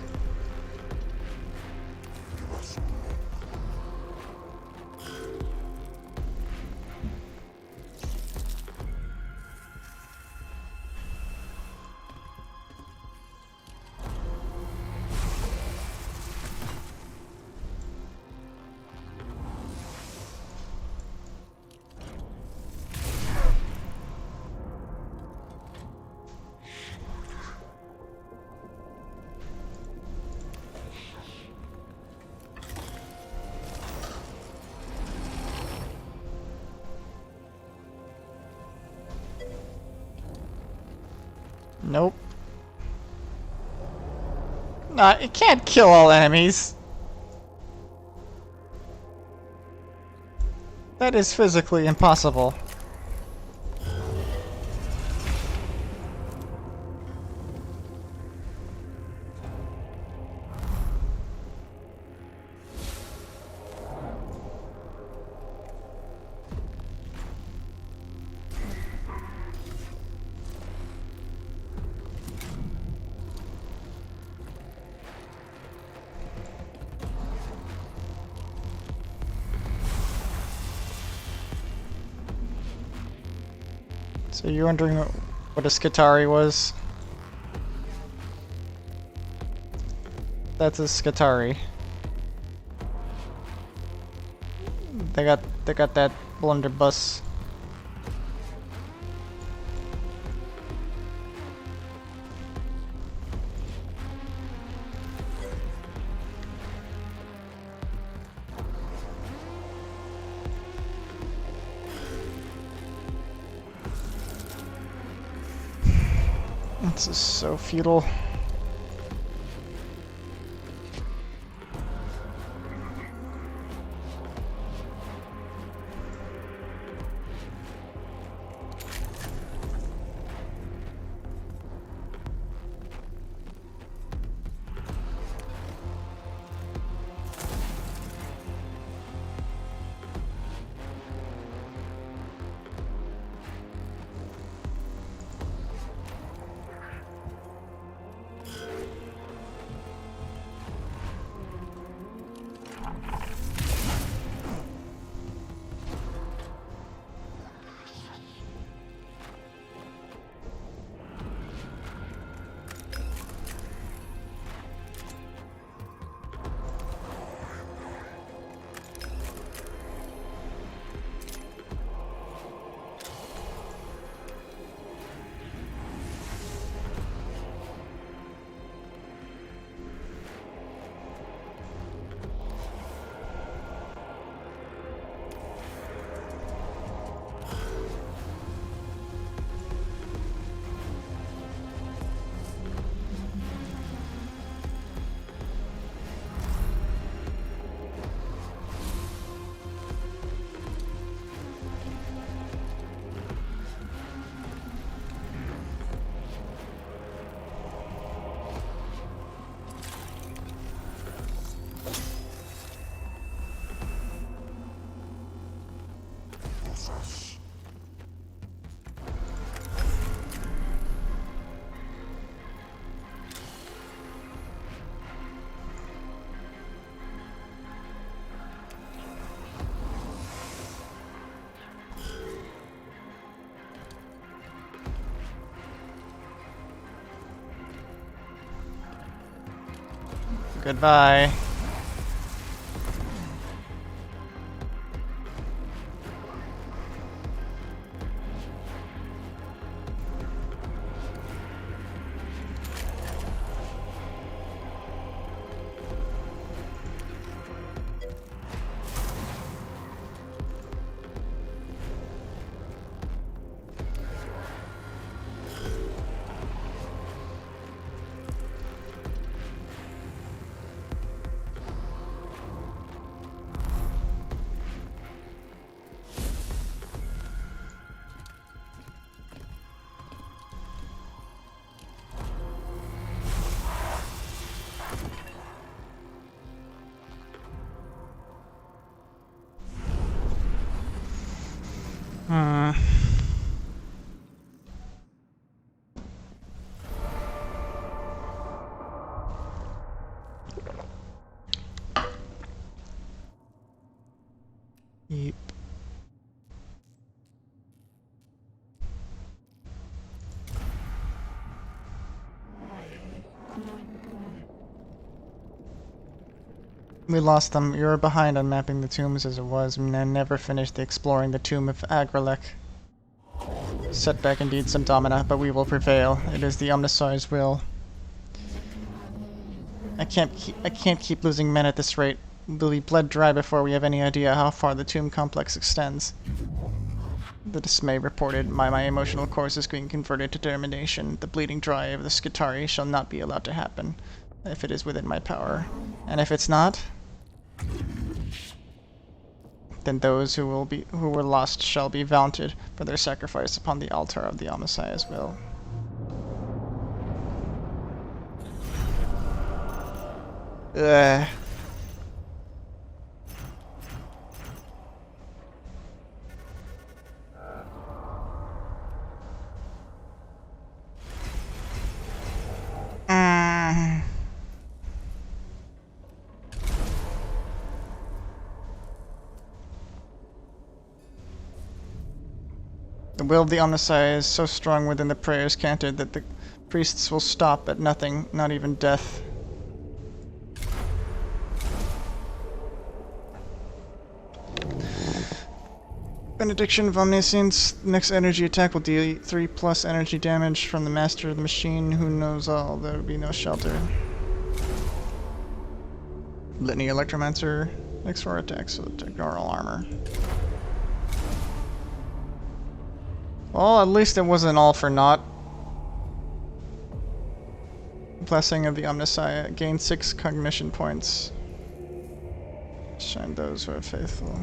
Speaker 2: Nope. Nah, it can't kill all enemies. That is physically impossible. So you're wondering what a Skitari was? That's a Skitari. They got that blunderbuss. This is so futile. Goodbye. Yep. We lost them. You were behind on mapping the tombs as it was, and I never finished exploring the tomb of Agrelek. Setback indeed, some domina, but we will prevail. It is the Omnissiah's will. I can't keep losing men at this rate. We'll be bled dry before we have any idea how far the tomb complex extends. The dismay reported, my emotional course is being converted to determination. The bleeding dry of the Skitari shall not be allowed to happen, if it is within my power. And if it's not, then those who were lost shall be vaunted for their sacrifice upon the altar of the Messiah's will. Ugh. The will of the Omnissiah is so strong within the prayers chanted that the priests will stop at nothing, not even death. Benediction of Omniscience. Next energy attack will deal 3+ energy damage from the master of the machine who knows all. There will be no shelter. Litany Electromancer. Next 4 attacks will ignore all armor. Well, at least it wasn't all for naught. Blessing of the Omnissiah. Gain 6 cognition points. Shine those who are faithful.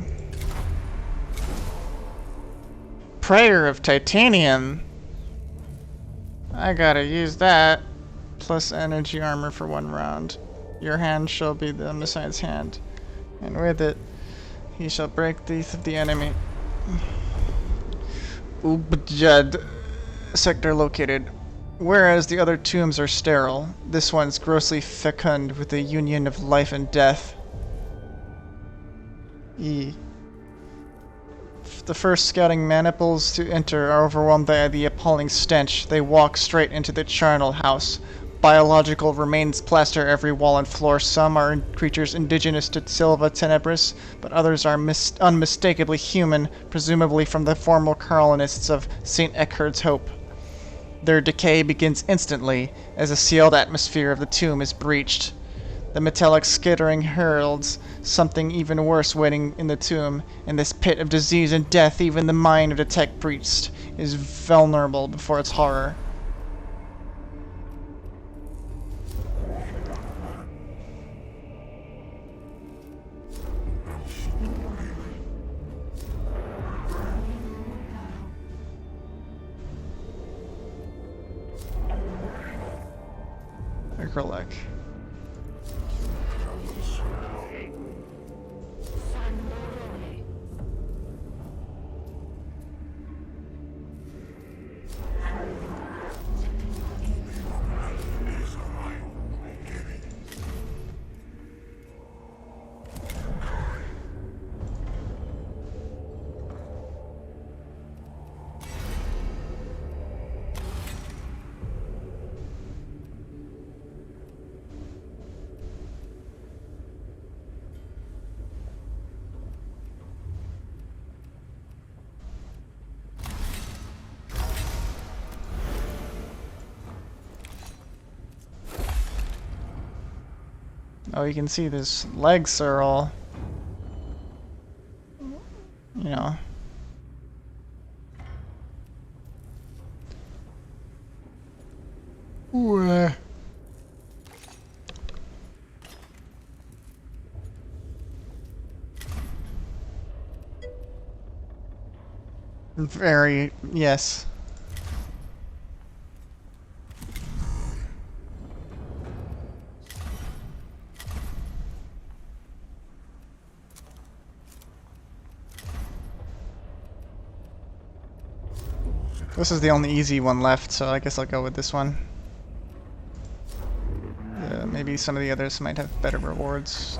Speaker 2: Prayer of Titanium. I gotta use that. Plus energy armor for 1 round. Your hand shall be the Omnissiah's hand, and with it he shall break the teeth of the enemy. Ubjad sector located. Whereas the other tombs are sterile, this one's grossly fecund with the union of life and death. The first scouting maniples to enter are overwhelmed by the appalling stench. They walk straight into the charnel house. Biological remains plaster every wall and floor. Some are creatures indigenous to Silva Tenebris, but others are unmistakably human, presumably from the former colonists of St. Eckhard's Hope. Their decay begins instantly, as the sealed atmosphere of the tomb is breached. The metallic skittering heralds something even worse waiting in the tomb. In this pit of disease and death, even the mind of the tech priest is vulnerable before its horror. Acrylic. Oh, you can see his legs are all, you know. Ooh, very, yes. This is the only easy one left, so I guess I'll go with this one. Maybe some of the others might have better rewards.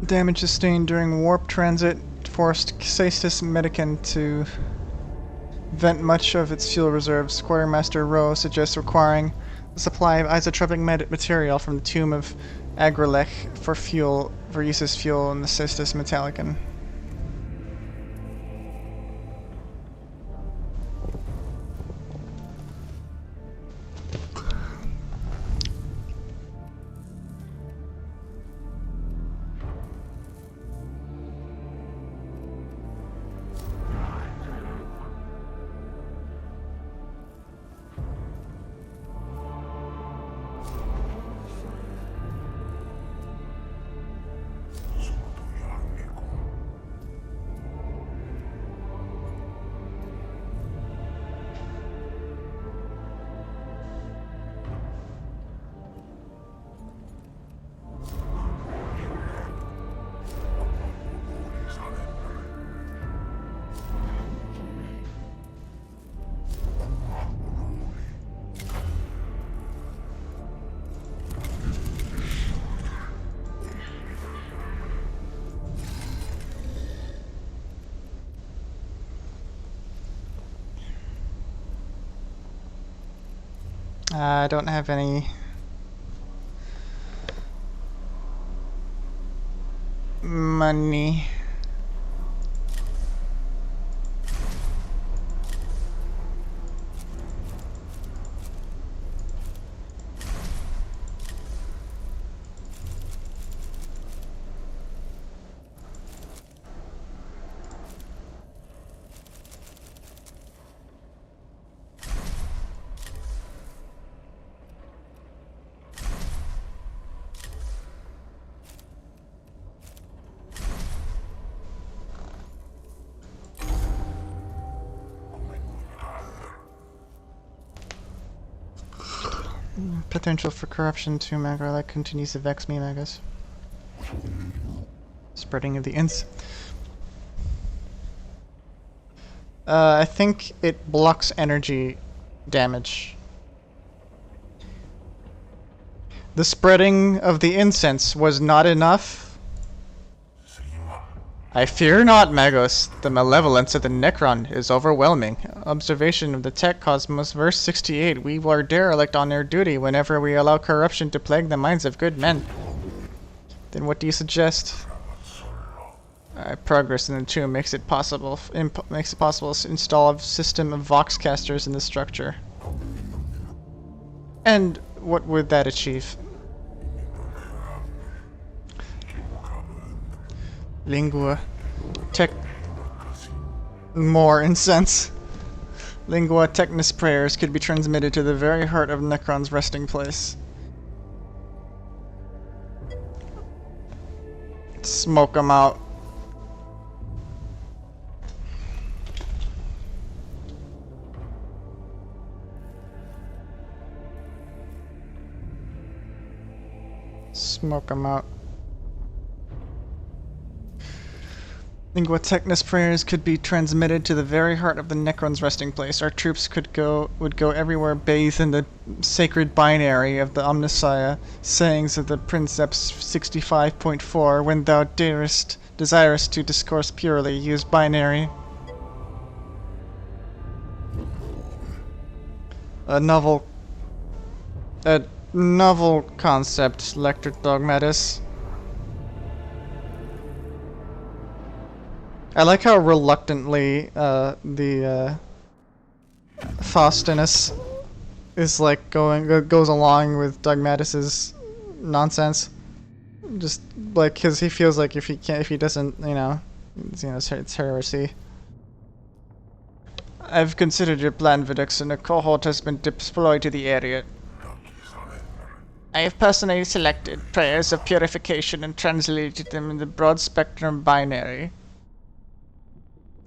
Speaker 2: Damage sustained during warp transit forced Castis Medican to vent much of its fuel reserves. Quartermaster Rowe suggests requiring supply of isotropic material from the tomb of Agrelech for use as fuel in the Sistus Metallicum. I don't have any money. Potential for corruption to Magrelec continues to vex me, Magus. Spreading of the ins. I think it blocks energy damage. The spreading of the incense was not enough. I fear not, Magos. The malevolence of the Necron is overwhelming. Observation of the Tech Cosmos, verse 68. We are derelict on our duty whenever we allow corruption to plague the minds of good men. Then what do you suggest? Progress in the tomb makes it possible to install a system of voxcasters in the structure. And what would that achieve? Lingua tech more incense. Lingua Technis prayers could be transmitted to the very heart of Necron's resting place. Smoke them out. Smoke them out. Lingua Technis prayers could be transmitted to the very heart of the Necron's resting place. Our troops would go everywhere bathed in the sacred binary of the Omnissiah, sayings of the Princeps 65.4, when thou desirest to discourse purely, use binary. A novel concept, Lector Dogmatis. I like how reluctantly the Faustinus is like goes along with Dogmatis's nonsense, just like because he feels like if he doesn't, it's heresy. I've considered your plan, Vidux, and a cohort has been deployed to the area. I have personally selected prayers of purification and translated them in the broad spectrum binary.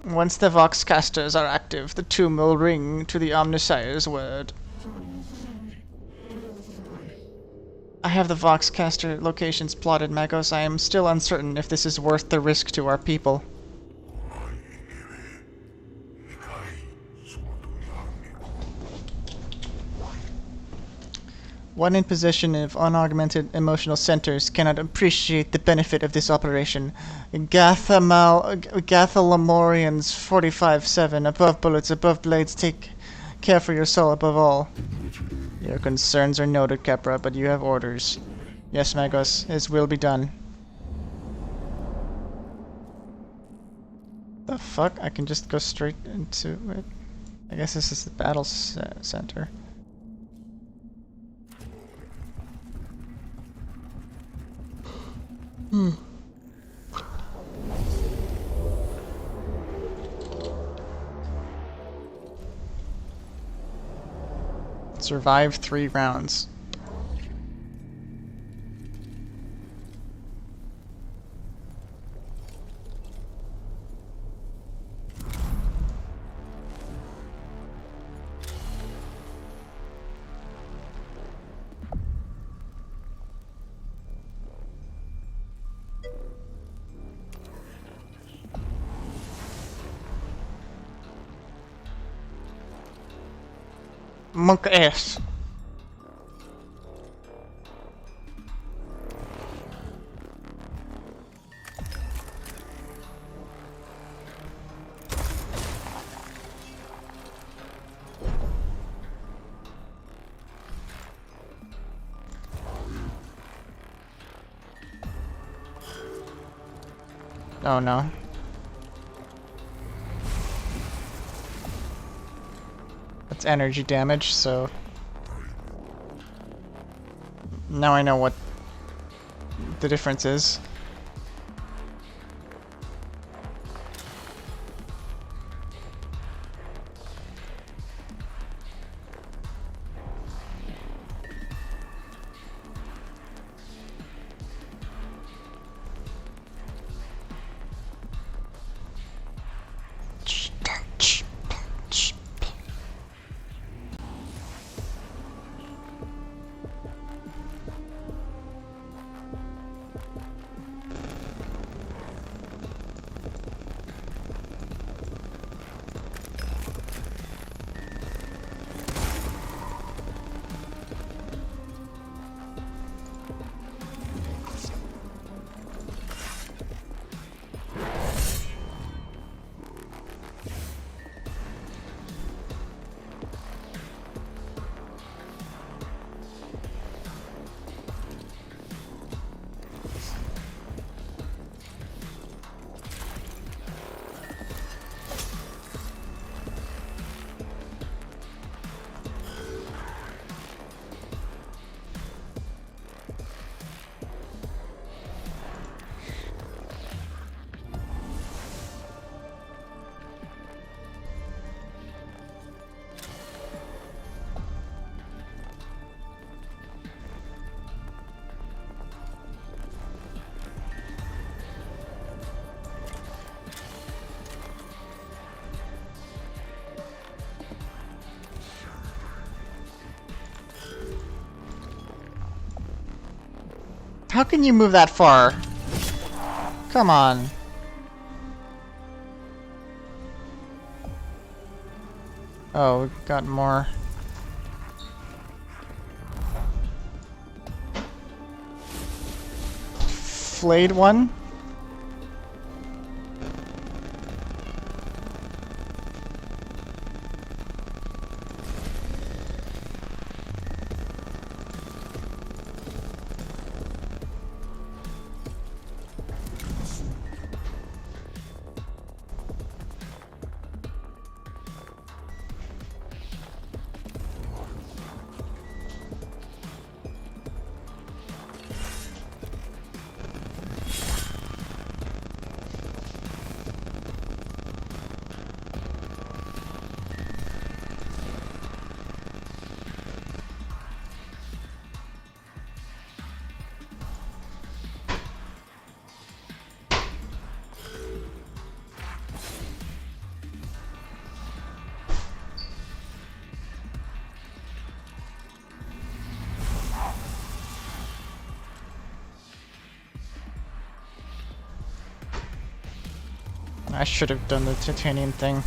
Speaker 2: Once the voxcasters are active, the tomb will ring to the Omnissiah's word. I have the voxcaster locations plotted, Magos. I am still uncertain if this is worth the risk to our people. One in possession of unaugmented emotional centers cannot appreciate the benefit of this operation. Gathalamorians 45-7. Above bullets, above blades, take care for your soul above all. Your concerns are noted, Kepra, but you have orders. Yes, Magos, his will be done. The fuck? I can just go straight into it. I guess this is the battle center. Survive 3 rounds. Monk ass. Oh no. That's energy damage, so now I know what the difference is. How can you move that far? Come on. Oh, we got more. Flayed one? I should have done the titanium thing.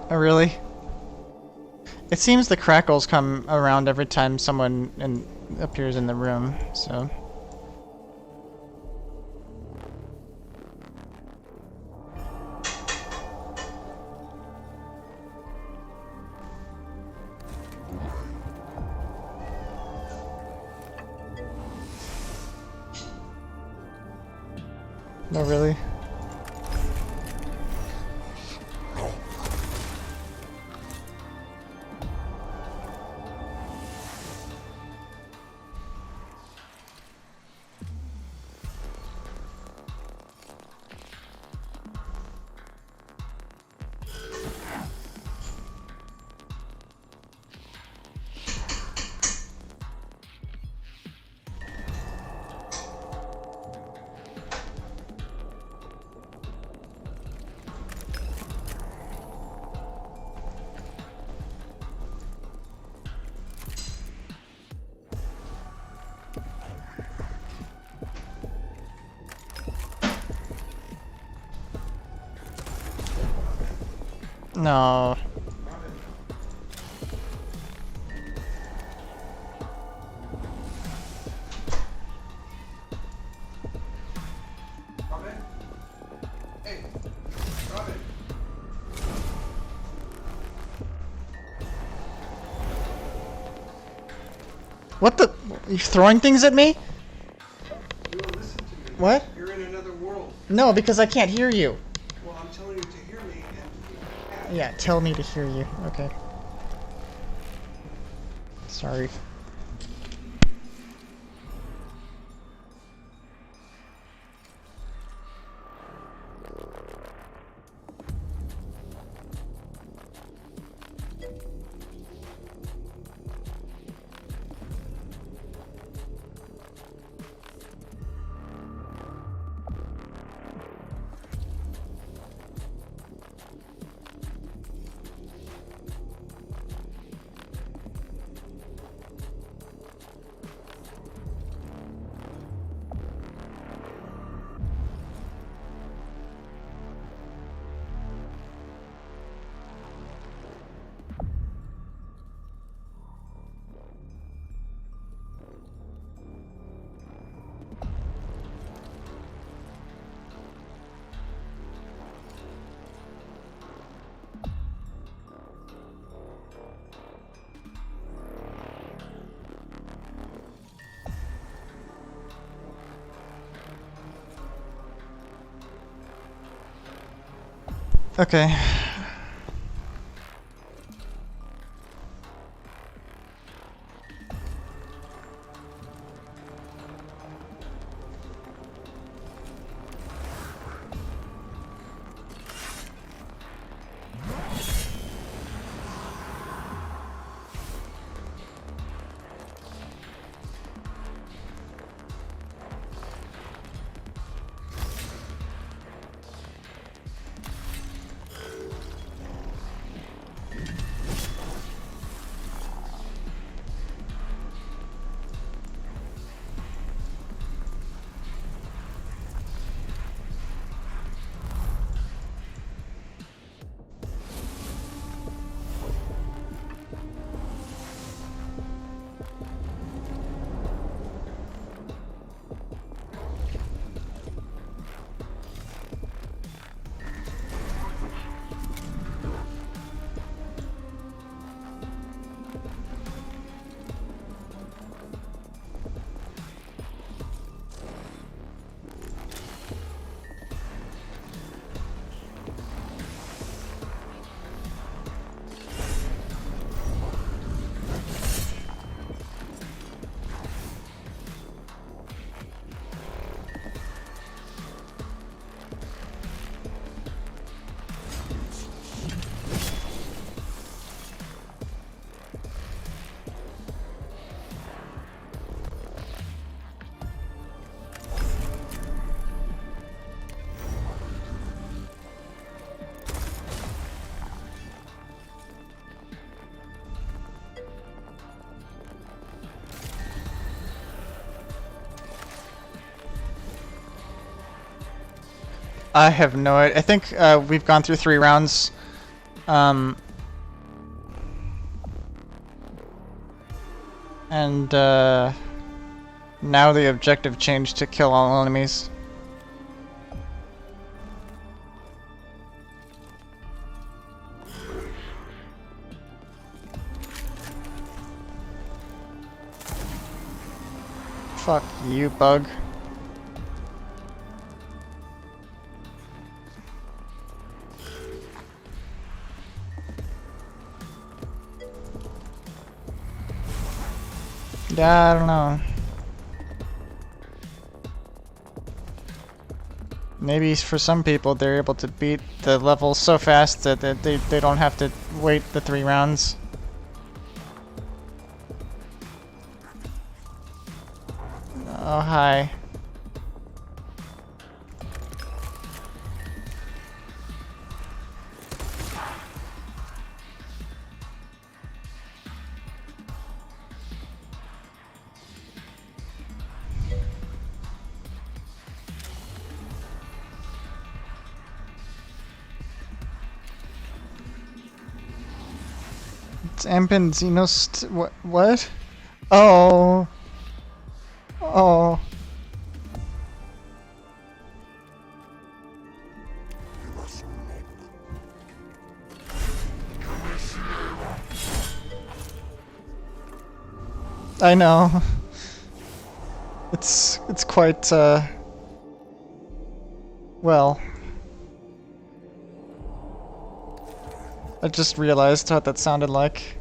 Speaker 2: Oh, really? It seems the crackles come around every time someone appears in the room, so... No, really? No.
Speaker 20: Robin? Hey, Robin.
Speaker 2: What the? You throwing things at me?
Speaker 20: You don't listen to me.
Speaker 2: What?
Speaker 20: You're in another world.
Speaker 2: No, because I can't hear you.
Speaker 20: Well, I'm telling you to hear me and
Speaker 2: Yeah, tell me to hear you. Okay. Sorry. Okay. I have no idea. I think we've gone through 3 rounds. And now the objective changed to kill all enemies. Fuck you, bug. Yeah, I don't know. Maybe for some people they're able to beat the level so fast that they don't have to wait the 3 rounds. Oh, hi. It's Ampin Xenos. What? Oh. Oh. I know. It's quite well. I just realized what that sounded like.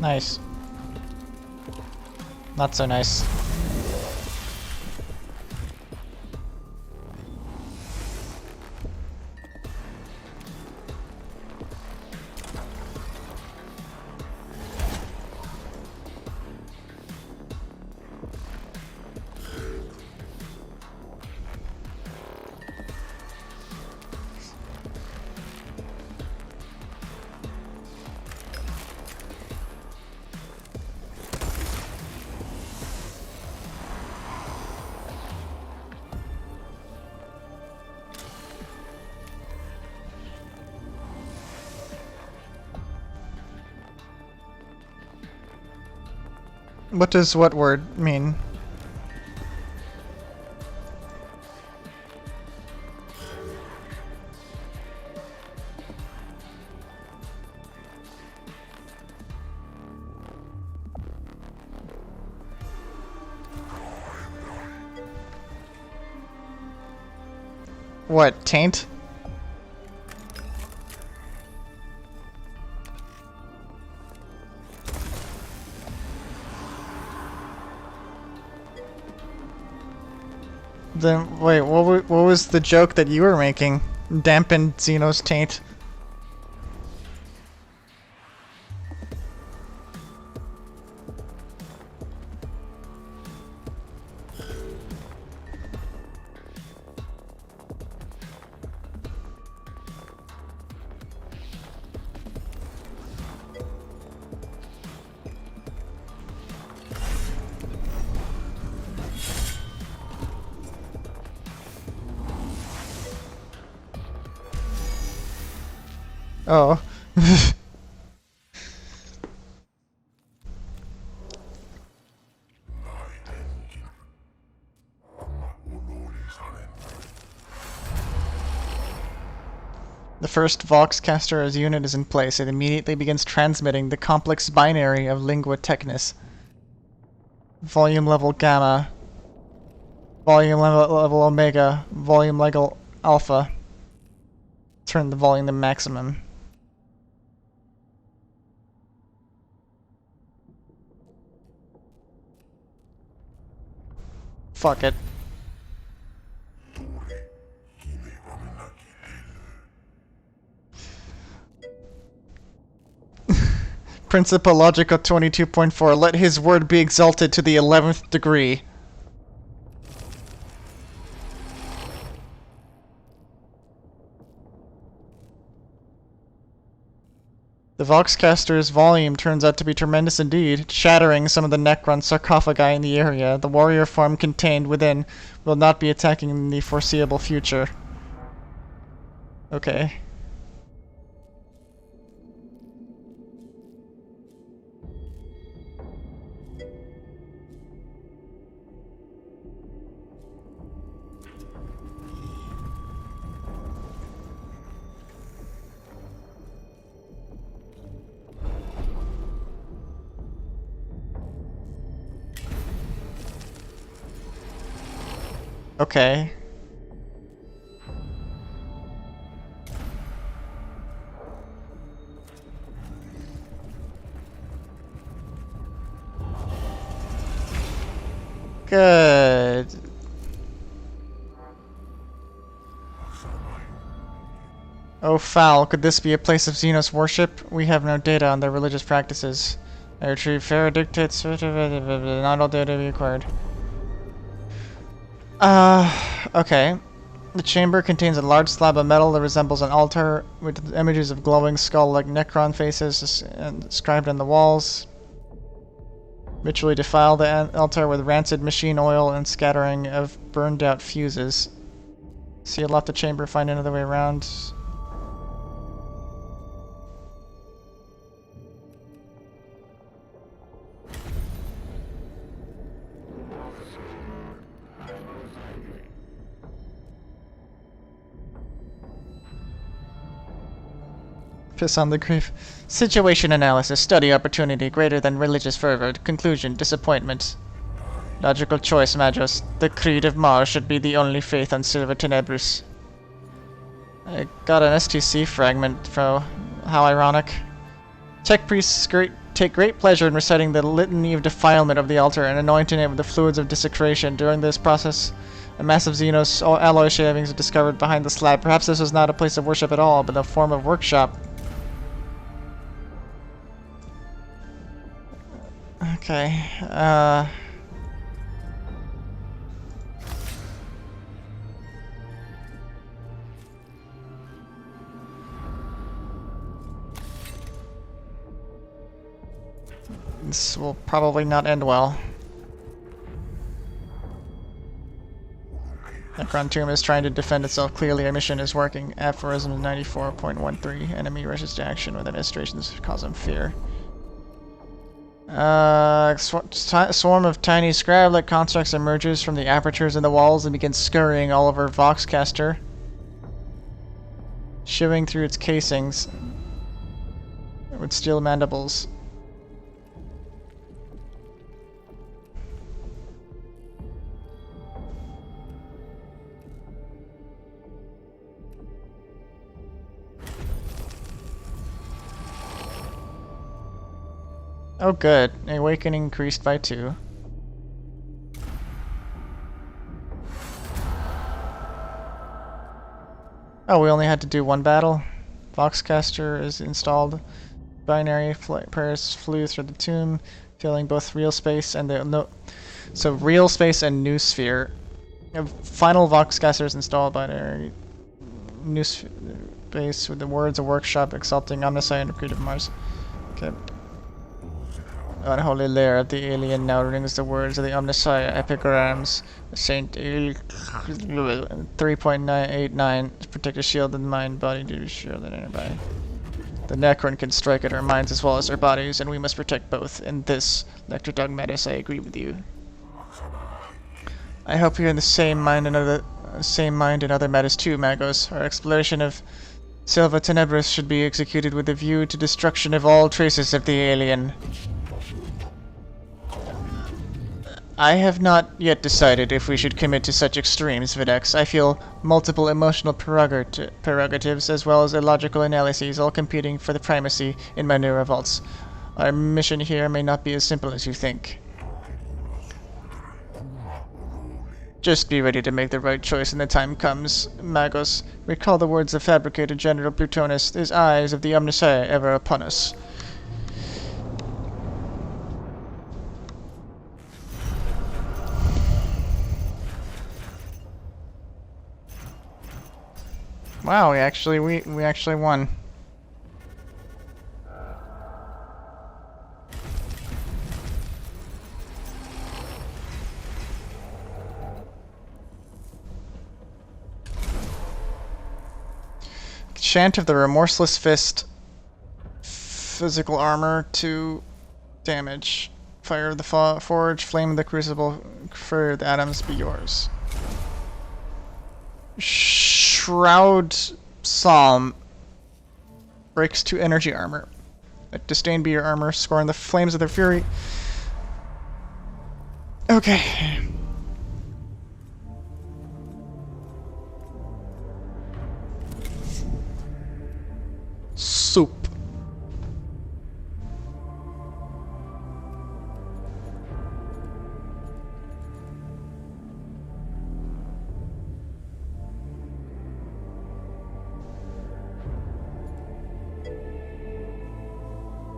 Speaker 2: Nice. Not so nice. What does what word mean? What, taint? Then wait, what was the joke that you were making? Dampened Xeno's taint. Oh. The first Voxcaster as unit is in place. It immediately begins transmitting the complex binary of Lingua Technis. Volume level Gamma. Volume level Omega. Volume level Alpha. Turn the volume to maximum. Fuck it. Principal Logical 22.4. Let his word be exalted to the 11th degree. The Voxcaster's volume turns out to be tremendous indeed, shattering some of the Necron sarcophagi in the area. The warrior form contained within will not be attacking in the foreseeable future. Okay. Okay. Good. Oh foul, could this be a place of Xenos worship? We have no data on their religious practices. I retrieve Pharaoh dictates, not all data be acquired. Okay. The chamber contains a large slab of metal that resembles an altar with images of glowing skull-like Necron faces inscribed on the walls. Ritually defile the altar with rancid machine oil and scattering of burned-out fuses. Seal off the chamber, find another way around. Piss on the grave. Situation analysis. Study opportunity greater than religious fervor. Conclusion. Disappointment. Logical choice, Magos. The creed of Mars should be the only faith on Silver Tenebrus. I got an STC fragment, bro. How ironic. Tech priests great take great pleasure in reciting the litany of defilement of the altar and anointing it with the fluids of desecration. During this process, a massive Xenos alloy shavings are discovered behind the slab. Perhaps this was not a place of worship at all, but a form of workshop. Okay, this will probably not end well. Necron Tomb is trying to defend itself. Clearly, our mission is working. Aphorism 94.13. Enemy rushes to action with administrations cause them fear. Swarm of tiny scrab-like constructs emerges from the apertures in the walls and begins scurrying all over Voxcaster, shivering through its casings with steel mandibles. Oh good, awakening increased by 2. Oh, we only had to do 1 battle. Voxcaster is installed. Binary prayers flew through the tomb, filling both real space and the so real space and new sphere. Final Voxcaster is installed. Binary new space with the words of workshop exalting Omniscient and Creative Mars. Okay. Unholy lair of the alien now rings the words of the Omnissiah epigrams. Saint 3.989 protect a shield in the mind, body to shield in inner body. The Necron can strike at our minds as well as our bodies, and we must protect both. In this, Lector Dogmatis, I agree with you. I hope you're in the same mind in other matters too, Magos. Our exploration of Silva Tenebris should be executed with a view to destruction of all traces of the alien. I have not yet decided if we should commit to such extremes, Videx. I feel multiple emotional prerogatives as well as illogical analyses all competing for the primacy in my new revolts. Our mission here may not be as simple as you think. Just be ready to make the right choice when the time comes, Magos. Recall the words of fabricator General Plutonus, his eyes of the Omnissiah ever upon us. Wow, we actually won. Chant of the Remorseless Fist. Physical armor 2 damage. Fire of the Forge, Flame of the Crucible, Fur of the Atoms be yours. Shroud Psalm breaks 2 energy armor. Let disdain be your armor, scoring the flames of their fury. Okay. Soup.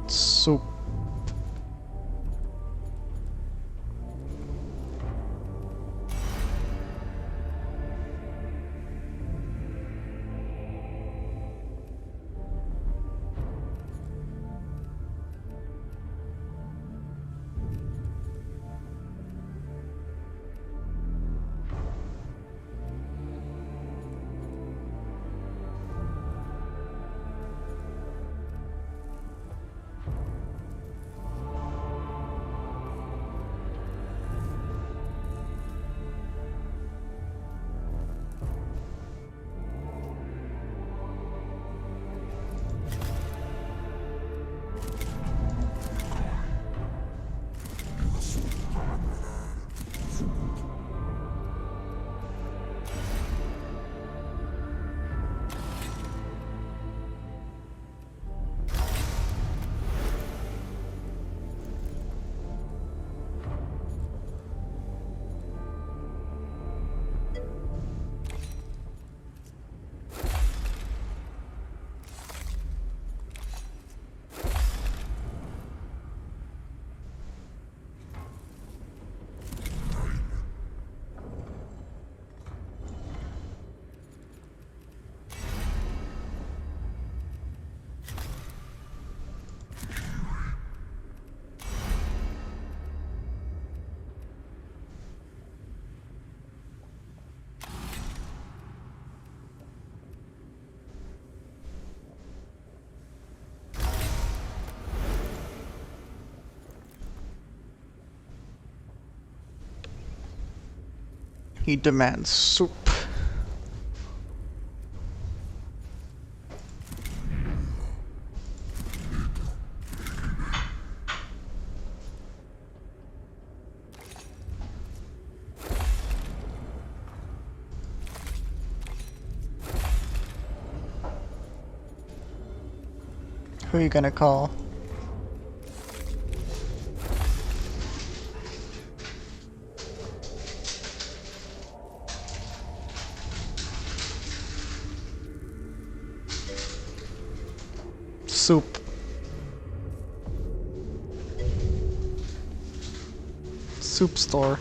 Speaker 2: Soup. He demands soup. Who are you gonna call? Soup. Soup store.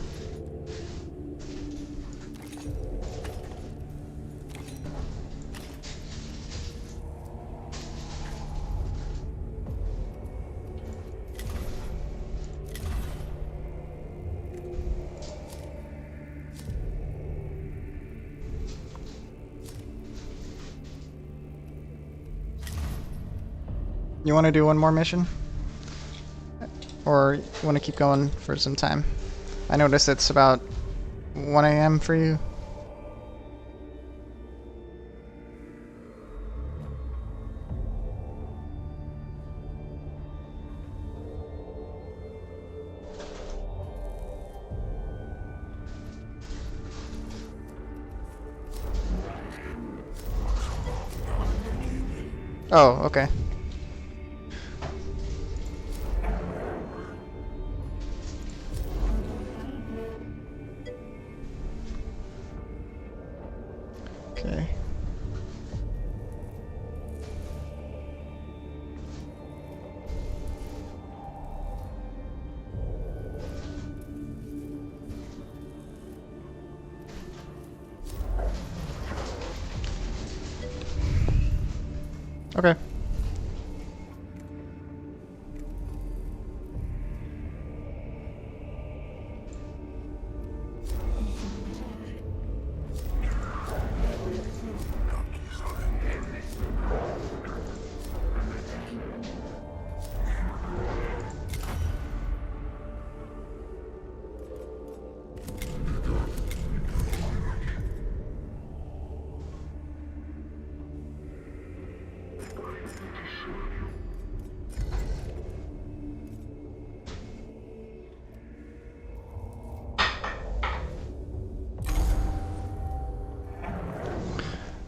Speaker 2: You want to do one more mission? Or you want to keep going for some time? I notice it's about 1 a.m. for you. Oh, okay. Okay. Okay.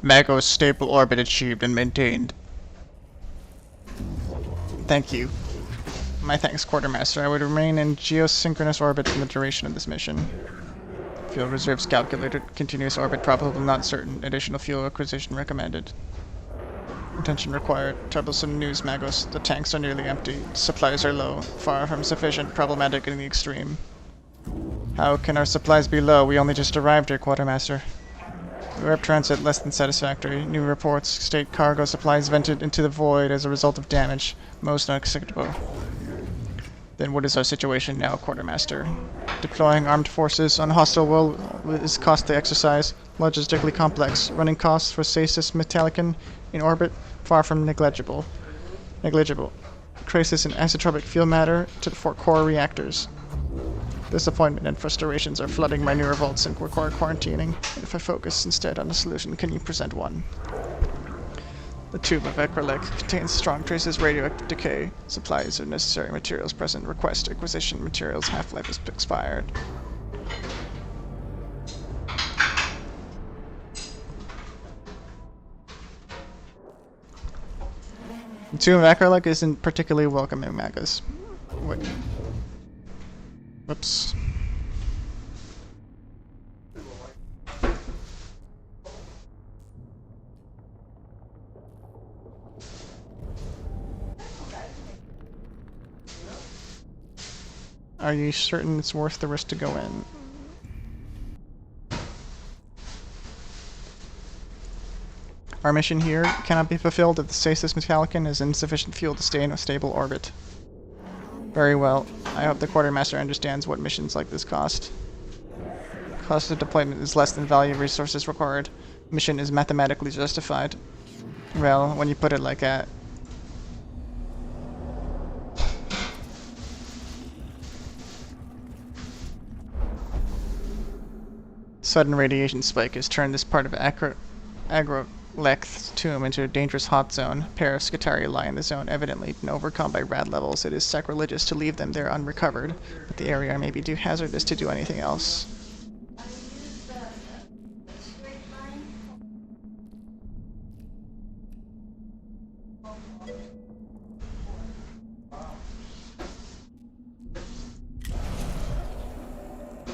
Speaker 2: Magos stable orbit achieved and maintained. Thank you. My thanks, Quartermaster. I would remain in geosynchronous orbit for the duration of this mission. Fuel reserves calculated. Continuous orbit probably not certain. Additional fuel acquisition recommended. Attention required. Troublesome news, Magos. The tanks are nearly empty. Supplies are low. Far from sufficient. Problematic in the extreme. How can our supplies be low? We only just arrived here, Quartermaster. Warp transit less than satisfactory. New reports state cargo supplies vented into the void as a result of damage. Most unacceptable. Then what is our situation now, Quartermaster? Deploying armed forces on a hostile world is costly exercise, logistically complex. Running costs for Stasis Metallicon in orbit far from negligible. Crisis in isotropic fuel matter for core reactors. Disappointment and frustrations are flooding my new revolts and require quarantining. If I focus instead on a solution, can you present one? The tube of acrylic contains strong traces of radioactive decay. Supplies of necessary materials present. Request acquisition materials. Half-life is expired. The tube of acrylic isn't particularly welcoming, Magus. What? Whoops. Are you certain it's worth the risk to go in? Our mission here cannot be fulfilled if the Stasis Metallicon has insufficient fuel to stay in a stable orbit. Very well. I hope the Quartermaster understands what missions like this cost. Cost of deployment is less than value of resources required. Mission is mathematically justified. Well, when you put it like that. Sudden radiation spike has turned this part of Agroleth's tomb into a dangerous hot zone. Pair of Scutari lie in the zone, evidently been overcome by rad levels. It is sacrilegious to leave them there unrecovered, but the area may be too hazardous to do anything else.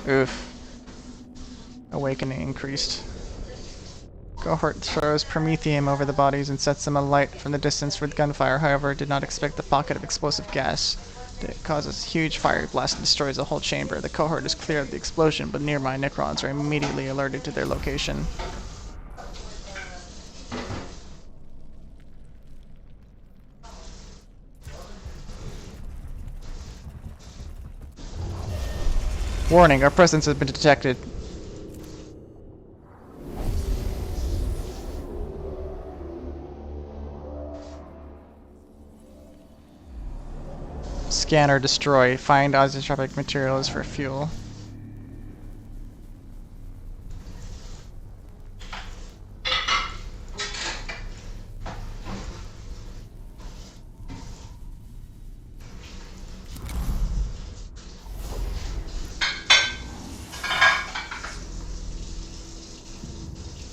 Speaker 2: Oof. Awakening increased. Cohort throws promethium over the bodies and sets them alight from the distance with gunfire. However, did not expect the pocket of explosive gas. It causes huge fire blast and destroys the whole chamber. The cohort is clear of the explosion, but nearby Necrons are immediately alerted to their location. Warning, our presence has been detected. Scan or destroy. Find isotropic materials for fuel.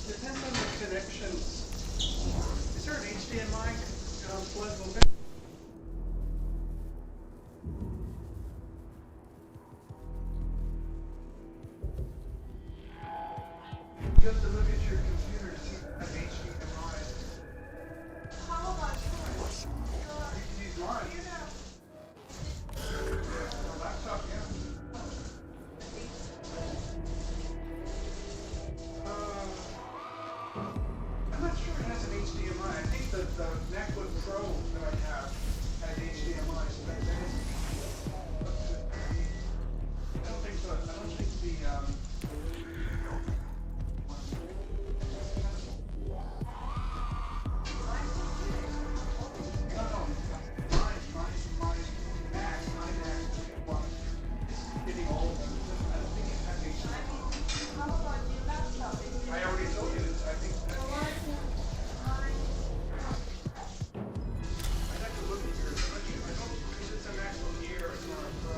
Speaker 20: Depends on the connections. Is there an HDMI plug open? You have to look at your computer to see if it has HDMI. How about yours? You can use mine. Your laptop, yeah. I'm not sure it has an HDMI. I think that the MacBook Pro that I have has HDMI, so that is. I don't think so. I don't think the I already told you this. I think I'd have to look at yours. I'm not sure. I don't because it's a MacBook Air. It's not a Pro.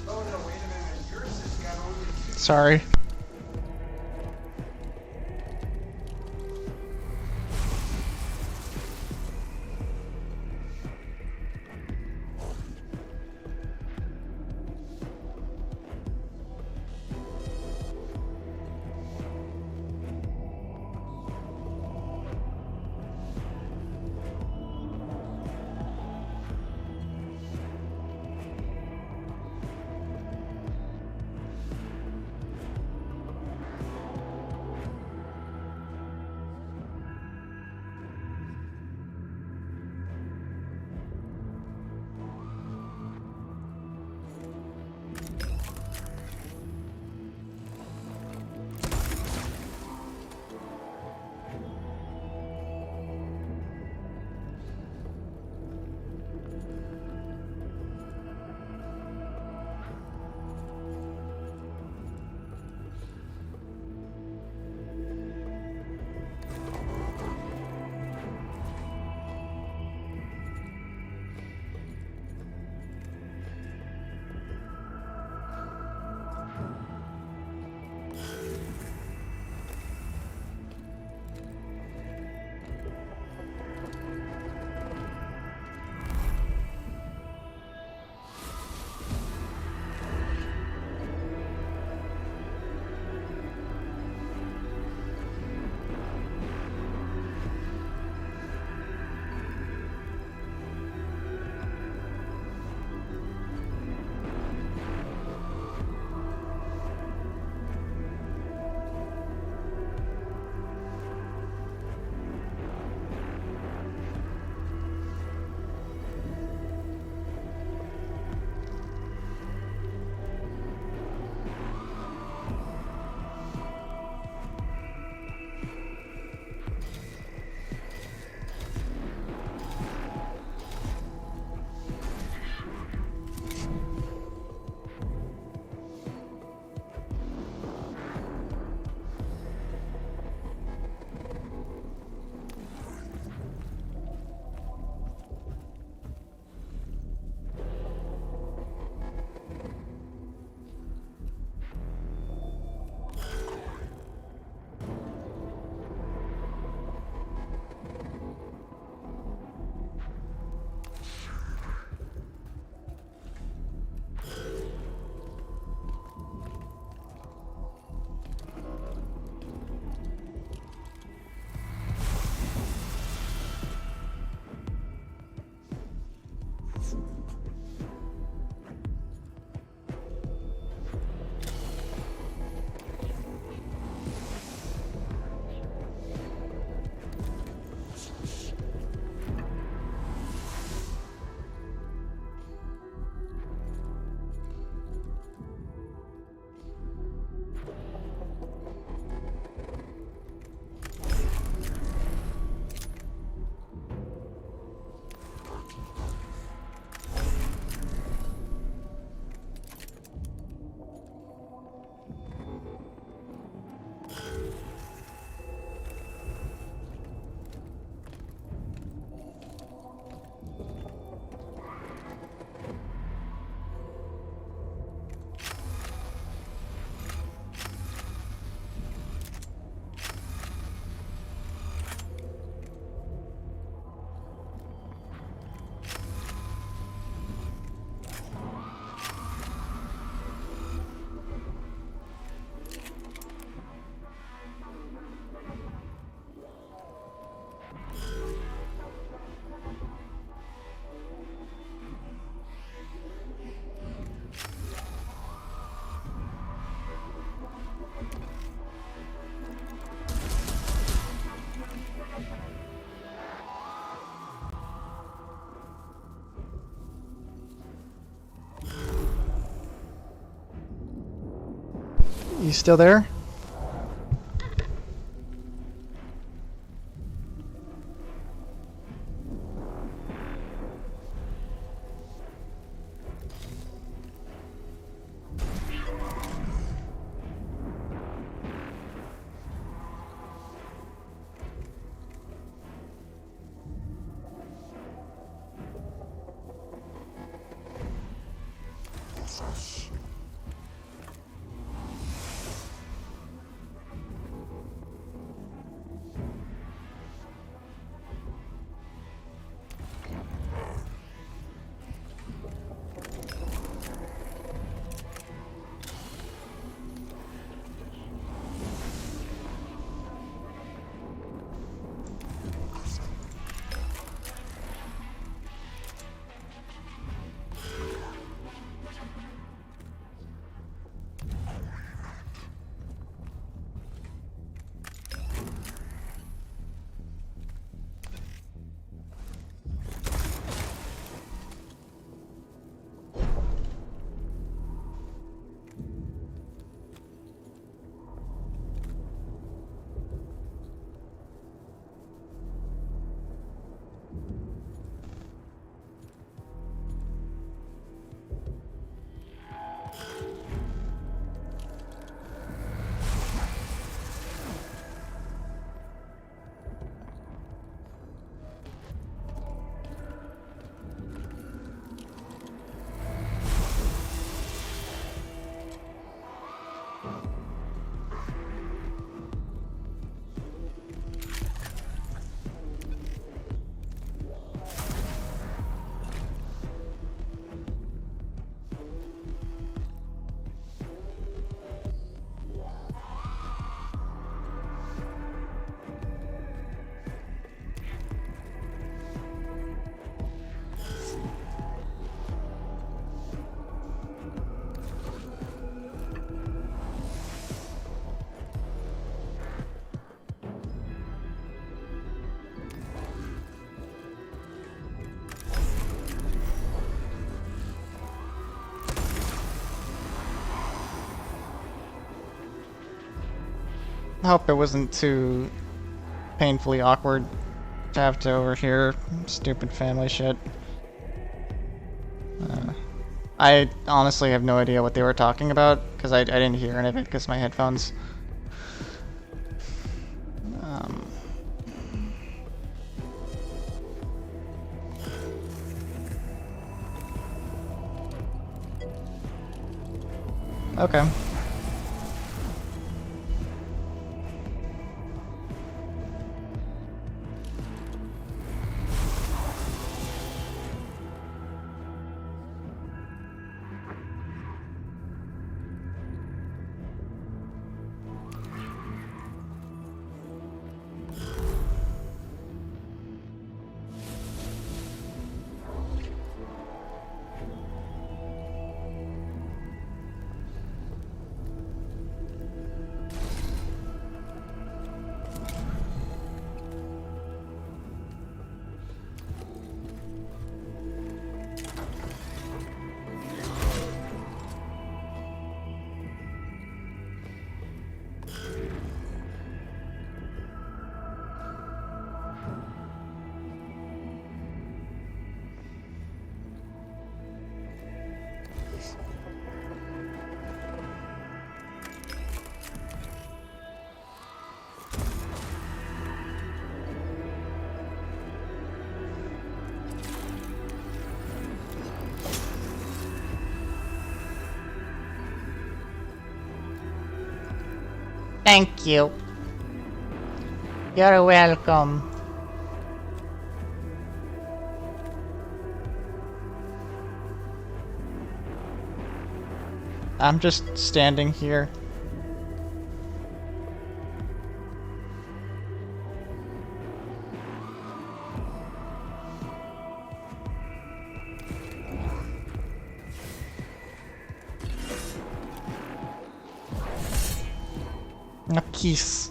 Speaker 20: Oh no! Wait a minute. Yours has got only two.
Speaker 2: Sorry. You still there? I hope it wasn't too painfully awkward to have to overhear stupid family shit. I honestly have no idea what they were talking about, because I didn't hear any of it because my headphones. Okay. Thank you. You're welcome. I'm just standing here. A kiss.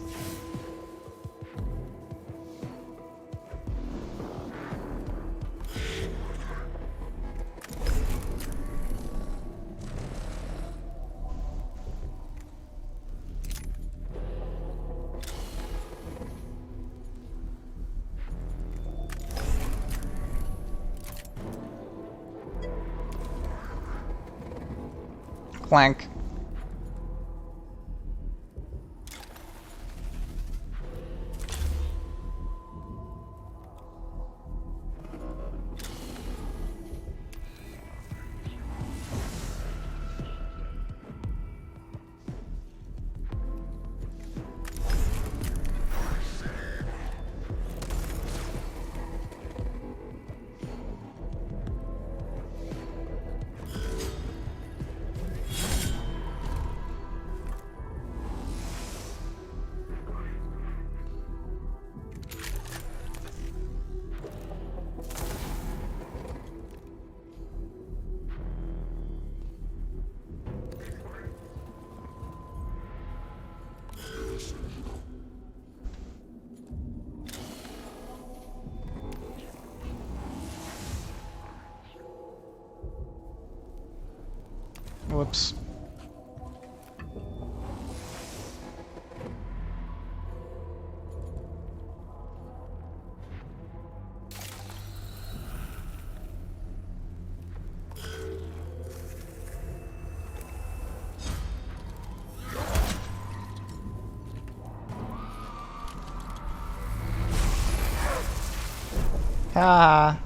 Speaker 2: Clank. Whoops. Ah.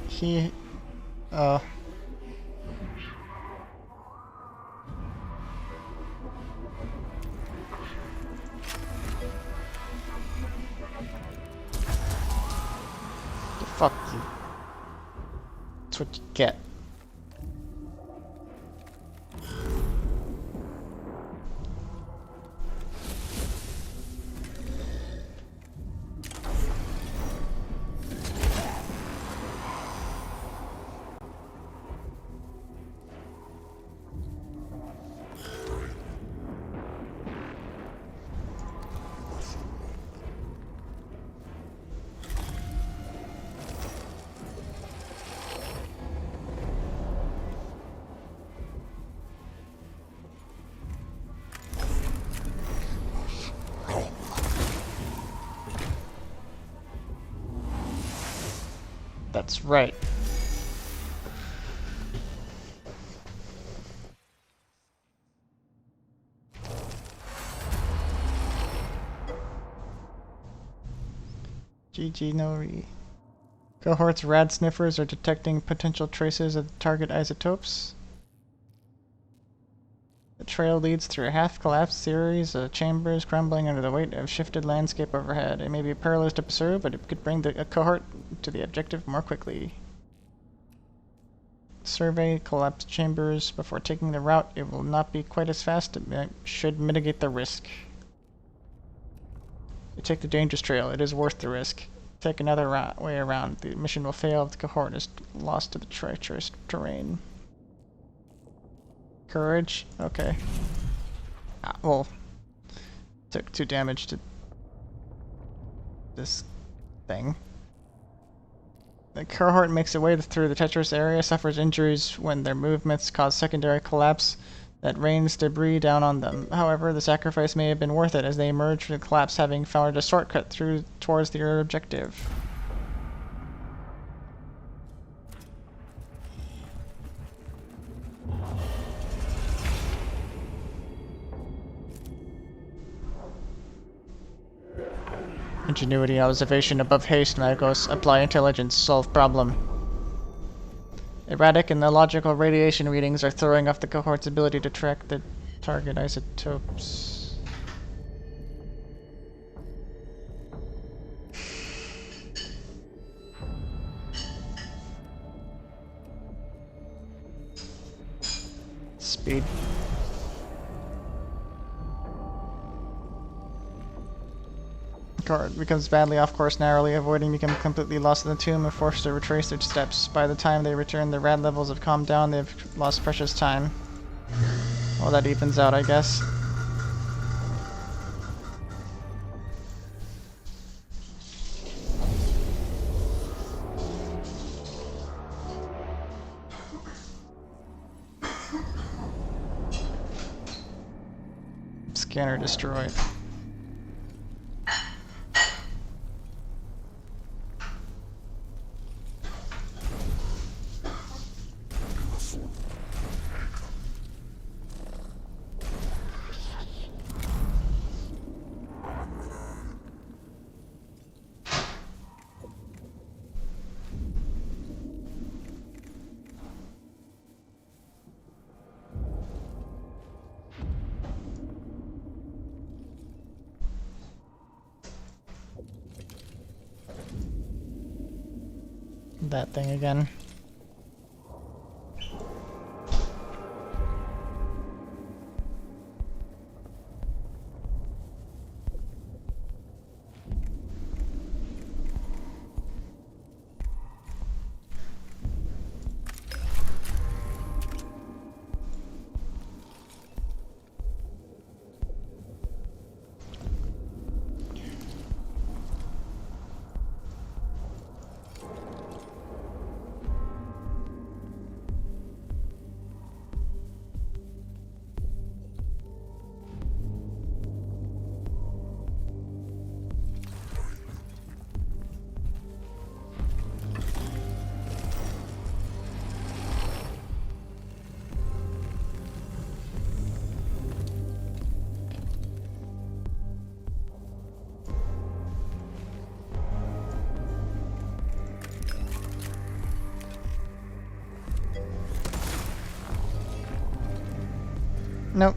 Speaker 2: He... Fuck you. That's what you get. That's right. GG Nori. Cohort's rad sniffers are detecting potential traces of target isotopes. The trail leads through a half-collapsed series of chambers crumbling under the weight of shifted landscape overhead. It may be perilous to pursue, but it could bring the cohort to the objective more quickly. Survey collapsed chambers before taking the route. It will not be quite as fast. It should mitigate the risk. You take the dangerous trail. It is worth the risk. Take another way around. The mission will fail if the cohort is lost to the treacherous terrain. Courage? Okay. Well, took 2 damage to this thing. The cohort makes its way through the treacherous area, suffers injuries when their movements cause secondary collapse that rains debris down on them. However, the sacrifice may have been worth it as they emerge from the collapse having found a shortcut through towards their objective. Ingenuity, observation above haste, Mechanicus. Apply intelligence, solve problem. Erratic and illogical radiation readings are throwing off the cohort's ability to track the target isotopes. Speed. Cohort becomes badly off course, narrowly avoiding becoming completely lost in the tomb and forced to retrace their steps. By the time they return, their rad levels have calmed down. They've lost precious time. Well, that evens out, I guess. Scanner destroyed. that thing again. Nope.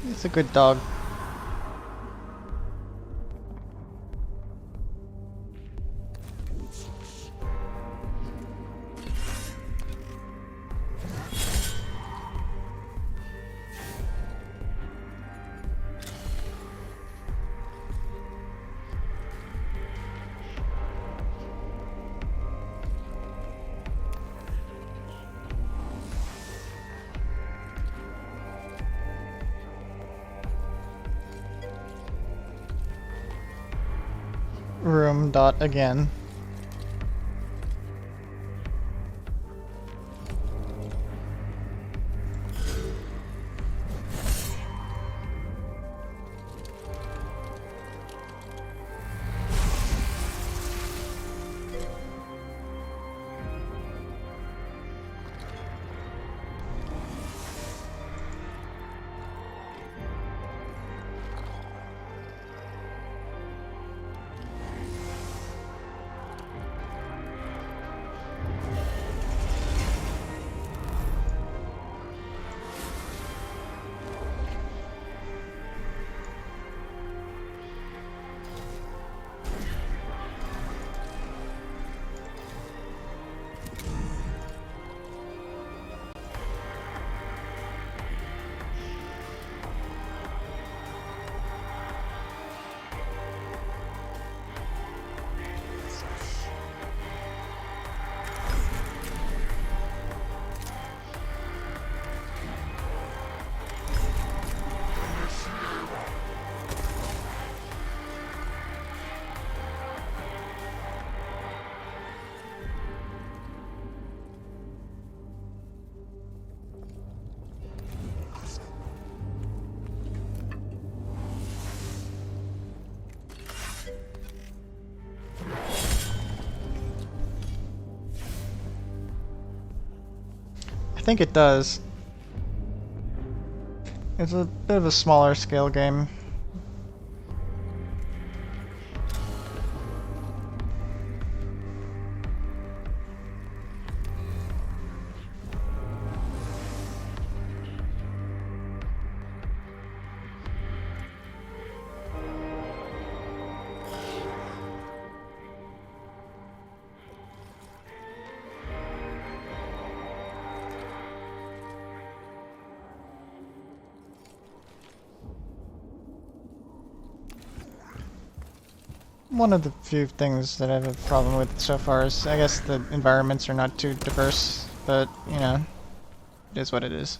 Speaker 2: It's a good dog. Room dot again. I think it does. It's a bit of a smaller scale game. one of the few things that I have a problem with so far is, I guess, the environments are not too diverse, but, you know, it is what it is.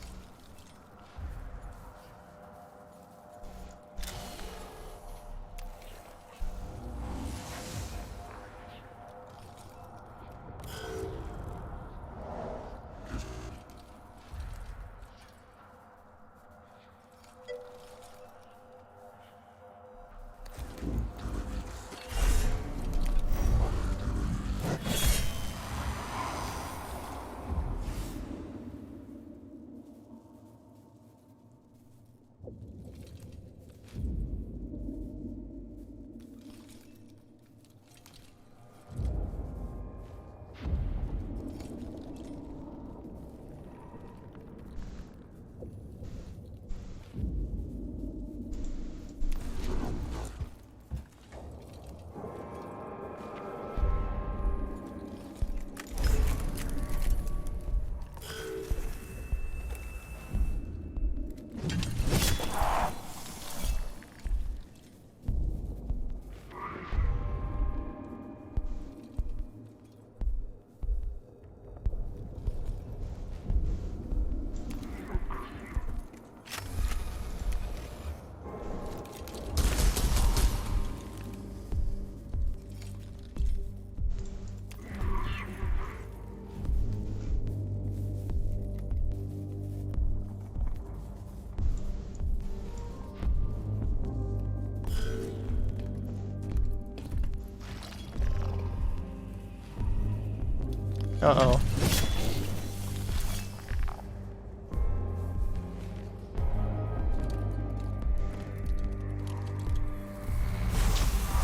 Speaker 2: Uh-oh.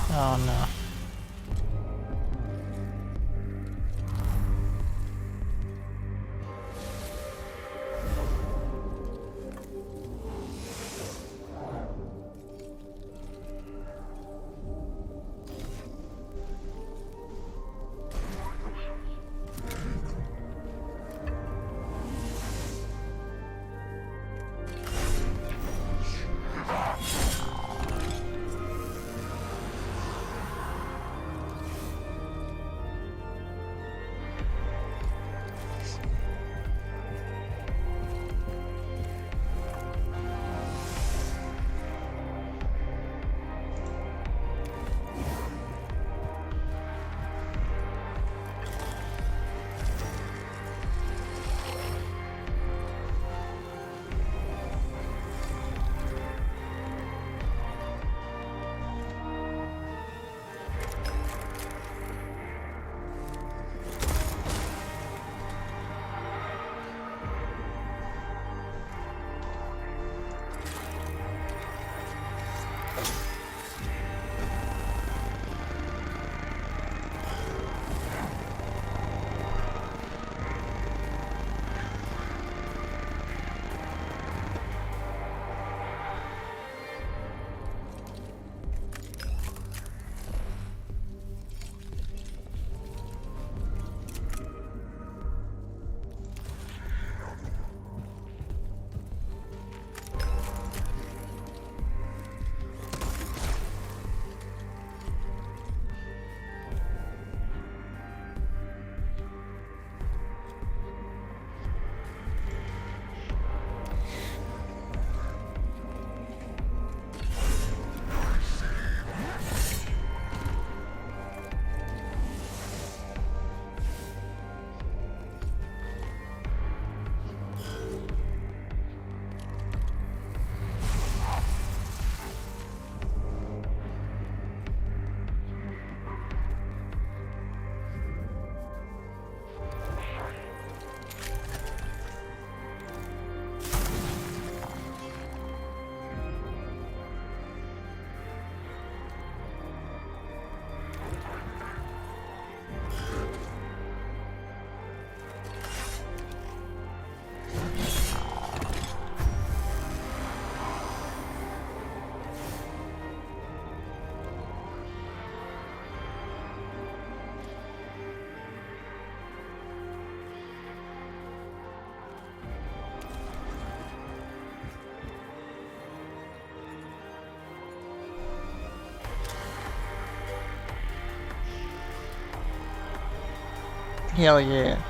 Speaker 2: Oh no. Hell yeah.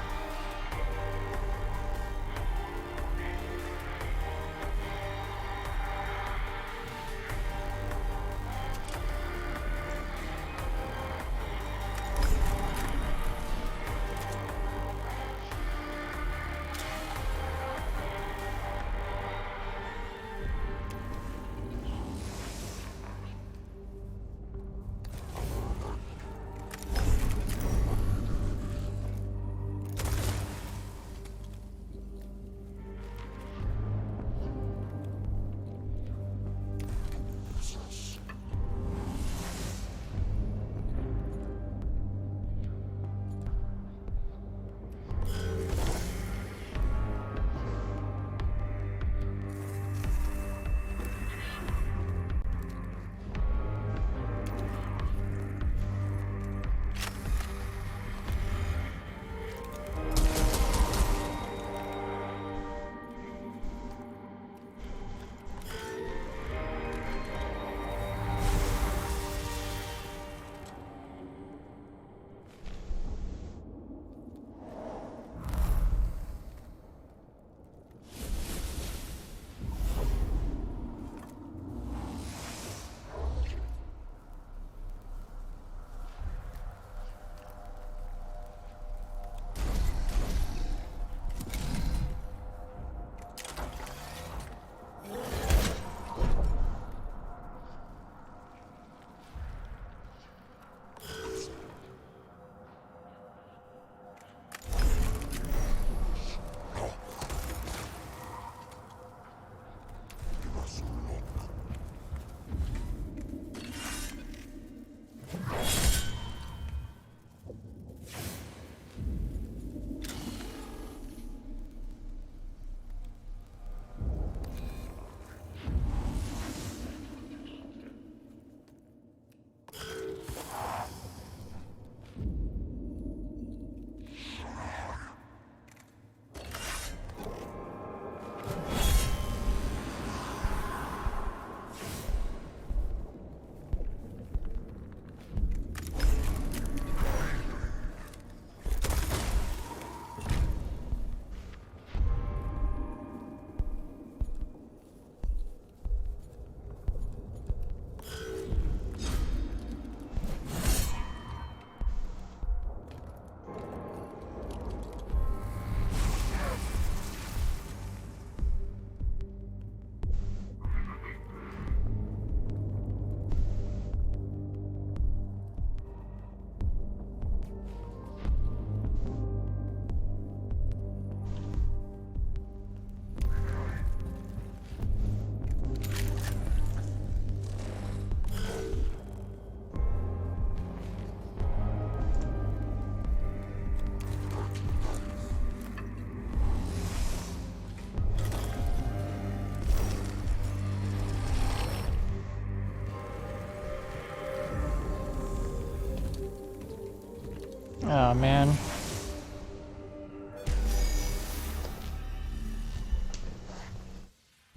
Speaker 2: Oh man.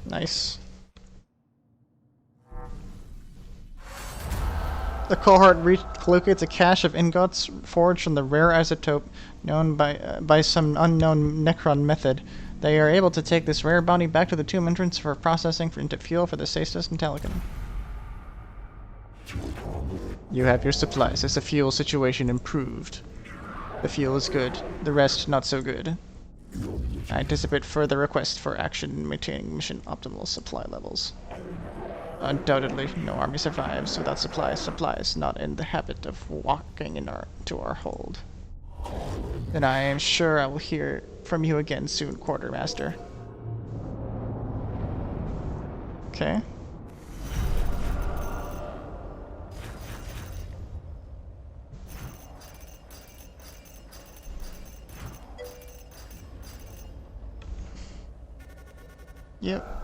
Speaker 2: Nice. The cohort locates a cache of ingots forged from the rare isotope known by some unknown Necron method. They are able to take this rare bounty back to the tomb entrance for processing into fuel for the Stasis and Telecon. You have your supplies. Has the fuel situation improved? The fuel is good. The rest, not so good. I anticipate further requests for action in maintaining mission optimal supply levels. Undoubtedly, no army survives without supplies. Supplies not in the habit of walking into our hold. Then I am sure I will hear from you again soon, Quartermaster. Okay. Yep.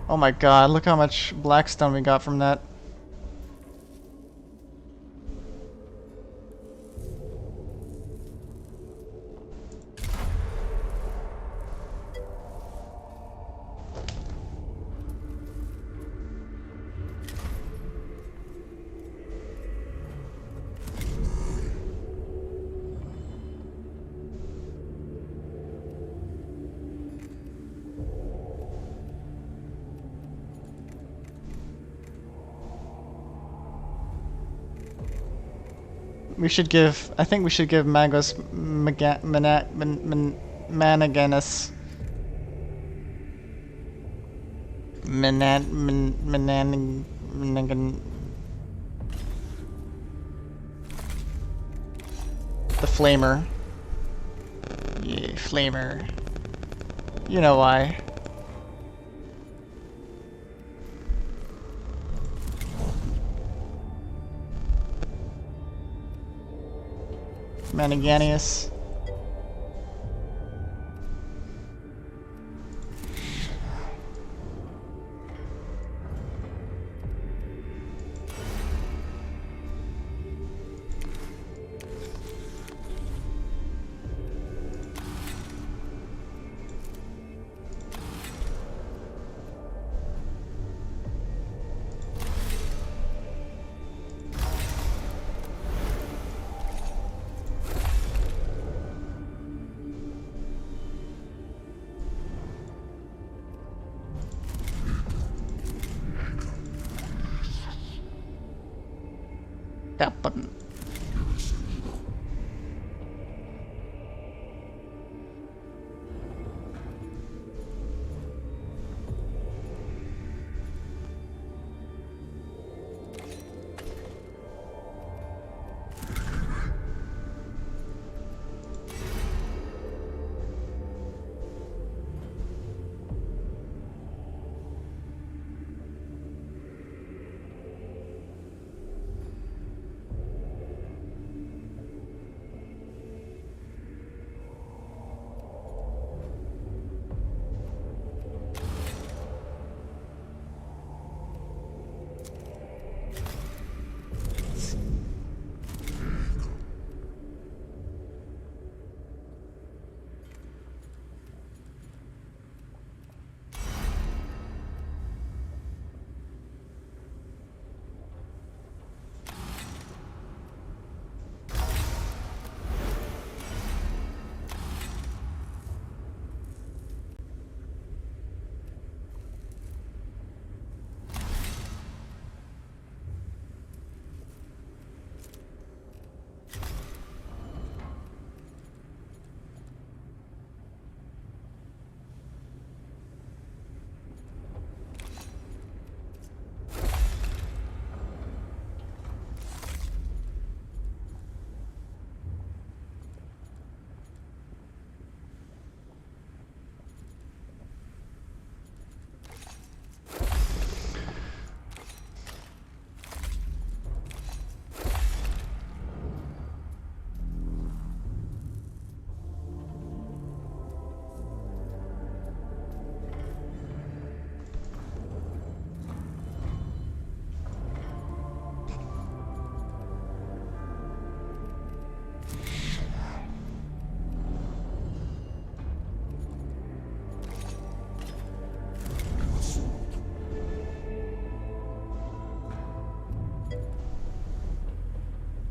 Speaker 2: Oh my god, look how much blackstone we got from that. We should give. I think we should give Magos Maniganus. The Flamer. Yeah, Flamer. You know why. Maniganius. That button.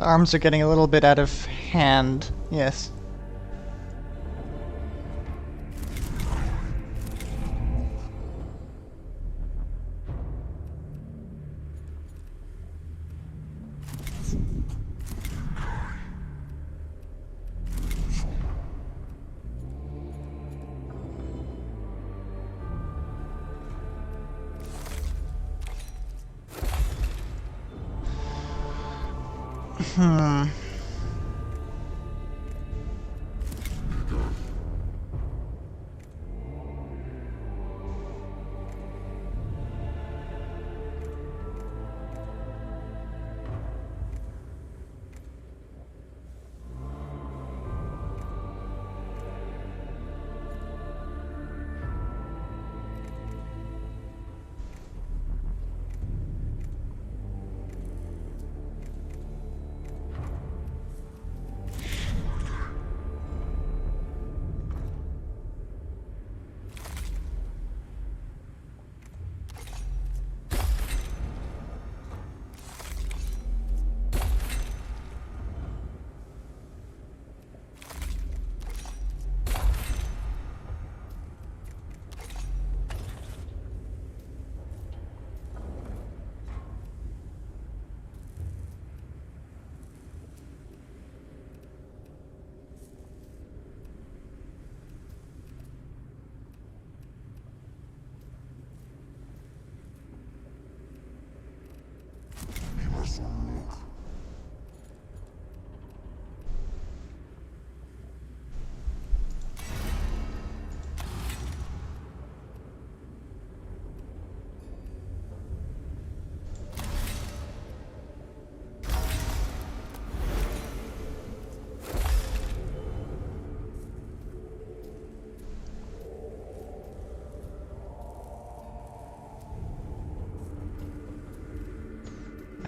Speaker 2: The arms are getting a little bit out of hand. Yes. Hmm.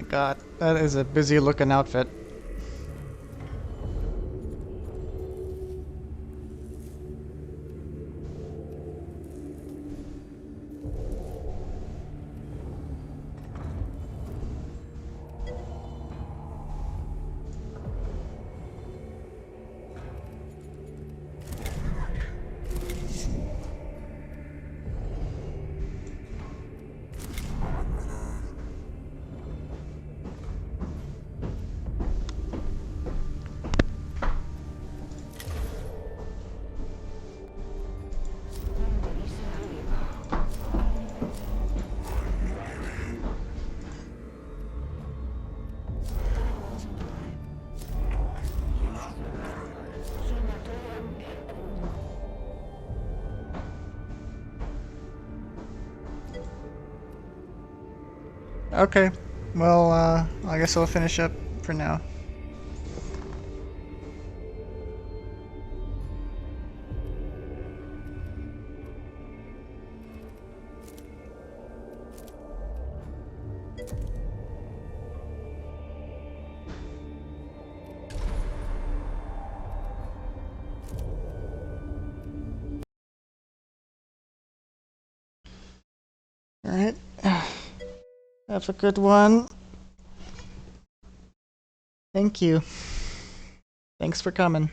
Speaker 2: god, that is a busy looking outfit. Okay, well, I guess I'll finish up for now. Alright, have a good one. Thank you. Thanks for coming.